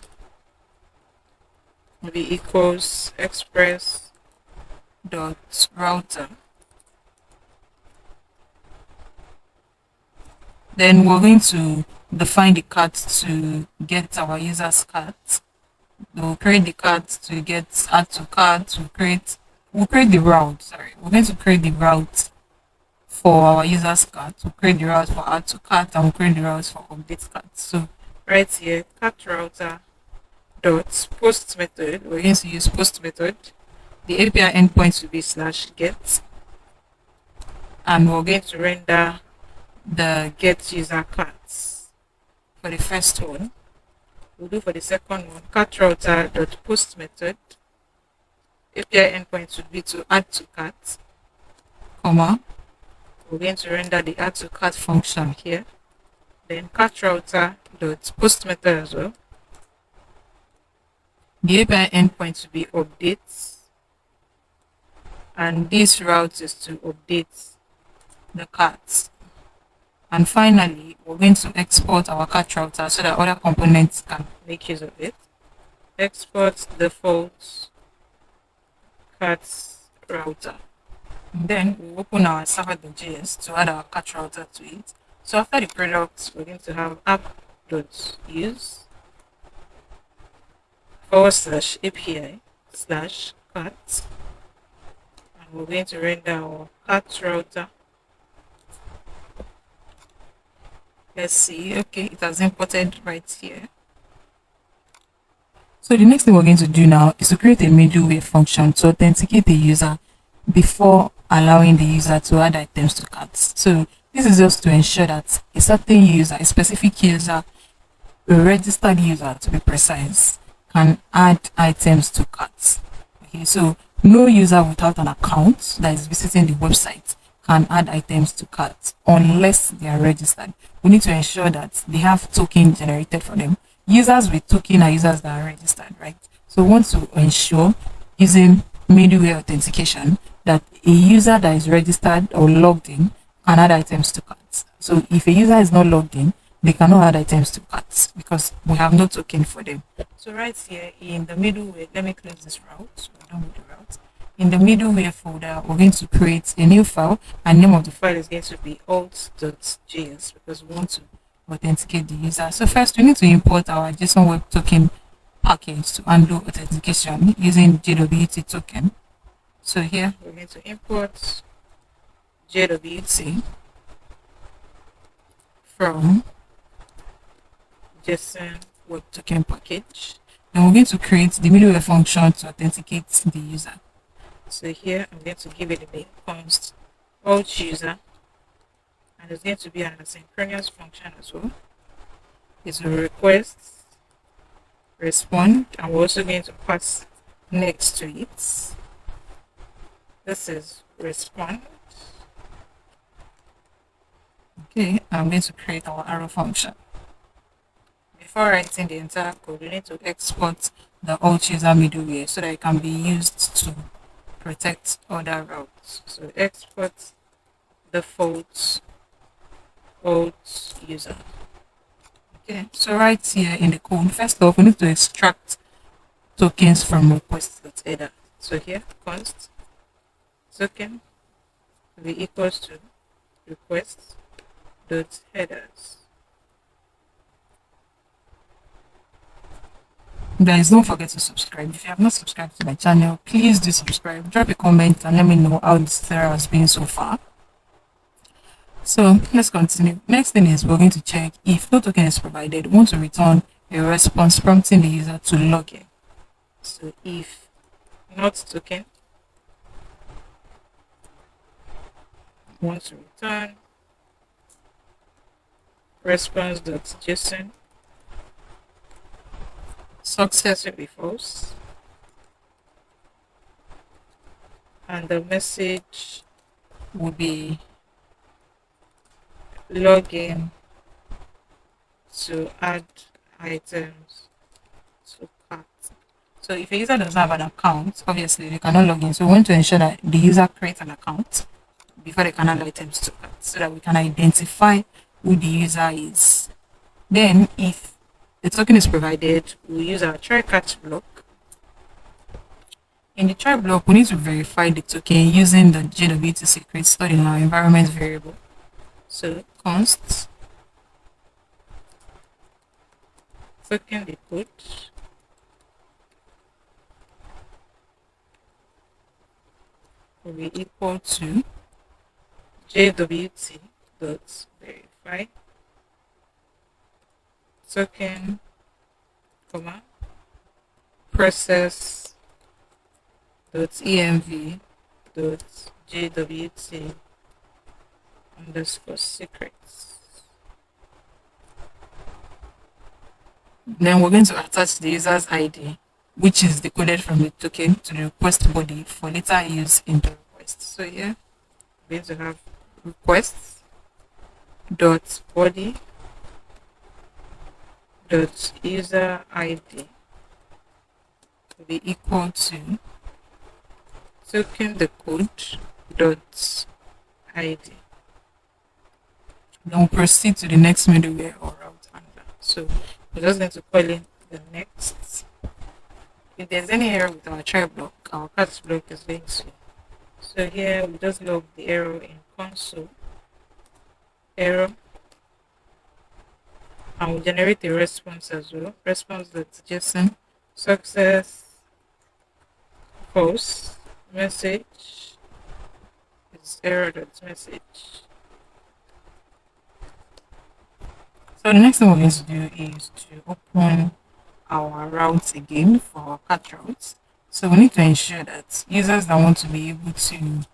will be equals express dot router. Then we're going to define the cart to get our user's cart. We'll create the cart to get add to cart. We'll create the route. We're going to create the route for our user's cart. We'll create the route for add to cart, and we'll create the route for update cart. So right here, cart router dot post method. We're going to use post method. The API endpoint will be /get, and we're going to render the get user cards for the first one. We'll do for the second one, cart router dot post method. API endpoint would be to add to cart, comma. We're going to render the add to cart function here. Then cart router dot post method as well. The API endpoint will be update, and this route is to update the cards. And finally, we're going to export our cart router so that other components can make use of it. Export default cart router. And then we open our server.js to add our cart router to it. So after the products, we're going to have app.use /API/cart, and we're going to render our cart router. Let's see. Okay, it has imported right here. So the next thing we're going to do now is to create a middleware function to authenticate the user before allowing the user to add items to carts. So this is just to ensure that a certain user, a specific user, a registered user to be precise, can add items to carts. Okay, so no user without an account that is visiting the website can add items to cart unless they are registered. We need to ensure that they have token generated for them. Users with token are users that are registered, right? So we want to ensure using middleware authentication that a user that is registered or logged in can add items to carts. So if a user is not logged in, they cannot add items to carts because we have no token for them. So right here in the middleware, let me close this route. So we're done with the route. In the middleware folder, we're going to create a new file, and name of the file is going to be alt.js because we want to authenticate the user. So first, we need to import our JSON Web Token package to handle authentication using JWT token. So here we're going to import JWT from JSON Web Token package. Then we're going to create the middleware function to authenticate the user. So here I'm going to give it a name const alt user, and it's going to be an asynchronous function as well. It's a request, respond, and we're also going to pass next to it. This is respond. Okay, I'm going to create our arrow function. Before writing the entire code, we need to export the alt user middleware so that it can be used to protect other routes. So export default alt user. Okay, so right here in the code, first off, we need to extract tokens from request.header. So here, const token will be equals to request.headers. Guys, don't forget to subscribe. If you have not subscribed to my channel, please do subscribe. Drop a comment and let me know how this tutorial has been so far. So let's continue. Next thing is we're going to check if no token is provided. We want to return a response prompting the user to log in. So if not token, we want to return response.json. Success will be false, and the message will be login to add items to cart. So if a user doesn't have an account, obviously they cannot log in. So we want to ensure that the user creates an account before they can add items to cart, so that we can identify who the user is. Then if the token is provided, we use our try catch block. In the try block, we need to verify the token using the JWT secret stored in our environment variable. So const token decode will be equal to JWT dot verify token, comma, process dot env dot jwt underscore secrets. Then we're going to attach the user's ID, which is decoded from the token, to the request body for later use in the request. So here we're going to have request dot body dot user ID will be equal to token decode dot ID. Then we'll proceed to the next middleware or route handler. So we're just going to call in the next. If there's any error with our try block, our catch block is going to. So here we just log the error in console error, and we'll generate a response as well. Response.json success false message is error.message. So the next thing we're going to do is to open our routes again for our cat routes. So we need to ensure that users that want to be able to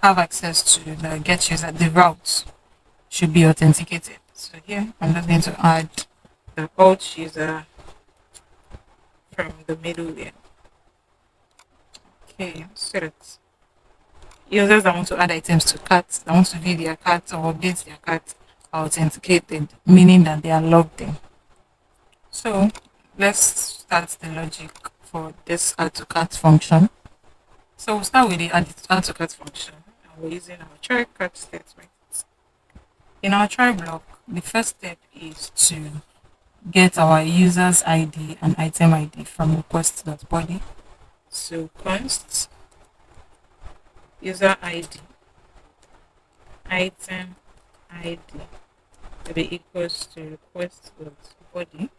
have access to the get user, the routes should be authenticated. So here I'm just going to add the alt user from the middleware. Okay, so that users that want to add items to carts, that want to view their carts or update their carts are authenticated, meaning that they are logged in. So let's start the logic for this add to cart function. So we'll start with the add to cart function, and we're using our try cart statement. In our try block, the first step is to get our user's ID and item ID from request.body. So const user ID, item ID will be equals to request.body.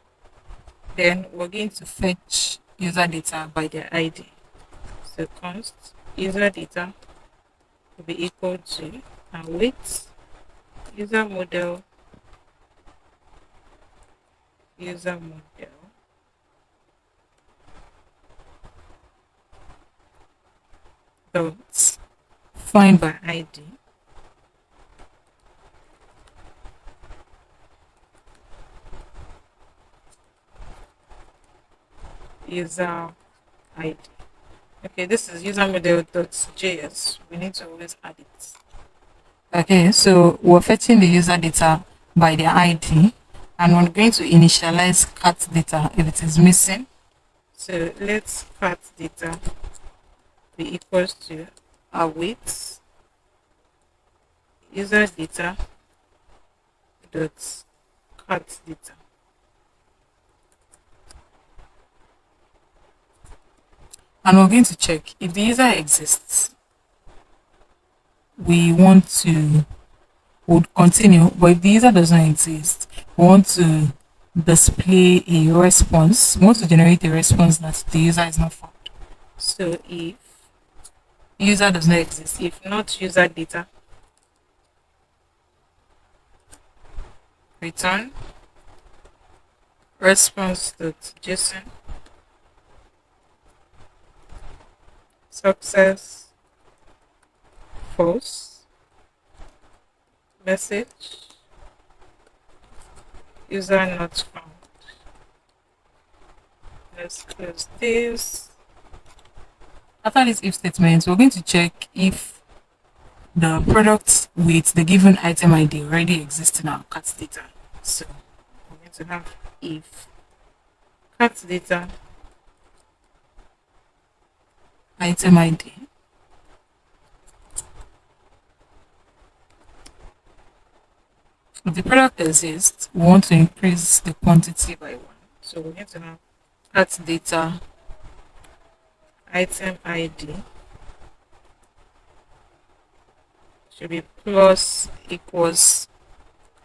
Then we're going to fetch user data by their ID. So const user data will be equal to await user model dot find by ID user ID. Okay, this is user model.js. We need to always add it. Okay, so we're fetching the user data by their ID, and we're going to initialize cart data if it is missing. So let's cart data be equals to await user data dot cart data. And we're going to check if the user exists. We want to would continue, but if the user does not exist, we want to display a response. We want to generate a response that the user is not found. So if user does not exist, if not user data, return response.json success false message user not found. Let's close this. After this if statement, we're going to check if the product with the given item ID already exists in our cart data. So we're going to have if cart data item ID if the product exists, we want to increase the quantity by 1. So we're going to have cart data item ID should be plus equals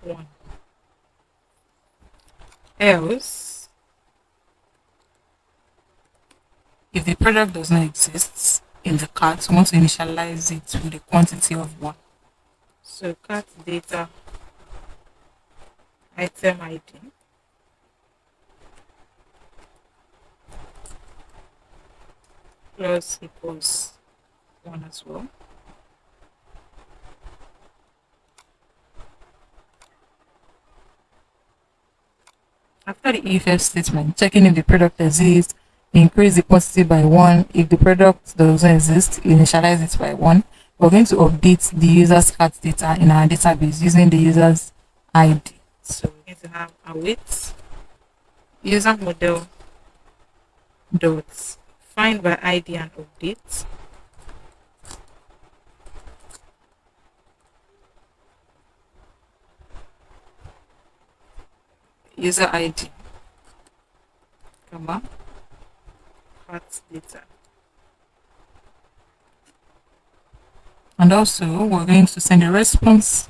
1. Else, if the product does not exist in the cart, we want to initialize it with a quantity of 1. So cart data item ID plus equals 1 as well. After the if statement, checking if the product exists, increase the quantity by 1. If the product doesn't exist, initialize it by 1. We're going to update the user's cart data in our database using the user's ID. So we're going to have await user model dot find by ID and update user ID, comma, cart data. And also, we're going to send a response,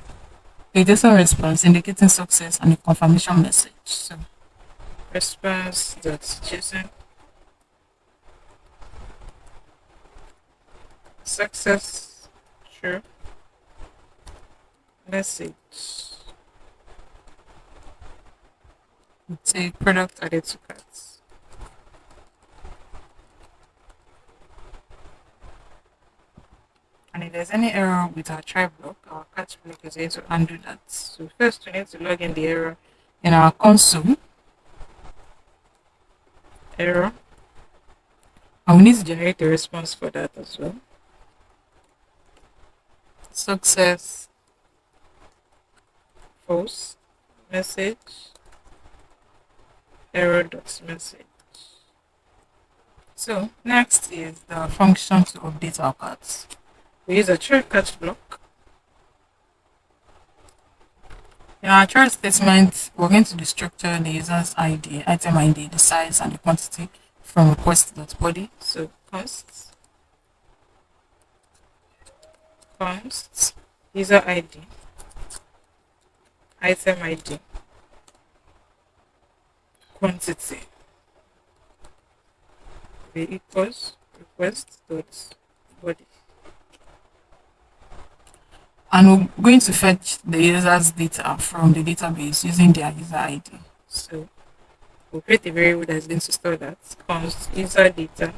a JSON response indicating success and a confirmation message. So, response.json success true message. We take product added to carts. And if there's any error with our try block, our catch block is going to undo that. So first we need to log in the error in our console. Error. And And we need to generate a response for that as well. Success, false, message, error.message. So next is the function to update our cards. We use a try catch block. In our try statement, we're going to destructure the user's ID, item ID, the size, and the quantity from request.body. So const user ID, item ID, quantity be equals request.body. And we're going to fetch the user's data from the database using their user ID. So we'll create a variable that's going to store that. Const user data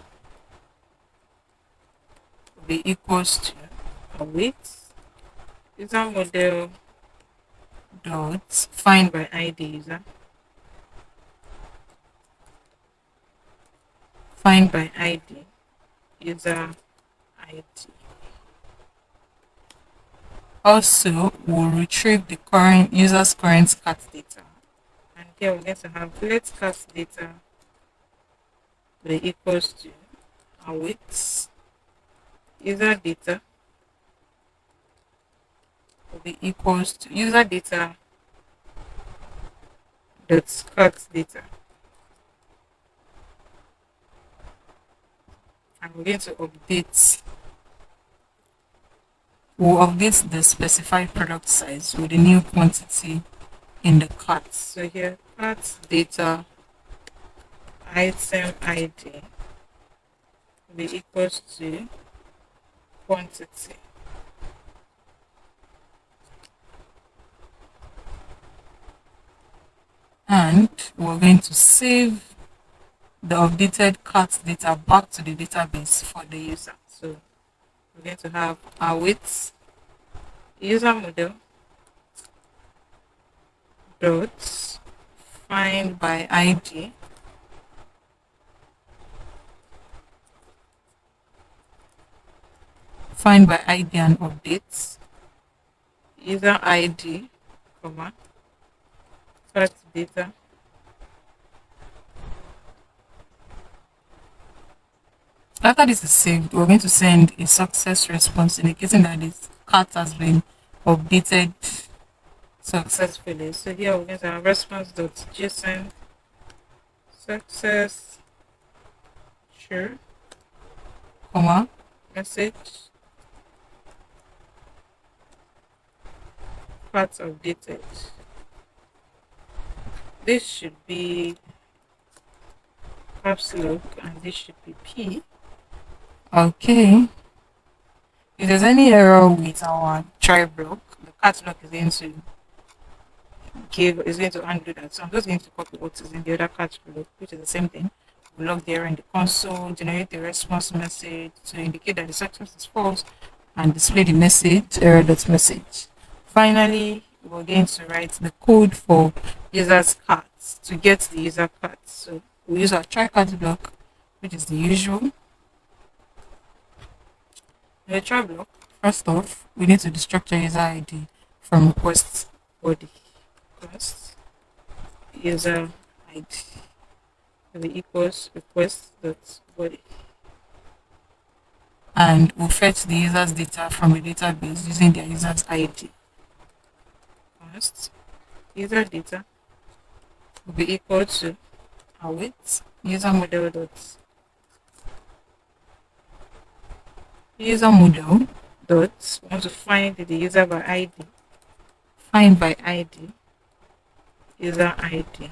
will be equals to await user model dot find by ID user. Find by ID user ID. Also, we'll retrieve the current user's current cat data. And here we're going to have let cat data be equals to await user data will be equals to user data dot cat data. And we're going to update. We'll update the specified product size with the new quantity in the cart. So here, cart data item ID will be equals to quantity. And we're going to save the updated cart data back to the database for the user. So we're going to have await user model dot find by ID and updates user ID, comma cart data After this is saved, we're going to send a success response indicating that this cart has been updated successfully. So here we're going to have response.json success sure, comma message cart updated. This should be caps lock and this should be P. Okay. If there's any error with our try block, the cat lock is going to undo that. So I'm just going to copy what is in the other cat block, which is the same thing. We'll log the error in the console, generate the response message to indicate that the success is false, and display the message error.message. Finally, we're going to write the code for user's cards to get the user cards. So we use our try cat block, which is the usual. In the try block, first off, we need to destructure user ID from request body. Request user ID will be equals request.body. And we'll fetch the user's data from the database using their user's ID. First, user data will be equal to await user model dot we want to find the user by ID, find by ID user ID.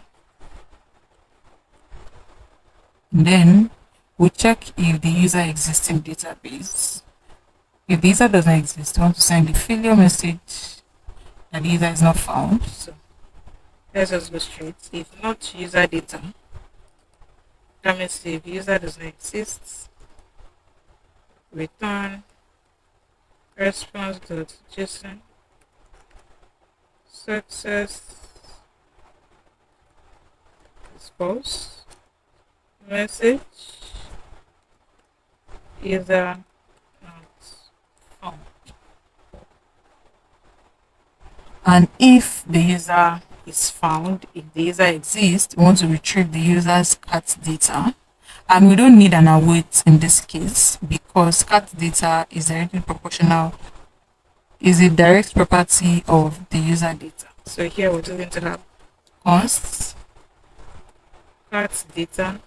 And then we'll check if the user exists in database. If the user doesn't exist, we want to send the failure message that the user is not found. So let's just go straight. If not user data, that means if user doesn't exist, return response.json success is false, message user not found. And if the user is found, if the user exists, we want to retrieve the user's cat data. And we don't need an await in this case because cat data is directly proportional, is a direct property of the user data. So here we're just going to have const cat data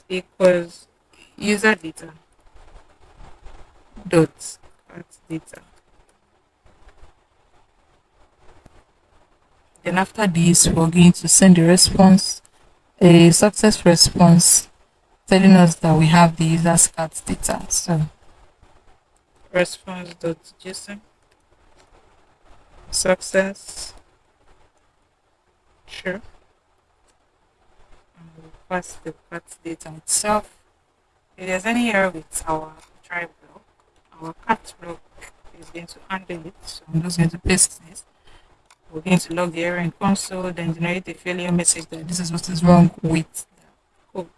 equals user data dot cat data. Then after this, we're going to send a response, a success response, telling us that we have the user's cat data. So response.json success true, and we'll pass the cat data itself. If there's any error with our try block, our cat block is going to handle it. So I'm just going to paste this. We're going to log the error in console, then generate a failure message that this is what is wrong with the code.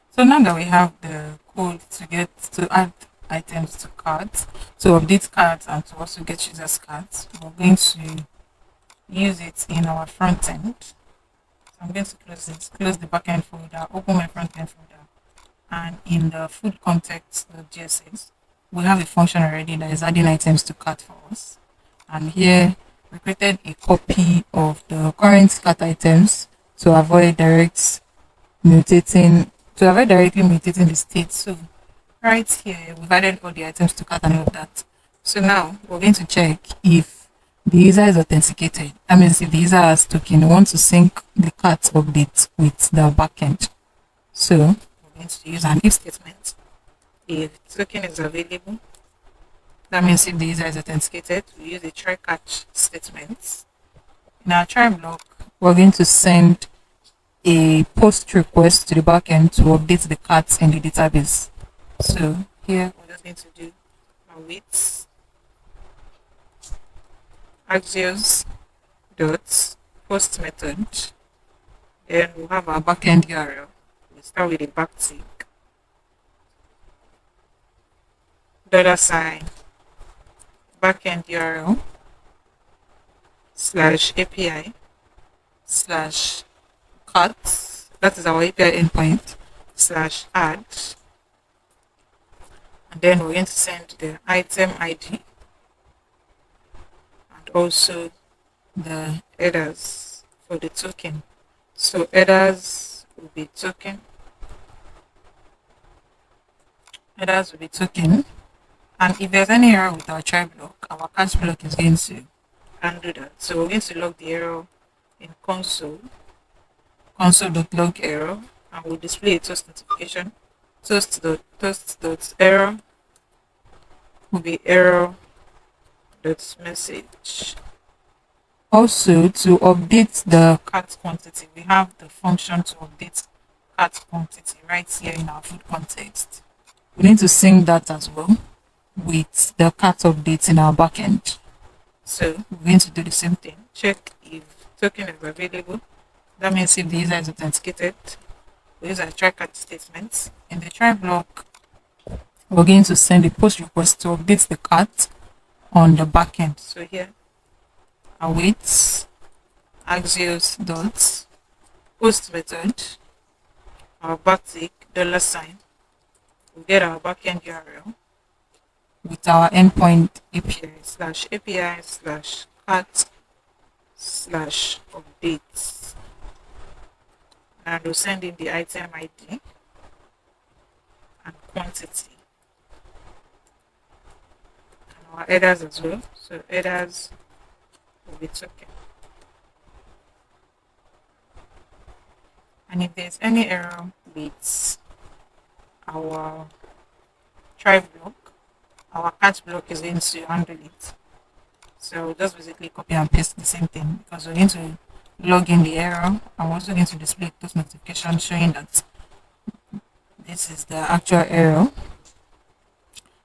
So now that we have the code to add items to carts, to update carts, and to also get users cards, we're going to use it in our front end. So I'm going to close the backend folder, open my front end folder, and in the food context.js, we have a function already that is adding items to cart for us. And here we created a copy of the current cart items to avoid directly mutating the state. So right here we've added all the items to cart and all of that. So now we're going to check if the user is authenticated. That means if the user has token, we want to sync the cart update with the backend. So we're going to use an if statement. If token is available, that means if the user is authenticated, we use a try catch statement. In our try block, we're going to send a post request to the backend to update the cards in the database. So here we're just going to do await axios dot post method. Then we'll have our backend URL. We start with a backtick $sign backend URL /API /cut, that is our API endpoint, /add, and then we're going to send the item ID and also the headers for the token. So headers will be token, and if there's any error with our try block, our catch block is going to undo that. So we're going to log the error in console.log error, and we'll display a toast notification. Toast.error will be error.message. Also, to update the cart quantity, we have the function to update cart quantity right here in our food context. We need to sync that as well with the cart updates in our backend. So we're going to do the same thing. Check if token is available. That means if the user is authenticated, we use our try catch statements. In the try block, we're going to send a post request to update the cart on the backend. So here, await axios dot post method, our backtick $sign. We'll get our backend URL with our endpoint API /API/cat/updates, and we'll send in the item ID and quantity and our headers as well. So headers will be token. And if there's any error with our try block, our catch block is going to handle it. So just basically copy and paste the same thing, because we're going to log in the error. I'm also going to display those notifications showing that this is the actual error.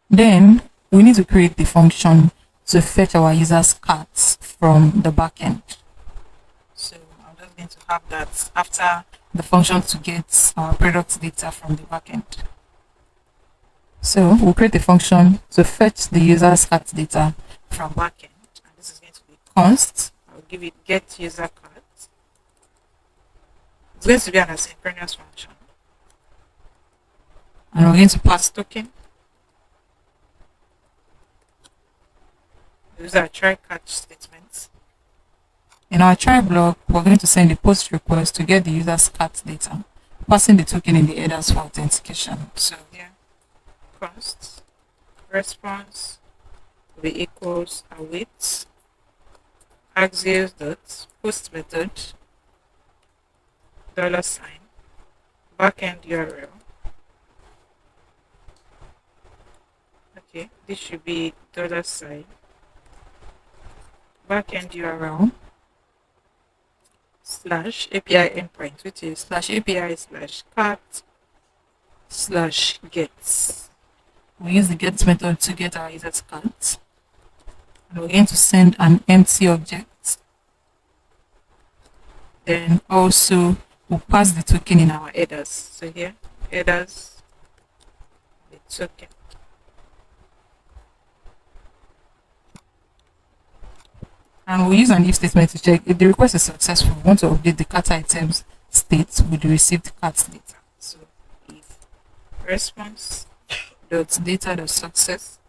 Then we need to create the function to fetch our user's cards from the backend. So I'm just going to have that after the function to get our product data from the backend. So we'll create a function to fetch the user's cart data from backend. And this is going to be const. I'll give it get user cart. It's going to be an asynchronous function. And we're going to pass token. These are try catch statements. In our try block, we're going to send a post request to get the user's cart data, passing the token in the headers for authentication. So here, const response will be equals await axios dot post method $sign backend URL. Okay, this should be $sign backend URL slash API endpoint, which is slash API slash cart slash get. We use the get method to get our user's cart. And we're going to send an empty object. Then also we'll pass the token in our headers. So here, headers, the token. And we'll use an if statement to check if the request is successful. We want to update the cart items state with the received cart data. So if response dot data dot success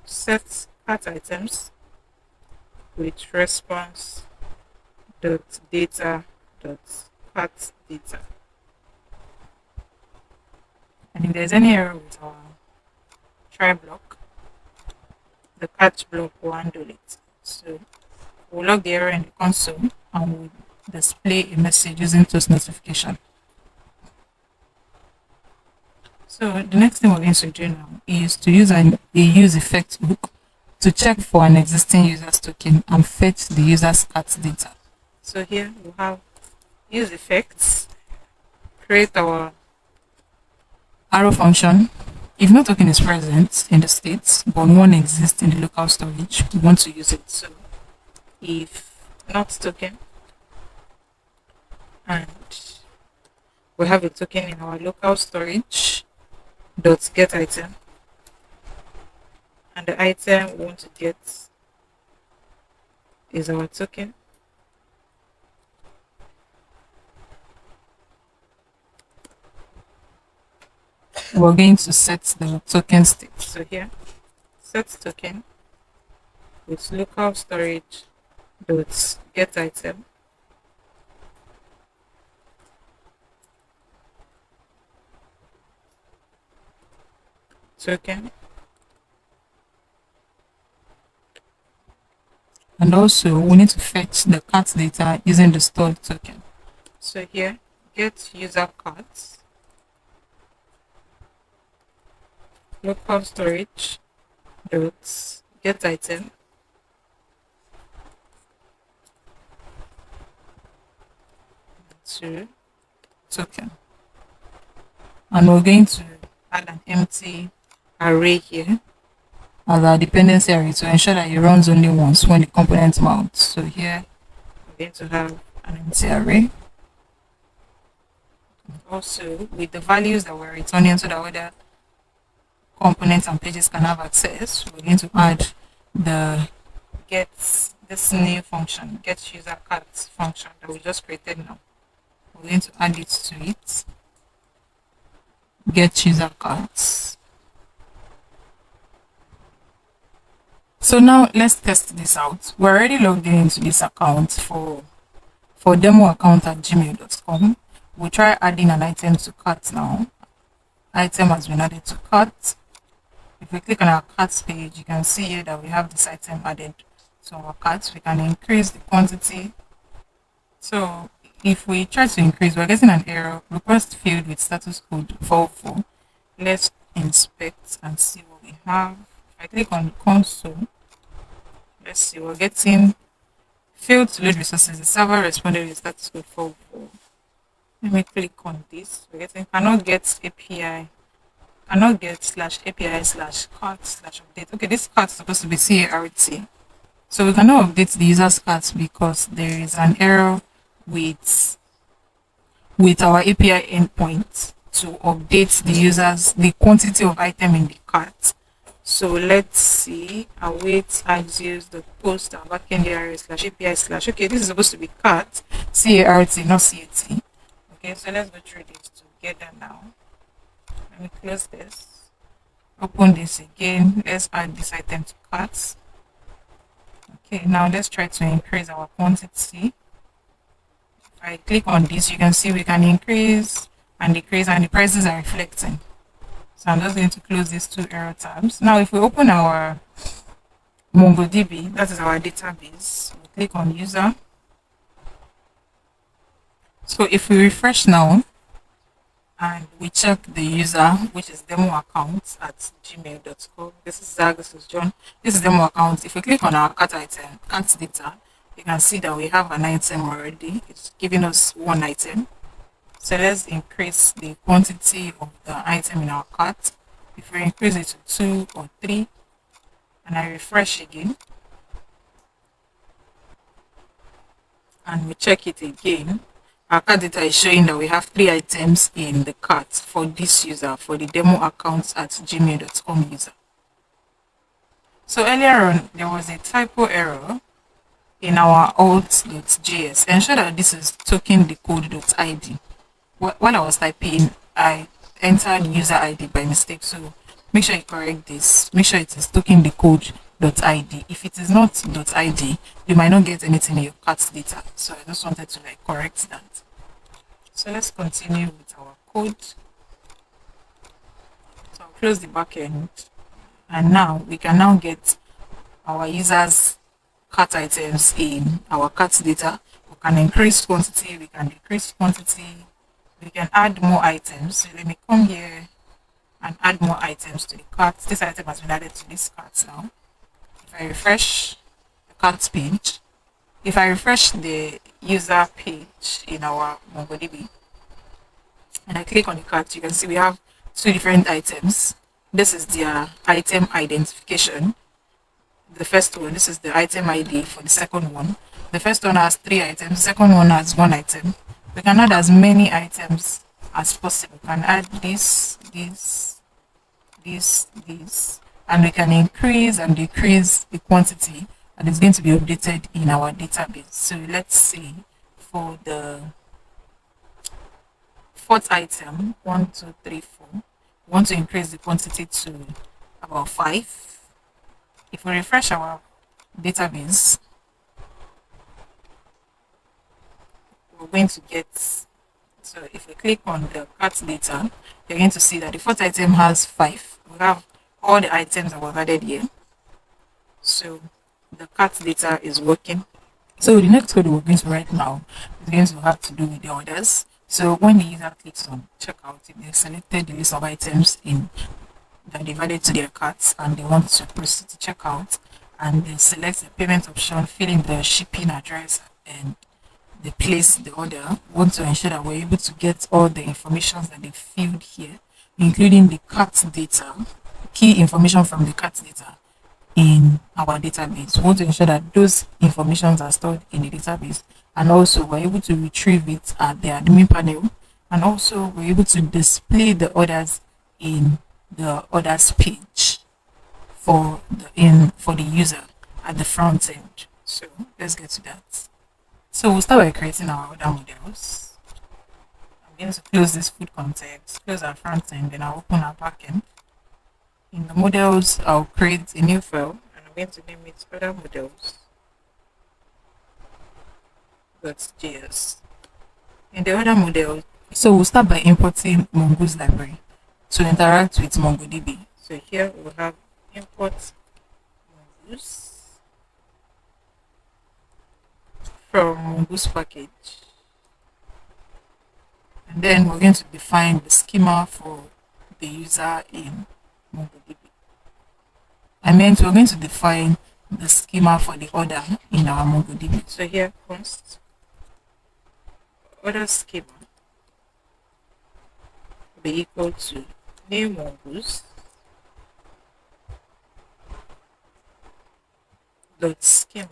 set cart items with response dot data dot cart data. And if there's any error with our try block, the catch block will handle it. So we'll log the error in the console and we'll display a message using toast notification. So the next thing we're going to do now is to use a use effect hook to check for an existing user's token and fetch the user's cart data. So here we have use effects, create our arrow function. If no token is present in the state, but one exists in the local storage, we want to use it. So if not token, and we have a token in our local storage dot get item, and the item we want to get is our token. We're going to set the token state. So here, set token with local storage dot get item token, and also we need to fetch the cart data using the stored token. So here, get user cards, local storage dot get item to token, and we're going to add an empty array here as our dependency array to ensure that it runs only once when the component mounts. So here we're going to have an empty array. Also with the values that we're returning so that other components and pages can have access, we're going to add the get this new function, get user cards function that we just created now. We're going to add it to it. Get user cards. So now let's test this out. We're already logged into this account for demo account at gmail.com. We'll try adding an item to cart now. Item has been added to cart. If we click on our cart page, you can see here that we have this item added to our cart. We can increase the quantity. So if we try to increase, we're getting an error, request field with status code 44. Let's inspect and see what we have. If I click on the console, let's see, we're getting failed to load resources. The server responded with status code 44. Let me click on this. We're getting cannot get API, cannot get slash API slash cart slash update. Okay, this cart is supposed to be CART. So we cannot update the user's cart because there is an error with our API endpoint to update the quantity of item in the cart. So let's see, await use the post our backend area slash API slash. Okay, this is supposed to be cart, CART, not CAT. Okay, so let's go through this together now. Let me close this. Open this again. Let's add this item to cart. Okay, now let's try to increase our quantity. If I click on this, you can see we can increase and decrease, and the prices are reflecting. So I'm just going to close these two error tabs. Now, if we open our MongoDB, that is our database, we click on user. So if we refresh now and we check the user, which is demo account at gmail.com. This is Zach, this is John. This is demo account. If we click on our cart item, cart data, you can see that we have an item already. It's giving us one item. So let's increase the quantity of the item in our cart. If we increase it to 2 or 3, and I refresh again, and we check it again, our cart data is showing that we have 3 items in the cart for this user, for the demo account at gmail.com user. So earlier on, there was a typo error in our alt.js. Ensure that this is token_decode.id. When I was typing, I entered user ID by mistake, so make sure you correct this. Make sure it is token_decode.id. If it is not .id, you might not get anything in your cart data. So I just wanted to correct that. So let's continue with our code. So I'll close the backend, and now we can now get our users' cart items in our cart data. We can increase quantity, we can decrease quantity. We can add more items. So let me come here and add more items to the cart. This item has been added to this cart now. If I refresh the cart page, if I refresh the user page in our MongoDB, and I click on the cart, you can see we have 2 different items. This is their item identification. The first one, this is the item ID for the second one. The first one has 3 items, the second one has 1 item. We can add as many items as possible. We can add this, and we can increase and decrease the quantity that is going to be updated in our database. So let's see, for the 4th item, 1, 2, 3, 4, we want to increase the quantity to about 5. If we refresh our database, we're going to get, so if we click on the cart data, you're going to see that the 4th item has 5. We have all the items that were added here. So the cart data is working. So the next code we're going to write now is going to have to do with the orders. So when the user clicks on checkout, if they selected the list of items that they've added to their carts and they want to proceed to checkout, and they select the payment option, fill in the shipping address and they place the order, we want to ensure that we're able to get all the information that they filled here, including the cart data, key information from the cart data in our database. We want to ensure that those informations are stored in the database, and also we're able to retrieve it at the admin panel, and also we're able to display the orders in the orders page for the user at the front end. So let's get to that. So we'll start by creating our order models. I'm going to close this food context, close our front end, then I'll open our backend. In the models, I'll create a new file, and I'm going to name it order models.js. In the order model, so we'll start by importing Mongoose library to interact with MongoDB. So here we'll have import Mongoose from Mongoose package, and then we're going to define the schema for the user in MongoDB. I meant we're going to define the schema for the order in our MongoDB. So here, const order schema will be equal to new Mongoose dot schema,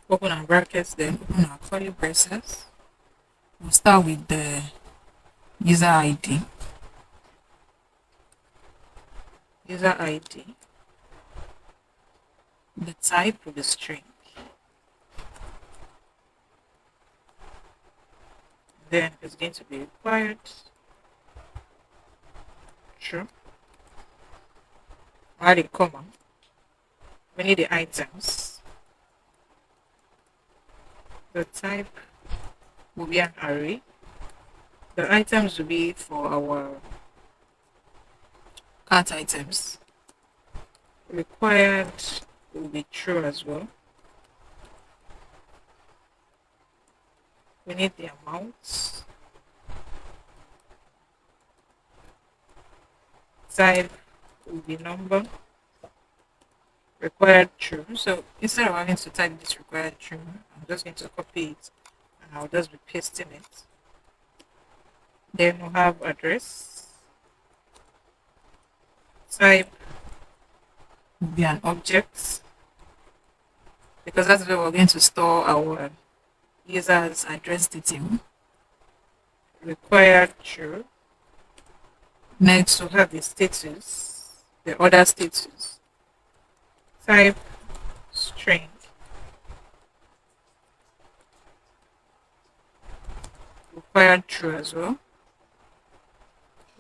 open our brackets, then open our curly braces. We'll start with the user ID. User ID. The type will be string. Then it's going to be required true. Add a comma. We need the items. The type will be an array. The items will be for our cart items. Required will be true as well. We need the amounts. Type will be number. Required true. So instead of having to type this required true, I'm just going to copy it and I'll just be pasting it. Then we'll have address. Type will be an object because that's where we're going to store our user's address detail. Required true. Next, we'll have the status, the other status. Type string. Required true as well.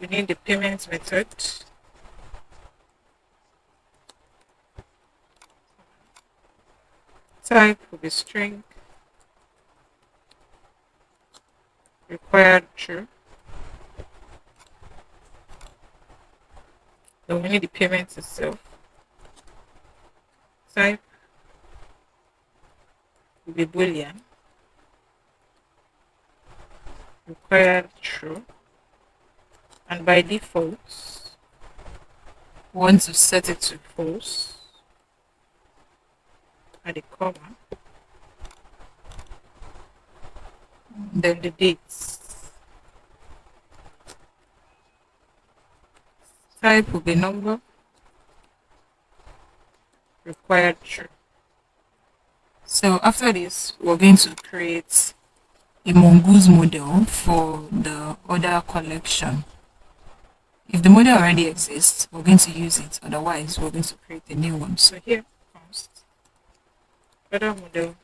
We need the payment method. Type will be string. Required true. Then we need the payment itself. Type will be boolean. Required true. And by default, we want to set it to false. Add a comma. Then the dates. Type will be number. Required true. So after this, we're going to create a mongoose model for the order collection. If the model already exists, we're going to use it. Otherwise, we're going to create a new one. So here comes order model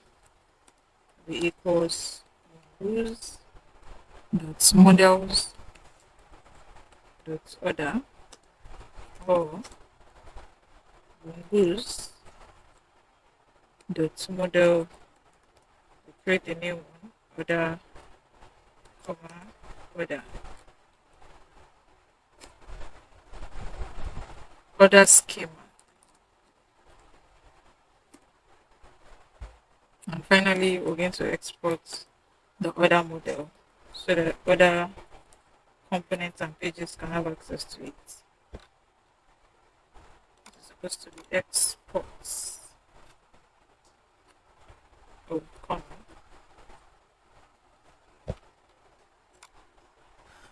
will equals mongoose dot models dot order or mongoose dot model. We create a new one. Order comma order. Order schema. And finally, we're going to export the order model so that other components and pages can have access to it. It's supposed to be exports of comma.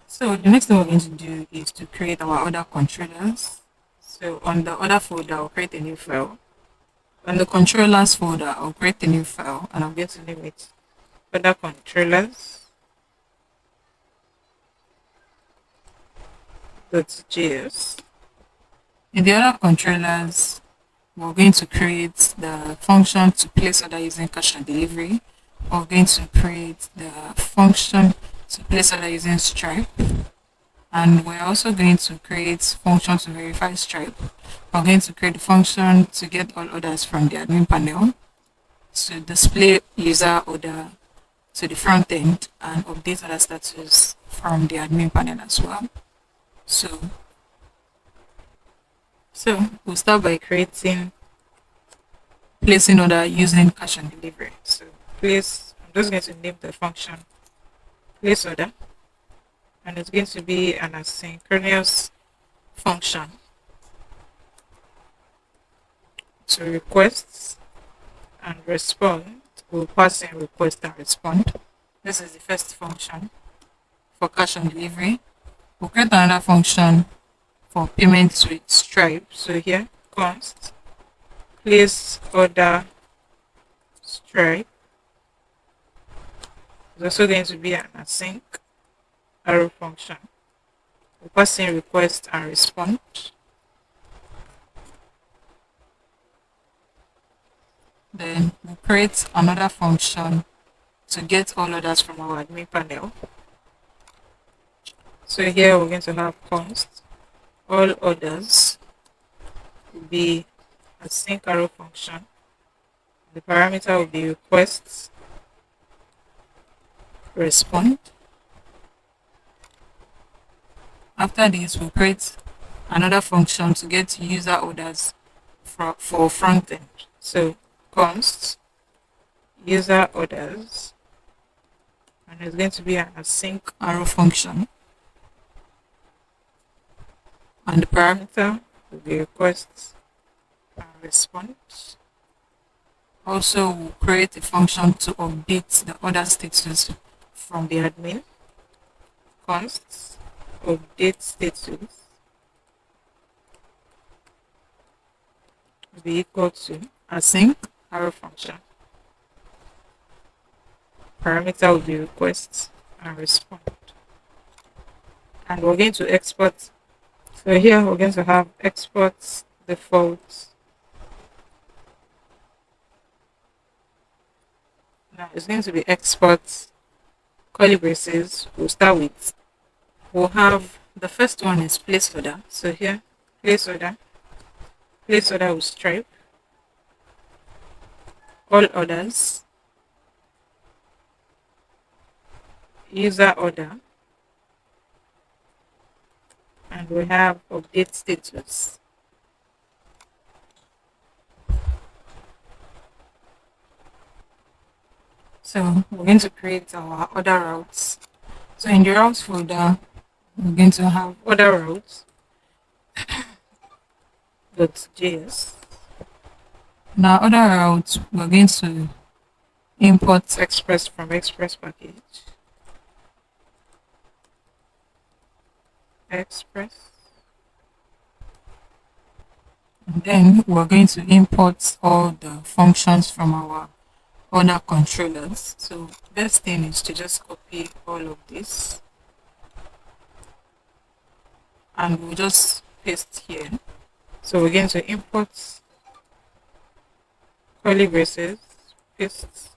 So the next thing we're going to do is to create our order controllers. So on the order folder, I'll create a new file. On the controllers folder, I'll create a new file and I'm going to name it order controllers.js. In the other controllers, we're going to create the function to place order using cash and delivery. We're going to create the function to place order using Stripe. And we're also going to create function to verify Stripe. We're going to create a function to get all orders from the admin panel, to display user order to the front end, and update order status from the admin panel as well. So we'll start by creating placing order using cash and delivery. So I'm just going to name the function place order, and it's going to be an asynchronous function to requests and respond. We'll pass in request and respond. This is the first function for cash and delivery. We'll create another function for payments with Stripe. So here const place order stripe is also going to be an async arrow function. We pass in request and response. Then we create another function to get all orders from our admin panel. So here we're going to have const all orders will be a sync arrow function. The parameter will be request respond. After this, we'll create another function to get user orders for frontend. So const user orders, and it's going to be an async arrow function, and the parameter will be request and response. Also, we'll create a function to update the order status from the admin. Const update status will be equal to async arrow function. Parameter will be request and respond. And we're going to export. So here we're going to have export default. Now it's going to be export curly braces. We'll have the first one is placeholder. So here placeholder will stripe all orders, user order, and we have update status. So we're going to create our order routes. So in the routes folder, we're going to have order routes .js. Now order routes, we're going to import express from express package. Express. And then we're going to import all the functions from our other controllers. So best thing is to just copy all of this and we'll just paste here. So we're going to import curly braces, paste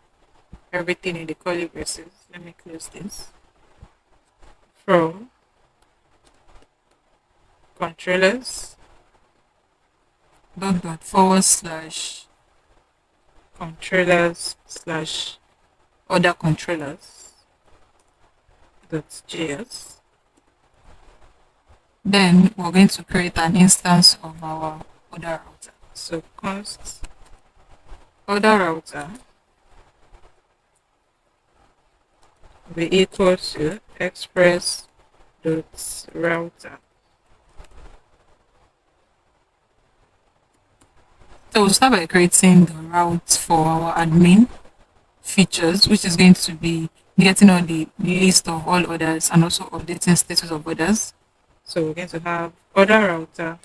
everything in the curly braces. Let me close this. From controllers // controllers / other controllers .js. Then we're going to create an instance of our other router. So const other router will be equal to express.router. So we'll start by creating the route for our admin features, which is going to be getting all the list of all orders and also updating status of orders. So we're going to have order router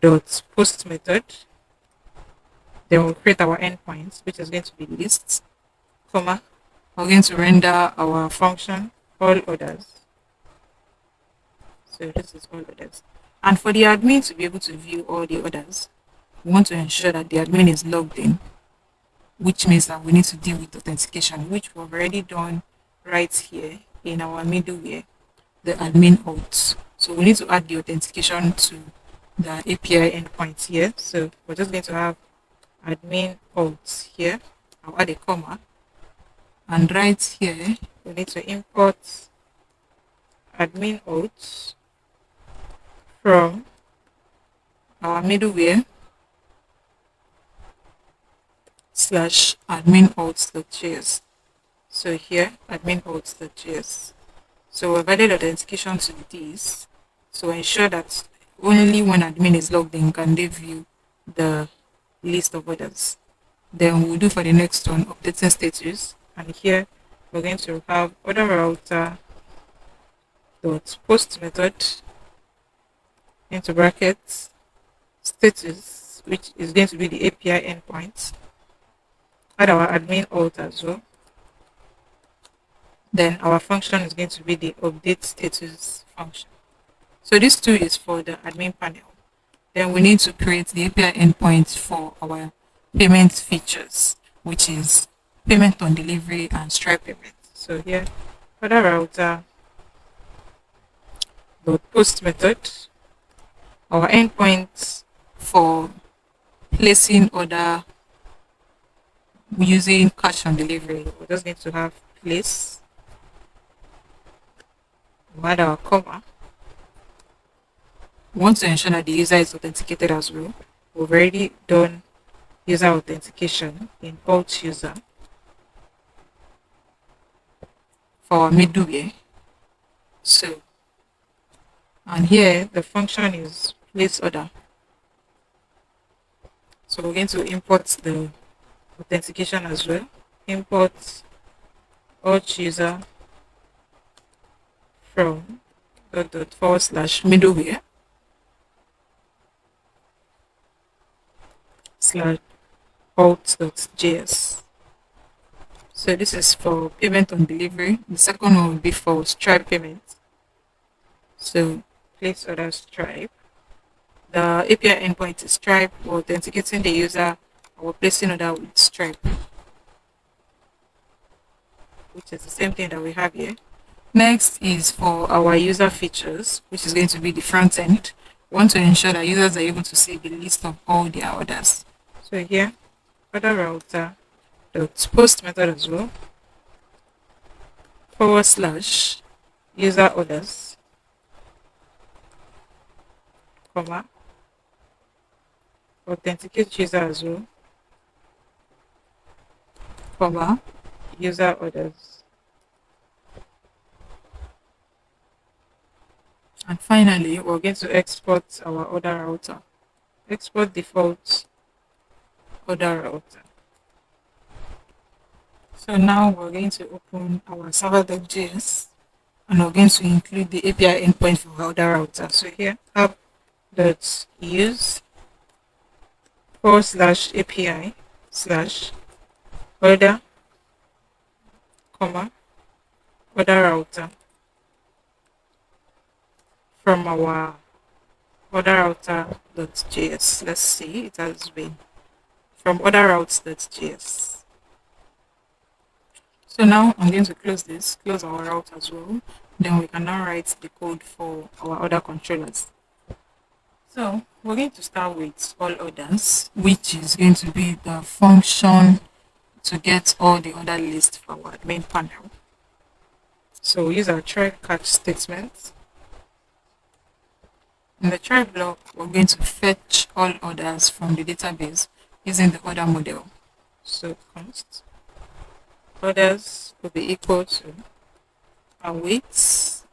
dot post method. Then we'll create our endpoints, which is going to be lists, comma. We're going to render our function all orders. So this is all orders. And for the admin to be able to view all the orders, we want to ensure that the admin is logged in, which means that we need to deal with authentication, which we've already done right here in our middleware, the admin auth. So we need to add the authentication to the API endpoint here. So we're just going to have admin auth here. I'll add a comma. And right here, we need to import admin auth from our middleware /admin auth.js. So here, admin auth.js. So we've added authentication to this. So ensure that only when admin is logged in can they view the list of orders. Then we'll do for the next one, updating status. And here we're going to have order router dot post method into brackets status which is going to be the API endpoint. Add our admin alt as well. Then our function is going to be the update status function. So this two is for the admin panel. Then we need to create the API endpoint for our payment features, which is payment on delivery and Stripe payment. So here, order router dot post method, our endpoint for placing order using cash on delivery. We're just going to have place. We'll add our comma. We want to ensure that the user is authenticated as well. We've already done user authentication in alt user for our middleware. So, and here the function is place order. So we're going to import the authentication as well. Import alt user from /middleware /alt.js. So this is for payment on delivery. The second one will be for Stripe payment. So place order Stripe. The API endpoint is Stripe. We're authenticating the user. We're placing order with Stripe, which is the same thing that we have here. Next is for our user features, which is going to be the front end. We want to ensure that users are able to see the list of all their orders. So here, order router dot post method as well, / user orders, comma, authenticate user as well, comma, user orders. And finally, we're going to export our order router. Export default order router. So now we're going to open our server.js and we're going to include the API endpoint for our order router. So here, app.use /API /order, comma, order router from our order router.js. Let's see, it has been from order routes.js. So now I'm going to close our route as well. Then we can now write the code for our other controllers. So we're going to start with all orders, which is going to be the function to get all the order list for our main panel. So we use our try catch statement. In the try block, we're going to fetch all orders from the database using the order model. So const orders will be equal to await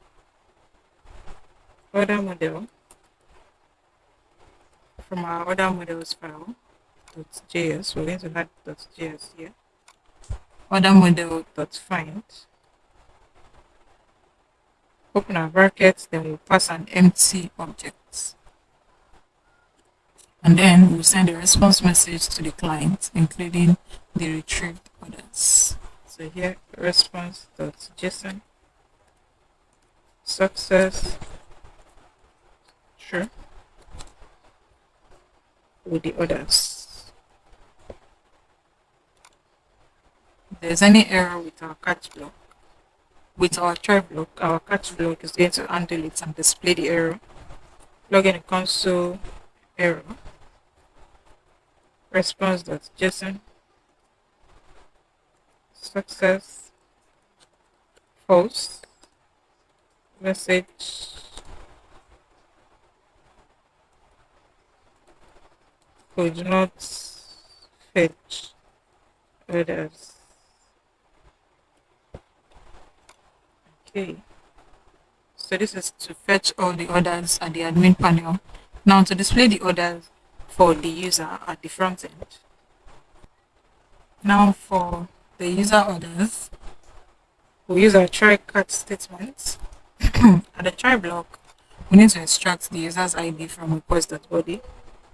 order model from our order models file .js. We're going to add .js here. Order model .find. Open our brackets, then we'll pass an empty object. And then we'll send a response message to the client, including the retrieved orders. So here, response.json, success, true, with the orders. If there's any error with our catch block, with our try block, our catch block is going to handle it and display the error. Log in the console error, response.json, success, false, message, could not fetch orders. Okay, so this is to fetch all the orders at the admin panel. Now to display the orders for the user at the front end. Now for the user orders, we use our try catch statement. At the try block, we need to extract the user's ID from request.body.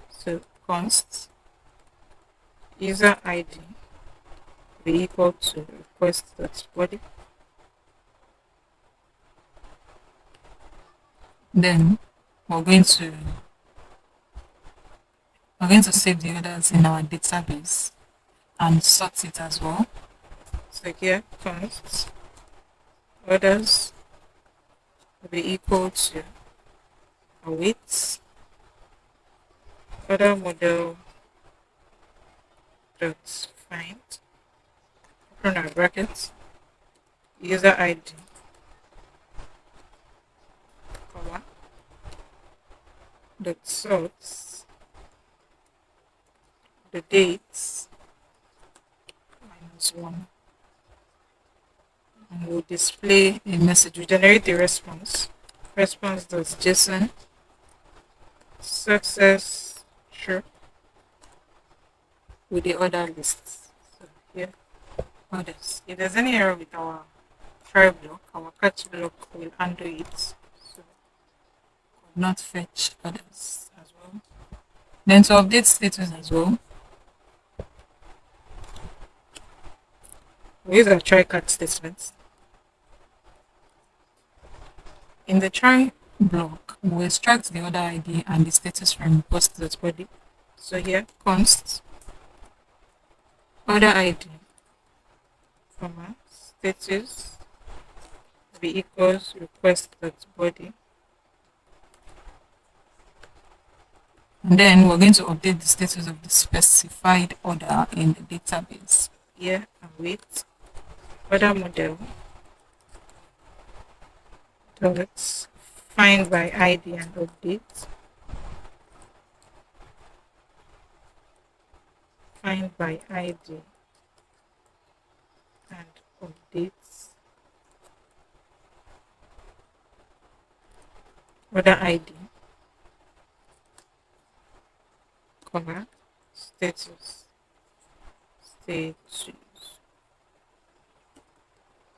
So const user ID be equal to request.body. Then we're going to save the orders in our database and sort it as well. So here const orders will be equal to await order model dot find, open our brackets, user ID, comma, dot sorts, the dates, -1. And we'll display a message. We generate the response response.json success true with the order lists. So here, orders. If there's any error with our try block, our catch block will undo it. So could not fetch orders as well. Then to update status as well, we use our try catch statements. In the try block, we extract the order ID and the status from post.body. So here, const order ID, comma, status be equals request.body. And then we're going to update the status of the specified order in the database. Here, and wait, order model dot find by ID and update. Find by ID and updates. Order ID, comma, status.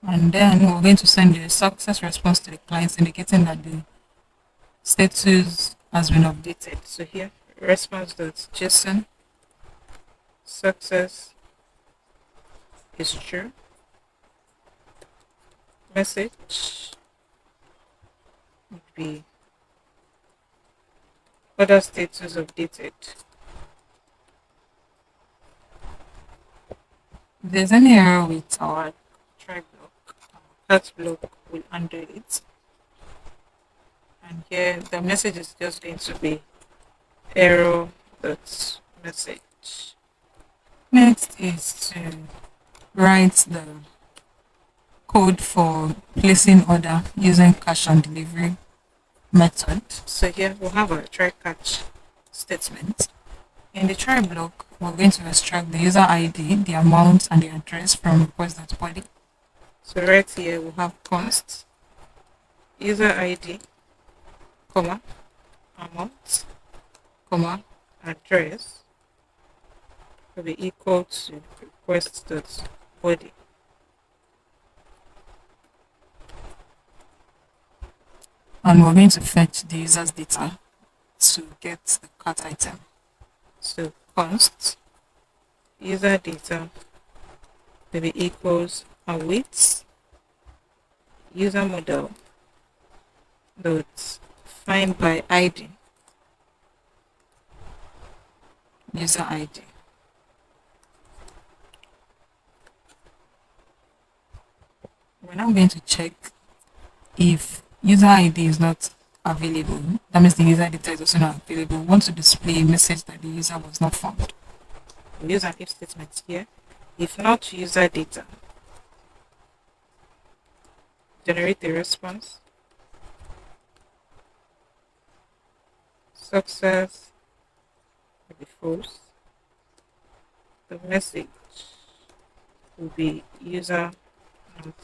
And then we're going to send a success response to the client indicating that the status has been updated. So here, response.json success is true. Message would be order status updated. If there's any error with our try block, that block will undo it. And here the message is just going to be error.message. Next is to write the code for placing order using cache on delivery method. So here we'll have our try catch statement. In the try block, we're going to extract the user ID, the amount, and the address from request.body. So right here we'll have const user ID, comma, amount, comma, address will be equal to request.body. And we're going to fetch the user's data to get the cart item. So const user data will be equals await user model dot find by ID, user ID. We're now going to check if user ID is not available. That means the user data is also not available. We want to display a message that the user was not found. We use an if statement here. If not user data, generate a response. Success will be false. The message will be user not found.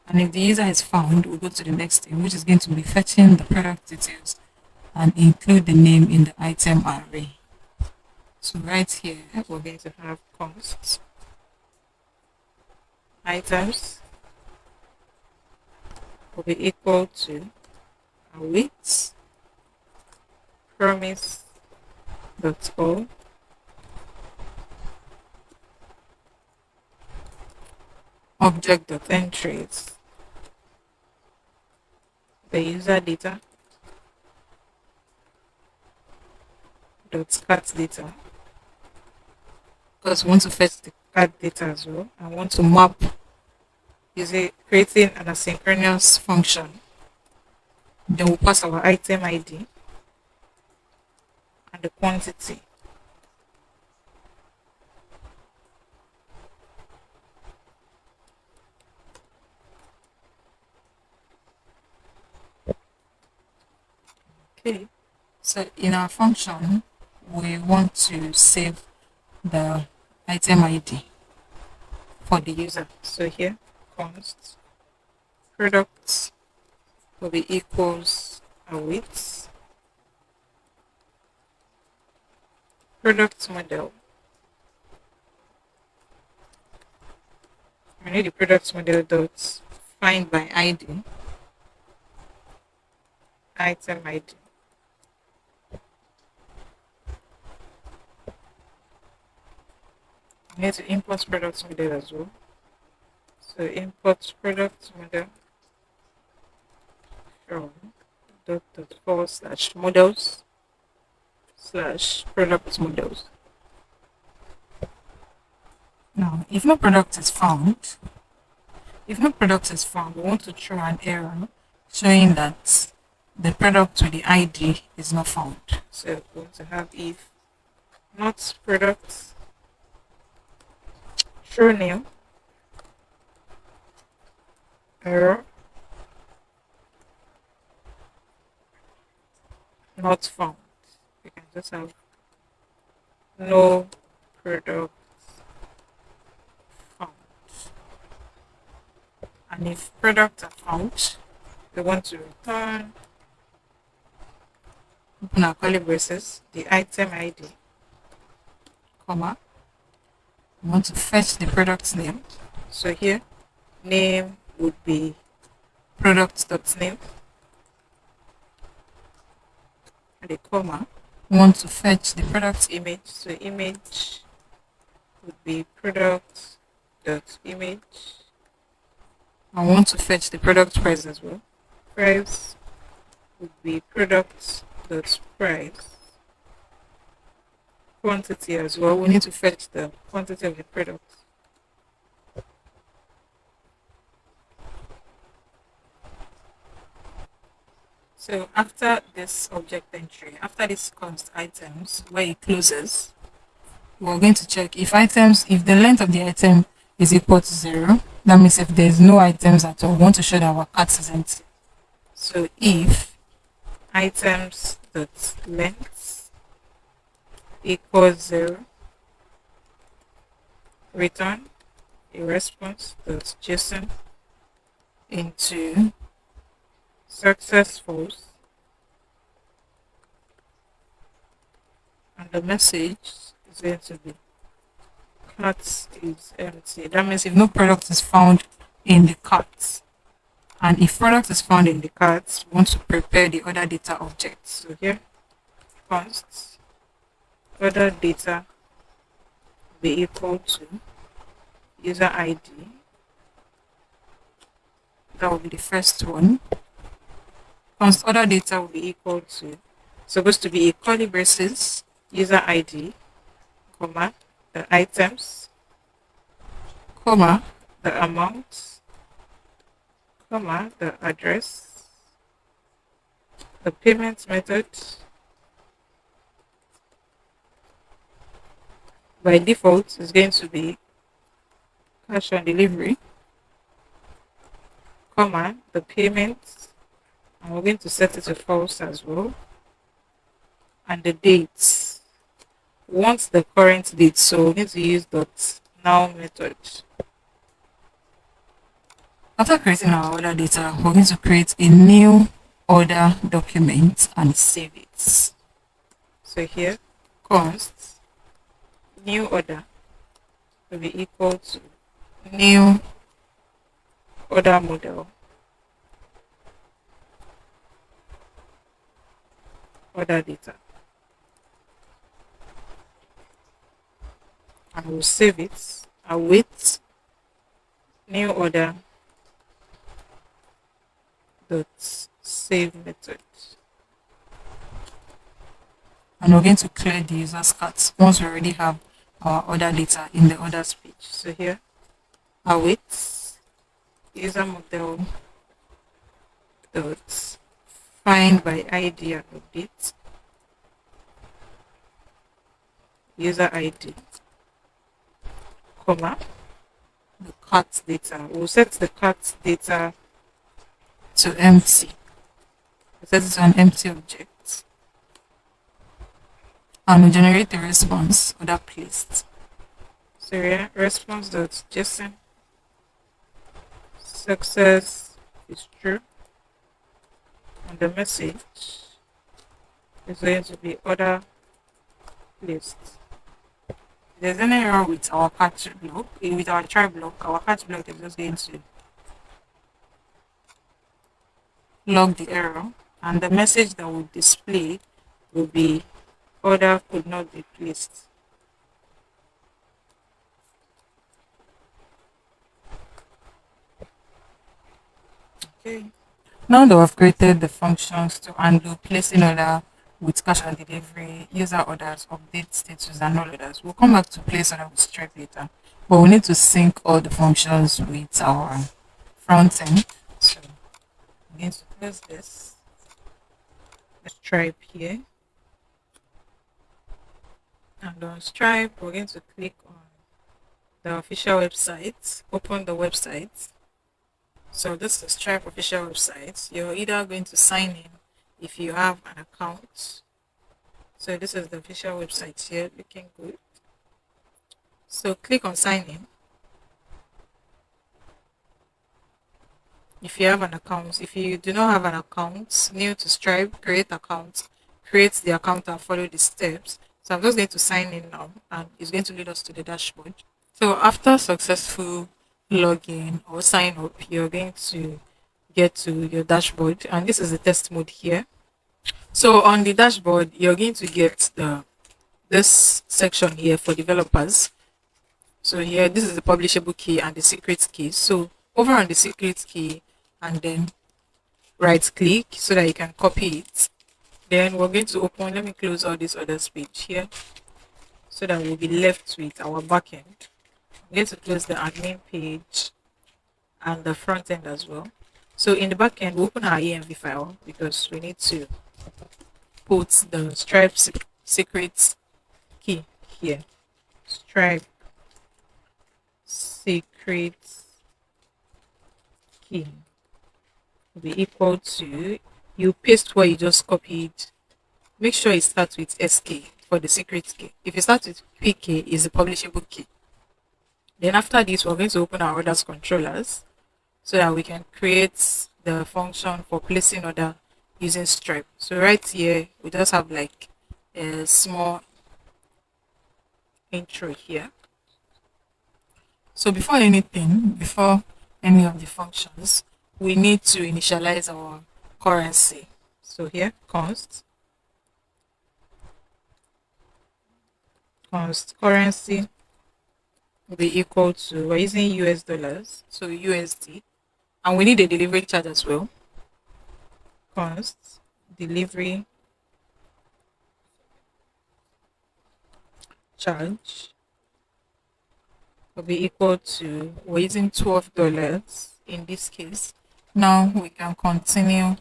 And if the user is found, we'll go to the next step, which is going to be fetching the product details and include the name in the item array. So right here, we're going to have const items will be equal to await promise.all object.entries the user data dot cat data, because we want to fetch the cat data as well. I want to map using creating an asynchronous function. Then we'll pass our item ID and the quantity. Okay, so in our function, we want to save the item ID for the user. So here, const products will be equals await product model. We need the product model dot find by ID item ID. We need to import product model as well. So import product model from .forward/models / product models. Now, if no product is found, we want to throw an error showing that the product with the ID is not found. So we want to have if not product true name error not found. We can just have no product found. And if products are found, we want to return, open our curly braces, the item ID, comma. We want to fetch the product's name. So here, name would be product.name. And a comma. We want to fetch the product image. So image would be product.image. I want to fetch the product price as well. Price would be product.price. Quantity as well. We need to fetch the quantity of the product. So after this object entry, after this const items where it closes, we're going to check if the length of the item is equal to 0. That means if there's no items at all, we want to show that our cart is empty. So if items.length equals 0, return a response.json into successful, and the message is going to be cart is empty. That means if no product is found in the cart, and if product is found in the cart, we want to prepare the other data object. So here, const other data be equal to user ID. That will be the first one. Const other data will be equal to, supposed to be a curly braces, user ID, comma, the items, comma, the amount, comma, the address, the payment method. By default, is going to be cash on delivery, comma, the payment, and we're going to set it to false as well, and the dates. We want the current date, so we need to use .now method. After creating our order data, we're going to create a new order document and save it. So here, const new order will be equal to new order model, order data. and we'll save it. Await new order dot save method. And we're going to clear the user's cards once we already have our order data in the orders page. So here, await user model dot find by ID and update user ID, comma, the cart data. We'll set the cart data to empty. Set it to an empty object. And we generate a response order placed. So here, response.json success is true, and the message is going to be order placed. If there's any error with our catch block, with our try block, our catch block is just going to log the error, and the message that will display will be order could not be placed. Okay. Now that we've created the functions to handle placing order with cash and delivery, user orders, update status, and all others, we'll come back to place order with Stripe later. But we need to sync all the functions with our front end. So I'm going to close this. Stripe here. And on Stripe, we're going to click on the official website, open the website. So this is Stripe official website. You're either going to sign in if you have an account. So this is the official website here, looking good. So click on sign in. If you have an account, if you do not have an account, new to Stripe, create account, create the account and follow the steps. So I'm just going to sign in now, and it's going to lead us to the dashboard. So after successful login or sign up, you're going to get to your dashboard, and this is the test mode here. So on the dashboard, you're going to get this section here for developers. So here, this is the publishable key and the secret key. So over on the secret key, and then right click so that you can copy it. Then we're going to open, let me close all this other page here so that we'll be left with our backend. I'm going to close the admin page and the front end as well. So in the backend, we open our env file because we need to put the Stripe secret key here. Stripe secret key will be equal to, you paste what you just copied. Make sure it starts with SK for the secret key. If it starts with PK, is the publishable key. Then after this, we're going to open our orders controllers so that we can create the function for placing order using Stripe. So right here, we just have like a small intro here. So before anything, before any of the functions, we need to initialize our currency. So here, const currency will be equal to, we're using US dollars, so USD, and we need a delivery charge as well. Const delivery charge will be equal to, we're using $12 in this case. Now we can continue,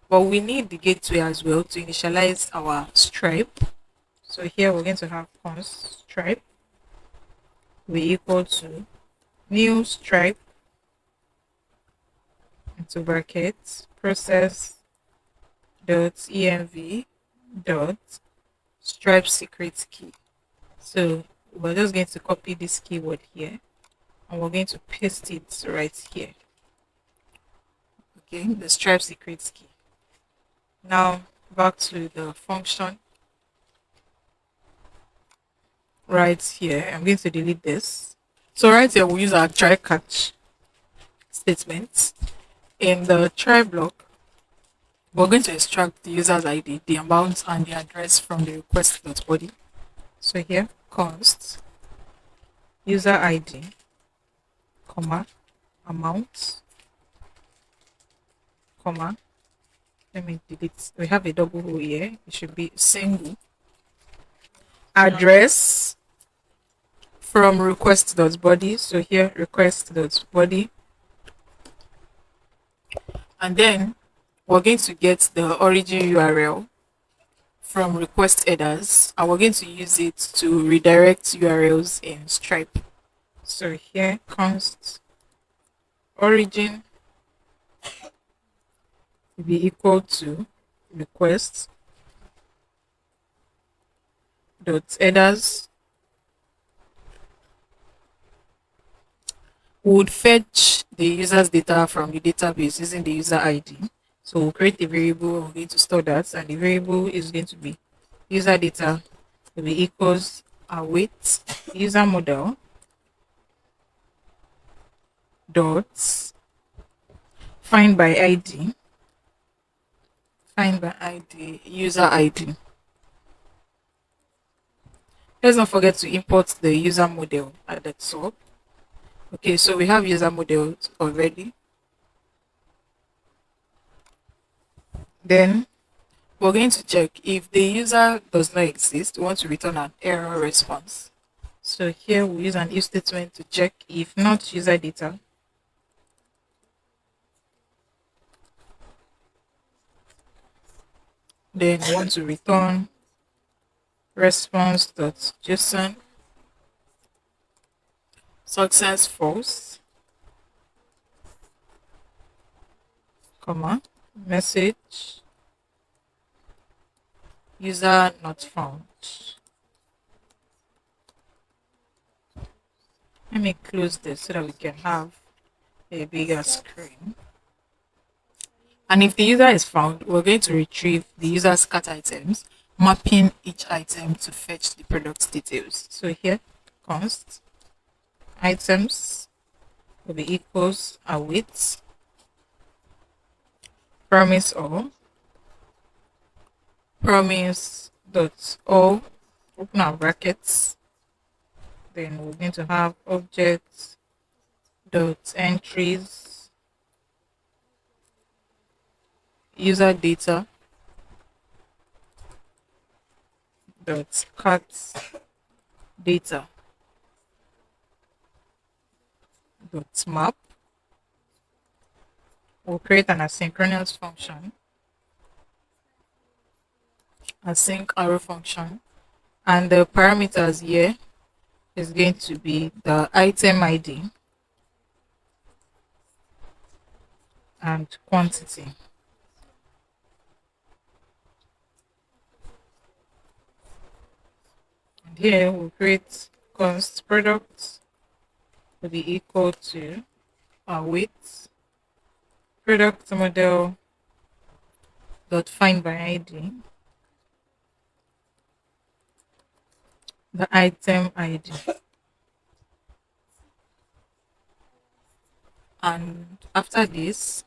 but we need the gateway as well to initialize our Stripe. So here we're going to have const Stripe will be equal to new Stripe into brackets process dot env dot Stripe secret key. So we're just going to copy this keyword here and we're going to paste it right here. Okay, the Stripe secret key. Now back to the function right here. I'm going to delete this. So right here we'll use our try catch statement. In the try block, we're going to extract the user's ID, the amount, and the address from the request.body. So here, const user ID, comma, amount, comma. Let me delete. We have a double hole here. It should be single. Address from request.body. So here request.body. And then we're going to get the origin URL from request headers, and we're going to use it to redirect URLs in Stripe. So here const origin will be equal to request dot headers. We would fetch the user's data from the database using the user ID. So we'll create a variable, we're going to store that, and the variable is going to be user data will be equals await user model dot find by ID user ID. Let's not forget to import the user model at the top. Okay, so we have user model already. Then we're going to check if the user does not exist. We want to return an error response. So here we use an if statement to check if not user data. Then we want to return response.json success false, comma, message user not found. Let me close this so that we can have a bigger screen. And if the user is found, we're going to retrieve the user's cart items, mapping each item to fetch the product details. So here, const items will be equals await promise all promise dot all open our brackets. Then we're going to have object dot entries user data dot cart data dot map. We'll create an asynchronous function, async arrow function, and the parameters here is going to be the item ID and quantity. And here we'll create const product will be equal to await product model dot find by ID the item ID. And after this,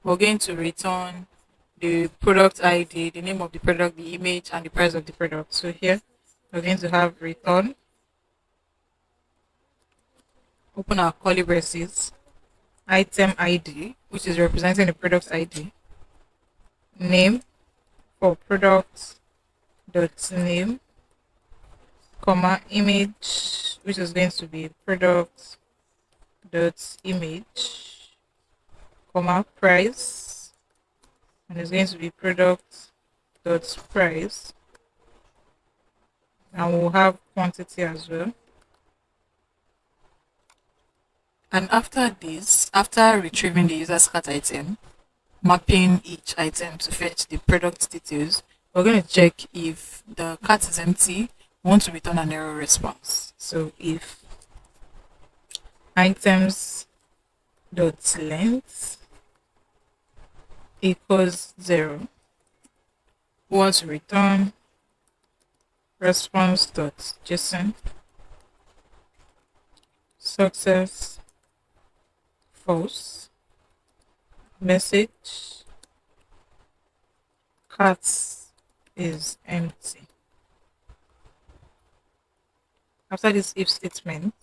we're going to return the product ID, the name of the product, the image, and the price of the product. So here, we're going to have return, open our curly braces, item ID, which is representing the product ID, name for product dot name, comma, image, which is going to be product dot image, comma, price, and it's going to be product dot price, and we'll have quantity as well. And after this, after retrieving the user's cart item, mapping each item to fetch the product details, we're going to check if the cart is empty. We want to return an error response. So if items dot length equals 0, we want to return response.json success false message cart is empty. After this if statement,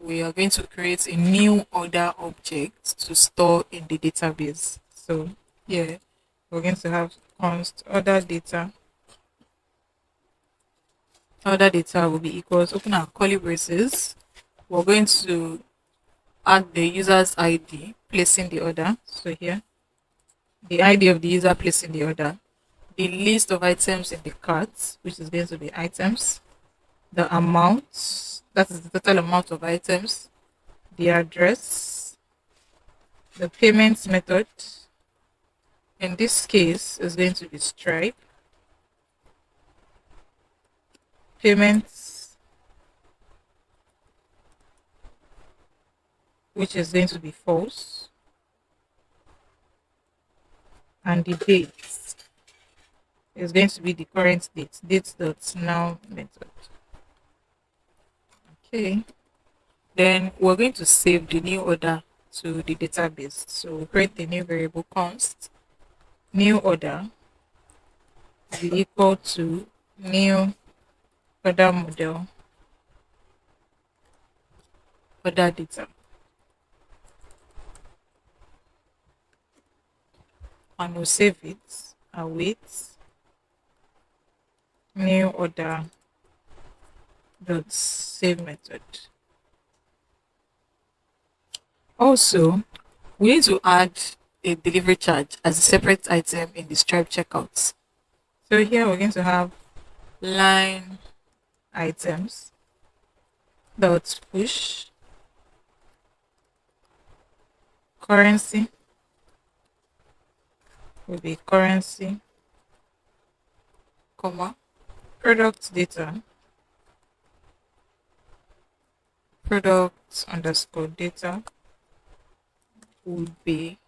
we are going to create a new order object to store in the database. So here we're going to have const order data. Order data will be equals, open our curly braces. We're going to add the user's ID placing the order. So here, the ID of the user placing the order, the list of items in the cart, which is going to be items, the amount, that is the total amount of items, the address, the payment method. In this case, is going to be Stripe. Payments, which is going to be false. And the date is going to be the current date, date.now method. Okay. Then we're going to save the new order to the database. So we'll create the new variable const new order will be equal to new order model order data. And we'll save it, await new order dot save method. Also, we need to add a delivery charge as a separate item in the Stripe checkouts. So here we're going to have line items dot push currency will be currency, comma, product data, product underscore data would be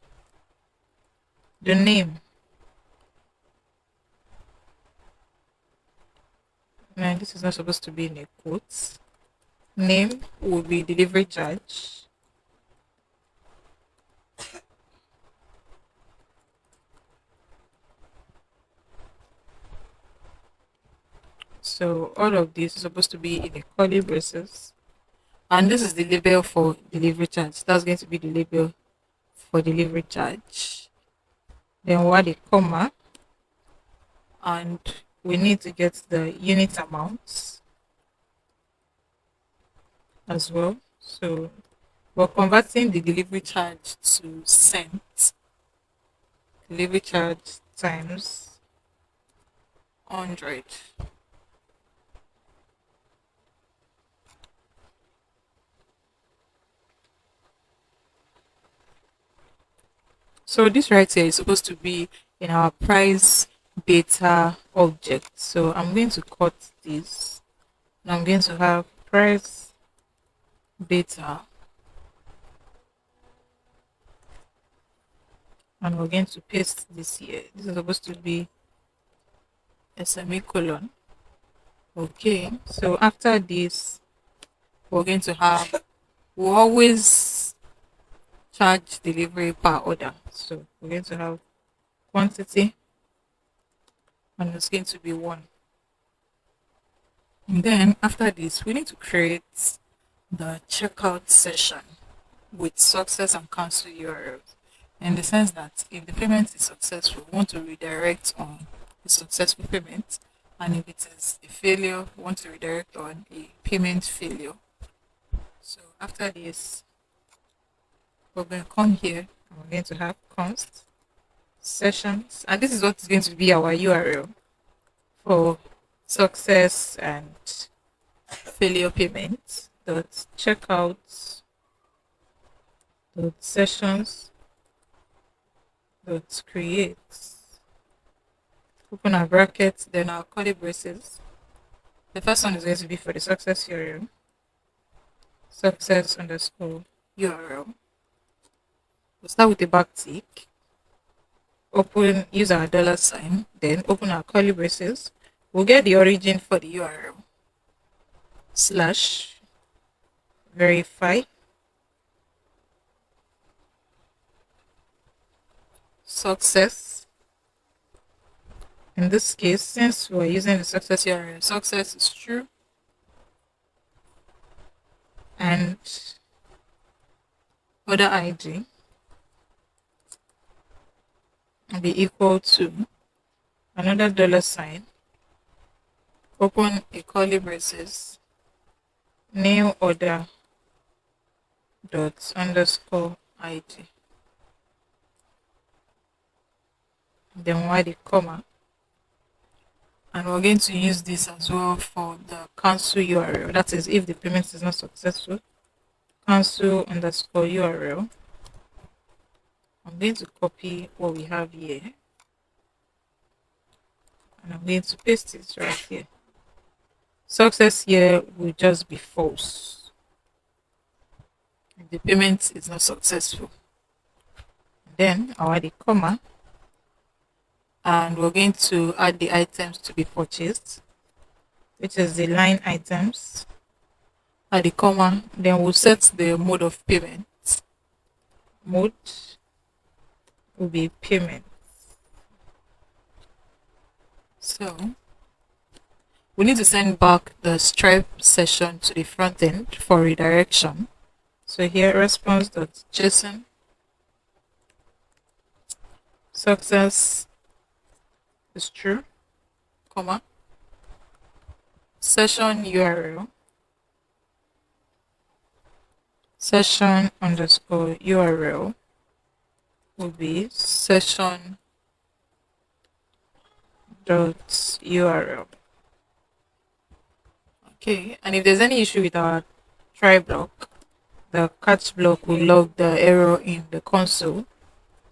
the name. Now this is not supposed to be in a quotes. Name will be delivery charge. So all of this is supposed to be in a curly braces. And this is the label for delivery charge. That's going to be the label for delivery charge. Then we'll add a comma. And we need to get the unit amounts as well. So we're converting the delivery charge to cents. Delivery charge times 100. So this right here is supposed to be in our price data object. So I'm going to cut this. And I'm going to have price data. And we're going to paste this here. This is supposed to be a semicolon. Okay, so after this, we're going to have, we always charge delivery per order. So we're going to have quantity, and it's going to be 1. And then after this, we need to create the checkout session with success and cancel URLs. In the sense that if the payment is successful, we want to redirect on the successful payment, and if it is a failure, we want to redirect on a payment failure. So after this, we're going to come here and we're going to have const sessions, and this is what is going to be our URL for success and failure payment dot checkout dot sessions dot create, open our brackets, then our curly braces. The first one is going to be for the success URL, success underscore URL. We'll start with a backtick, open, use our $sign, then open our curly braces. We'll get the origin for the URL, slash verify success. In this case, since we're using the success URL, success is true. and order ID will be equal to another dollar sign, open a curly braces, new order dot underscore ID, then why the comma, and we're going to use this as well for the cancel URL. That is, if the payment is not successful, cancel underscore URL. I'm going to copy what we have here and I'm going to paste it right here. Success here will just be false if the payment is not successful. Then I'll add a comma and we're going to add the items to be purchased, which is the line items. Add the comma, then we'll set the mode of payment. Mode will be payment. So we need to send back the Stripe session to the front end for redirection. So here response.json success is true, comma, session URL, session underscore URL will be session dot URL. Okay, and if there's any issue with our try block, the catch block will log the error in the console.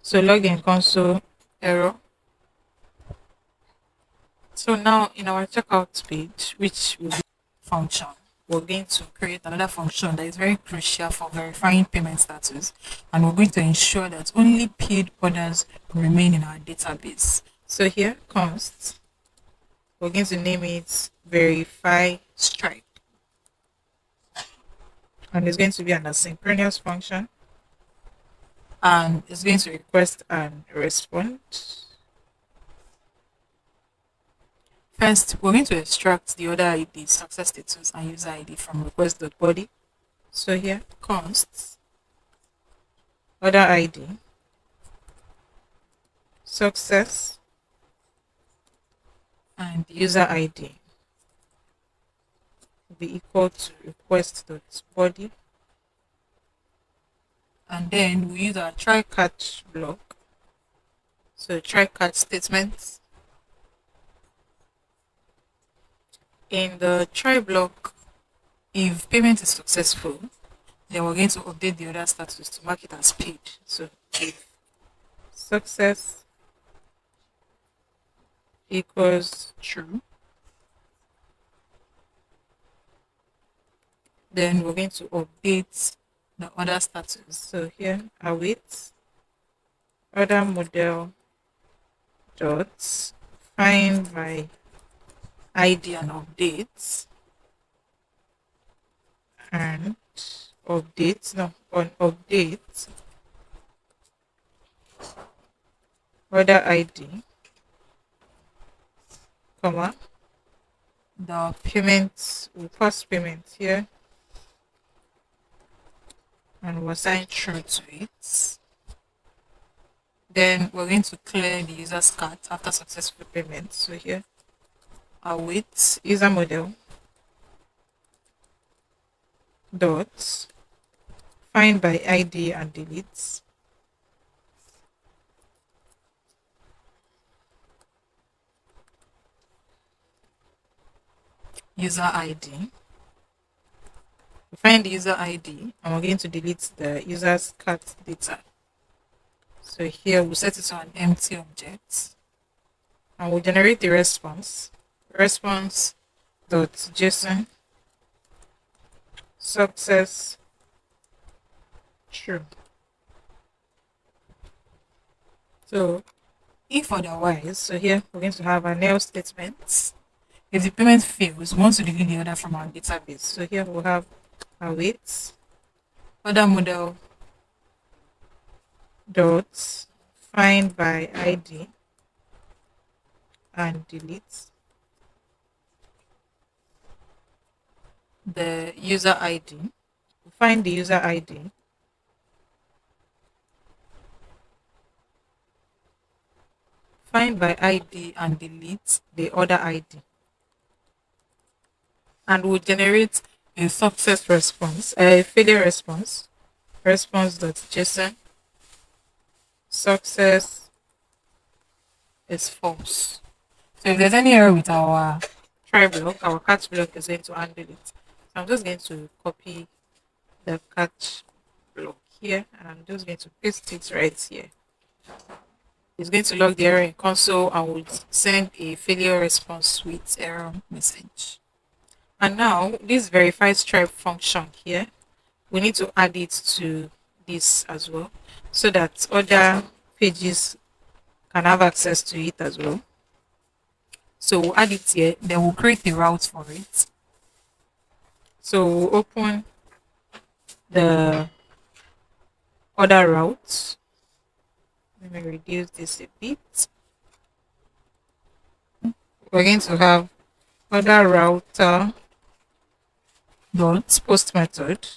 So log in console error. So now in our checkout page, which will be function, we're going to create another function that is very crucial for verifying payment status, and we're going to ensure that only paid orders remain in our database. So here const, we're going to name it verify Stripe, and it's going to be an asynchronous function, and it's going to request and respond. First, we're going to extract the order ID, success status, and user ID from request.body. So here, const order ID, success, and user ID will be equal to request.body. And then we use our try catch block. So try catch statement. In the try block, if payment is successful, then we're going to update the order status to mark it as paid. So if success equals true, then we're going to update the order status. So here, await order model dot find by ID and updates, and update order ID, comma, the payment, we pass payment here and we'll assign true to it. Then we're going to clear the user's cart after successful payment. So here, await user model dot find by ID and delete user ID. We find the user ID and we're going to delete the user's cart data. So here we'll set it to an empty object and we'll generate the response .json success true. So if otherwise, so here we're going to have an else statement. If the payment fails, we want to delete the order from our database. So here we'll have await order model dot find by ID and delete the user ID. find the user ID. Find by ID and delete the other ID. And we'll generate a success response, a failure response, response.json. Success is false. So if there's any error with our try block, our catch block is going to handle it. So I'm just going to copy the catch block here, and I'm just going to paste it right here. It's going to log the error in console and will send a failure response with error message. And now this verify stripe function here, we need to add it to this as well, so that other pages can have access to it as well. So we'll add it here, then we'll create a route for it. So we'll open the other route. Let me reduce this a bit. We're going to have other router dot post method,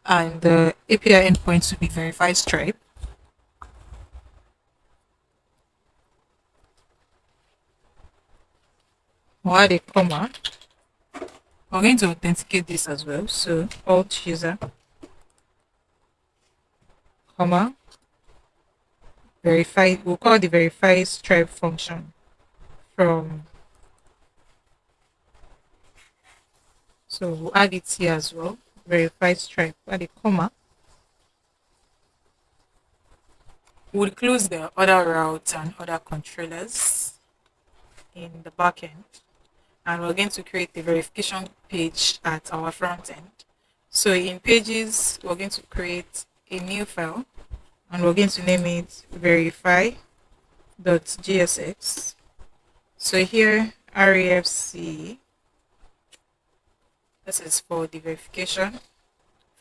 and the API endpoint to be verify stripe. We'll add a comma. We're going to authenticate this as well. So alt user, comma, verify. We'll call the verify stripe function from. So we'll add it here as well. Verify stripe. Add a comma. We'll close the other routes and other controllers in the backend, and we're going to create the verification page at our front end. So in pages, we're going to create a new file, and we're going to name it verify.jsx. So here, REFC, this is for the verification.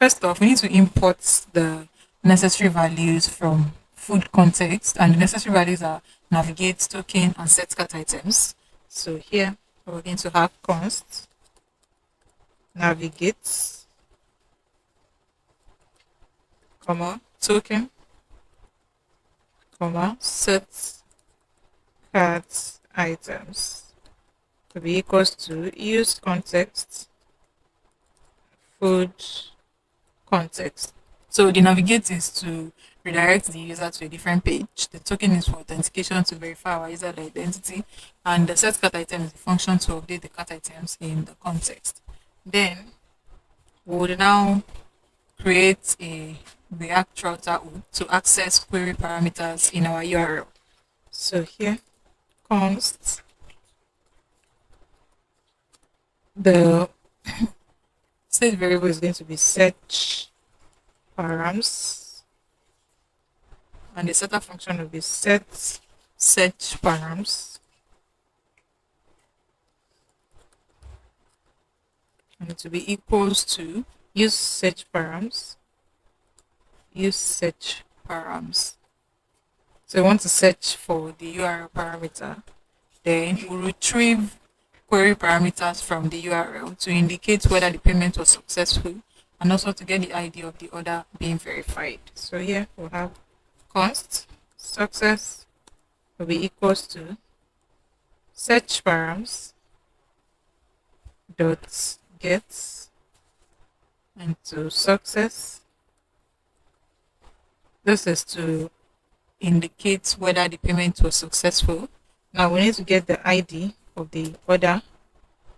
First off, we need to import the necessary values from food context, and the necessary values are navigate, token, and set cart items. So here we're going to have const navigate, comma, token, comma, set cart items to be equals to use context food context. So the navigate is to redirect the user to a different page. The token is for authentication to verify our user identity, and the set cart item is the function to update the cart items in the context. Then we will now create a React router to access query parameters in our URL. So here, const the state variable is going to be search params, and the setter function will be set search params, and it will be equals to use search params. So we want to search for the URL parameter, then we'll retrieve query parameters from the URL to indicate whether the payment was successful, and also to get the ID of the order being verified. So here we'll have const success will be equals to search params dot get into success. This is to indicate whether the payment was successful. Now we need to get the ID of the order.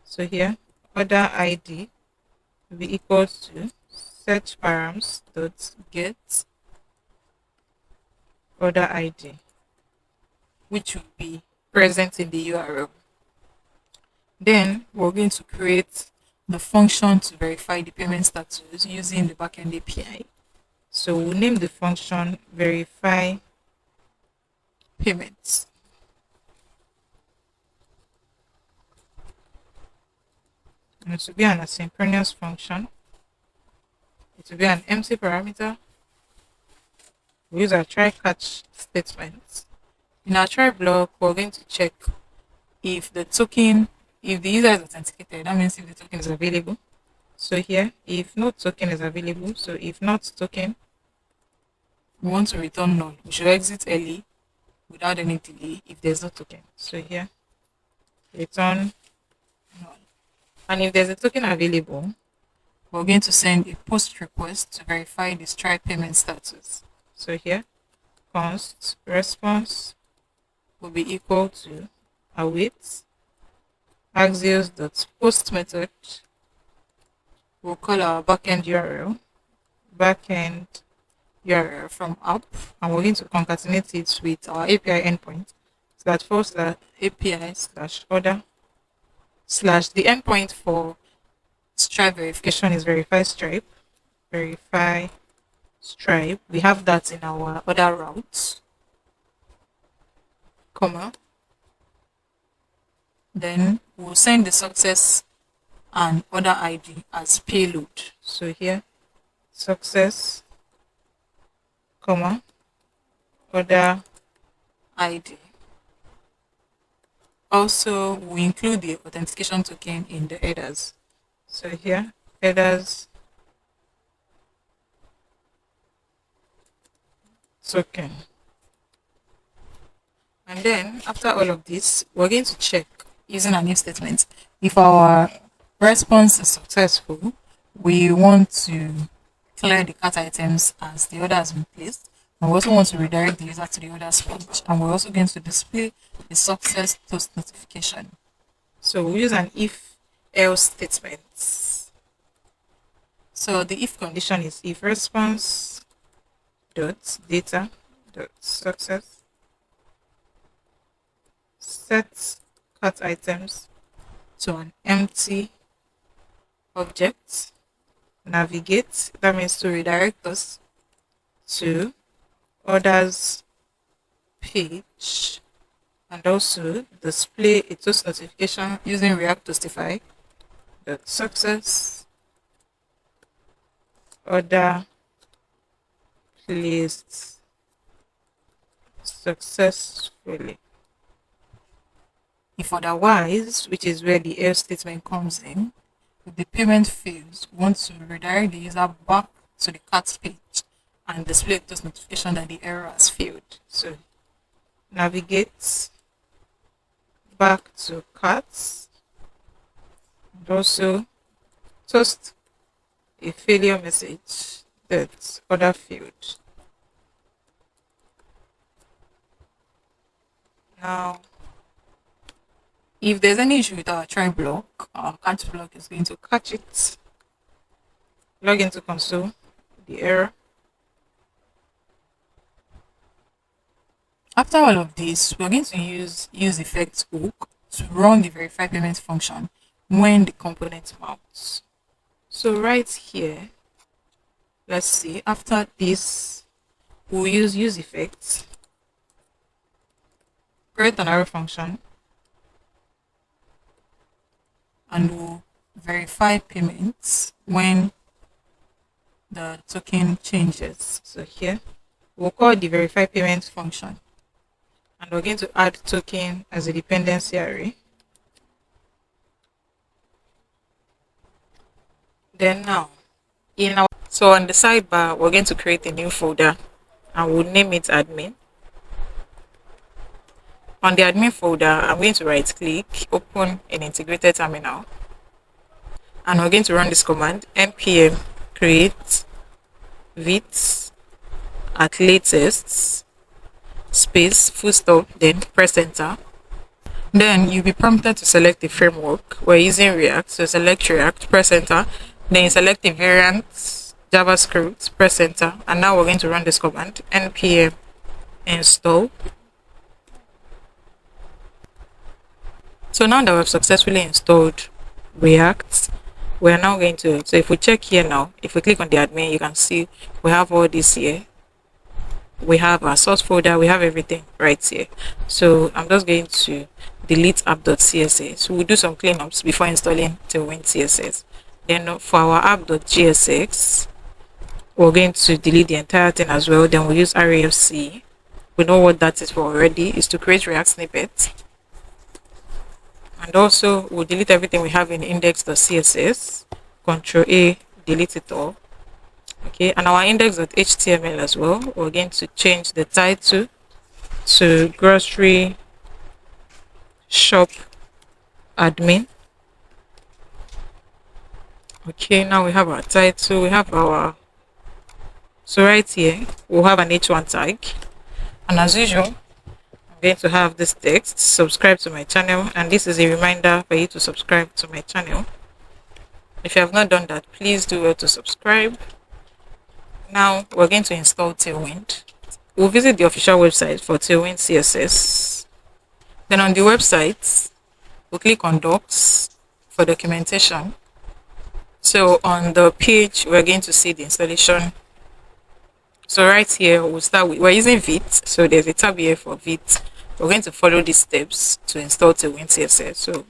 So here, order ID will be equals to search params dot get order ID, which will be present in the URL. Then we're going to create the function to verify the payment status using the Backend API. So we'll name the function verify payments. And it will be an asynchronous function. It will be an empty parameter. We use our try catch statement. In our try block, we're going to check if the token, if the user is authenticated, that means if the token is available. So here, if no token is available, so if not token, We want to return null. We should exit early without any delay if there's no token. so here, return Null. and if there's a token available, We're going to send a post request to verify the Stripe payment status. so here, const response will be equal to await axios.post method. We'll call our backend URL from app, and we're going to concatenate it with our API endpoint. So that first API slash order slash the endpoint for Stripe verification is verify Stripe. We have that in our other routes, comma. Then we'll send the success and order ID as payload. So here, success, comma, order ID. Also, we include the authentication token in the headers. So here, headers token. And then after all of this, we're going to check Using an if statement. If our response is successful, we want to clear the cart items as the order has been placed. And we also want to redirect the user to the order's page. And we're also going to display the success toast notification. So we use an if else statement. So the if Condition is if response dot data dot success set cart items to an empty object, navigate, that means to redirect us to orders page, and also display a toast notification using React Toastify dot success order placed successfully. If otherwise, which is where the else statement comes in, if the payment fails, we want to redirect the user back to the cart page and display toast notification that the error has failed. So navigate back to carts, and also toast a failure message that order failed. Now, If there's any issue with our try block, our catch block is going to catch it, log into console, the error. After all of this, we're going to use effects hook to run the verify payment function when the component mounts. So right here, let's see, after this, we'll use effects, create an arrow function, and we'll verify payments when the token changes. So here, we'll call the verify payment function, and we're going to add token as a dependency array. Then now, so on the sidebar, we're going to create a new folder, and we'll name it admin. On the admin folder, I'm going to right click, open an integrated terminal, and we're going to run this command, npm create vit at latest space full stop, then press enter. Then you'll be prompted to select the framework. We're using React, so select React, press enter. Then you select the variant JavaScript, press enter, and now we're going to run this command, npm install. So now that we've successfully installed React, we are now going to, so if we check here now, if we click on the admin, you can see we have all this here. We have our source folder, we have everything right here. So I'm just going to delete app.css. We'll do some cleanups before installing Tailwind CSS. Then for our app.jsx, we're going to delete the entire thing as well. Then we'll use RAFC. We know what that is for already, is to create React snippets. And also we'll delete everything we have in index.css. Control A, delete it all. Okay, and our index.html as well. We're going to change the title to grocery shop admin. Okay, now we have our title, we have our, so right here we'll have an h1 tag, and as usual I'm going to have this text: subscribe to my channel, and this is a reminder for you to subscribe to my channel. If you have not done that, please do well to subscribe. Now we're going to install Tailwind. We'll visit the official website for Tailwind CSS. Then on the website, we'll click on Docs for documentation. So on the page, we're going to see the installation. So right here, we'll start with, we're using Vite. So there's a tab here for Vite. We're going to follow these steps to install Tailwind CSS. So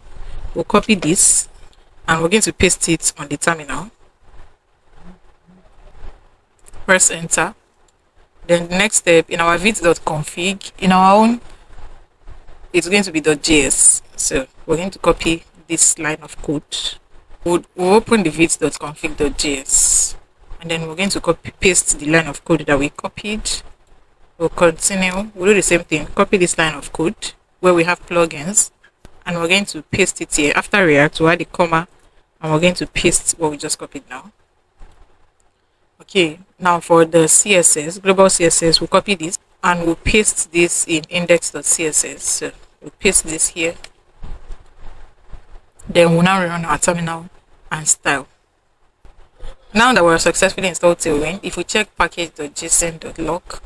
we'll copy this and we're going to paste it on the terminal. Press enter. Then the next step, in our vite.config, in our own, it's going to be .js. So we're going to copy this line of code. We'll open the vite.config.js, and then we're going to copy paste the line of code that we copied. We'll continue. We'll do the same thing. Copy this line of code where we have plugins, and we're going to paste it here. After React, we'll add a comma, and we're going to paste what we just copied now. Okay, now for the CSS, global CSS, we'll copy this and we'll paste this in index.css. So we'll paste this here. Then we'll now run our terminal and style. Now that we're successfully installed Tailwind, if we check package.json.log,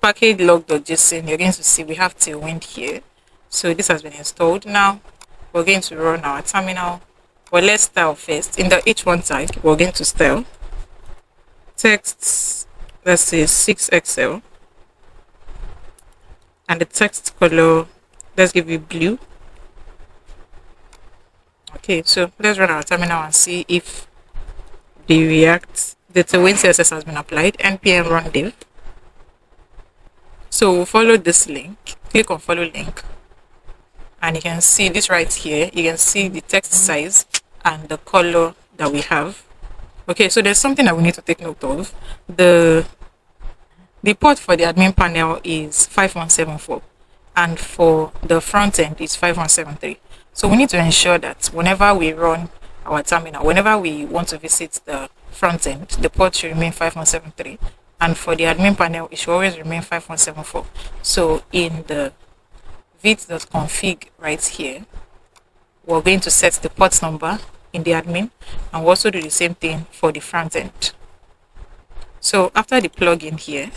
package.log.json, you're going to see we have Tailwind here. So this has been installed. Now we're going to run our terminal. Well, let's style first. In the h1 tag, we're going to style text, let's say 6XL, and the text color, let's give it blue. Okay, so let's run our terminal and see if the Tailwind CSS has been applied. npm run dev. So we'll follow this link, click on follow link, and you can see this right here. You can see the text size and the color that we have. Okay, so there's something that we need to take note of. The port for the admin panel is 5174, and for the front end is 5173. So we need to ensure that whenever we run our terminal, whenever we want to visit the front end, the port should remain 5173, and for the admin panel, it should always remain 5174. So in the vite.config right here, we're going to set the port number in the admin, and we'll also do the same thing for the front end. So after the plugin here,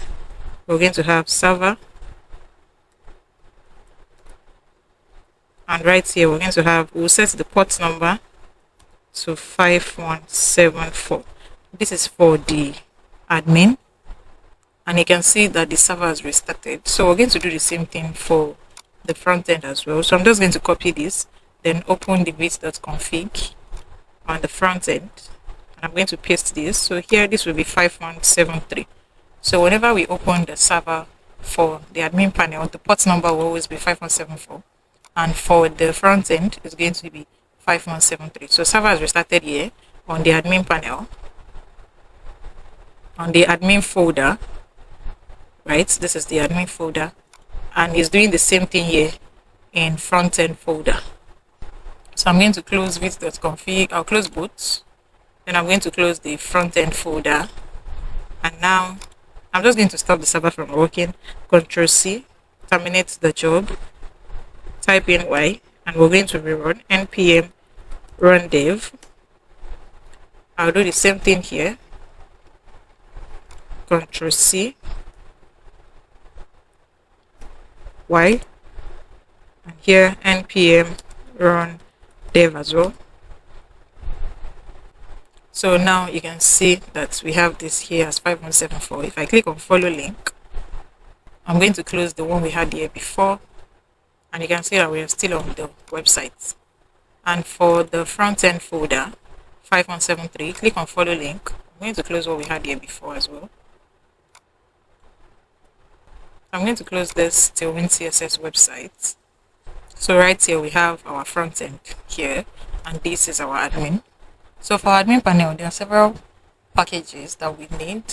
we're going to have server, and right here we're going to have, we'll set the port number to 5174. This is for the admin, and you can see that the server has restarted. So we're going to do the same thing for the front end as well. So I'm just going to copy this, then open the vite.config on the front end, and I'm going to paste this. So here this will be 5173. So whenever we open the server for the admin panel, the port number will always be 5174, and for the front end it's going to be 5173. So server has restarted here on the admin panel, on the admin folder, right? This is the admin folder, and it's doing the same thing here in front end folder. So I'm going to close vite.config. I'll close both. Then I'm going to close the front end folder. And now I'm just going to stop the server from working. Control C, terminate the job. Type in Y, and we're going to rerun npm run dev. I'll do the same thing here. Control C, Y, and here npm run dev as well. So now you can see that we have this here as 5174. If I click on follow link, I'm going to close the one we had here before, and you can see that we are still on the website. And for the front end folder 5173, click on follow link. I'm going to close what we had here before as well. I'm going to close this Tailwind CSS website. So right here we have our front end here, and this is our admin. So for admin panel, there are several packages that we need.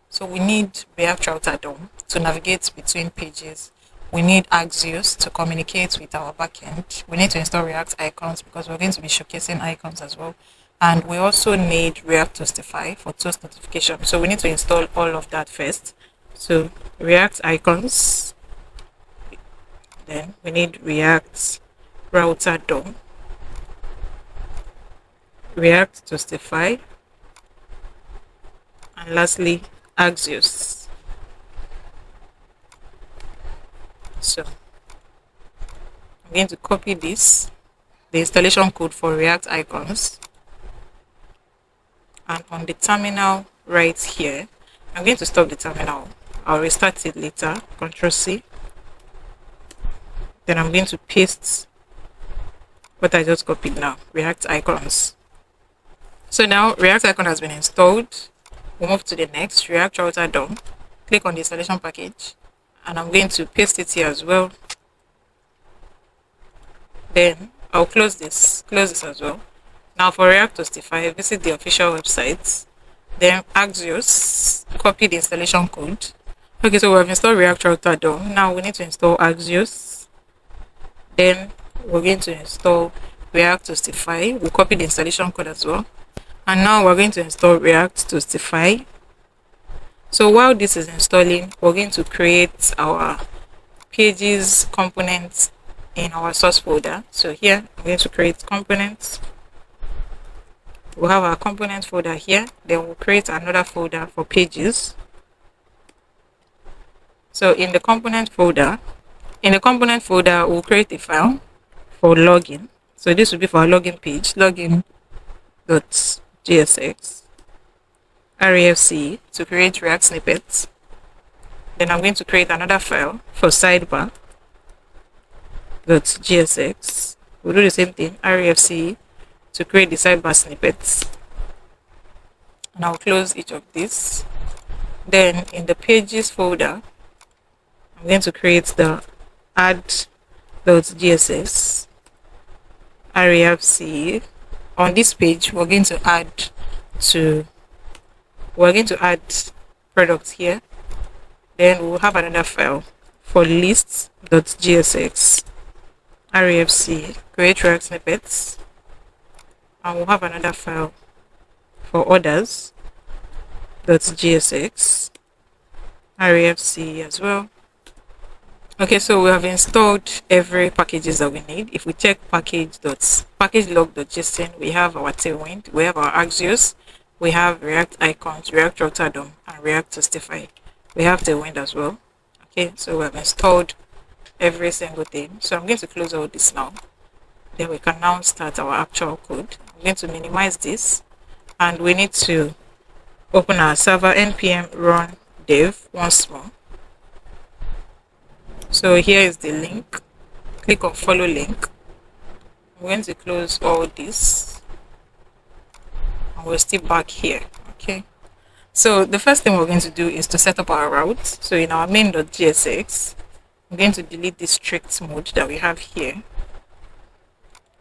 So we need React Router DOM to navigate between pages. We need Axios to communicate with our backend. We need to install React icons because we're going to be showcasing icons as well. And we also need React Toastify for toast notification. So we need to install all of that first. So React icons, then we need React Router DOM, React Toastify, and lastly Axios. So I'm going to copy this, the installation code for React icons, and on the terminal right here, I'm going to stop the terminal. I'll restart it later. Control C. Then I'm going to paste what I just copied now, React icons. So now React icon has been installed. We'll move to the next, React Router DOM. Click on the installation package, and I'm going to paste it here as well. Then I'll close this as well. Now for React Toastify, visit the official website. Then Axios, copy the installation code. Okay, so we have installed React Router DOM. Now we need to install Axios. Then we're going to install React Toastify. We'll copy the installation code as well. And now we're going to install React Toastify. So while this is installing, we're going to create our pages components in our source folder. So here I'm going to create components. We'll have our component folder here. Then we'll create another folder for pages. So in the component folder, we'll create a file for login. So this will be for our login page, login.jsx, refc to create React snippets. Then I'm going to create another file for sidebar.jsx. We'll do the same thing, refc to create the sidebar snippets. And I'll close each of these. Then in the pages folder, I'm going to create the add.gss refc. On this page, we're going to add products here. Then we'll have another file for lists.gsx refc, create React snippets. And we'll have another file for orders.gsx refc as well. Okay, so we have installed every packages that we need. If we check package.log.json, we have our Tailwind, we have our Axios, we have React icons, React Router DOM, and React Toastify. We have Tailwind as well. Okay, so we have installed every single thing. So I'm going to close all this now. Then we can now start our actual code. I'm going to minimize this, and we need to open our server npm run dev once more. So here is the link. Click on follow link. I'm going to close all this, and we'll stay back here. Okay, so the first thing we're going to do is to set up our route. So in our main.jsx, I'm going to delete this strict mode that we have here,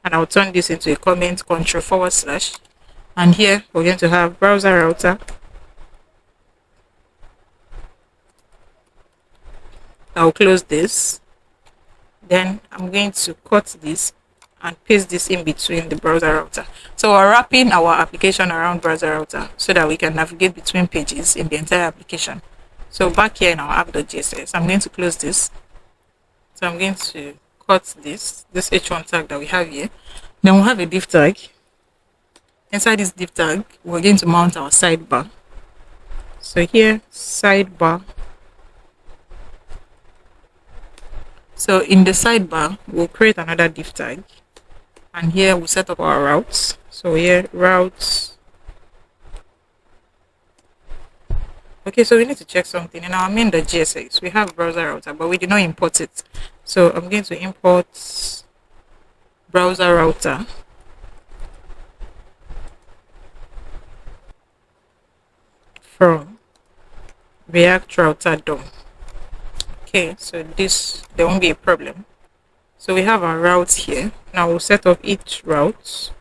and I'll turn this into a comment, control/, and here we're going to have browser router. I'll close this. Then I'm going to cut this and paste this in between the browser router. So we're wrapping our application around browser router so that we can navigate between pages in the entire application. So back here in our app.js, I'm going to close this. So I'm going to cut this h1 tag that we have here. Then we'll have a div tag. Inside this div tag, we're going to mount our sidebar. So here, sidebar. So in the sidebar, we'll create another div tag, and here we'll set up our routes. So here, routes. Okay, so we need to check something. In our main.jsx, we have browser router, but we did not import it. So I'm going to import browser router. From React Router DOM. Okay, so there won't be a problem. So we have our routes here. Now we'll set up each route.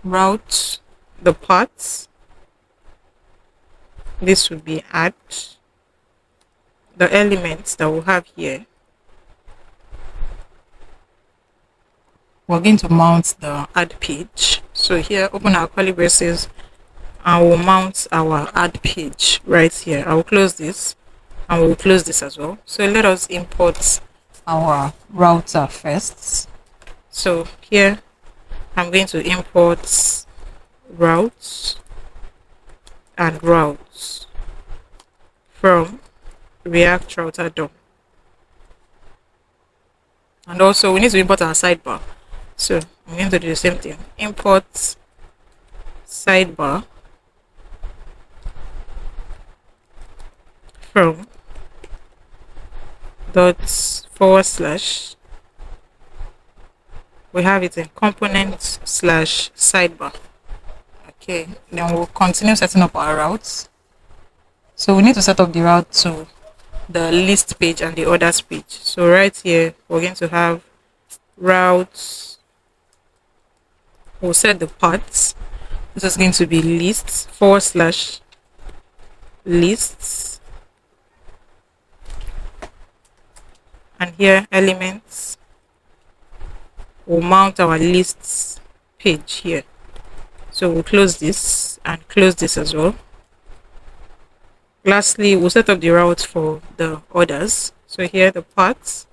route the paths. This would be add the elements that we'll have here. We're going to mount the add page. So here, open our curly braces and we'll mount our add page right here. I will close this and we'll close this as well. So let us import our router first. So here, I'm going to import routes and routes from React Router DOM. And also we need to import our sidebar. So I'm going to do the same thing. Import sidebar from // we have it in component / sidebar. Okay, then we'll continue setting up our routes. So we need to set up the route to the list page and the orders page. So right here, we're going to have routes. We'll set the paths. This is going to be lists / lists. And here, elements. We'll mount our lists page here. So we'll close this and close this as well. Lastly, we'll set up the route for the orders. So here the paths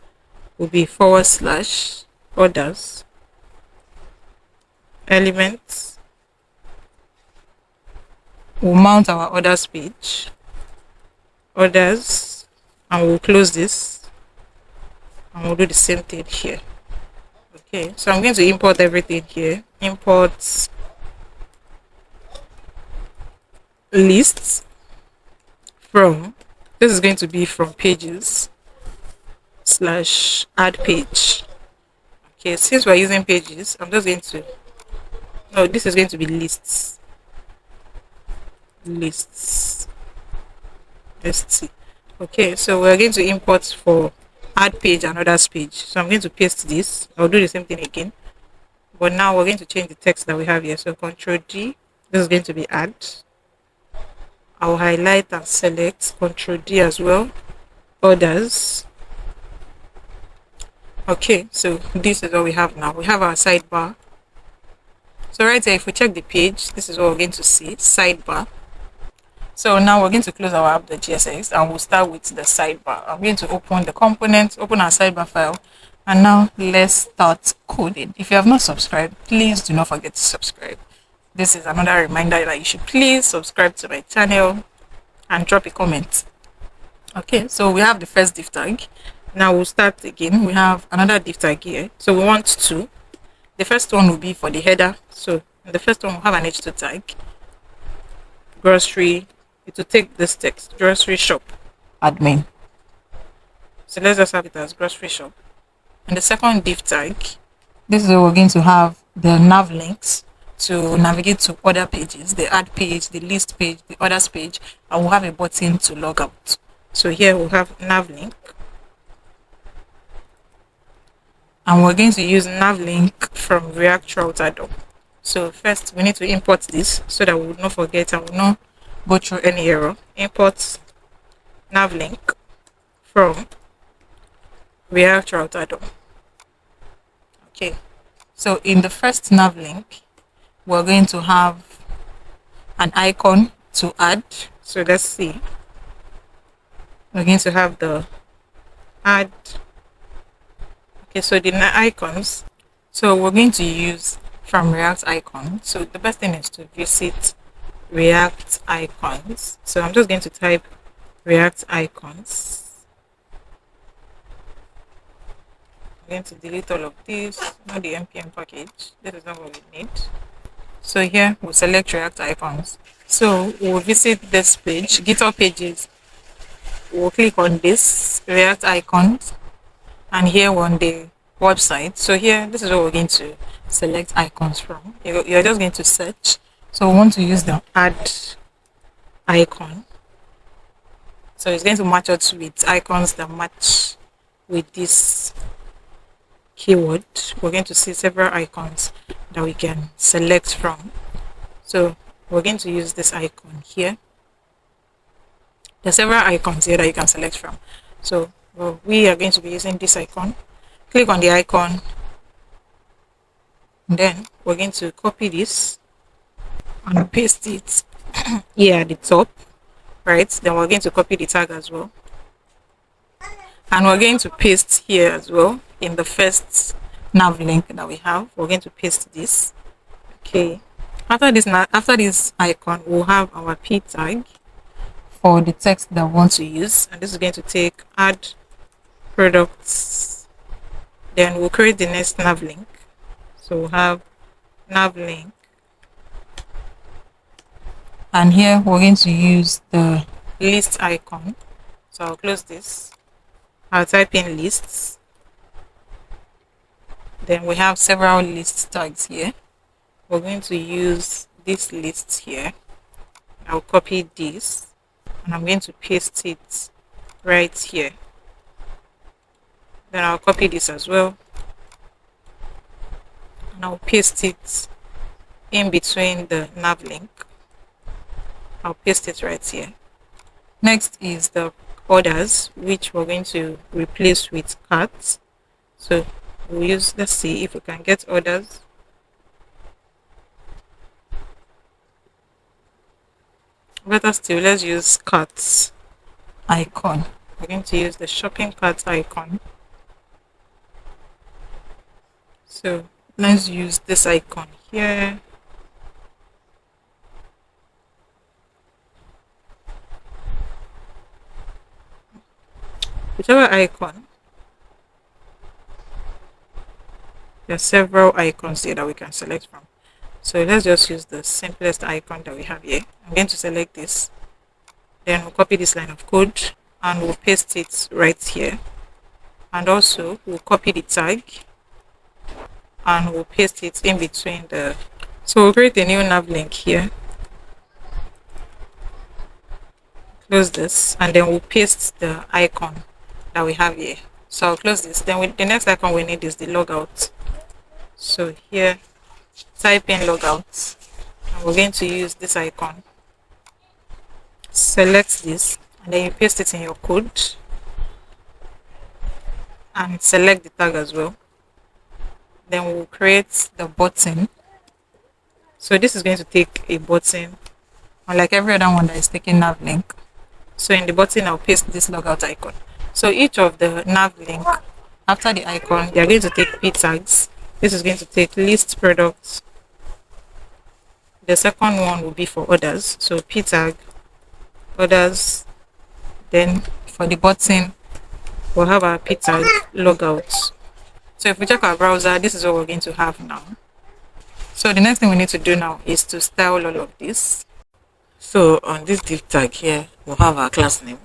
will be / orders, elements. We'll mount our orders page, orders, and we'll close this and we'll do the same thing here. Okay, so I'm going to import everything here. Import lists from, this is going to be from pages / add page. Okay, since we're using pages, I'm just going to, no, this is going to be lists. Lists. ST. Okay, so we're going to import for add page and others page. So I'm going to paste this. I'll do the same thing again. But now we're going to change the text that we have here. So Control D, this is going to be add. I'll highlight and select Control D as well. Orders. Okay, so this is what we have now. We have our sidebar. So right here, if we check the page, this is what we're going to see, sidebar. So now we're going to close our app.jsx and we'll start with the sidebar. I'm going to open the component, open our sidebar file, and now let's start coding. If you have not subscribed, please do not forget to subscribe. This is another reminder that you should please subscribe to my channel and drop a comment. Okay, so we have the first div tag. Now we'll start again. We have another div tag here. So we want two. The first one will be for the header. So in the first one we'll have an h2 tag. Grocery. It will take this text. Grocery shop admin. So let's just have it as grocery shop. And the second div tag, this is where we're going to have the nav links to navigate to other pages, the add page, the list page, the others page, and we'll have a button to log out. So here we'll have nav link. And we're going to use nav link from React Router DOM. So first we need to import this so that we will not forget and will not go through any error. Import nav link from React Router DOM. Okay, so in the first nav link, we're going to have an icon to add. So let's see. We're going to have the add. Okay, so the icons. So we're going to use from React icon. So the best thing is to visit React icons. So I'm just going to type React icons. I'm going to delete all of this, not the npm package. This is not what we need. So here we'll select React icons. So we'll visit this page, GitHub pages. We'll click on this React icons, and here we're on the website. So here, this is what we're going to select icons from. You're just going to search. So we want to use the add icon. So it's going to match us with icons that match with this keyword, we're going to see several icons that we can select from. So we're going to use this icon here. There are several icons here that you can select from. So we are going to be using this icon. Click on the icon, and then we're going to copy this and paste it here at the top, right? Then we're going to copy the tag as well, and we're going to paste here as well in the first nav link that we have. We're going to paste this. Okay, after this icon, we'll have our p tag for the text that we want to use, and this is going to take add products. Then we'll create the next nav link. So we'll have nav link, and here we're going to use the list icon. So I'll close this. I'll type in lists. Then we have several list tags here. We're going to use this list here. I'll copy this, and I'm going to paste it right here. Then I'll copy this as well, and I'll paste it in between the nav link. I'll paste it right here. Next is the orders, which we're going to replace with carts. So we'll use, let's see if we can get orders. Better still, let's use carts icon. We're going to use the shopping cart icon. So let's use this icon here. Whichever icon. There are several icons here that we can select from. So let's just use the simplest icon that we have here. I'm going to select this. Then we'll copy this line of code and we'll paste it right here. And also we'll copy the tag and we'll paste it in between the. So we'll create a new nav link here. Close this, and then we'll paste the icon that we have here. So I'll close this. Then the next icon we need is the logout. So here, type in logout, and we're going to use this icon. Select this, and then you paste it in your code, and select the tag as well. Then we'll create the button. So this is going to take a button, unlike every other one that is taking nav link. So in the button, I'll paste this logout icon. So each of the nav link, after the icon, they are going to take p tags. This is going to take list products. The second one will be for orders. So p tag, orders. Then for the button, we'll have our p tag logout. So if we check our browser, this is what we're going to have now. So the next thing we need to do now is to style all of this. So on this div tag here, we'll have our class name.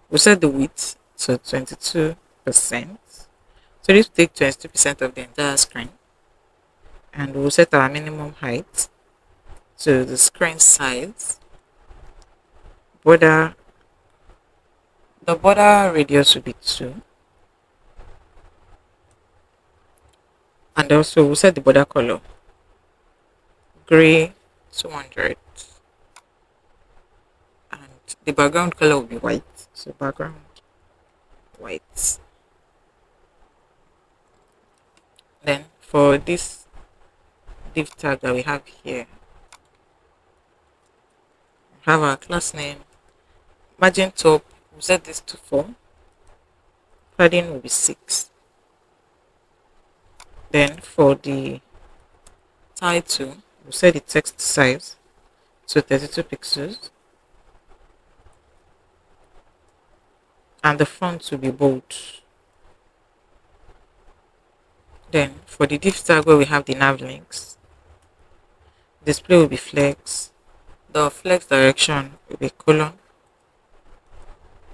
We'll set the width to 22%. So this will take 22% of the entire screen. And we'll set our minimum height to the screen size. The border radius will be 2. And also we'll set the border color. Gray 200. And the background color will be white. So background white. Then for this div tag that we have here, we have our class name. Margin top, we'll set this to 4. Padding will be 6. Then for the title, we'll set the text size to 32 pixels. And the font will be bold. Then for the div tag where we have the nav links, display will be flex. The flex direction will be colon.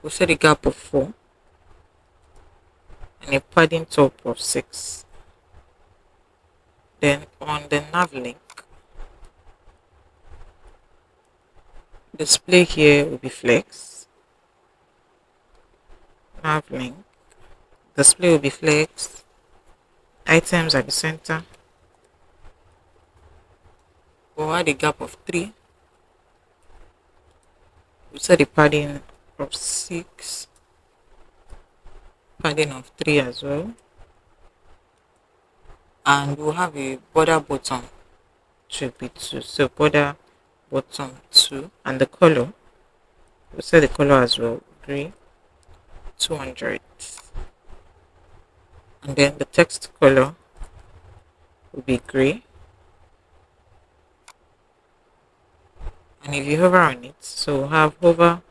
We'll set a gap of 4 and a padding top of 6. Then on the nav link, display here will be flex. Nav link, Display will be flexed. Items at the center. We'll add a gap of 3. We'll set the padding of 6. Padding of 3 as well. And we'll have a border bottom should be 2. So border bottom 2. And the color, we'll set the color as well. Grey 200. And then the text color will be grey. And if you hover on it, so we'll have hover,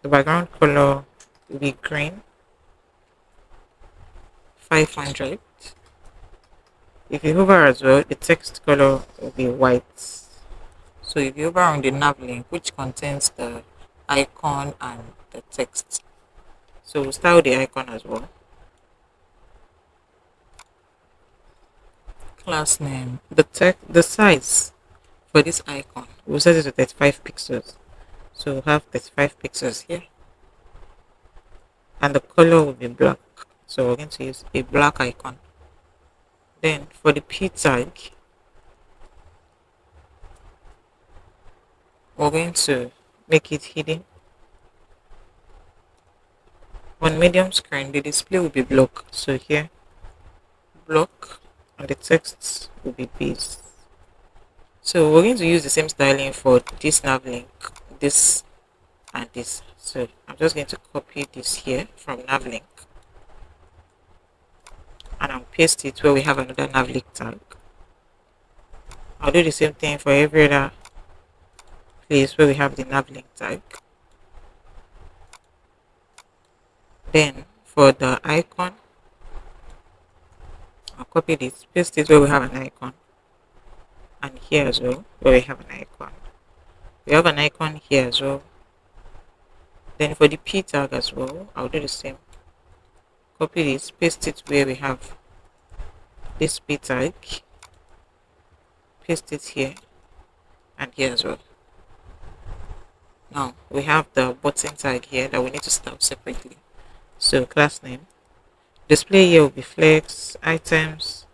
the background color will be green 500. If you hover as well, the text color will be white. So if you hover on the nav link, which contains the icon and the text, so we'll start with the icon as well. Class name, the size for this icon, we'll set it to 35 pixels. So we'll have 35 pixels here. And the color will be black. So we're going to use a black icon. Then for the p tag, we're going to make it hidden. On medium screen, the display will be block. So here, block, and the text will be base. So we're going to use the same styling for this nav link, this and this. So I'm just going to copy this here from nav link, and I'll paste it where we have another nav link tag. I'll do the same thing for every other place where we have the nav link tag. Then for the icon, I'll copy this, paste it where we have an icon, and here as well where we have an icon. We have an icon here as well. Then for the p tag as well, I'll do the same. Copy this, paste it where we have this p tag, paste it here and here as well. Now we have the button tag here that we need to style separately. So class name, display here will be flex, items,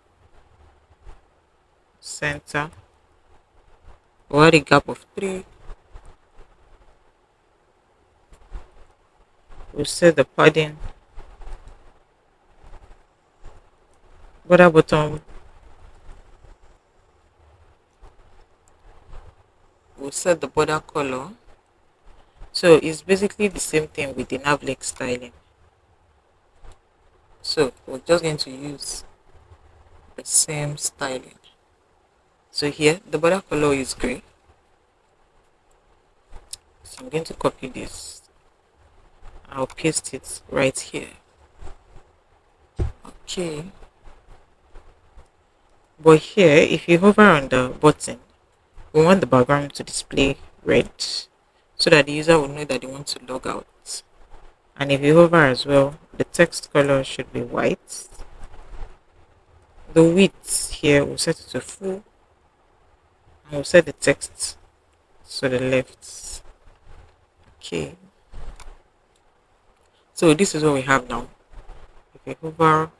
center. We'll add a gap of 3. We'll set the padding, border bottom, we'll set the border color. So it's basically the same thing with the nav link styling. So we're just going to use the same styling. So here the border color is gray. So I'm going to copy this. I'll paste it right here. Okay. But here, if you hover on the button, we want the background to display red so that the user will know that they want to log out. And if you hover as well, the text color should be white. The width here, we'll set it to full. And we'll set the text to the left. Okay. So this is what we have now. If you hover,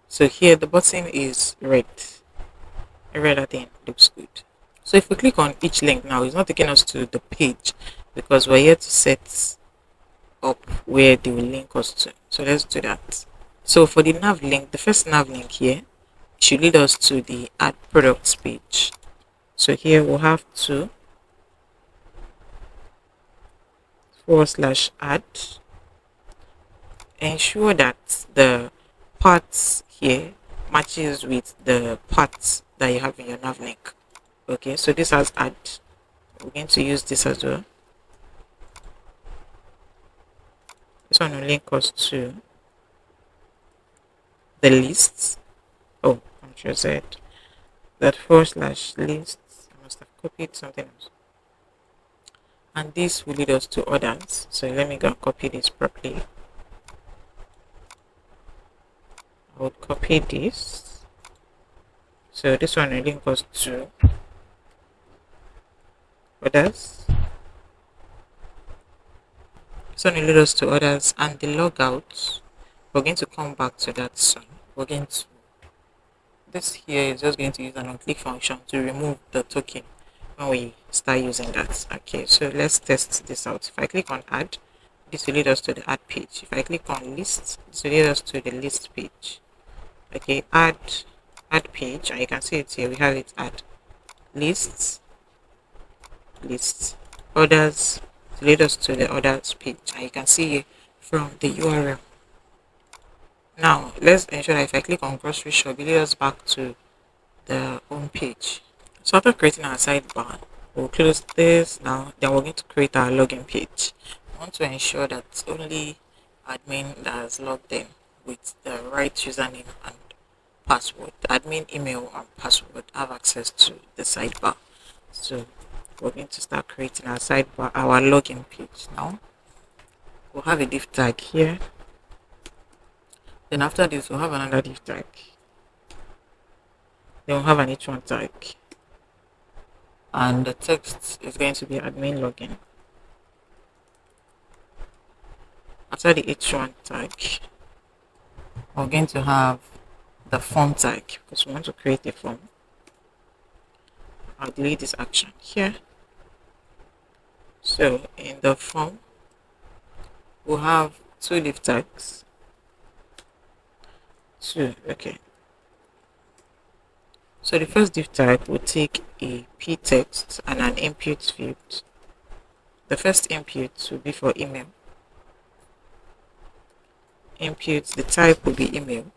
so here the button is red. Red at the end looks good. So if we click on each link now, it's not taking us to the page because we're here to set up where they will link us to. So let's do that. So for the nav link, the first nav link here should lead us to the add products page. So here we'll have to /add. Ensure that the parts here matches with the parts that you have in your nav link. Okay, so this has add. We're going to use this as well. This one will link us to the lists. Oh, I'm sure I said that /list. I must have copied something else. And this will lead us to others. So let me go and copy this properly. I would copy this. So this one will link us to others. This one will lead us to others, and the logout. We're going to come back to that soon. We're going to this here is just going to use an on-click function to remove the token when we start using that. Okay, so let's test this out. If I click on add, this will lead us to the add page. If I click on list, this will lead us to the list page. Okay, add page, and you can see it here. We have it add lists, others to lead us to the others page, and you can see here from the URL. Now let's ensure that if I click on grocery shop, it leads us back to the home page. So after creating our sidebar, we'll close this now. Then we're going to create our login page. I want to ensure that only admin that has logged in with the right username and password, the admin email and password, have access to the sidebar. So we're going to start creating our sidebar, our login page now. We'll have a div tag here. Then after this, we'll have another div tag. Then we'll have an h1 tag. And the text is going to be admin login. After the h1 tag, we're going to have the form tag because we want to create a form. I'll delete this action here. So in the form, we'll have two div tags. Okay. So the first div tag will take a p text and an input field. The first input will be for email. Input, the type will be email.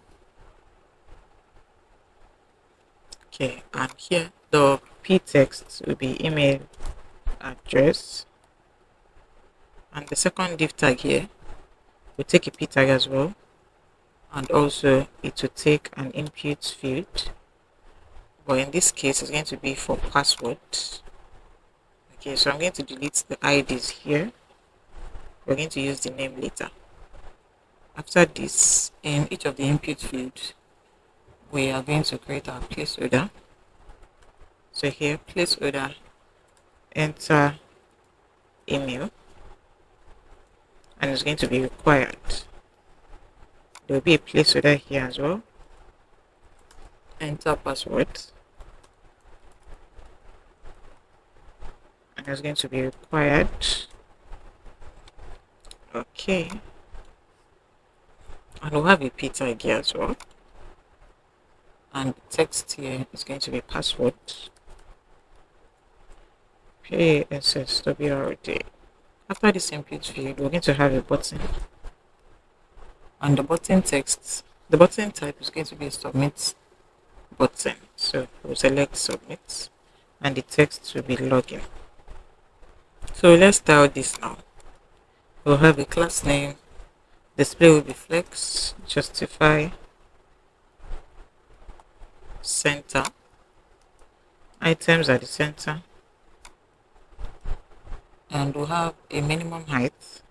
Okay, and here the p text will be email address. And the second div tag here will take a p tag as well. And also it will take an input field, but in this case it's going to be for password. Okay, so I'm going to delete the IDs here. We're going to use the name later. After this, in each of the input fields, we are going to create our placeholder. So here, placeholder, enter email, and it's going to be required. There will be a placeholder here as well. Enter password, and it's going to be required. Okay, and we'll have a p tag here as well, and the text here is going to be password. PSSWRD. After this input field, we're going to have a button. And the button text, the button type is going to be a submit button. So we'll select submit, and the text will be login. So let's style this now. We'll have a class name. Display will be flex, justify, center. Items at the center. And we'll have a minimum height.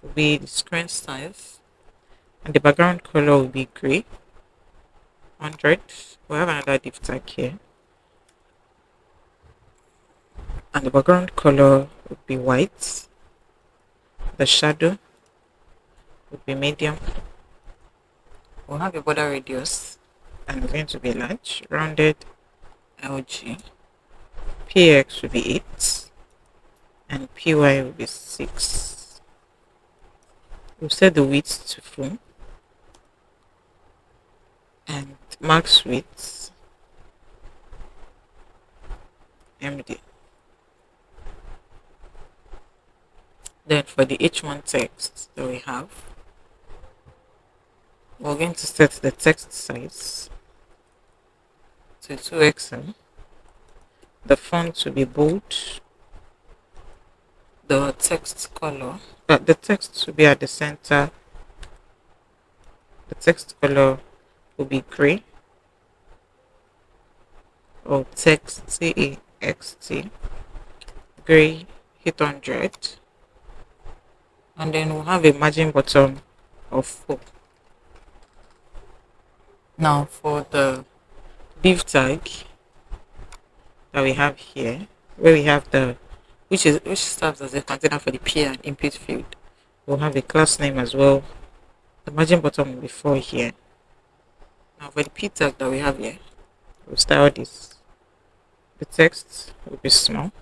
Will be the screen size, and the background color will be gray. 100. We'll have another div tag here, and the background color would be white. The shadow would be medium. We'll have a border radius, and it's going to be large, rounded LG. PX will be 8, and PY will be 6. We'll set the width to full, and max width MD. Then for the H1 text that we have, we're going to set the text size to 2XL. The font will be bold. The text color, the text will be at the center. The text color will be gray, or text TEXT, gray, 800. And then we'll have a margin bottom of 4. Now for the div tag that we have here, where we have the which serves as a container for the peer and input field. We'll have a class name as well. The margin bottom will be 4 here. Now for the p tag that we have here, we'll style this. The text will be small.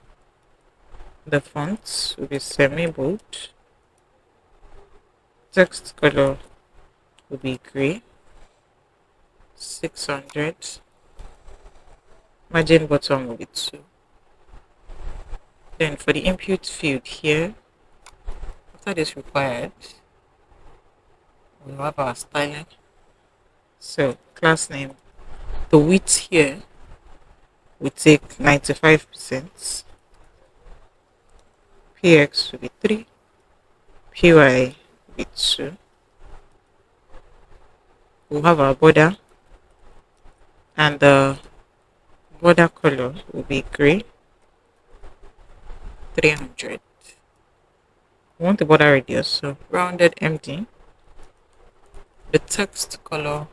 The font will be semi-bold. Text color will be gray. 600. Margin bottom will be 2. Then for the input field here, after this required, we'll have our styling. So class name, the width here we take 95%. PX will be 3. PY will be 2. We'll have our border, and the border color will be gray. 300. We want the border radius, so rounded MD. The text color,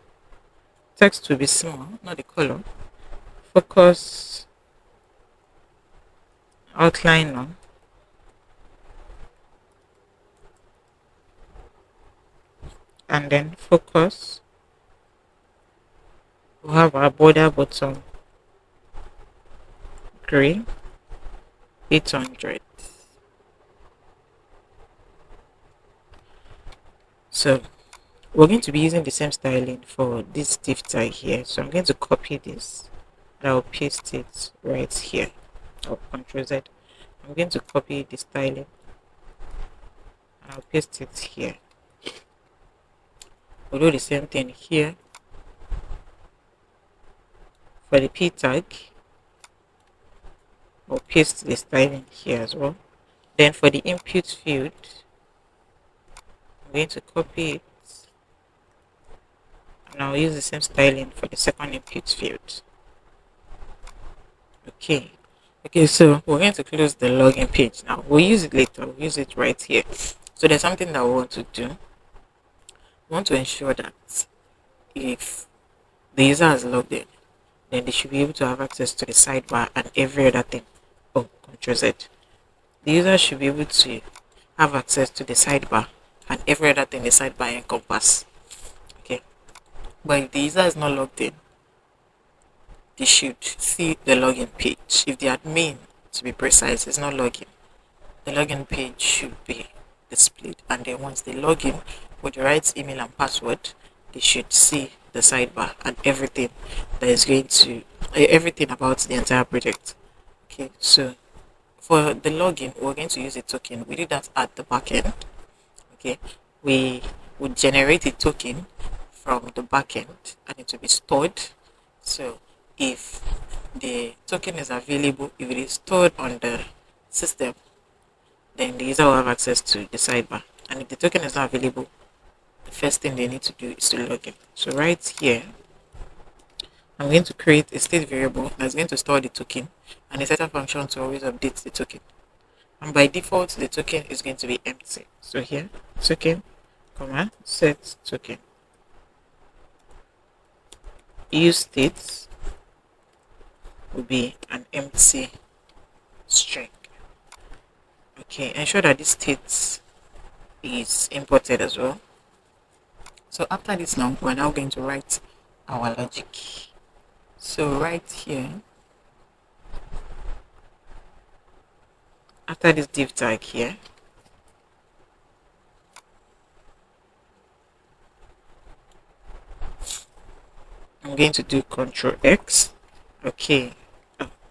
text will be small, not the color. Focus outline on. And then focus. We'll have our border bottom gray. 800. So we're going to be using the same styling for this div tag here. So I'm going to copy this and I'll paste it right here. I'll Ctrl Z. I'm going to copy the styling and I'll paste it here. We'll do the same thing here for the p tag. I'll paste the styling here as well. Then for the input field, I'm going to copy it and I'll use the same styling for the second input field. Okay, so we're going to close the login page now. We'll use it later, we'll use it right here. So there's something that we want to do. We want to ensure that if the user has logged in, then they should be able to have access to the sidebar and every other thing. Oh, Ctrl Z. The user should be able to have access to the sidebar and every other thing the sidebar encompass. Okay. But if the user is not logged in, they should see the login page. If the admin, to be precise, is not logging, the login page should be displayed. And then once they log in with the right email and password, they should see the sidebar and everything that is going to, everything about the entire project. Okay, so for the login, we're going to use a token. We did that at the backend. Okay, we would generate a token from the backend and it will be stored. So if the token is available, if it is stored on the system, then the user will have access to the sidebar. And if the token is not available, the first thing they need to do is to log in. So right here, I'm going to create a state variable that's going to store the token and a setup function to always update the token. And by default, the token is going to be empty. So here, token, comma, set token. Use state will be an empty string. Okay, ensure that this state is imported as well. So after this now, we're now going to write our logic. So right here, after this div tag here, I'm going to do Ctrl X. Okay,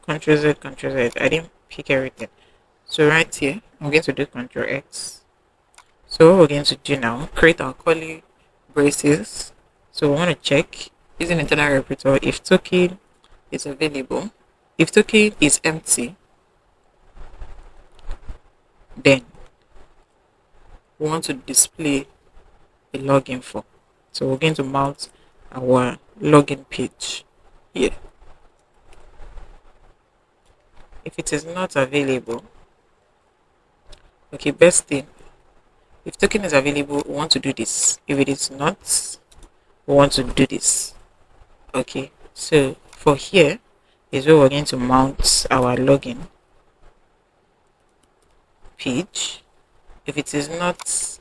Ctrl Z, Ctrl Z. I didn't pick everything. So right here, I'm going to do Ctrl X. So what we're going to do now, create our curly braces. So we want to check using internal operator if token is available. If token is empty, then we want to display a login form. So we're going to mount our login page here. If it is not available, okay, best thing, if token is available, we want to do this. If it is not, we want to do this. Okay, so for here is where we're going to mount our login. page. If it is not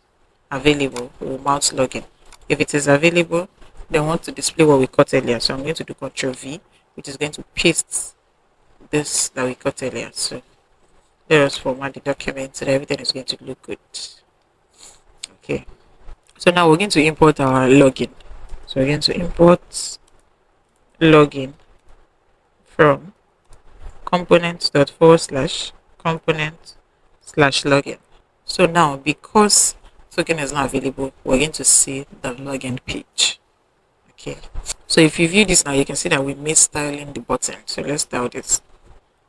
available, we will mount login. If it is available, then we want to display what we cut earlier. So I'm going to do Ctrl V, which is going to paste this that we cut earlier. So let us format the document so that everything is going to look good. Okay. So now we're going to import our login. So we're going to import login from component./component/login. So now, because token is not available, we're going to see the login page. Okay. So if you view this now, you can see that we missed styling the button. So let's style this.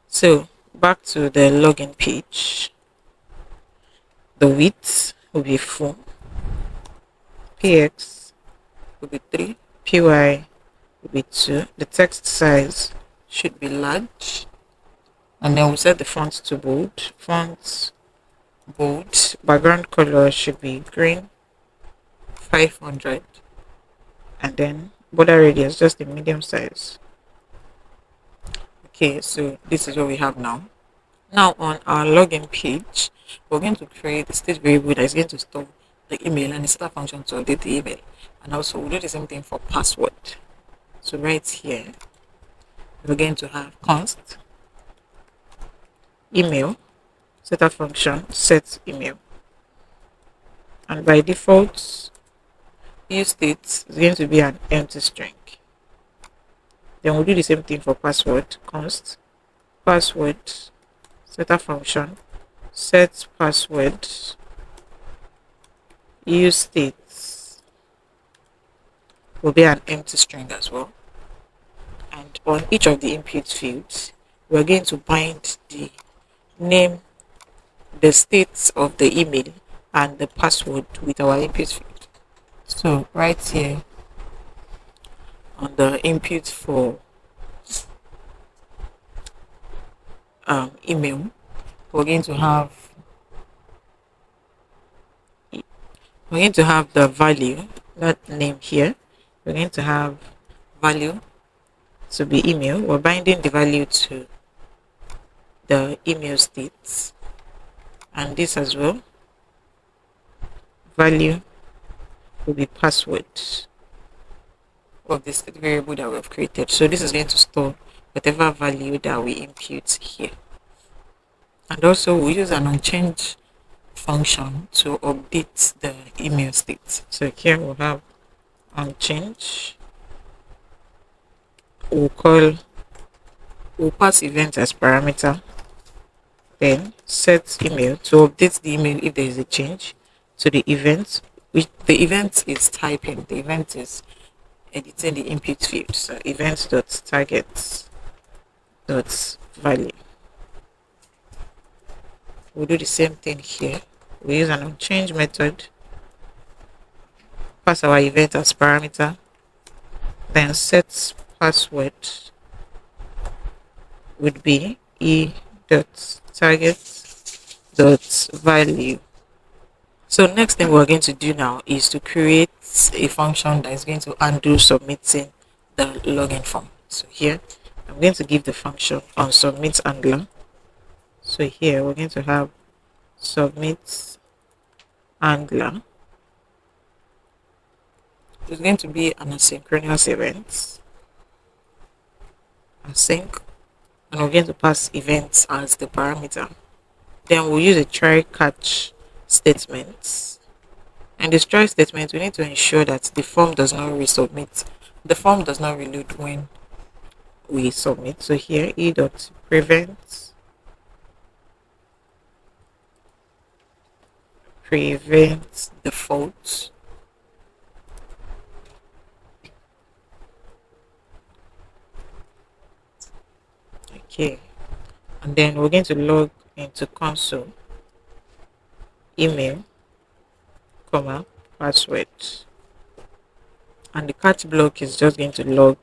So back to the login page. The width will be full. PX will be 3. PY will be 2. The text size should be large. And then we'll set the font to bold. Font bold. Background color should be green, 500. And then border radius, just a medium size. Okay, so this is what we have now. Now on our login page, we're going to create a state variable that is going to store the email and a setter function to update the email. And also we'll do the same thing for password. So right here, we're going to have const email, setter function, set email. And by default, use state is going to be an empty string. Then we'll do the same thing for password, const password, setter function, set password, use state will be an empty string as well. And on each of the input fields, we're going to bind the name, the state of the email, and the password with our input field. So right here on the input for email, we're going to have the value, that name here. We're going to have value to be email. We're binding the value to the email state, and this as well. Value will be password of this variable that we've created. So this is going to store whatever value that we input here. And also we'll use an unchanged function to update the email state. So here we'll have unchanged. We'll pass event as parameter. Then set email to update the email if there is a change to the event, which the event is typing. The event is editing the input field. So event.target.value. We'll do the same thing here. We use an unchanged method, pass our event as parameter, then set password would be e.target.value. So next thing we're going to do now is to create a function that is going to undo submitting the login form. So here I'm going to give the function on submit handler. So here we're going to have submit handler. It's going to be an asynchronous event, async, and we're going to pass events as the parameter. Then we'll use a try catch statement. And this try statement, we need to ensure that the form does not resubmit. The form does not reload when we submit. So here e.prevent default. Okay, and then we're going to log into console email, comma, password, and the catch block is just going to log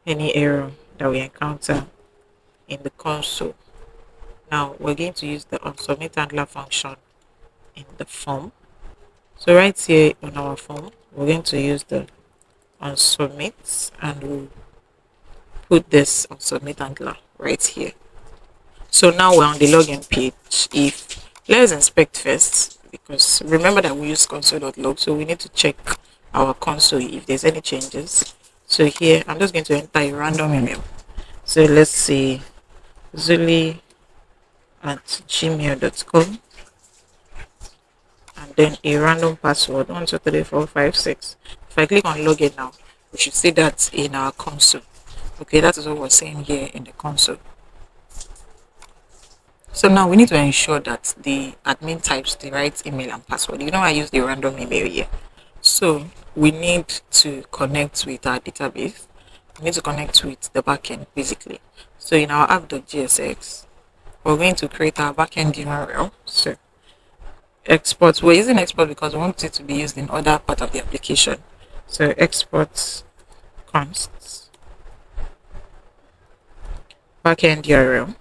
any error that we encounter in the console. Now we're going to use the onSubmit handler function in the form. So right here on our form, we're going to use the onSubmit, and we'll put this onSubmit handler right here. So now we're on the login page. If Let's inspect first, because remember that we use console.log, so we need to check our console if there's any changes. So here I'm just going to enter a random email. So let's say zuli@gmail.com, and then a random password 123456. If I click on login now, we should see that in our console. Okay, that is what we're saying here in the console. So now we need to ensure that the admin types the right email and password. I use the random email here. So we need to connect with our database. We need to connect with the backend basically. So in our app.gsx, we're going to create our backend URL. So export, we're using export because we want it to be used in other part of the application. So export const backend URL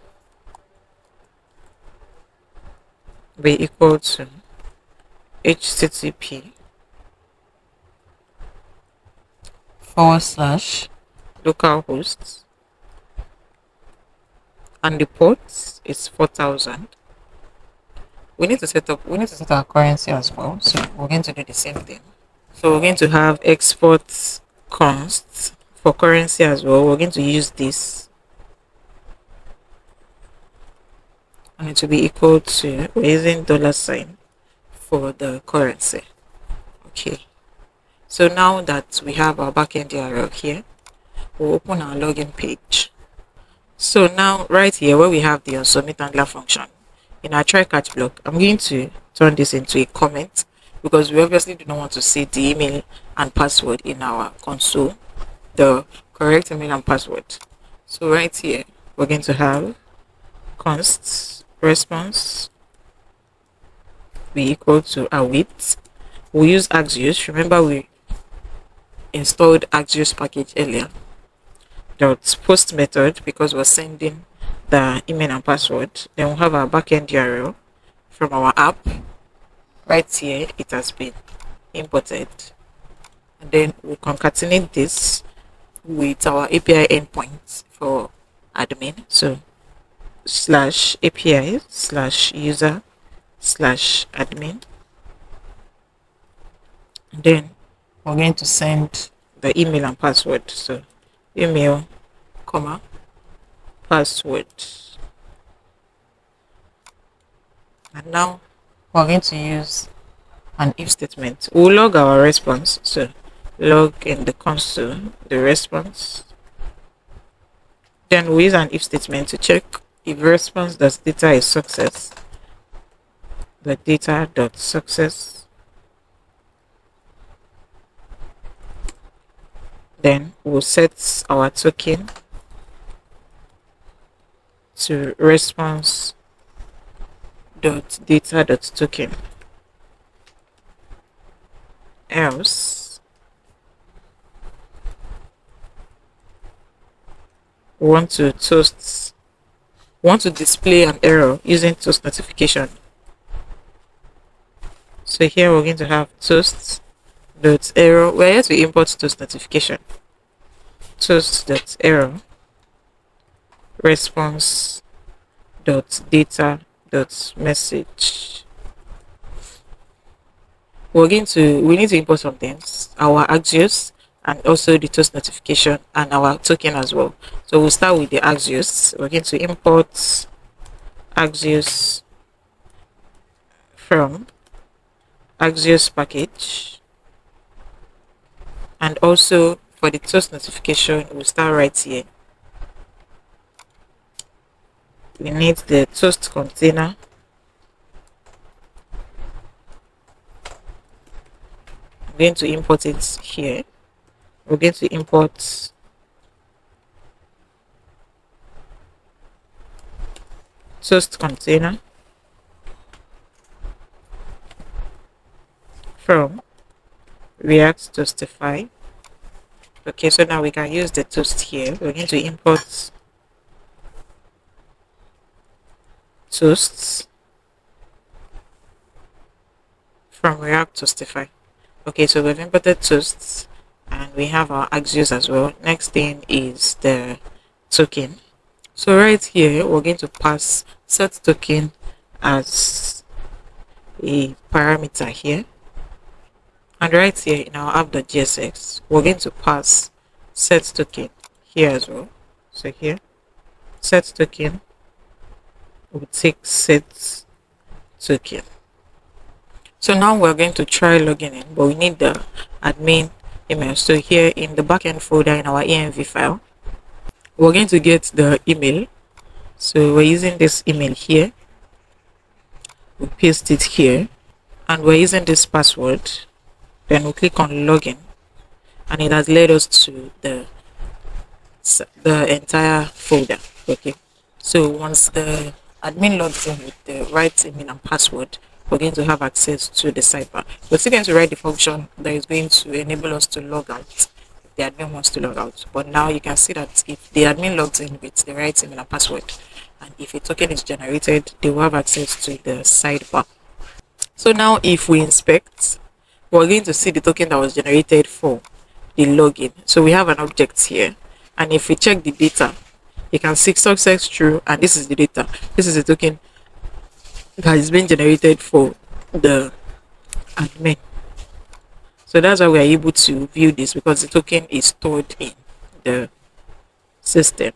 be equal to http / localhost, and the port is 4000. We need to set our currency as well, so we're going to do the same thing. So we're going to have export const for currency as well. We're going to use this, and it will be equal to, we're using $sign for the currency. Okay, so now that we have our backend URL here, we'll open our login page. So now right here where we have the submit handler function, in our try catch block, I'm going to turn this into a comment because we obviously do not want to see the email and password in our console, the correct email and password. So right here we're going to have const response be equal to await. We'll use Axios. Remember we installed Axios package earlier. Dot post method because we're sending the email and password. Then we'll have our backend URL from our app. Right here it has been imported, and then we'll concatenate this with our API endpoint for admin. So /API /user/admin, and then we're going to send the email and password. So email, comma, password. And now we're going to use an if statement. We'll log our response. So log in the console the response. Then we use an if statement to check if response.data is success. The data.success. Then we'll set our token to response.data.token. Else we want to display an error using toast notification. So here we're going to have toast.error. We're here to import toast notification. Toast.error response.data.message. We need to import some things, our Axios and also the toast notification and our token as well. So we'll start with the Axios. We're going to import Axios from Axios package, and also for the toast notification we'll start right here. We need the toast container. I'm going to import it here. We're going to import toast container from React Toastify. Okay, so now we can use the toast here. We're going to import toasts from React Toastify. Okay, so we've imported toasts and we have our Axios as well. Next thing is the token. So right here we're going to pass set token as a parameter here, and right here in our app.gsx, we're going to pass set token here as well. So here, set token will take set token. So now we're going to try logging in, but we need the admin email. So here in the backend folder in our env file, we're going to get the email. So we're using this email here. We paste it here, and we're using this password. Then we click on login, and it has led us to the entire folder. Okay, so once the admin logs in with the right email and password, we're going to have access to the sidebar. We're still going to write the function that is going to enable us to log out if the admin wants to log out. But now you can see that if the admin logs in with the right email and password, and if a token is generated, they will have access to the sidebar. So now if we inspect, we're going to see the token that was generated for the login. So we have an object here, and if we check the data, you can see success true, and this is the data. This is the token that is being generated for the admin. So that's why we are able to view this, because the token is stored in the system.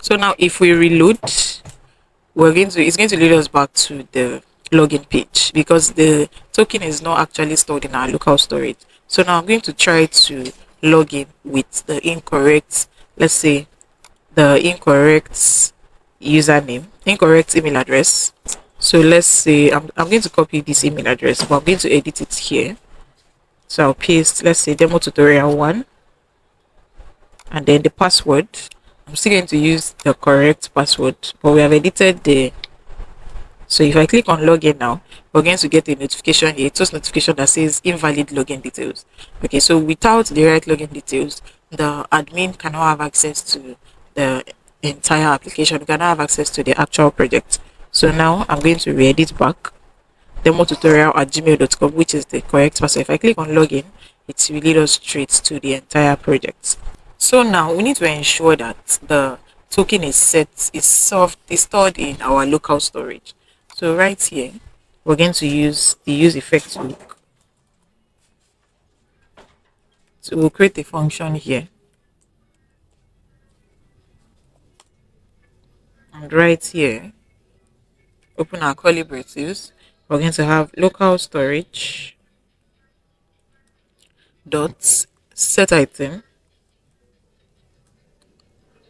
So now if we reload, it's going to lead us back to the login page, because the token is not actually stored in our local storage. So now I'm going to try to log in with the incorrect, let's say the incorrect username, incorrect email address. So let's say I'm going to copy this email address, but I'm going to edit it here. So I'll paste, let's say demo tutorial 1, and then the password. I'm still going to use the correct password, but we have edited the. So if I click on login now, we're going to get a notification here. It's just notification that says invalid login details. Okay, so without the right login details, the admin cannot have access to the entire application. We cannot have access to the actual project. So now I'm going to re-edit back demotutorial@gmail.com, which is the correct password. If I click on login, it will lead us straight to the entire project. So now we need to ensure that the token is stored in our local storage. So right here, we're going to use the use effect hook. So we'll create a function here. And right here, open our curly braces. We're going to have local storage dot set item.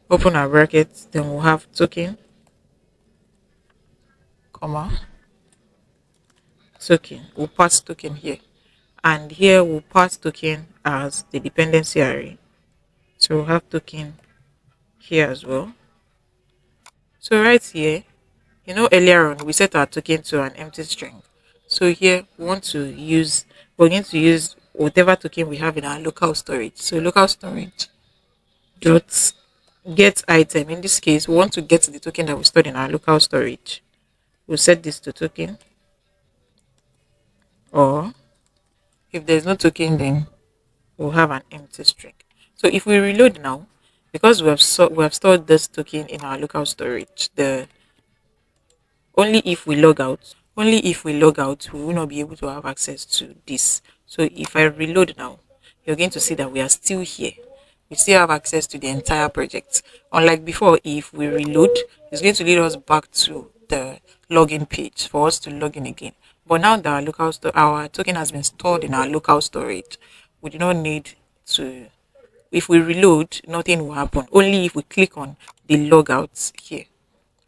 Open our brackets, then we'll have token, comma, token. We'll pass token here. And here we'll pass token as the dependency array. So we'll have token here as well. So right here, earlier on we set our token to an empty string. So here we're going to use whatever token we have in our local storage. So local storage dot get item. In this case, we want to get the token that we stored in our local storage. We'll set this to token, or if there's no token, then we'll have an empty string. So if we reload now, because we have stored this token in our local storage, the only if we log out, we will not be able to have access to this. So if I reload now, you're going to see that we are still here. We still have access to the entire project. Unlike before, if we reload, it's going to lead us back to the login page for us to log in again. But now that our token has been stored in our local storage, we do not need to. If we reload, nothing will happen. Only if we click on the logouts here.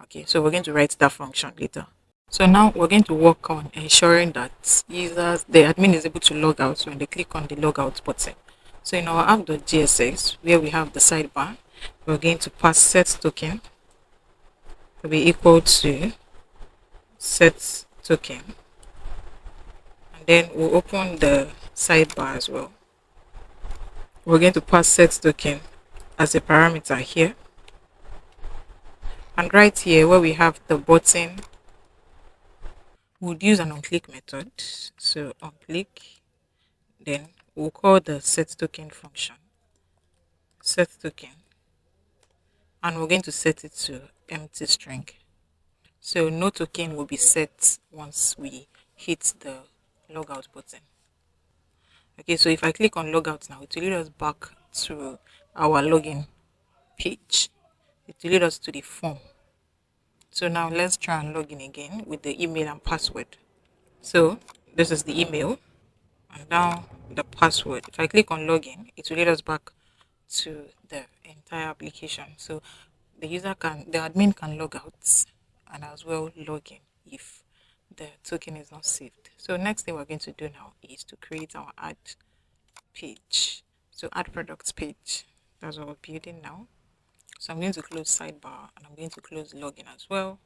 Okay, so we're going to write that function later. So now we're going to work on ensuring that the admin is able to log out when they click on the logout button. So in our app.gsx, where we have the sidebar, we're going to pass set token to be equal to set token. And then we'll open the sidebar as well. We're going to pass set token as a parameter here. And right here where we have the button, we'll use an onClick method. So onClick, then we'll call the set token function. Set token. And we're going to set it to empty string. So no token will be set once we hit the logout button. Okay, so if I click on logout now, it will lead us back to our login page. It will lead us to the form. So now let's try and log in again with the email and password. So this is the email and now the password. If I click on login, it will lead us back to the entire application. So the admin can log out and as well log in if the token is not saved. So next thing we're going to do now is to create our ad page. So add products page. That's what we're building now. So I'm going to close sidebar and I'm going to close login as well.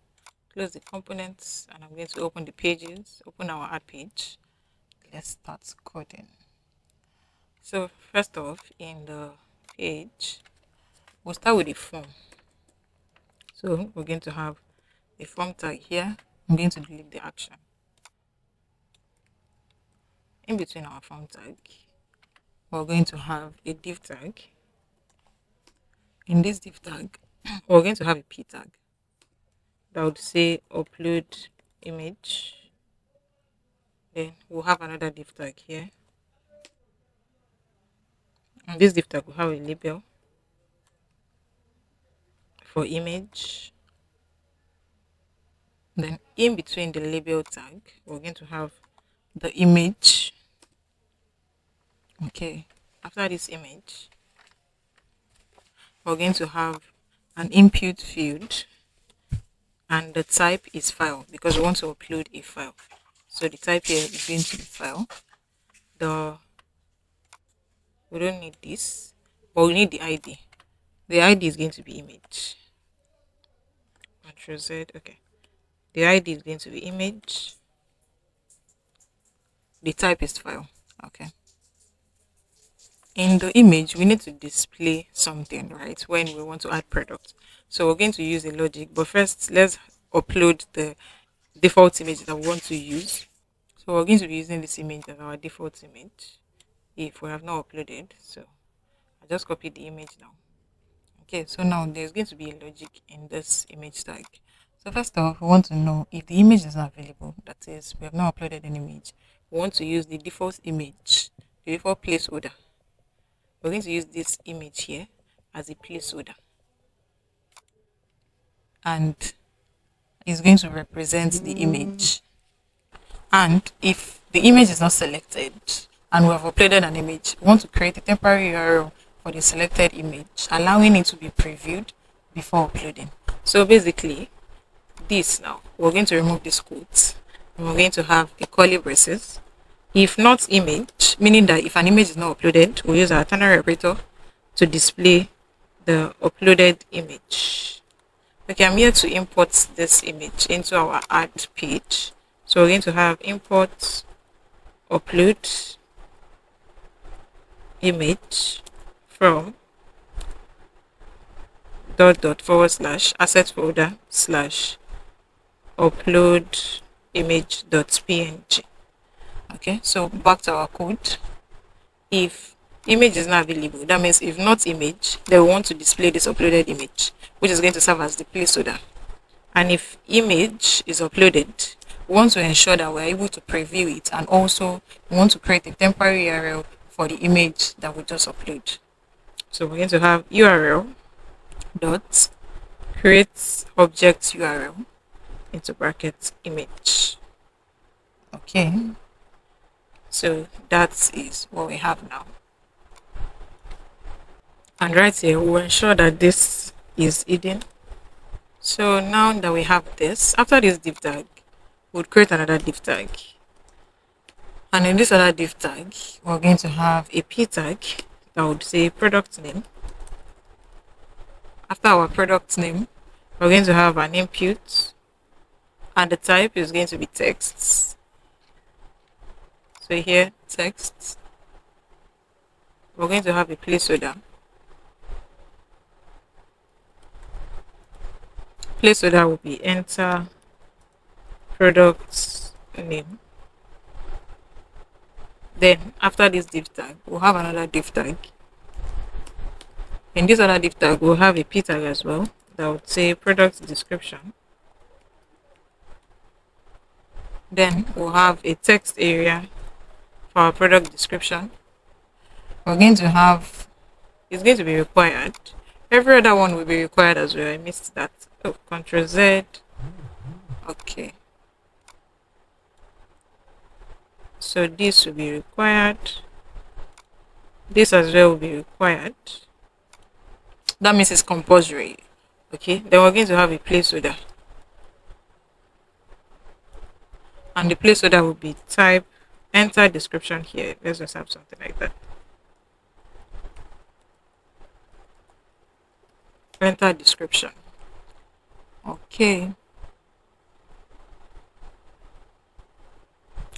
Close the components and I'm going to open the pages, open our ad page. Let's start coding. So first off, in the page, we'll start with the form. So we're going to have a form tag here. I'm going to delete the action. In between our form tag, we're going to have a div tag. In this div tag, we're going to have a p tag that would say upload image. Then we'll have another div tag here. And this div tag will have a label for image. Then in between the label tag, we're going to have the image. Okay, after this image, we're going to have an input field and the type is file because we want to upload a file. So the type here is going to be file. We don't need this, but we need the ID. The ID is going to be image. Control Z, okay. The ID is going to be image. The type is file, okay. In the image, we need to display something, right, when we want to add product. So we're going to use a logic, but first let's upload the default image that we want to use. So we're going to be using this image as our default image if we have not uploaded. So I just copied the image now. Okay, so now there's going to be a logic in this image tag. So first off, we want to know if the image is not available, that is, we have not uploaded an image. We want to use the default image, the default placeholder. We're going to use this image here as a placeholder. And it's going to represent the image. And if the image is not selected and we have uploaded an image, we want to create a temporary URL for the selected image, allowing it to be previewed before uploading. So basically, this now, we're going to remove this quote and we're going to have a curly braces. If not image, meaning that if an image is not uploaded, we'll use our ternary operator to display the uploaded image. Okay, I'm here to import this image into our ad page. So we're going to have import upload image from /asset folder / upload image.png. Okay, so back to our code. If image is not available, that means if not image, then we want to display this uploaded image, which is going to serve as the placeholder. And if image is uploaded, we want to ensure that we're able to preview it, and also we want to create a temporary URL for the image that we just upload. So we're going to have URL dot create object URL into brackets image. Okay, so that is what we have now. And right here, we'll ensure that this is hidden. So now that we have this, after this div tag, we'll create another div tag. And in this other div tag, we're going to have a p tag that would say product name. After our product name, we're going to have an input, and the type is going to be text. So here, text. We're going to have a placeholder. Placeholder will be enter product name. Then after this div tag, we'll have another div tag. In this other div tag, we'll have a p tag as well that would say product description. Then we'll have a text area for our product description. We're going to have, it's going to be required. Every other one will be required as well. I missed that. Oh, Control Z. Okay. So this will be required. This as well will be required. That means it's compulsory. Okay. Then we're going to have a placeholder. And the placeholder will be type enter description here. Let's just have something like that. Enter description. Okay.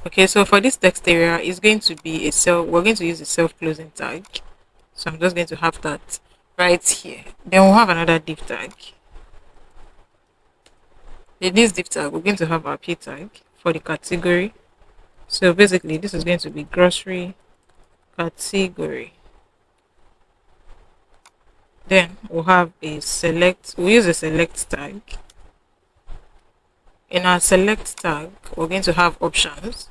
Okay, so for this text area, it's going to be a self. We're going to use a self-closing tag. So I'm just going to have that right here. Then we'll have another div tag. In this div tag, we're going to have our p tag for the category. So basically, this is going to be grocery category. Then we'll have a select. We'll use a select tag. In our select tag, we're going to have options.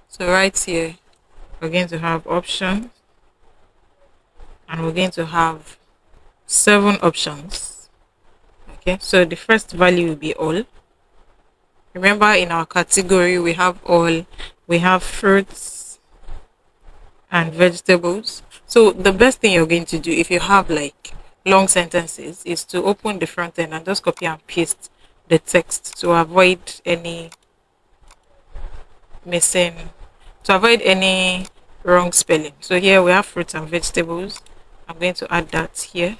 So right here, we're going to have options, and we're going to have 7 options. Okay, so the first value will be all. Remember, in our category, we have all, we have fruits and vegetables. So the best thing you're going to do if you have like long sentences is to open the front end and just copy and paste the text to avoid any wrong spelling. So here we have fruits and vegetables. I'm going to add that here.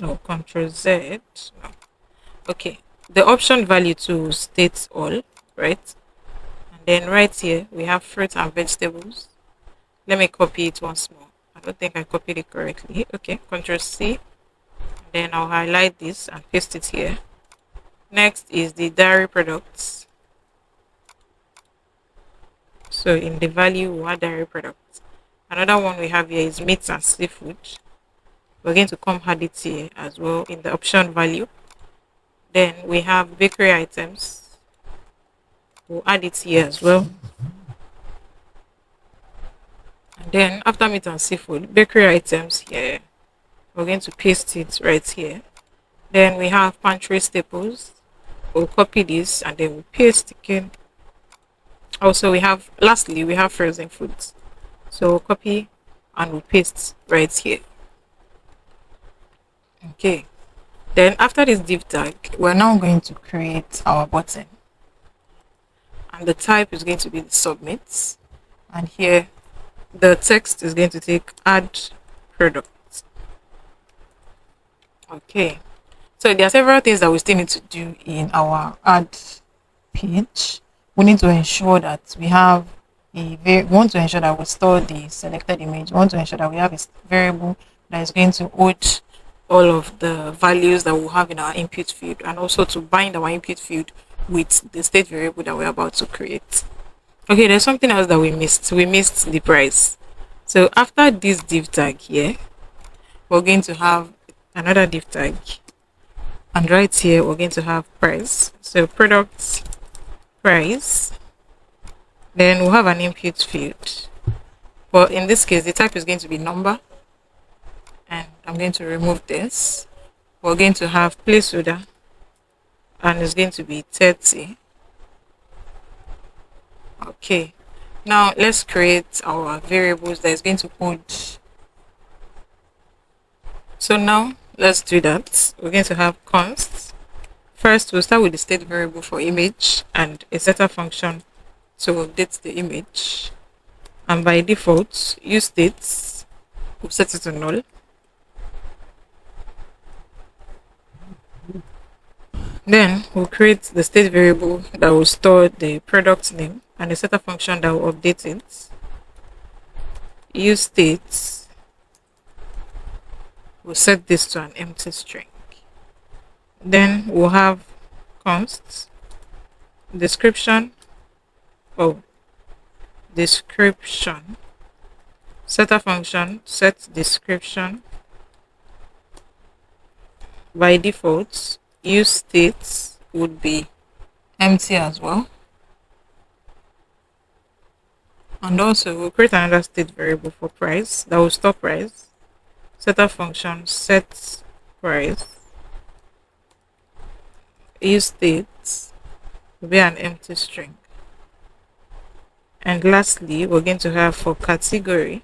Oh, Control Z. No. Okay, the option value to state all, right? And then right here we have fruits and vegetables. Let me copy it once more. I don't think I copied it correctly. Okay, Control C. Then I'll highlight this and paste it here. Next is the dairy products. So in the value we have dairy products. Another one we have here is meats and seafood. We're going to come add it here as well in the option value. Then we have bakery items. We'll add it here as well. And then after meat and seafood, bakery items here. We're going to paste it right here. Then we have pantry staples. We'll copy this and then we'll paste again. Also lastly we have frozen foods. So we'll copy and we'll paste right here. Okay. Then after this div tag, we're now going to create our button. And the type is going to be the submit. And here the text is going to take add product. Okay. So there are several things that we still need to do in our add page. We need to ensure that we have we want to ensure that we store the selected image. We want to ensure that we have a variable that is going to hold all of the values that we'll have in our input field, and also to bind our input field with the state variable that we're about to create. Okay, there's something else that we missed. We missed the price. So after this div tag here, we're going to have another div tag. And right here, we're going to have price. So product price. Then we'll have an input field. But in this case, the type is going to be number. And I'm going to remove this. We're going to have placeholder. And it's going to be 30. Okay. Now let's create our variables that is going to hold. So now let's do that. We're going to have const. First, we'll start with the state variable for image and a setter function to update the image. And by default, use states. We'll set it to null. Then we'll create the state variable that will store the product name and a setter function that will update it. Use states. We'll set this to an empty string. Then we'll have const description. Description. Setter function set description. By default, use states would be empty as well. And also we'll create another state variable for price that will store price. Setter function set price. Use states will be an empty string. And lastly, we're going to have for category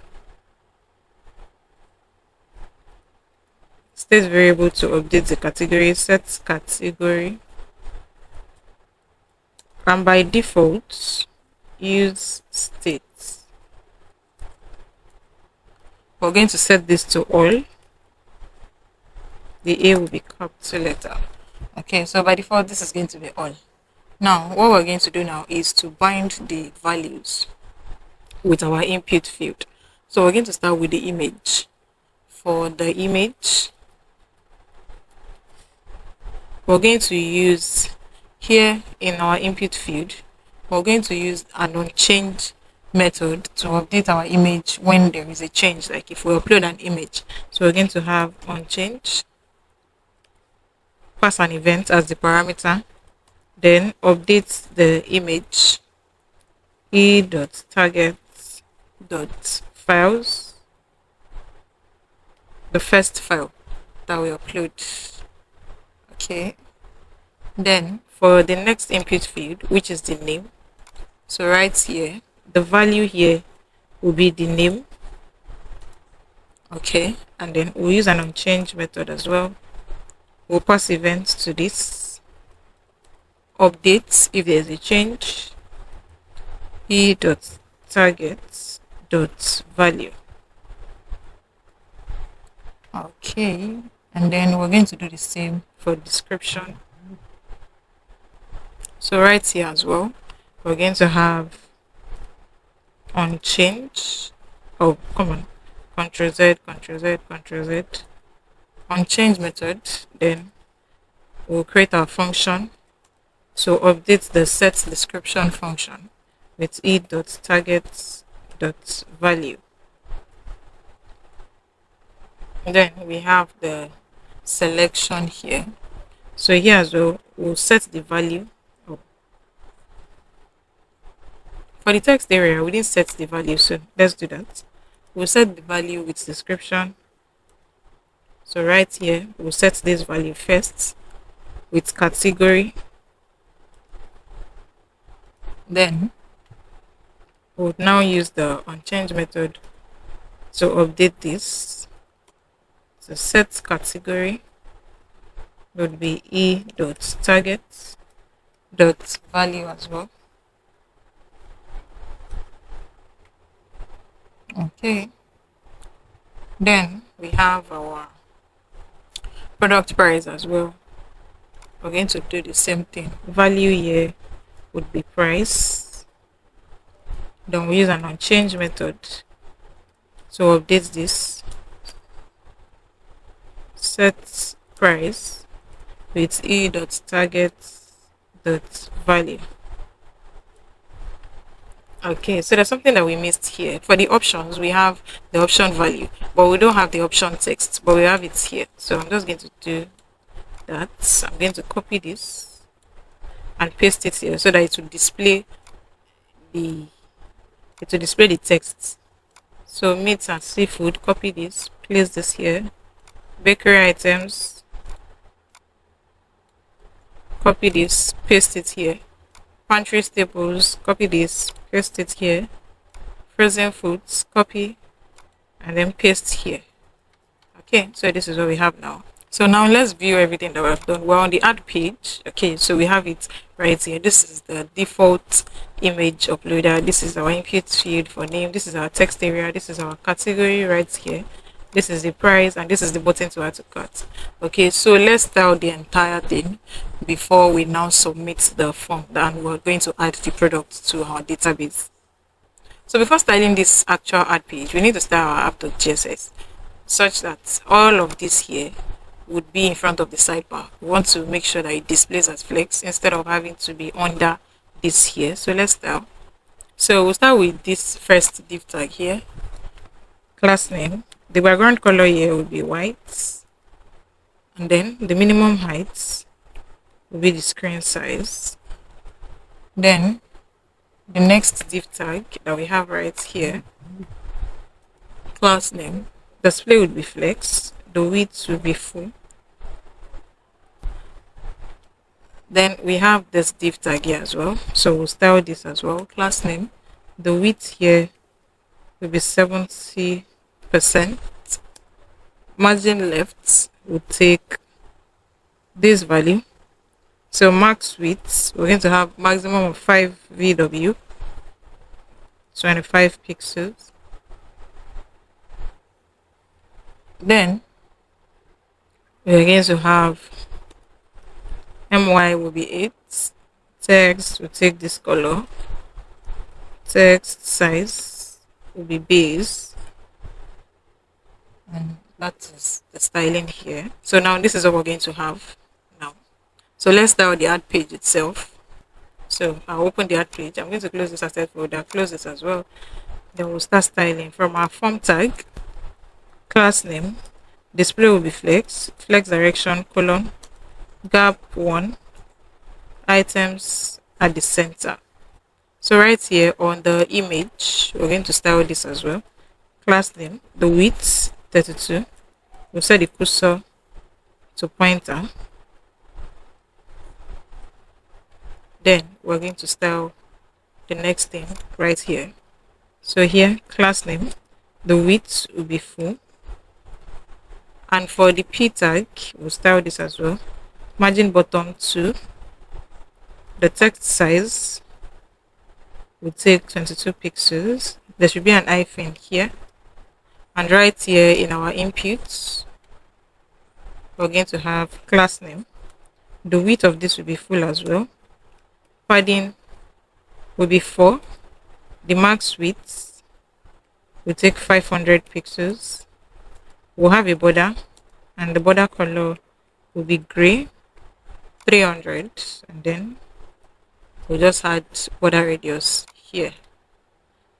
state variable to update the category, set category. And by default, use states. We're going to set this to all. The A will be capital letter. Okay, so by default, this is going to be all. Now, what we're going to do now is to bind the values with our input field. So we're going to start with the image. For the image, we're going to use here in our input field, we're going to use an onChange method to update our image when there is a change, like if we upload an image. So we're going to have onChange, pass an event as the parameter, then update the image e.target.files, the first file that we upload. Okay, then for the next input field, which is the name, so right here the value here will be the name. Okay, and then we'll use an onChange method as well. We'll pass events to this, update if there's a change, e.target.value. Okay, and then we're going to do the same for description. So right here as well, we're going to have onChange. Oh, come on, Ctrl Z, Ctrl Z, Ctrl Z. onChange method. Then we'll create our function. So update the set description function with e.target.value. Then we have the selection here. So here as well, we'll set the value. For the text area, we didn't set the value, so let's do that. We'll set the value with description. So right here, we'll set this value first with category. Then we'll now use the onChange method to update this. So set category would be e.target.value as well. Okay, then we have our product price as well. We're going to do the same thing. Value here would be price. Then we use an onChange method to update this. Set price with e.target.value. Okay, so there's something that we missed here. For the options, we have the option value, but we don't have the option text, but we have it here. So I'm just going to do that. I'm going to copy this and paste it here so that it will display the text. So meat and seafood, copy this, place this here. Bakery items, copy this, paste it here. Pantry staples, copy this, paste it here. Frozen foods, copy and then paste here. Okay, so this is what we have now. So now let's view everything that we've done. We're on the add page. Okay, so we have it right here. This is the default image uploader. This is our input field for name. This is our text area. This is our category right here. This is the price, and this is the button to add to cart. Okay, so let's style the entire thing before we now submit the form, and we're going to add the product to our database. So before styling this actual add page, we need to style our app.css such that all of this here would be in front of the sidebar. We want to make sure that it displays as flex instead of having to be under this here. So let's style. So we'll start with this first div tag here. Class name. The background color here will be white, and then the minimum height will be the screen size. Then the next div tag that we have right here, class name, display would be flex, the width will be full. Then we have this div tag here as well, so we'll style this as well. Class name, the width here will be 70%. Margin left will take this value. So max width, we're going to have maximum of 5 VW, 25 pixels. Then we're going to have MY will be 8. Text will take this color. Text size will be base. And that is the styling here. So now this is what we're going to have now. So let's style the ad page itself. So I'll open the ad page. I'm going to close this asset folder, close this as well. Then we'll start styling from our form tag. Class name, display will be flex direction colon, gap 1, items at the center. So right here on the image, we're going to style this as well. Class name, the width 32. We'll set the cursor to pointer. Then we're going to style the next thing right here. So here, class name, the width will be full. And for the p tag, we'll style this as well. Margin bottom 2. The text size will take 22 pixels. There should be an hyphen here. And right here in our inputs, we're going to have class name. The width of this will be full as well. Padding will be 4. The max width will take 500 pixels. We'll have a border, and the border color will be gray, 300, and then we'll just add border radius here.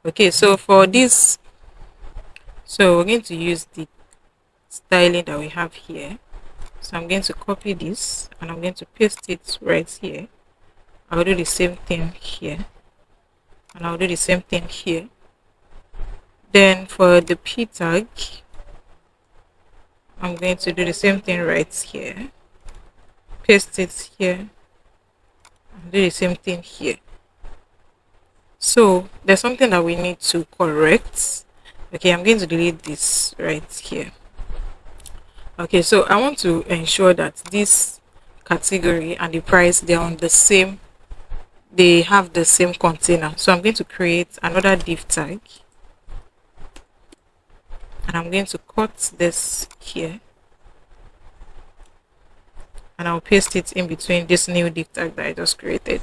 Okay, so for this, so we're going to use the styling that we have here. So I'm going to copy this and I'm going to paste it right here. I'll do the same thing here, and I'll do the same thing here. Then for the p tag, I'm going to do the same thing right here, paste it here, and do the same thing here. So there's something that we need to correct. Okay, I'm going to delete this right here. Okay, so I want to ensure that this category and the price, they're on the same, they have the same container. So I'm going to create another div tag, and I'm going to cut this here, and I'll paste it in between this new div tag that I just created.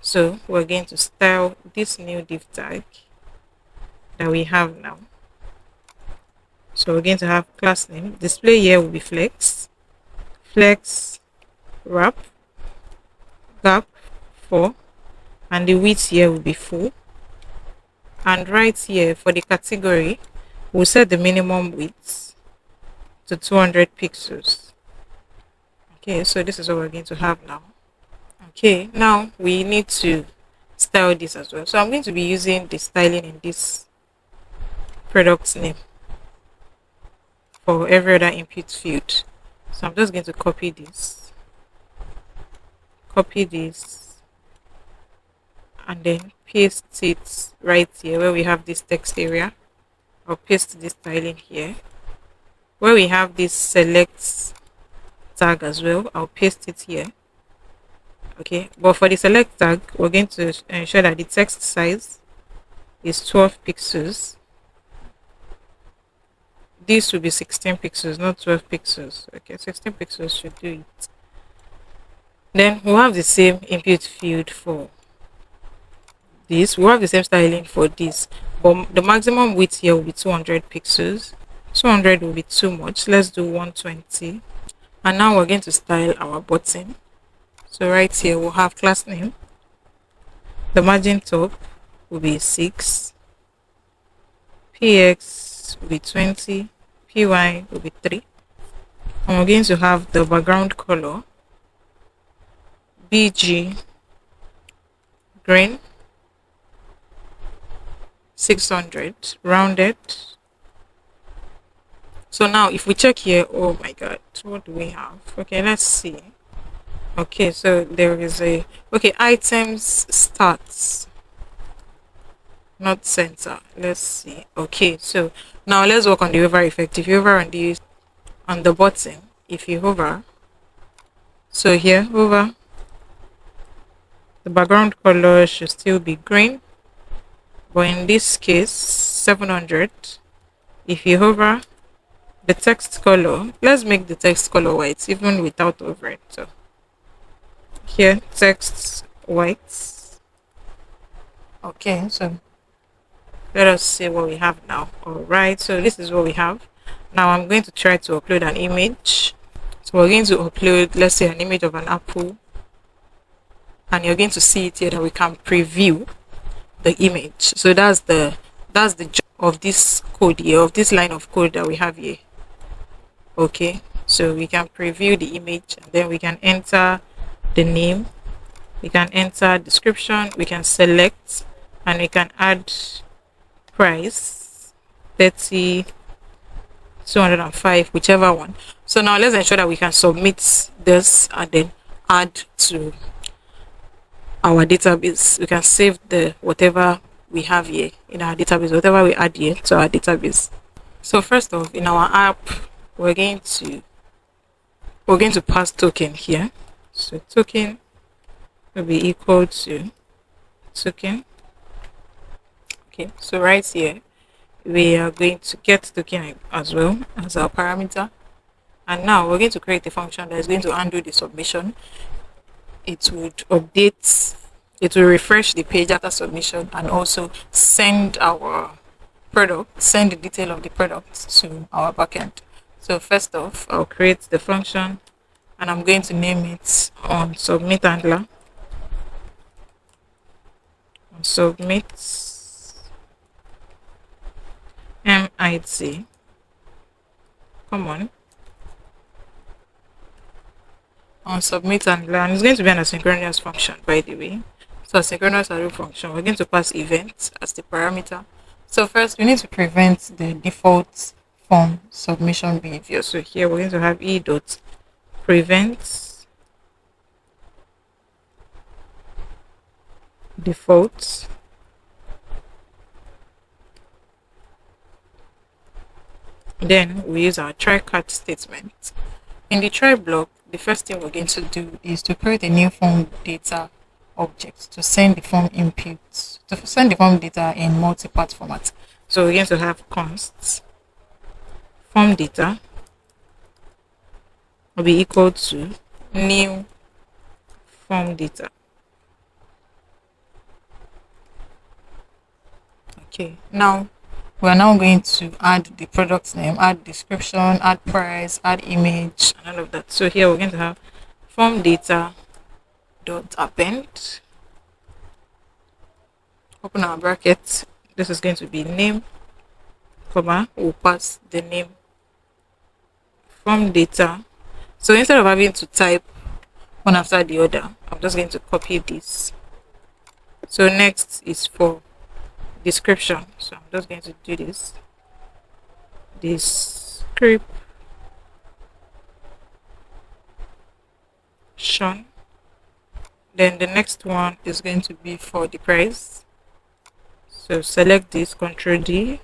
So we're going to style this new div tag that we have now. So we're going to have class name, display here will be flex wrap, gap 4, and the width here will be full. And right here for the category, we'll set the minimum width to 200 pixels. Okay, so this is what we're going to have now. Okay, now we need to style this as well. So I'm going to be using the styling in this product name for every other input field. So I'm just going to copy this, and then paste it right here where we have this text area. I'll paste this styling here. Where we have this select tag as well, I'll paste it here. Okay, but for the select tag, we're going to ensure that the text size is 12 pixels. This will be 16 pixels, not 12 pixels. Okay, 16 pixels should do it. Then we'll have the same input field for this. We'll have the same styling for this, but the maximum width here will be 200 pixels. 200 will be too much. Let's do 120. And now we're going to style our button. So right here we'll have class name. The margin top will be 6. PX will be 20. PY will be 3. And we're going to have the background color bg green 600 rounded. So now if we check here, oh my god, what do we have? Okay, let's see. Okay, so there is a items starts, not center. Let's see. Okay, so now let's work on the hover effect. If you hover on the button, if you hover, so here hover, the background color should still be green, but in this case 700. If you hover, the text color, let's make the text color white even without hovering. So here text white. Okay, so let us see what we have now. All right, so this is what we have. Now I'm going to try to upload an image. So we're going to upload, let's say, an image of an apple, and you're going to see it here that we can preview the image. So that's the job of this code here, of this line of code that we have here. Okay, so we can preview the image, and then we can enter the name, we can enter description, we can select, and we can add price 30, 205, whichever one. So now let's ensure that we can submit this and then add to our database. We can save the whatever we have here in our database, whatever we add here to our database. So first off, in our app, we're going to pass token here. So token will be equal to token. Okay, so right here we are going to get token as well as our parameter, and now we're going to create a function that is going to undo the submission. It would update, it will refresh the page after submission, and also send our product, send the detail of the product to our backend. So first off, I'll create the function, and I'm going to name it on submit handler. On submit MIT. Come on submit handler, and it's going to be an asynchronous function, by the way. So asynchronous array function, we're going to pass event as the parameter. So first we need to prevent the default form submission behavior. So here we're going to have e.prevent default then we use our try catch statement. In the try block, the first thing we're going to do is to create a new form data object to send the form inputs, to send the form data in multi-part format. So we're going to have const form data will be equal to new form data. Okay, now we are now going to add the product name, add description, add price, add image, and all of that. So here we're going to have form data dot append, open our bracket. This is going to be name, comma, we'll pass the name, form data. So instead of having to type one after the other, I'm just going to copy this. So next is for description. So I'm just going to do this description. Then the next one is going to be for the price. So select this, Ctrl D.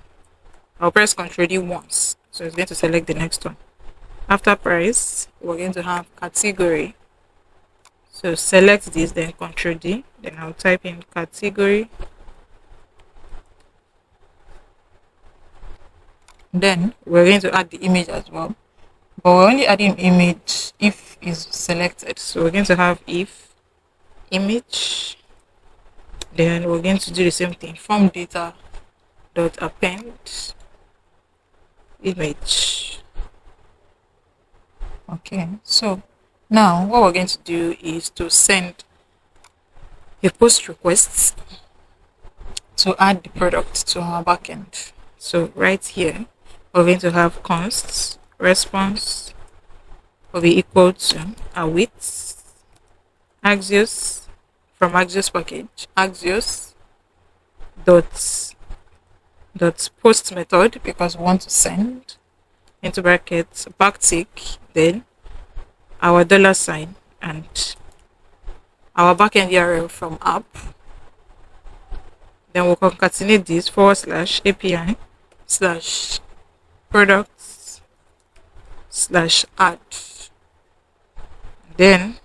I'll press Ctrl D once, so it's going to select the next one. After price, we're going to have category. So select this, then Ctrl D, then I'll type in category. Then we're going to add the image as well, but we're only adding image if is selected. So we're going to have if image, then we're going to do the same thing, form data dot append image. Okay, so now what we're going to do is to send a post request to add the product to our backend. So right here we're going to have const response will be equal to await Axios from Axios package, Axios dot post method, because we want to send, into brackets backtick, then our dollar sign, and our backend URL from app. Then we'll concatenate this / API / products / add, then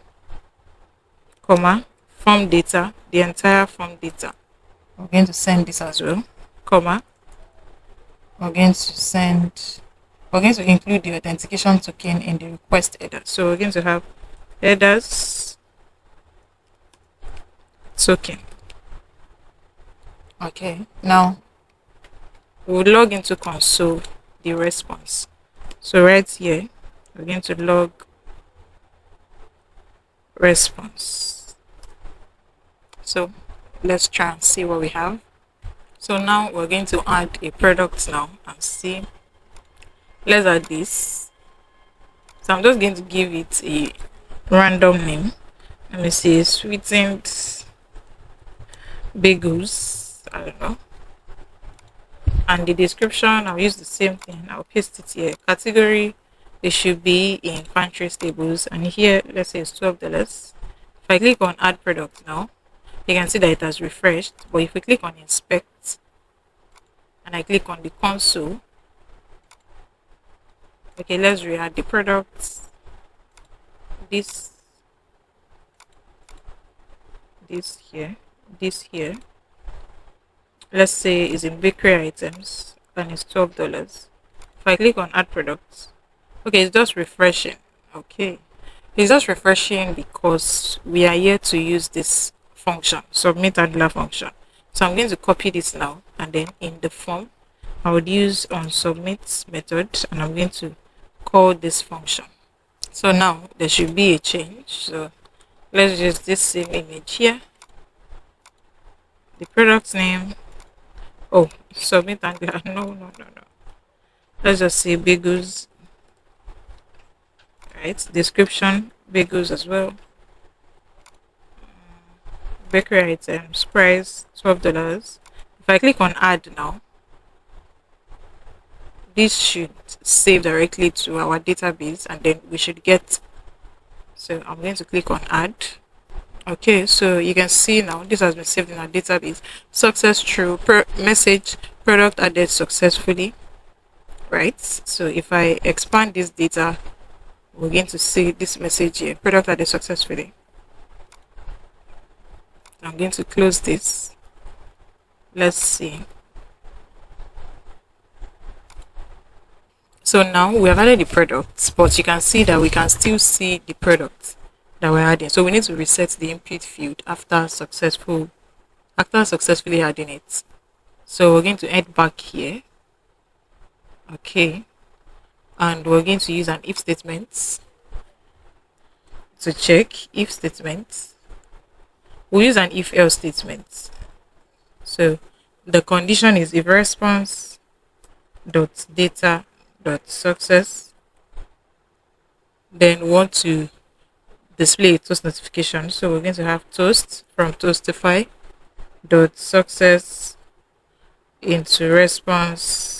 comma form data, the entire form data. We're going to send this as well, comma. We're going to include the authentication token in the request header. So we're going to have headers token. Okay, now we'll log into console the response. So right here, we're going to log response. So let's try and see what we have. So now we're going to add a product now and see. Let's add this. So I'm just going to give it a random name. Let me see, sweetened bagels. I don't know. And the description, I'll use the same thing. I'll paste it here. Category, it should be in pantry staples. And here, let's say it's $12. If I click on add product now, you can see that it has refreshed. But if we click on inspect and I click on the console, okay, let's re-add the products. This here. Let's say is in bakery items and it's $12. If I click on add products, okay, it's just refreshing. Okay, it's just refreshing because we are here to use this function, submit handler function. So I'm going to copy this now, and then in the form I would use on submit method, and I'm going to call this function. So now there should be a change. So let's use this same image here, the product name. Oh, submit handler. No. Let's just say bagels. Right, description bagels as well. Bakery items, price $12. If I click on add now, this should save directly to our database, and then we should get. So I'm going to click on add. Okay, so you can see now this has been saved in our database. Success true, message product added successfully. Right, so if I expand this data, we're going to see this message here, product added successfully. I'm going to close this. Let's see. So now we have added the products, but you can see that we can still see the product that we're adding. So we need to reset the input field after successfully adding it. So we're going to head back here. Okay, and we're going to use an if statement to check. If statement, we'll use an if else statement. So the condition is if response dot data dot success, then we want to display a toast notification. So we're going to have toast from toastify dot success into response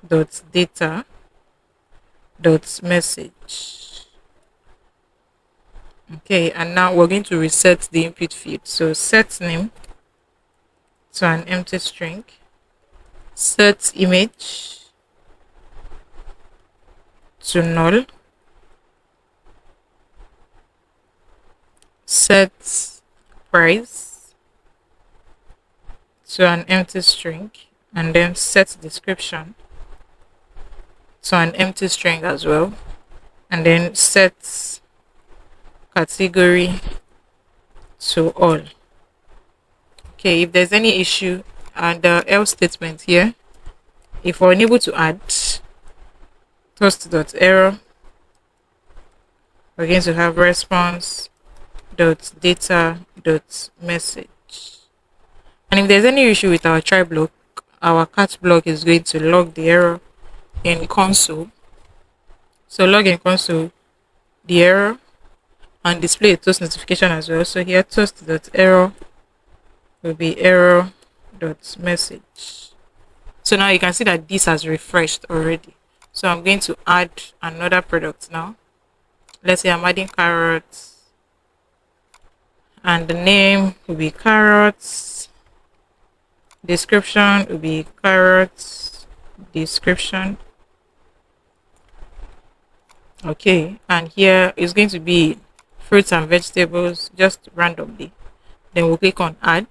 dot data dot message. Okay, and now we're going to reset the input field. So set name to an empty string, set image to null, set price to an empty string, and then set description to an empty string as well, and then set category to all. Okay, if there's any issue, and the else statement here, if we're unable to add toast.error, we're going to have response.data.message. And if there's any issue with our try block, our cat block is going to log the error in console. So log in console the error, and display a toast notification as well. So here toast.error will be error.message. So now you can see that this has refreshed already. So I'm going to add another product now. Let's say I'm adding carrots, and the name will be carrots. Description will be carrots description. Okay, and here is going to be fruits and vegetables just randomly. Then we'll click on add.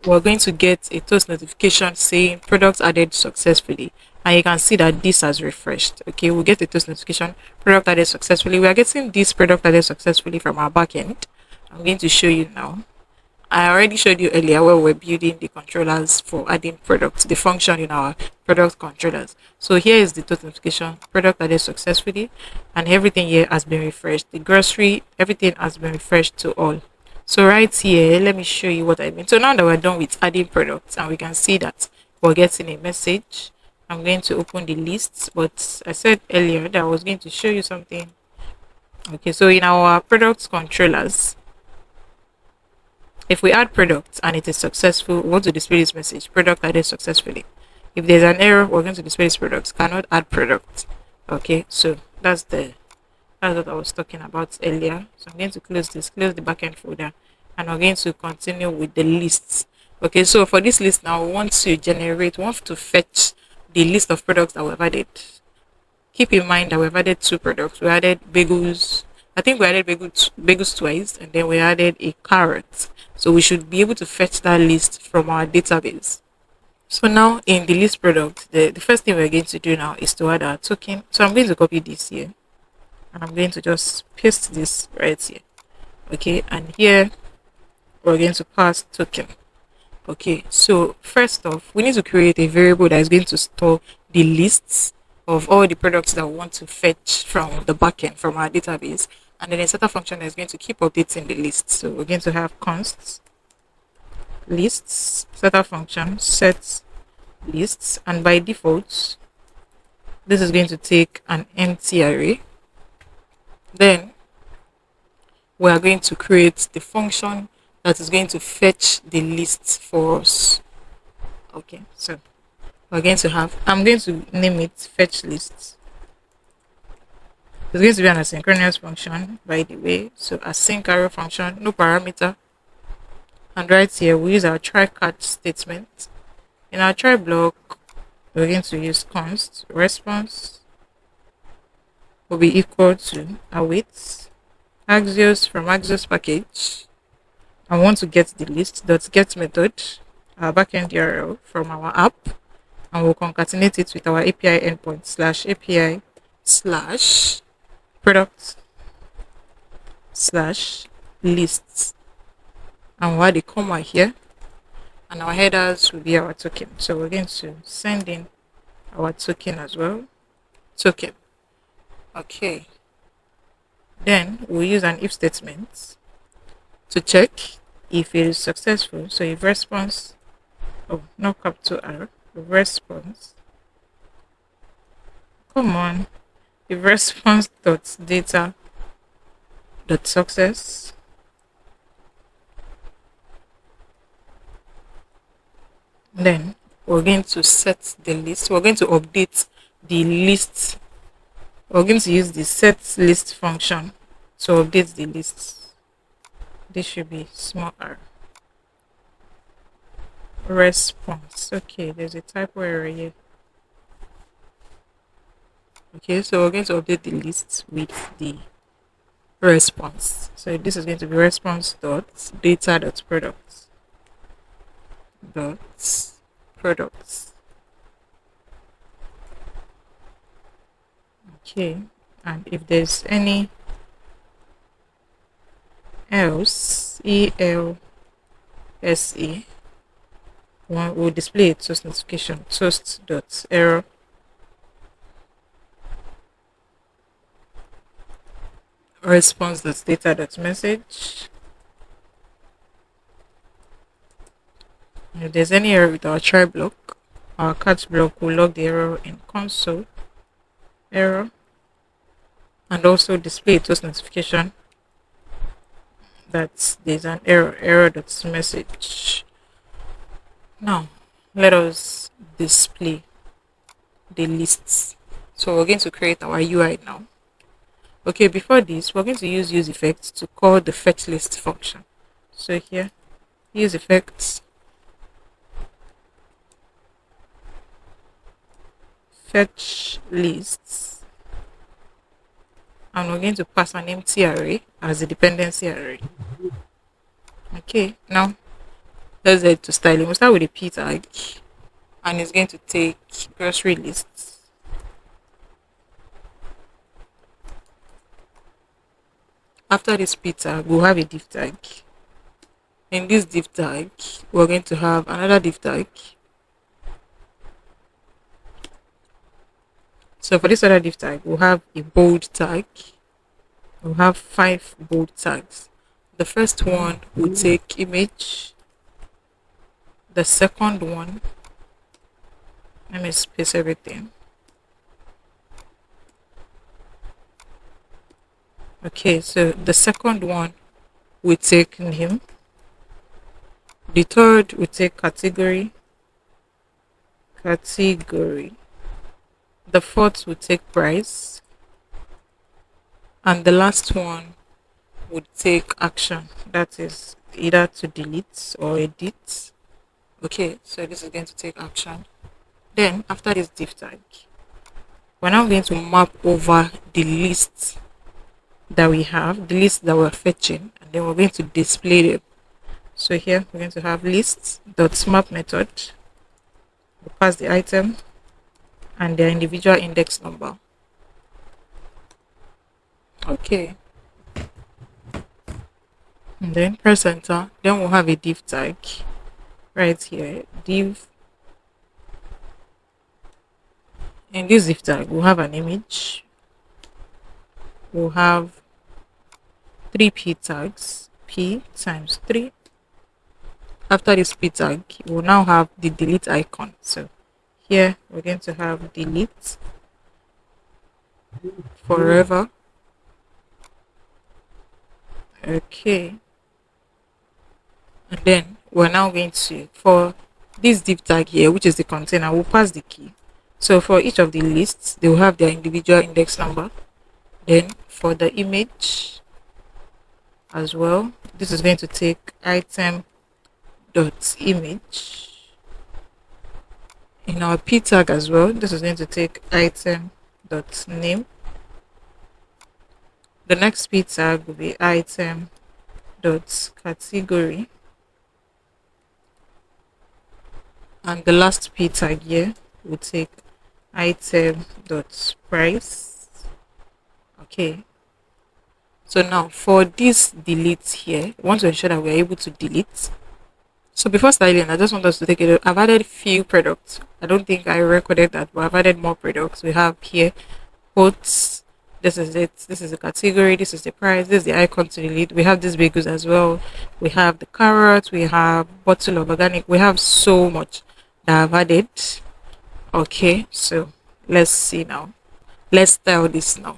We're going to get a toast notification saying product added successfully, and you can see that this has refreshed. Okay, we'll get a toast notification product added successfully. We are getting this product added successfully from our backend. I'm going to show you now. I already showed you earlier where we're building the controllers for adding products, the function in our product controllers. So here is the total notification, product added successfully, and everything here has been refreshed. The grocery, everything has been refreshed to all. So right here, let me show you what I mean. So now that we're done with adding products, and we can see that we're getting a message, I'm going to open the lists, but I said earlier that I was going to show you something. Okay, so in our products controllers, if we add product and it is successful, we want to display this message, product added successfully. If there's an error, we're going to display this product, cannot add product. Okay, so that's what I was talking about earlier. So I'm going to close this, close the backend folder, and I'm going to continue with the lists. Okay, so for this list now, we want to fetch the list of products that we've added. Keep in mind that we've added 2 products. We added bagels. I think we added bagels twice, and then we added a carrot. So we should be able to fetch that list from our database. So now in the list product, the first thing we're going to do now is to add our token. So I'm going to copy this here, and I'm going to just paste this right here. Okay, and here we're going to pass token. Okay, so first off, we need to create a variable that is going to store the lists of all the products that we want to fetch from the backend, from our database, and then a setter function that is going to keep updating the list. So we're going to have const lists, setter function set lists, and by default this is going to take an empty array. Then we are going to create the function that is going to fetch the list for us. Okay, so we're going to have, I'm going to name it fetch lists. It's going to be an asynchronous function, by the way. So async arrow function, no parameter. And right here we use our try catch statement. In our try block, we're going to use const response will be equal to await axios from axios package. I want to get the list dot get method, our backend URL from our app, and we'll concatenate it with our API endpoint slash API slash product slash lists, and we'll add a comma here, and our headers will be our token. So we're going to send in our token as well. Token. Okay. Then we'll use an if statement to check if it is successful. So if response, oh, not capital R, response, come on, if response dot data dot success, then we're going to set the list. We're going to update the list. We're going to use the set list function to update the list. This should be small r. Response. Okay, there's a typo error here. Okay, so we're going to update the list with the response. So this is going to be response dot data dot products dot products. Okay, and if there's any else, ELSE, one will display a toast notification, toast dot error response dot data dot message. If there's any error with our try block, our catch block will log the error in console error, and also display a toast notification that there's an error that's message. Now let us display the lists. So we're going to create our UI now. Okay, before this, we're going to use effects to call the fetch list function. So here, use effects, fetch lists, and we're going to pass an empty array as a dependency array. Okay, now let's head to styling. We'll start with a p tag, and it's going to take grocery lists. After this p tag, we'll have a div tag. In this div tag, we're going to have another div tag. So for this other div tag, we'll have a bold tag. We'll have 5 bold tags. The first one will take image. The second one, let me space everything. Okay, so the second one will take name. The third will take category. The fourth will take price. And the last one would take action. That is either to delete or edit. Okay, so this is going to take action. Then after this div tag, we're now going to map over the list that we have, the list that we're fetching, and then we're going to display them. So here we're going to have list.map method. We'll pass the item and their individual index number. Okay. And then press enter. Then we'll have a div tag right here. Div. In this div tag, we'll have an image. We'll have 3 p tags, p times 3. After this p tag, we'll now have the delete icon. So here we're going to have delete forever. Okay. And then we're now going to, for this div tag here, which is the container, we'll pass the key. So for each of the lists, they will have their individual index number. Then for the image as well, this is going to take item.image. In our p tag as well, this is going to take item.name. The next p tag will be item.category. And the last p tag here will take item.price. Okay, so now for this delete here, we want to ensure that we're able to delete. So before styling, I just want us to take it. I've added few products. I don't think I recorded that, but I've added more products. We have here quotes. This is it. This is the category. This is the price. This is the icon to delete. We have these bagels as well. We have the carrots. We have bottle of organic. We have so much that I've added. Okay, so let's see now. Let's style this now.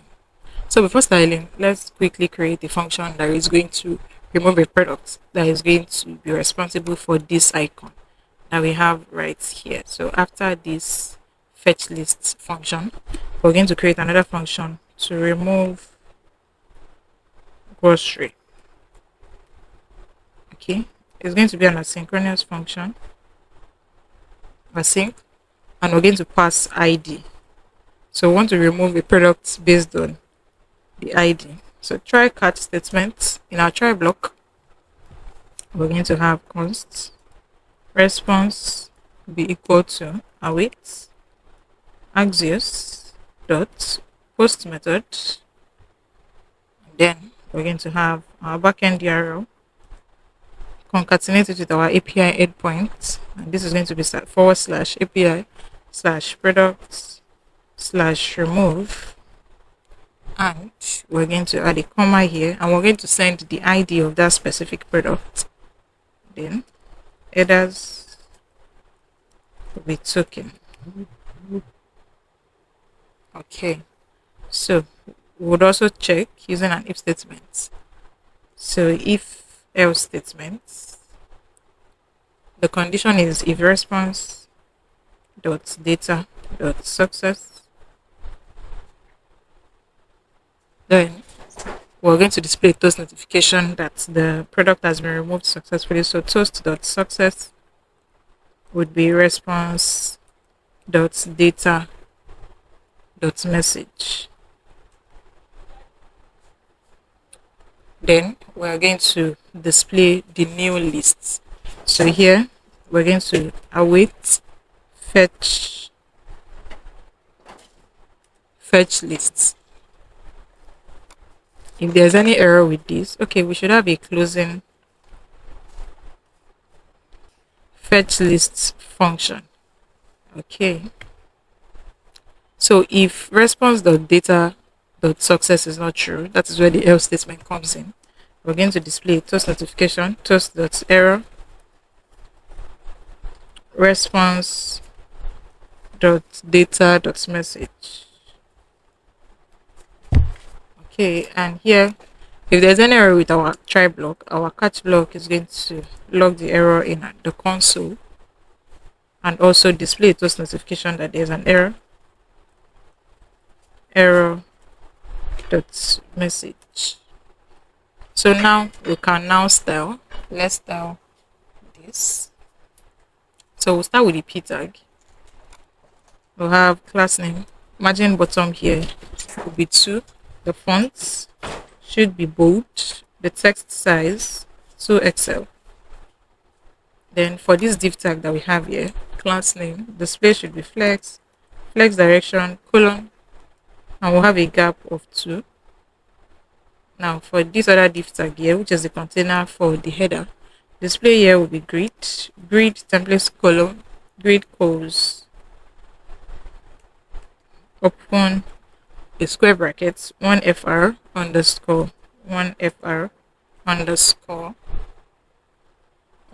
So before styling, let's quickly create a function that is going to remove a product that is going to be responsible for this icon that we have right here. So after this fetch list function, we're going to create another function to remove grocery. Okay, it's going to be an asynchronous function, async, and we're going to pass ID. So we want to remove a product based on the ID. So try catch statement. In our try block, we're going to have const response be equal to await axios dot post method. And then we're going to have our backend URL concatenated with our API endpoint, and this is going to be /API /products/remove. And we're going to add a comma here, and we're going to send the ID of that specific product. Then headers will be token. Okay, so we would also check using an if statement. So if else statements, the condition is if response dot data dot success, then we're going to display a toast notification that the product has been removed successfully. So toast dot success would be response dot data dot message. Then we're going to display the new lists. So here we're going to await fetch lists. If there's any error with this, okay, we should have a closing fetch lists function. Okay. So if response.data.success is not true, that is where the else statement comes in. We're going to display toast notification, toast.error, response.data.message. Okay, and here, if there's any error with our try block, our catch block is going to log the error in the console and also display a toast notification that there's an error dot message. So now we can now style. Let's style this. So we'll start with the p tag. We'll have class name. Margin bottom here will be 2. The fonts should be bold. The text size 2XL. Then for this div tag that we have here, class name, display should be flex direction, colon, and we'll have a gap of 2. Now for this other div tag here, which is the container for the header, display here will be grid templates colon, grid calls, open a square brackets 1fr underscore 1fr underscore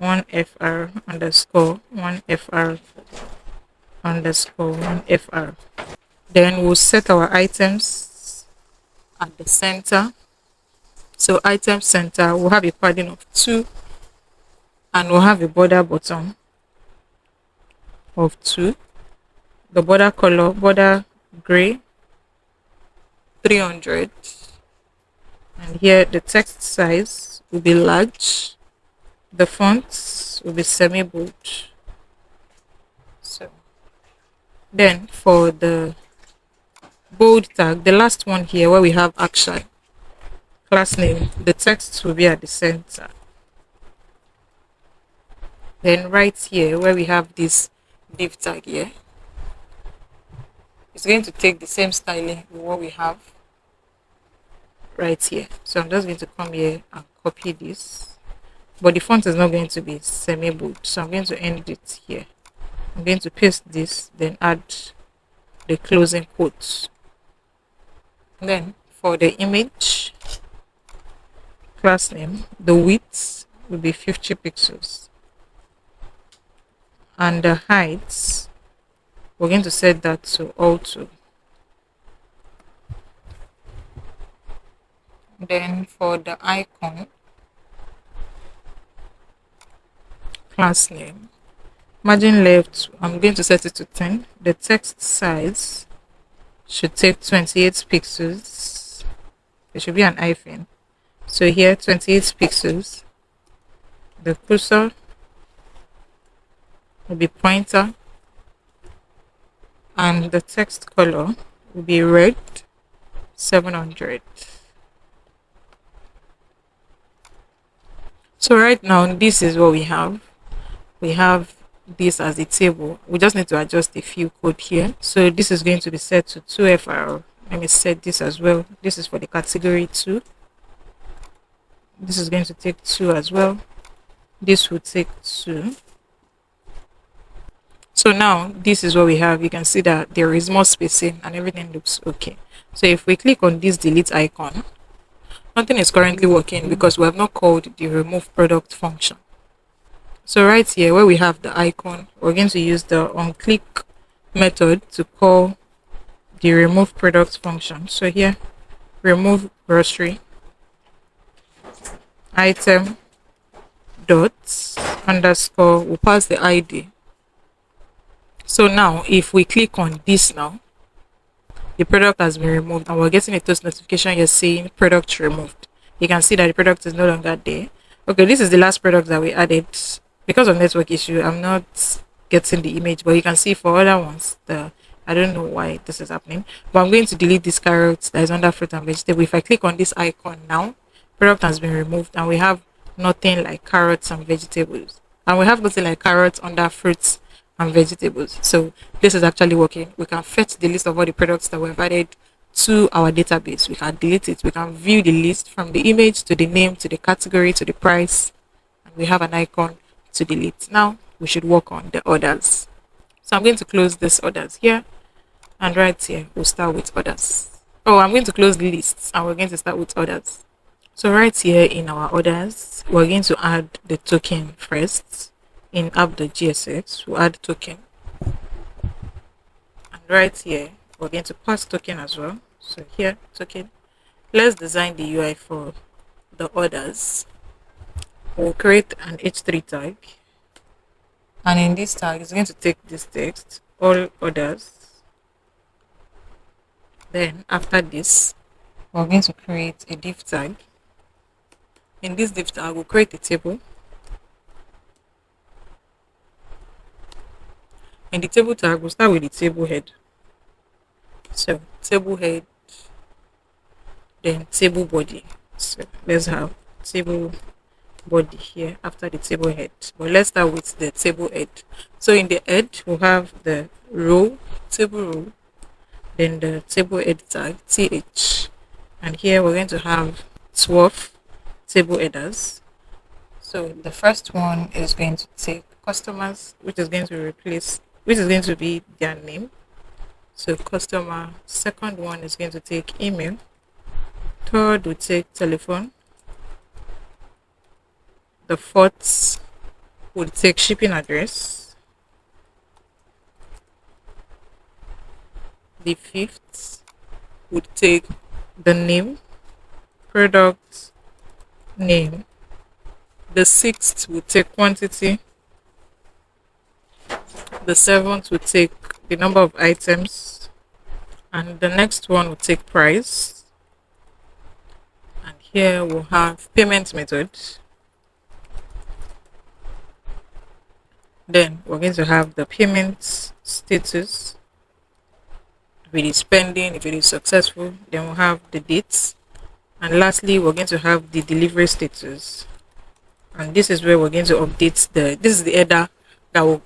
1fr underscore 1fr underscore 1fr. Then we'll set our items at the center. So item center will have a padding of 2 and we'll have a border bottom of 2. The border color, border gray 300, and here the text size will be large, the fonts will be semi-bold. So then for the bold tag, the last one here where we have action class name, the text will be at the center. Then right here where we have this div tag here, it's going to take the same styling with what we have right here. So I'm just going to come here and copy this, but the font is not going to be semi-bold, so I'm going to end it here. I'm going to paste this, then add the closing quotes. Then for the image class name, the width will be 50 pixels and the height, we're going to set that to auto. Then for the icon class name, margin left, I'm going to set it to 10. The text size should take 28 pixels. There should be an hyphen. So here 28 pixels. The cursor will be pointer and the text color will be red 700. So right now this is what we have. We have this as a table. We just need to adjust a few code here. So this is going to be set to 2FR. Let me set this as well. This is for the category 2. This is going to take 2 as well. This will take 2. So now this is what we have. You can see that there is more spacing and everything looks okay. So if we click on this delete icon, nothing is currently working because we have not called the remove product function. So right here where we have the icon, we're going to use the onClick method to call the remove product function. So here, remove grocery. item dot underscore, we'll pass the ID. So now if we click on this now, the product has been removed and we're getting a toast notification here saying product removed. You can see that the product is no longer there. Okay, this is the last product that we added. Because of network issue, I'm not getting the image, but you can see for other ones, I don't know why this is happening, but I'm going to delete this carrot that is under fruit and vegetable. If I click on this icon now, product has been removed and we have nothing like carrots and vegetables, and we have nothing like carrots under fruits and vegetables. So this is actually working. We can fetch the list of all the products that we've added to our database. We can delete it. We can view the list from the image to the name to the category to the price, and we have an icon to delete. Now we should work on the orders. So I'm going to close this orders here, and right here we'll start with orders. Oh, I'm going to close the lists and we're going to start with orders. So right here in our orders, we're going to add the token first. In app.gsx, we'll add token, and right here we're going to pass token as well. So here token. Let's design the UI for the orders. We'll create an h3 tag, and in this tag it's going to take this text, all orders. Then after this, we're going to create a div tag. In this div tag, we'll create a table. In the table tag, we'll start with the table head. So table head, then table body. So let's have table body here after the table head. But let's start with the table head. So in the head, we'll have the row, table row, then the table head tag, th. And here we're going to have 12 table headers. So the first one is going to take customers, which is going to be their name. So customer. Second one is going to take email. Third will take telephone. The fourth will take shipping address. The fifth would take the name, product name. The sixth would take quantity. The seventh will take the number of items, and the next one will take price. And here we'll have payment method. Then we're going to have the payment status. If it is pending, if it is successful, then we'll have the dates. And lastly, we're going to have the delivery status. And this is where we're going to update this is the header that will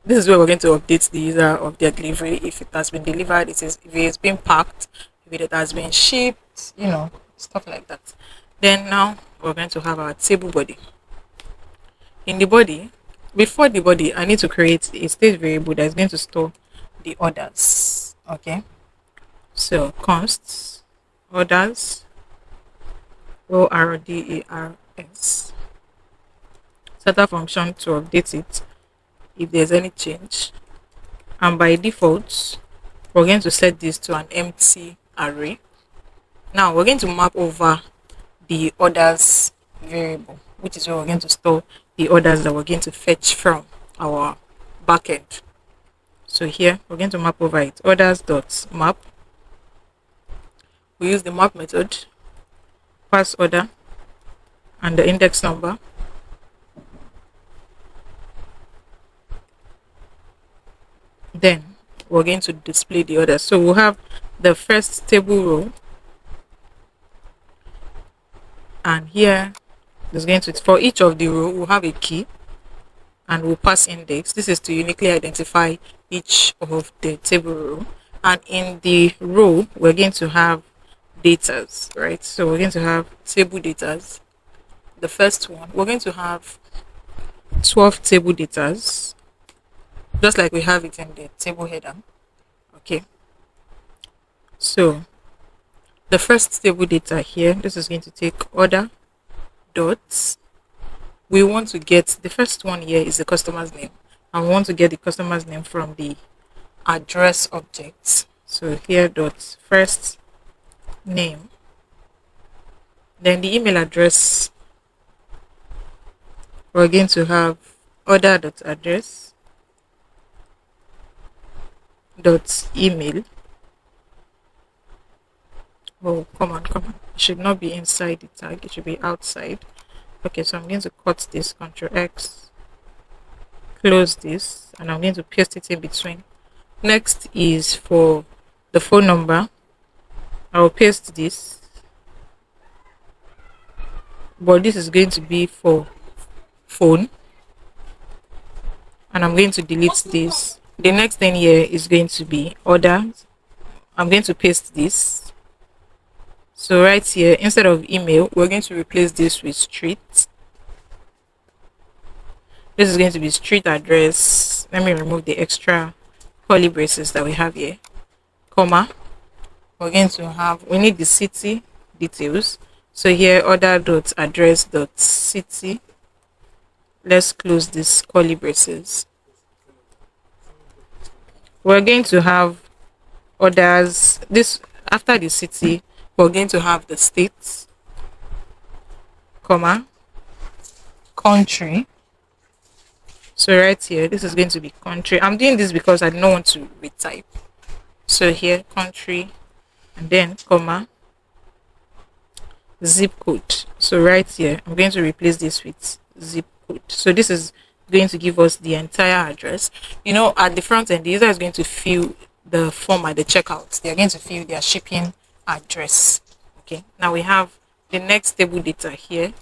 this is where we're going to update the user of their delivery. If it has been delivered, if it has been packed, if it has been shipped, stuff like that. Then now we're going to have our table body. In the body, before the body, I need to create a state variable that is going to store the orders. Okay, so const orders, orders, set a function to update it if there's any change, and by default we're going to set this to an empty array. Now we're going to map over the orders variable, which is where we're going to store the orders that we're going to fetch from our backend. So here we're going to map over it, orders.map. We use the map method, pass order and the index number. Then we're going to display the orders. So we'll have the first table row, and here there's going to, for each of the row we'll have a key and we'll pass index. This is to uniquely identify each of the table row. And in the row we're going to have datas, right? So we're going to have table datas. The first one, we're going to have 12 table datas, just like we have it in the table header. Okay, so the first table data here, this is going to take order dot, we want to get the first one here is the customer's name, and we want to get the customer's name from the address object. So here dot first name, Then the email address, we're going to have order.address dot email. Oh, come on, come on. It should not be inside the tag, it should be outside. Okay, so I'm going to cut this, Ctrl X, close this, and I'm going to paste it in between. Next is for the phone number. I'll paste this, but this is going to be for phone, and I'm going to delete this. The next thing here is going to be order. I'm going to paste this. So right here, instead of email, we're going to replace this with street. This is going to be street address. Let me remove the extra curly braces that we have here, comma. We're going to have, we need the city details. So here, order.address.city. Let's close this curly braces. We're going to have orders. This, after the city, we're going to have the state, comma, country. So right here, this is going to be country. I'm doing this because I don't want to retype. So here, country, and then comma, zip code. So right here, I'm going to replace this with zip code. So this is going to give us the entire address. You know, at the front end, the user is going to fill the form at the checkout. They're going to fill their shipping address. Okay, now we have the next table data here,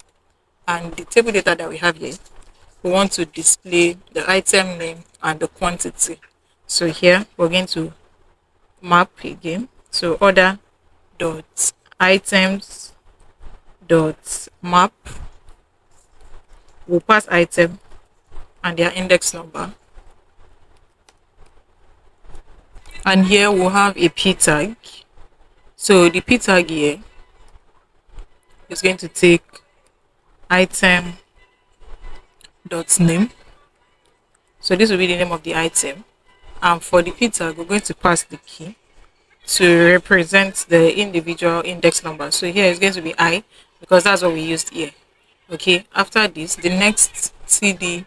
and the table data that we have here, we want to display the item name and the quantity. So here we're going to map again. So order dot items dot map, we'll pass item and their index number, and here we'll have a p tag. So the p tag here is going to take item dot name. So this will be the name of the item, and for the p tag we're going to pass the key to represent the individual index number. So here it's going to be I, because that's what we used here. Okay, after this, the next table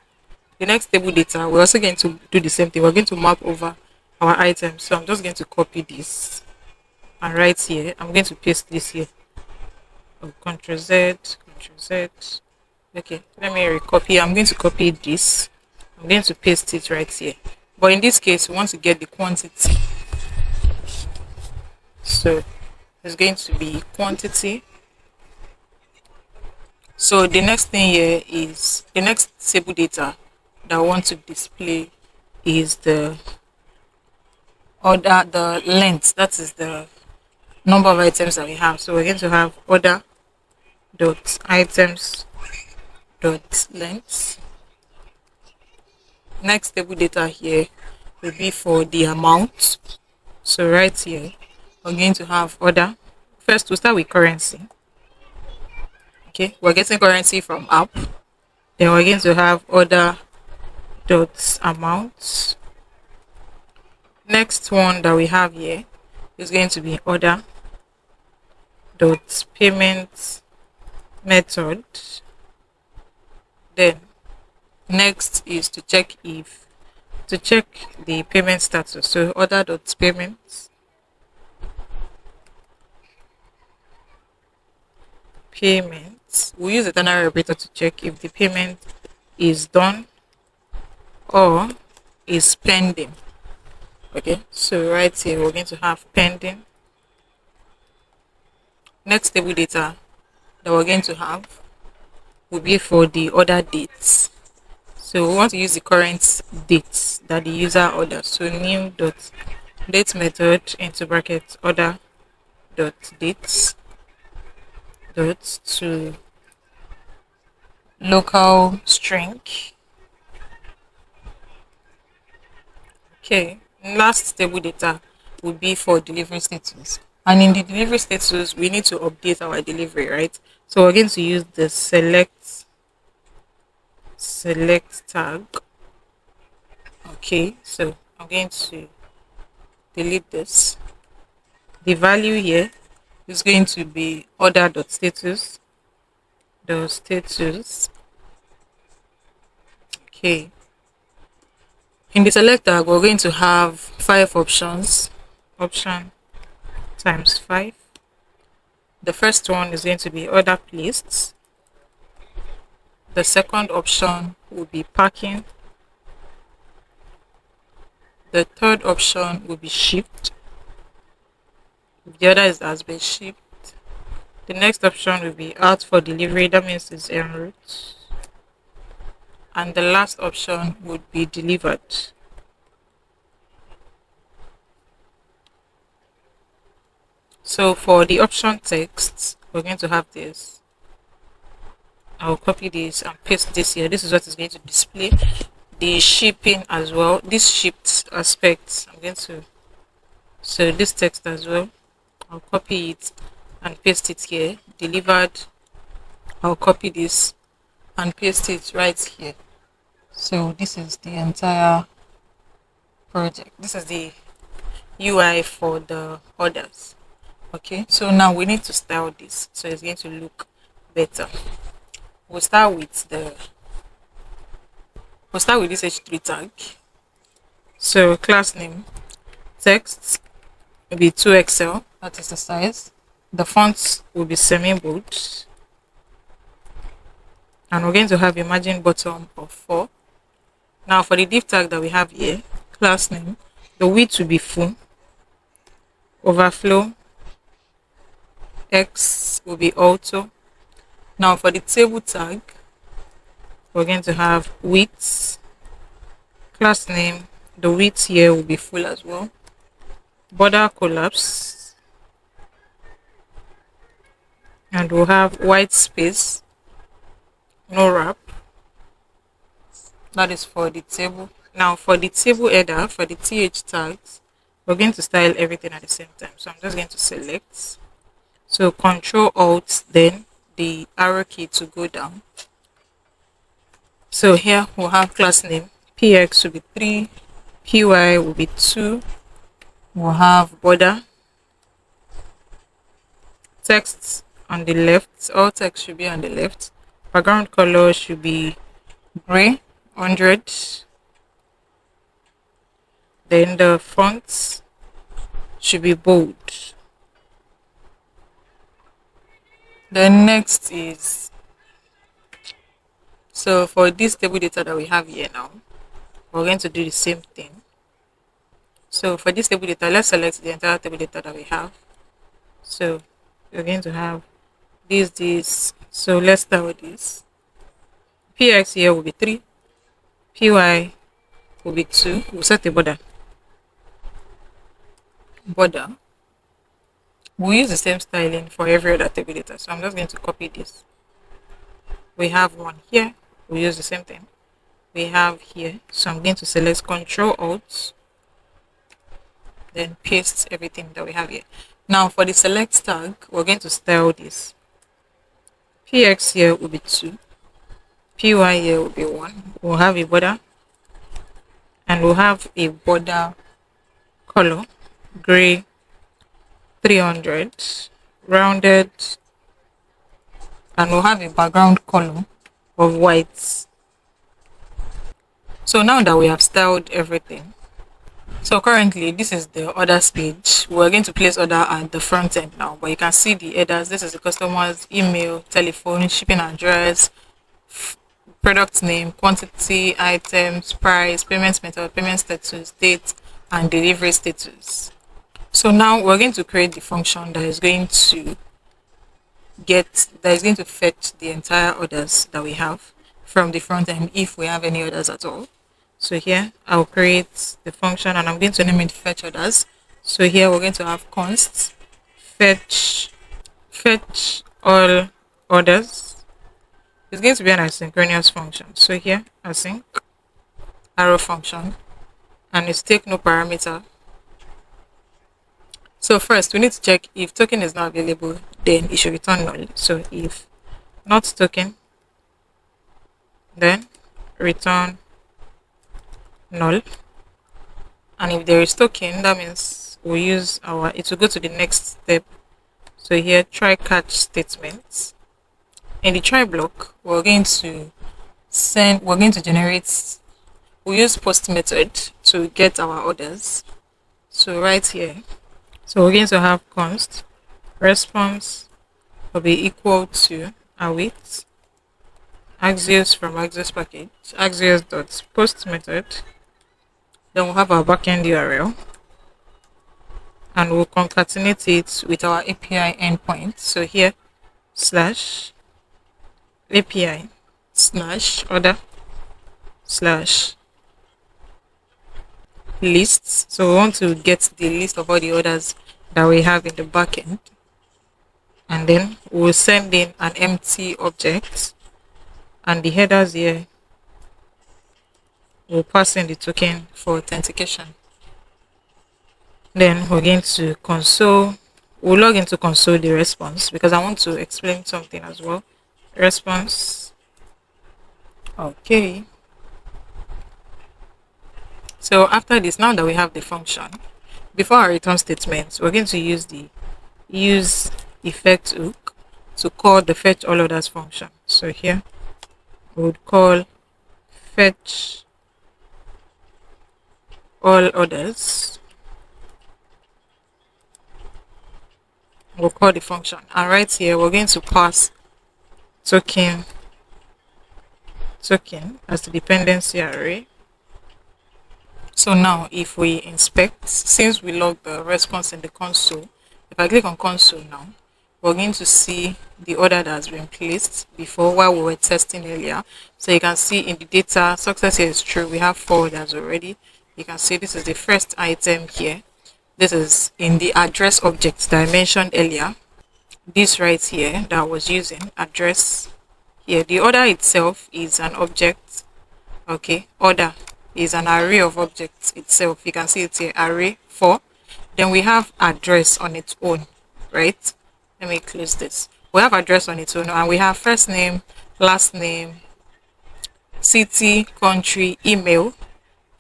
data, we're also going to do the same thing. We're going to map over our items. So I'm just going to copy this, and right here I'm going to paste this here. Oh, Ctrl Z, Ctrl Z. Okay, let me recopy. I'm going to copy this. I'm going to paste it right here. But in this case, we want to get the quantity. So it's going to be quantity. So the next thing here is the next table data that I want to display is the order, the length. That is the number of items that we have. So we're going to have order dot items dot length. Next table data here will be for the amount. So right here we're going to have order. First we'll start with currency. Okay, we're getting currency from app. Then we're going to have order dot amount. Next one that we have here is going to be order dot payment method. Then next is to check the payment status. So order dot payment we'll use the ternary operator to check if the payment is done or is pending. Okay, so right here we're going to have pending. Next table data that we're going to have will be for the order dates. So we want to use the current dates that the user orders. So new dot date method into bracket order dot dates dot to local string. Okay, last table data will be for delivery status, and in the delivery status we need to update our delivery, right? So we're going to use the select tag. Okay, so I'm going to delete this. The value here is going to be order.status, the status. Okay. In the select tag, we're going to have 5 options. Option times 5. The first one is going to be order placed. The second option will be packing. The third option will be shipped. If the order has been shipped, the next option will be out for delivery. That means it's en route. And the last option would be delivered. So for the option text, we're going to have this. I'll copy this and paste this here. This is what is going to display. The shipping as well. This shipped aspect, I'm going to, so this text as well, I'll copy it and paste it here. Delivered, I'll copy this and paste it right here. So this is the entire project. This is the UI for the orders. Okay, so now we need to style this so it's going to look better. We'll start with this h3 tag. So class name, text will be 2XL, that is the size. The font will be semi-bold, and we're going to have a margin bottom of 4. Now for the div tag that we have here, class name, the width will be full, overflow X will be auto. Now for the table tag, we're going to have width, class name, the width here will be full as well, border collapse, and we'll have white space, no wrap. That is for the table. Now for the table header, for the th tags, we're going to style everything at the same time. So I'm just going to select. So Control Alt, then the arrow key to go down. So here we'll have class name, px will be 3, py will be 2. We'll have border, text on the left, all text should be on the left. Background color should be gray, 100. Then the font should be bold. The next is, so for this table data that we have here now, we're going to do the same thing. So for this table data, let's select the entire table data that we have. So we're going to have this. So let's start with this. Px here will be 3, py will be 2. We'll set the border. We'll use the same styling for every other table data. So I'm just going to copy this. We have one here. We'll use the same thing. We have here. So I'm going to select Control Alt, then paste everything that we have here. Now for the select tag, we're going to style this. Px here will be 2. Py here will be 1. We'll have a border. And we'll have a border color, gray, 300, rounded, and we'll have a background color of white. So now that we have styled everything, so currently this is the orders page. We're going to place order at the front end now, but you can see the headers. This is the customer's email, telephone, shipping address, product name, quantity, items, price, payment method, payment status, date, and delivery status. So now we're going to create the function that is going to fetch the entire orders that we have from the front end, if we have any orders at all. So here I'll create the function and I'm going to name it fetch orders. So here we're going to have const fetch all orders. It's going to be an asynchronous function. So here async arrow function, and it's take no parameter. So first we need to check if token is not available, then it should return null. So if not token, then return null. And if there is token, that means we'll use it will go to the next step. So here try catch statements. In the try block, we're going to generate, we use post method to get our orders. So right here, so we're going to have const response will be equal to await axios from axios package, axios dot post method. Then we'll have our backend URL, and we'll concatenate it with our API endpoint. So here slash API slash order slash lists. So we want to get the list of all the orders that we have in the backend, and then we'll send in an empty object, and the headers here will pass in the token for authentication. Then we're going to console, we'll log into console the response because I want to explain something as well. Response. Okay. So after this, now that we have the function, before our return statement, we're going to use the use effect hook to call the fetch all orders function. So here we would call fetch all orders. We'll call the function, and right here we're going to pass token as the dependency array. So now if we inspect, since we logged the response in the console, if I click on console now, we're going to see the order that has been placed before while we were testing earlier. So you can see in the data, success here is true. We have 4 orders already. You can see this is the first item here. This is in the address object that I mentioned earlier. This right here that I was using, address here. The order itself is an object. Okay, order is an array of objects itself. You can see it's here, array 4. Then we have address on its own, right? Let me close this. We have address on its own, and we have first name, last name, city, country, email,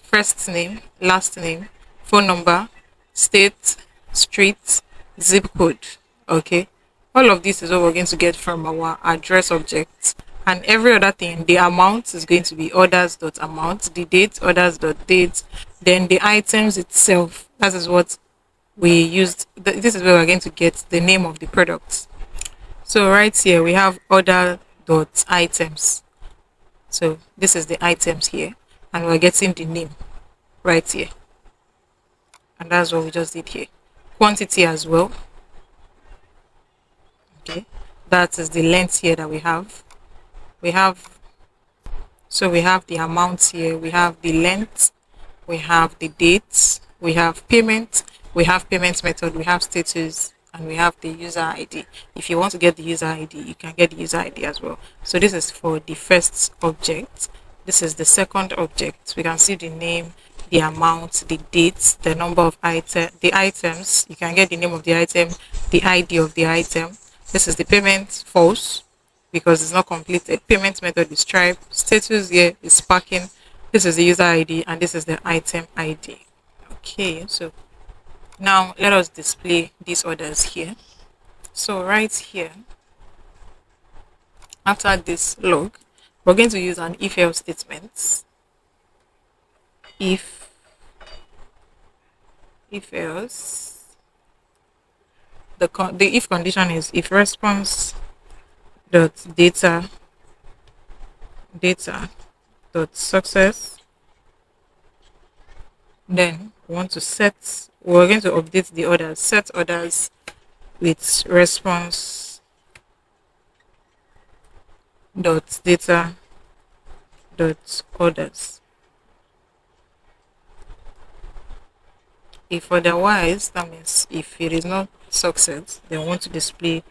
first name, last name, phone number, state, street, zip code. Okay, all of this is what we're going to get from our address object. And every other thing, the amount is going to be orders.amount, the date, orders.date, then the items itself, that is what we used. This is where we're going to get the name of the products. So right here we have order.items. So this is the items here, and we're getting the name right here. And that's what we just did here. Quantity as well. Okay, that is the length here that we have. We have the amount here, we have the length, we have the dates, we have payment, we have payment method, we have status, and we have the user ID. If you want to get the user ID, you can get the user ID as well. So this is for the first object. This is the second object. We can see the name, the amount, the dates, the number of the items. You can get the name of the item, the ID of the item. This is the payment, false, because it's not completed. Payment method is Stripe. Status here is sparking. This is the user ID, and this is the item ID. Okay, so now let us display these orders here. So right here, after this log, we're going to use an if-else statement. If else, the if condition is if response dot data dot success, then we want to set, we're going to update the orders, set orders with response dot data dot orders. If otherwise, that means if it is not success, then we want to display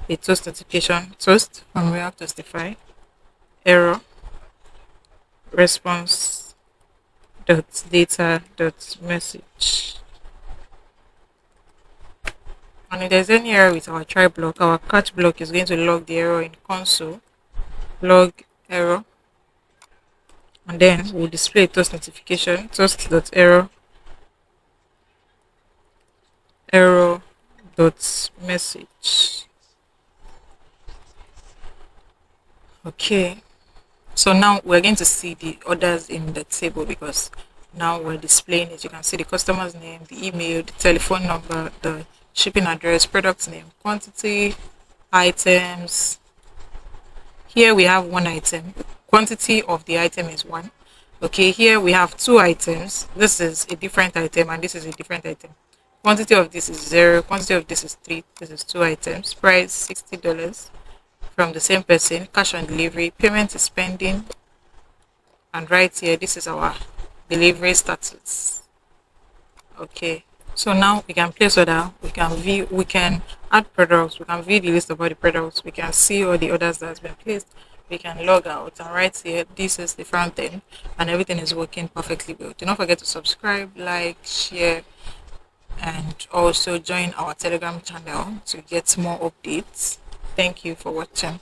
a toast notification, toast from React Testify, error, response dot data dot message. And if there's any error with our try block, our catch block is going to log the error in console, log error, and then we'll display a toast notification, toast dot error dot message. Okay, so now we're going to see the orders in the table, because now we're displaying it. You can see the customer's name, the email, the telephone number, the shipping address, product name, quantity, items. Here we have one item. Quantity of the item is 1. Okay, here we have 2 items. This is a different item and this is a different item. Quantity of this is 0. Quantity of this is 3. This is 2 items. Price $60 from the same person. Cash on delivery. Payment is pending. And right here, this is our delivery status. Okay, so now we can place order, we can view, we can add products, we can view the list of all the products, we can see all the orders that has been placed, we can log out, and right here, this is the front end, and everything is working perfectly well. Do not forget to subscribe, like, share, and also join our Telegram channel to get more updates. Thank you for watching.